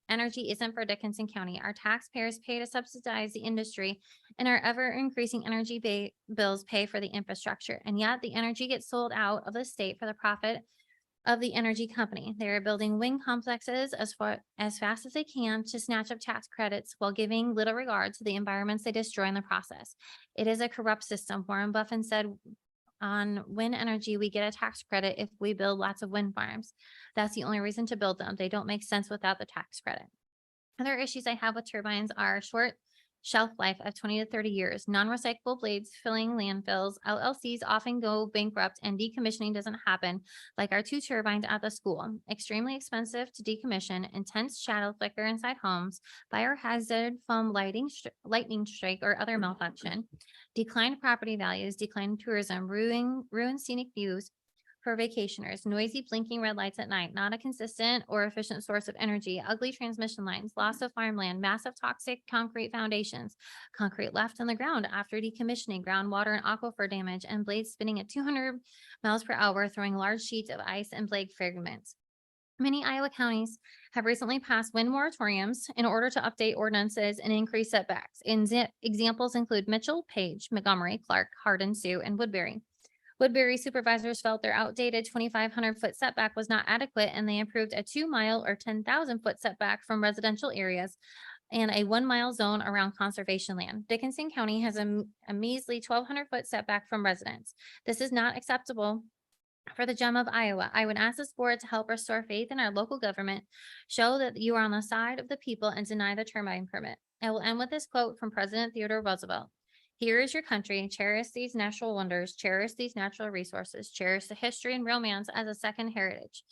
energy isn't for Dickinson County. Our taxpayers pay to subsidize the industry, and our ever-increasing energy bills pay for the infrastructure. And yet the energy gets sold out of the state for the profit of the energy company. They are building wind complexes as fast as they can to snatch up tax credits while giving little regard to the environments they destroy in the process. It is a corrupt system. Warren Buffett said, "On wind energy, we get a tax credit if we build lots of wind farms. That's the only reason to build them. They don't make sense without the tax credit." Other issues I have with turbines are short shelf life of 20 to 30 years, non-recyclable blades filling landfills, LLCs often go bankrupt, and decommissioning doesn't happen like our two turbines at the school. Extremely expensive to decommission, intense shadow flicker inside homes, fire hazard from lightning strike or other malfunction, declined property values, declined tourism, ruined scenic views for vacationers, noisy blinking red lights at night, not a consistent or efficient source of energy, ugly transmission lines, loss of farmland, massive toxic concrete foundations, concrete left on the ground after decommissioning, groundwater and aquifer damage, and blades spinning at 200 miles per hour, throwing large sheets of ice and blade fragments. Many Iowa counties have recently passed wind moratoriums in order to update ordinances and increase setbacks. Examples include Mitchell, Page, Montgomery, Clark, Hardin, Sioux, and Woodbury. Woodbury supervisors felt their outdated 2,500-foot setback was not adequate, and they approved a 2-mile or 10,000-foot setback from residential areas and a 1-mile zone around conservation land. Dickinson County has a measly 1,200-foot setback from residents. This is not acceptable for the gem of Iowa. I would ask this board to help restore faith in our local government, show that you are on the side of the people, and deny the turbine permit. I will end with this quote from President Theodore Roosevelt. "Here is your country. Cherish these natural wonders. Cherish these natural resources. Cherish the history and romance as a second heritage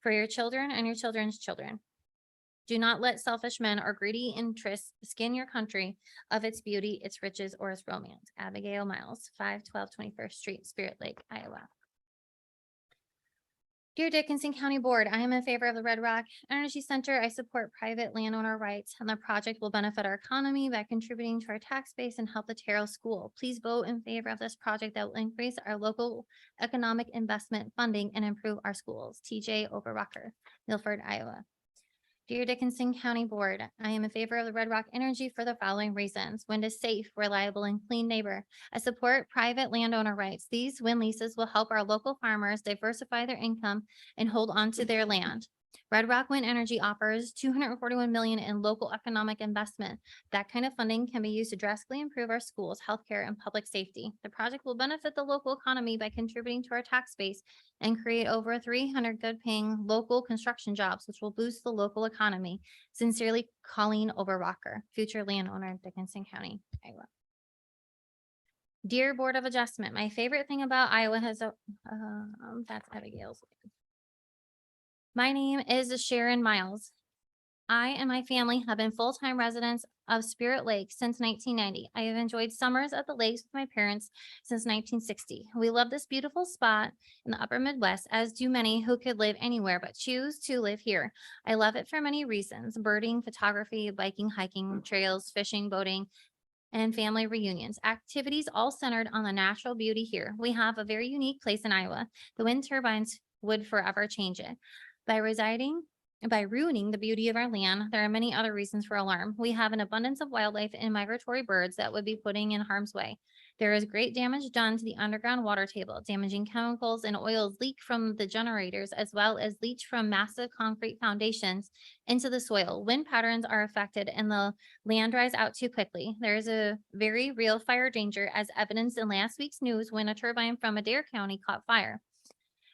for your children and your children's children. Do not let selfish men or greedy interests skin your country of its beauty, its riches, or its romance." Abigail Miles, 512 21st Street, Spirit Lake, Iowa. Dear Dickinson County Board, I am in favor of the Red Rock Energy Center. I support private landowner rights, and the project will benefit our economy by contributing to our tax base and help the Terrell School. Please vote in favor of this project that will increase our local economic investment funding and improve our schools. TJ Overrocker, Milford, Iowa. Dear Dickinson County Board, I am in favor of the Red Rock Energy for the following reasons. Wind is safe, reliable, and clean neighbor. I support private landowner rights. These wind leases will help our local farmers diversify their income and hold on to their land. Red Rock Wind Energy offers $241 million in local economic investment. That kind of funding can be used to drastically improve our schools, healthcare, and public safety. The project will benefit the local economy by contributing to our tax base and create over 300 good-paying local construction jobs, which will boost the local economy. Sincerely, Colleen Overrocker, future landowner, Dickinson County, Iowa. Dear Board of Adjustment, my favorite thing about Iowa has that's Abigail's. My name is Sharon Miles. I and my family have been full-time residents of Spirit Lake since 1990. I have enjoyed summers at the lakes with my parents since 1960. We love this beautiful spot in the upper Midwest, as do many who could live anywhere but choose to live here. I love it for many reasons: birding, photography, biking, hiking, trails, fishing, boating, and family reunions. Activities all centered on the natural beauty here. We have a very unique place in Iowa. The wind turbines would forever change it. By ruining the beauty of our land, there are many other reasons for alarm. We have an abundance of wildlife and migratory birds that would be putting in harm's way. There is great damage done to the underground water table. Damaging chemicals and oils leak from the generators as well as leach from massive concrete foundations into the soil. Wind patterns are affected and the land dries out too quickly. There is a very real fire danger as evidenced in last week's news when a turbine from Adair County caught fire.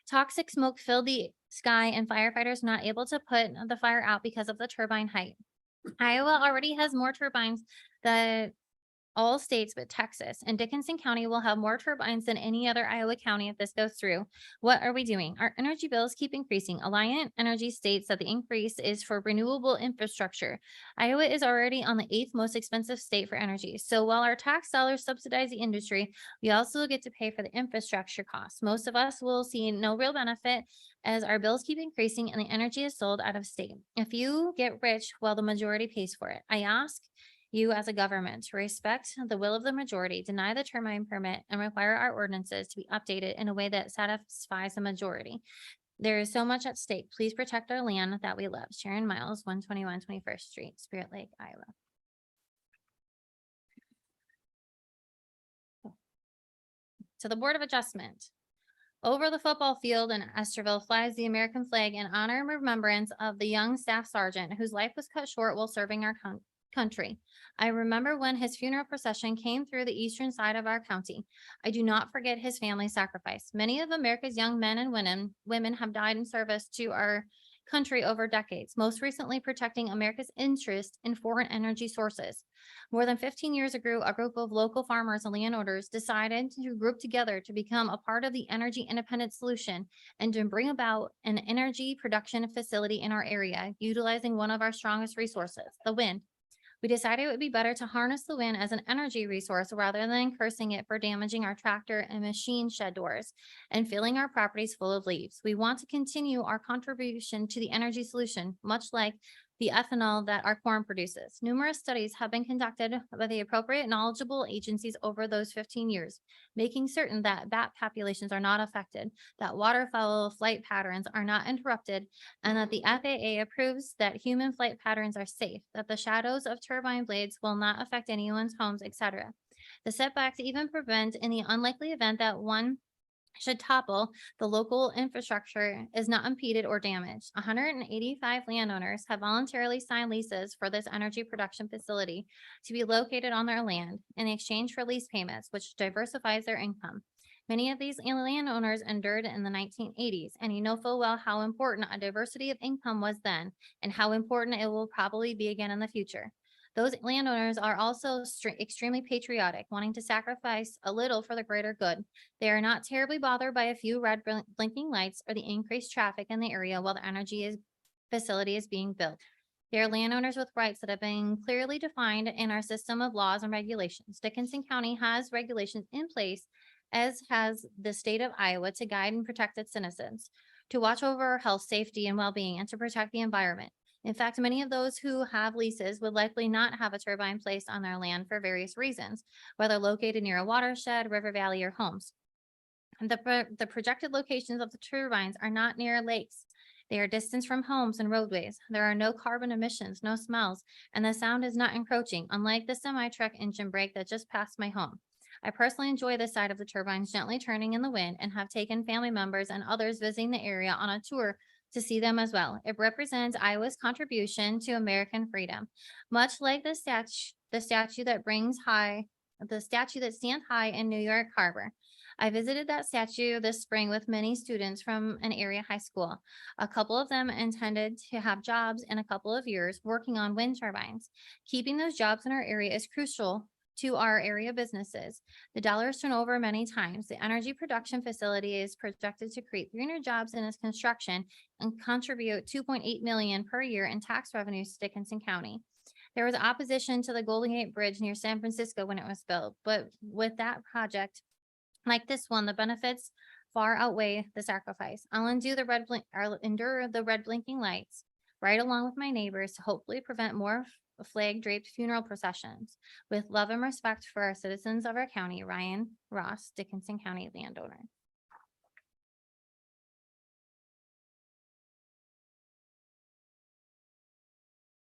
Toxic smoke filled the sky and firefighters not able to put the fire out because of the turbine height. Iowa already has more turbines than all states but Texas, and Dickinson County will have more turbines than any other Iowa county if this goes through. What are we doing? Our energy bills keep increasing. Alliant Energy states that the increase is for renewable infrastructure. Iowa is already on the 8th most expensive state for energy. So while our tax dollars subsidize the industry, we also get to pay for the infrastructure costs. Most of us will see no real benefit as our bills keep increasing and the energy is sold out of state. If you get rich, well, the majority pays for it. I ask you as a government to respect the will of the majority, deny the turbine permit, and require our ordinances to be updated in a way that satisfies the majority. There is so much at stake. Please protect our land that we love. Sharon Miles, 121 21st Street, Spirit Lake, Iowa. To the Board of Adjustment. Over the football field in Esterville flies the American flag in honor and remembrance of the young staff sergeant whose life was cut short while serving our country. I remember when his funeral procession came through the eastern side of our county. I do not forget his family's sacrifice. Many of America's young men and women have died in service to our country over decades, most recently protecting America's interest in foreign energy sources. More than 15 years ago, a group of local farmers and landowners decided to group together to become a part of the energy independent solution and to bring about an energy production facility in our area, utilizing one of our strongest resources, the wind. We decided it would be better to harness the wind as an energy resource rather than cursing it for damaging our tractor and machine shed doors and filling our properties full of leaves. We want to continue our contribution to the energy solution, much like the ethanol that our corn produces. Numerous studies have been conducted by the appropriate knowledgeable agencies over those 15 years, making certain that bat populations are not affected, that waterfowl flight patterns are not interrupted, and that the FAA approves that human flight patterns are safe, that the shadows of turbine blades will not affect anyone's homes, etc. The setbacks even prevent, in the unlikely event that one should topple, the local infrastructure is not impeded or damaged. 185 landowners have voluntarily signed leases for this energy production facility to be located on their land in exchange for lease payments, which diversifies their income. Many of these landowners endured in the 1980s, and you know full well how important a diversity of income was then and how important it will probably be again in the future. Those landowners are also extremely patriotic, wanting to sacrifice a little for the greater good. They are not terribly bothered by a few red blinking lights or the increased traffic in the area while the energy facility is being built. They are landowners with rights that have been clearly defined in our system of laws and regulations. Dickinson County has regulations in place, as has the state of Iowa, to guide and protect its citizens, to watch over health, safety, and well-being, and to protect the environment. In fact, many of those who have leases would likely not have a turbine placed on their land for various reasons, whether located near a watershed, river valley, or homes. The projected locations of the turbines are not near lakes. They are distant from homes and roadways. There are no carbon emissions, no smells, and the sound is not encroaching, unlike the semi-truck engine brake that just passed my home. I personally enjoy the sight of the turbines gently turning in the wind and have taken family members and others visiting the area on a tour to see them as well. It represents Iowa's contribution to American freedom. Much like the statue that stands high in New York Harbor. I visited that statue this spring with many students from an area high school. A couple of them intended to have jobs in a couple of years working on wind turbines. Keeping those jobs in our area is crucial to our area businesses. The dollars turn over many times. The energy production facility is projected to create 300 jobs in its construction and contribute 2.8 million per year in tax revenues to Dickinson County. There was opposition to the Golden Gate Bridge near San Francisco when it was built, but with that project, like this one, the benefits far outweigh the sacrifice. I'll endure the red blinking lights right along with my neighbors to hopefully prevent more flag draped funeral processions with love and respect for our citizens of our county, Ryan Ross, Dickinson County landowner.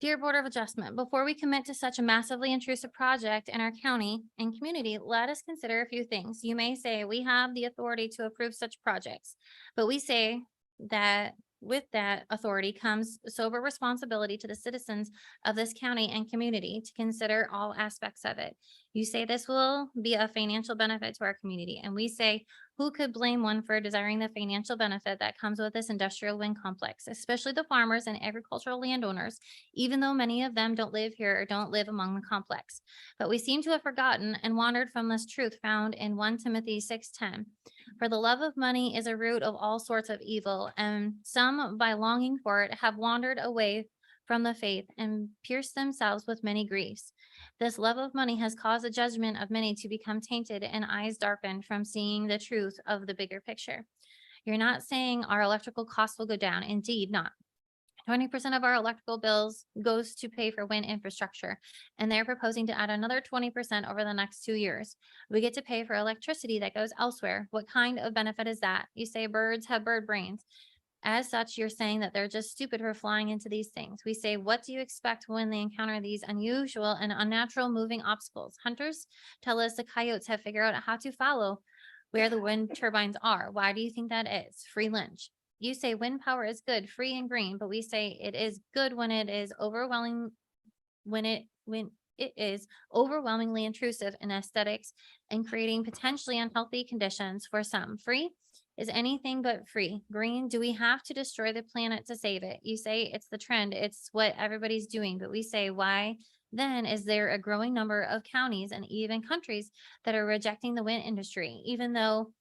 Dear Board of Adjustment, before we commit to such a massively intrusive project in our county and community, let us consider a few things. You may say we have the authority to approve such projects, but we say that with that authority comes sober responsibility to the citizens of this county and community to consider all aspects of it. You say this will be a financial benefit to our community, and we say, who could blame one for desiring the financial benefit that comes with this industrial wind complex, especially the farmers and agricultural landowners, even though many of them don't live here or don't live among the complex. But we seem to have forgotten and wandered from this truth found in 1 Timothy 6:10. For the love of money is a root of all sorts of evil, and some by longing for it have wandered away from the faith and pierced themselves with many griefs. This love of money has caused the judgment of many to become tainted and eyes darkened from seeing the truth of the bigger picture. You're not saying our electrical costs will go down. Indeed not. 20% of our electrical bills goes to pay for wind infrastructure, and they're proposing to add another 20% over the next 2 years. We get to pay for electricity that goes elsewhere. What kind of benefit is that? You say birds have bird brains. As such, you're saying that they're just stupid for flying into these things. We say, what do you expect when they encounter these unusual and unnatural moving obstacles? Hunters tell us the coyotes have figured out how to follow where the wind turbines are. Why do you think that is? Free lunch. You say wind power is good, free and green, but we say it is good when it is overwhelming, when it is overwhelmingly intrusive in aesthetics and creating potentially unhealthy conditions for some. Free is anything but free. Green, do we have to destroy the planet to save it? You say it's the trend, it's what everybody's doing, but we say, why then is there a growing number of counties and even countries that are rejecting the wind industry, even though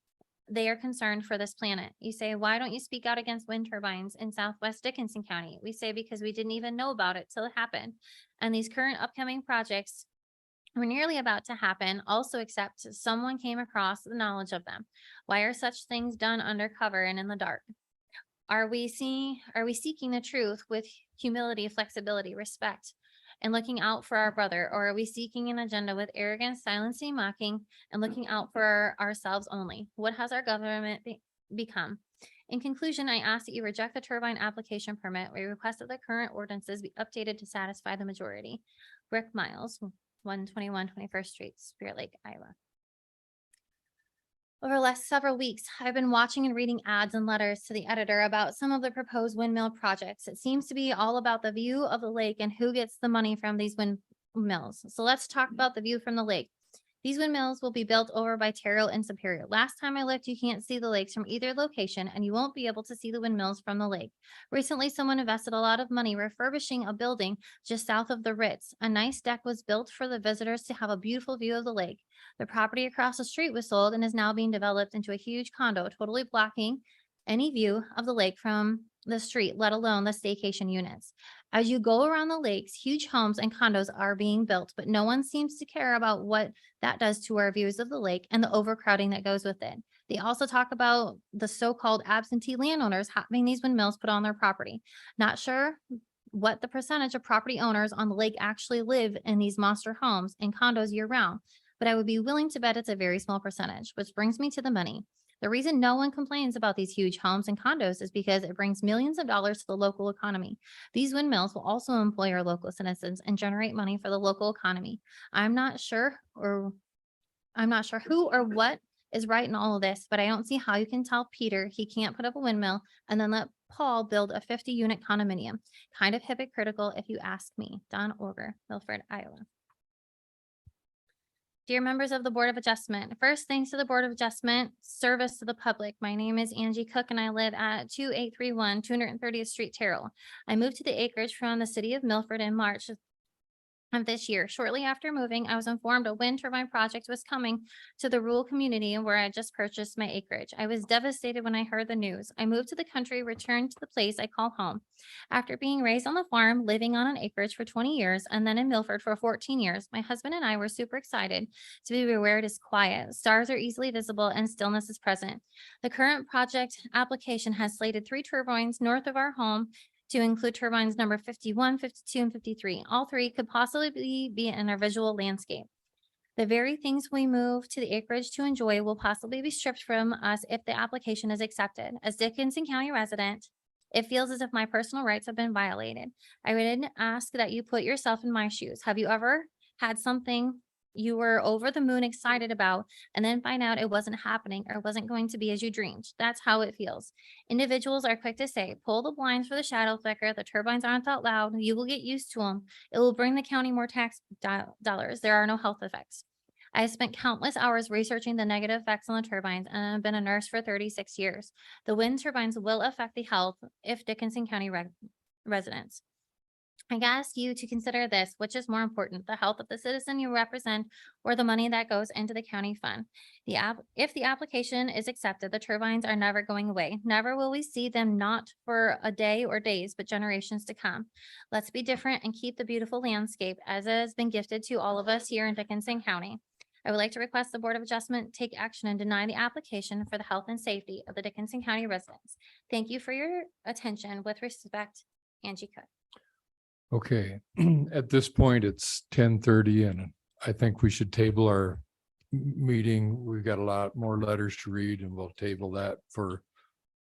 they are concerned for this planet? You say, why don't you speak out against wind turbines in Southwest Dickinson County? We say, because we didn't even know about it till it happened. And these current upcoming projects were nearly about to happen, also except someone came across the knowledge of them. Why are such things done undercover and in the dark? Are we seeking the truth with humility, flexibility, respect, and looking out for our brother? Or are we seeking an agenda with arrogance, silencing, mocking, and looking out for ourselves only? What has our government become? In conclusion, I ask that you reject the turbine application permit. We request that the current ordinances be updated to satisfy the majority. Rick Miles, 121 21st Street, Spirit Lake, Iowa. Over the last several weeks, I've been watching and reading ads and letters to the editor about some of the proposed windmill projects. It seems to be all about the view of the lake and who gets the money from these windmills. So let's talk about the view from the lake. These windmills will be built over by Terrell and Superior. Last time I looked, you can't see the lakes from either location, and you won't be able to see the windmills from the lake. Recently, someone invested a lot of money refurbishing a building just south of the Ritz. A nice deck was built for the visitors to have a beautiful view of the lake. The property across the street was sold and is now being developed into a huge condo, totally blocking any view of the lake from the street, let alone the staycation units. As you go around the lakes, huge homes and condos are being built, but no one seems to care about what that does to our views of the lake and the overcrowding that goes with it. They also talk about the so-called absentee landowners having these windmills put on their property. Not sure what the percentage of property owners on the lake actually live in these monster homes and condos year-round, but I would be willing to bet it's a very small percentage, which brings me to the money. The reason no one complains about these huge homes and condos is because it brings millions of dollars to the local economy. These windmills will also employ our local citizens and generate money for the local economy. I'm not sure who or what is right in all of this, but I don't see how you can tell Peter he can't put up a windmill and then let Paul build a 50-unit condominium. Kind of hypocritical if you ask me. Don Orger, Milford, Iowa. Dear members of the Board of Adjustment, first, thanks to the Board of Adjustment, service to the public. My name is Angie Cook and I live at 2831 230th Street, Terrell. I moved to the acreage from the city of Milford in March of this year. Shortly after moving, I was informed a wind turbine project was coming to the rural community where I just purchased my acreage. I was devastated when I heard the news. I moved to the country, returned to the place I call home. After being raised on the farm, living on an acreage for 20 years, and then in Milford for 14 years, my husband and I were super excited to be where it is quiet. Stars are easily visible and stillness is present. The current project application has slated 3 turbines north of our home to include turbines number 51, 52, and 53. All three could possibly be in our visual landscape. The very things we move to the acreage to enjoy will possibly be stripped from us if the application is accepted. As Dickinson County resident, it feels as if my personal rights have been violated. I would ask that you put yourself in my shoes. Have you ever had something you were over the moon excited about and then find out it wasn't happening or wasn't going to be as you dreamed? That's how it feels. Individuals are quick to say, pull the blinds for the shadow flicker. The turbines aren't that loud. You will get used to them. It will bring the county more tax dollars. There are no health effects. I have spent countless hours researching the negative effects on the turbines and I've been a nurse for 36 years. The wind turbines will affect the health if Dickinson County residents. I ask you to consider this, which is more important, the health of the citizen you represent or the money that goes into the county fund. If the application is accepted, the turbines are never going away. Never will we see them, not for a day or days, but generations to come. Let's be different and keep the beautiful landscape as it has been gifted to all of us here in Dickinson County. I would like to request the Board of Adjustment take action and deny the application for the health and safety of the Dickinson County residents. Thank you for your attention. With respect, Angie Cook. Okay, at this point, it's 10:30 and I think we should table our meeting. We've got a lot more letters to read and we'll table that for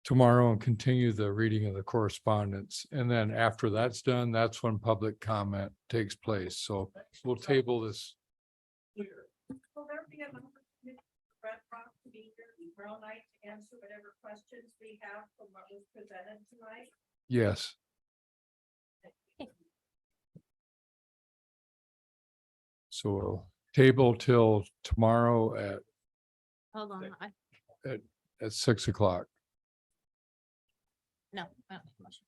tomorrow and continue the reading of the correspondence. And then after that's done, that's when public comment takes place. So we'll table this. Will there be an opportunity for Red Rock to be here tomorrow night to answer whatever questions we have from what was presented tonight? Yes. So we'll table till tomorrow Hold on. at 6 o'clock. No. I don't make a motion.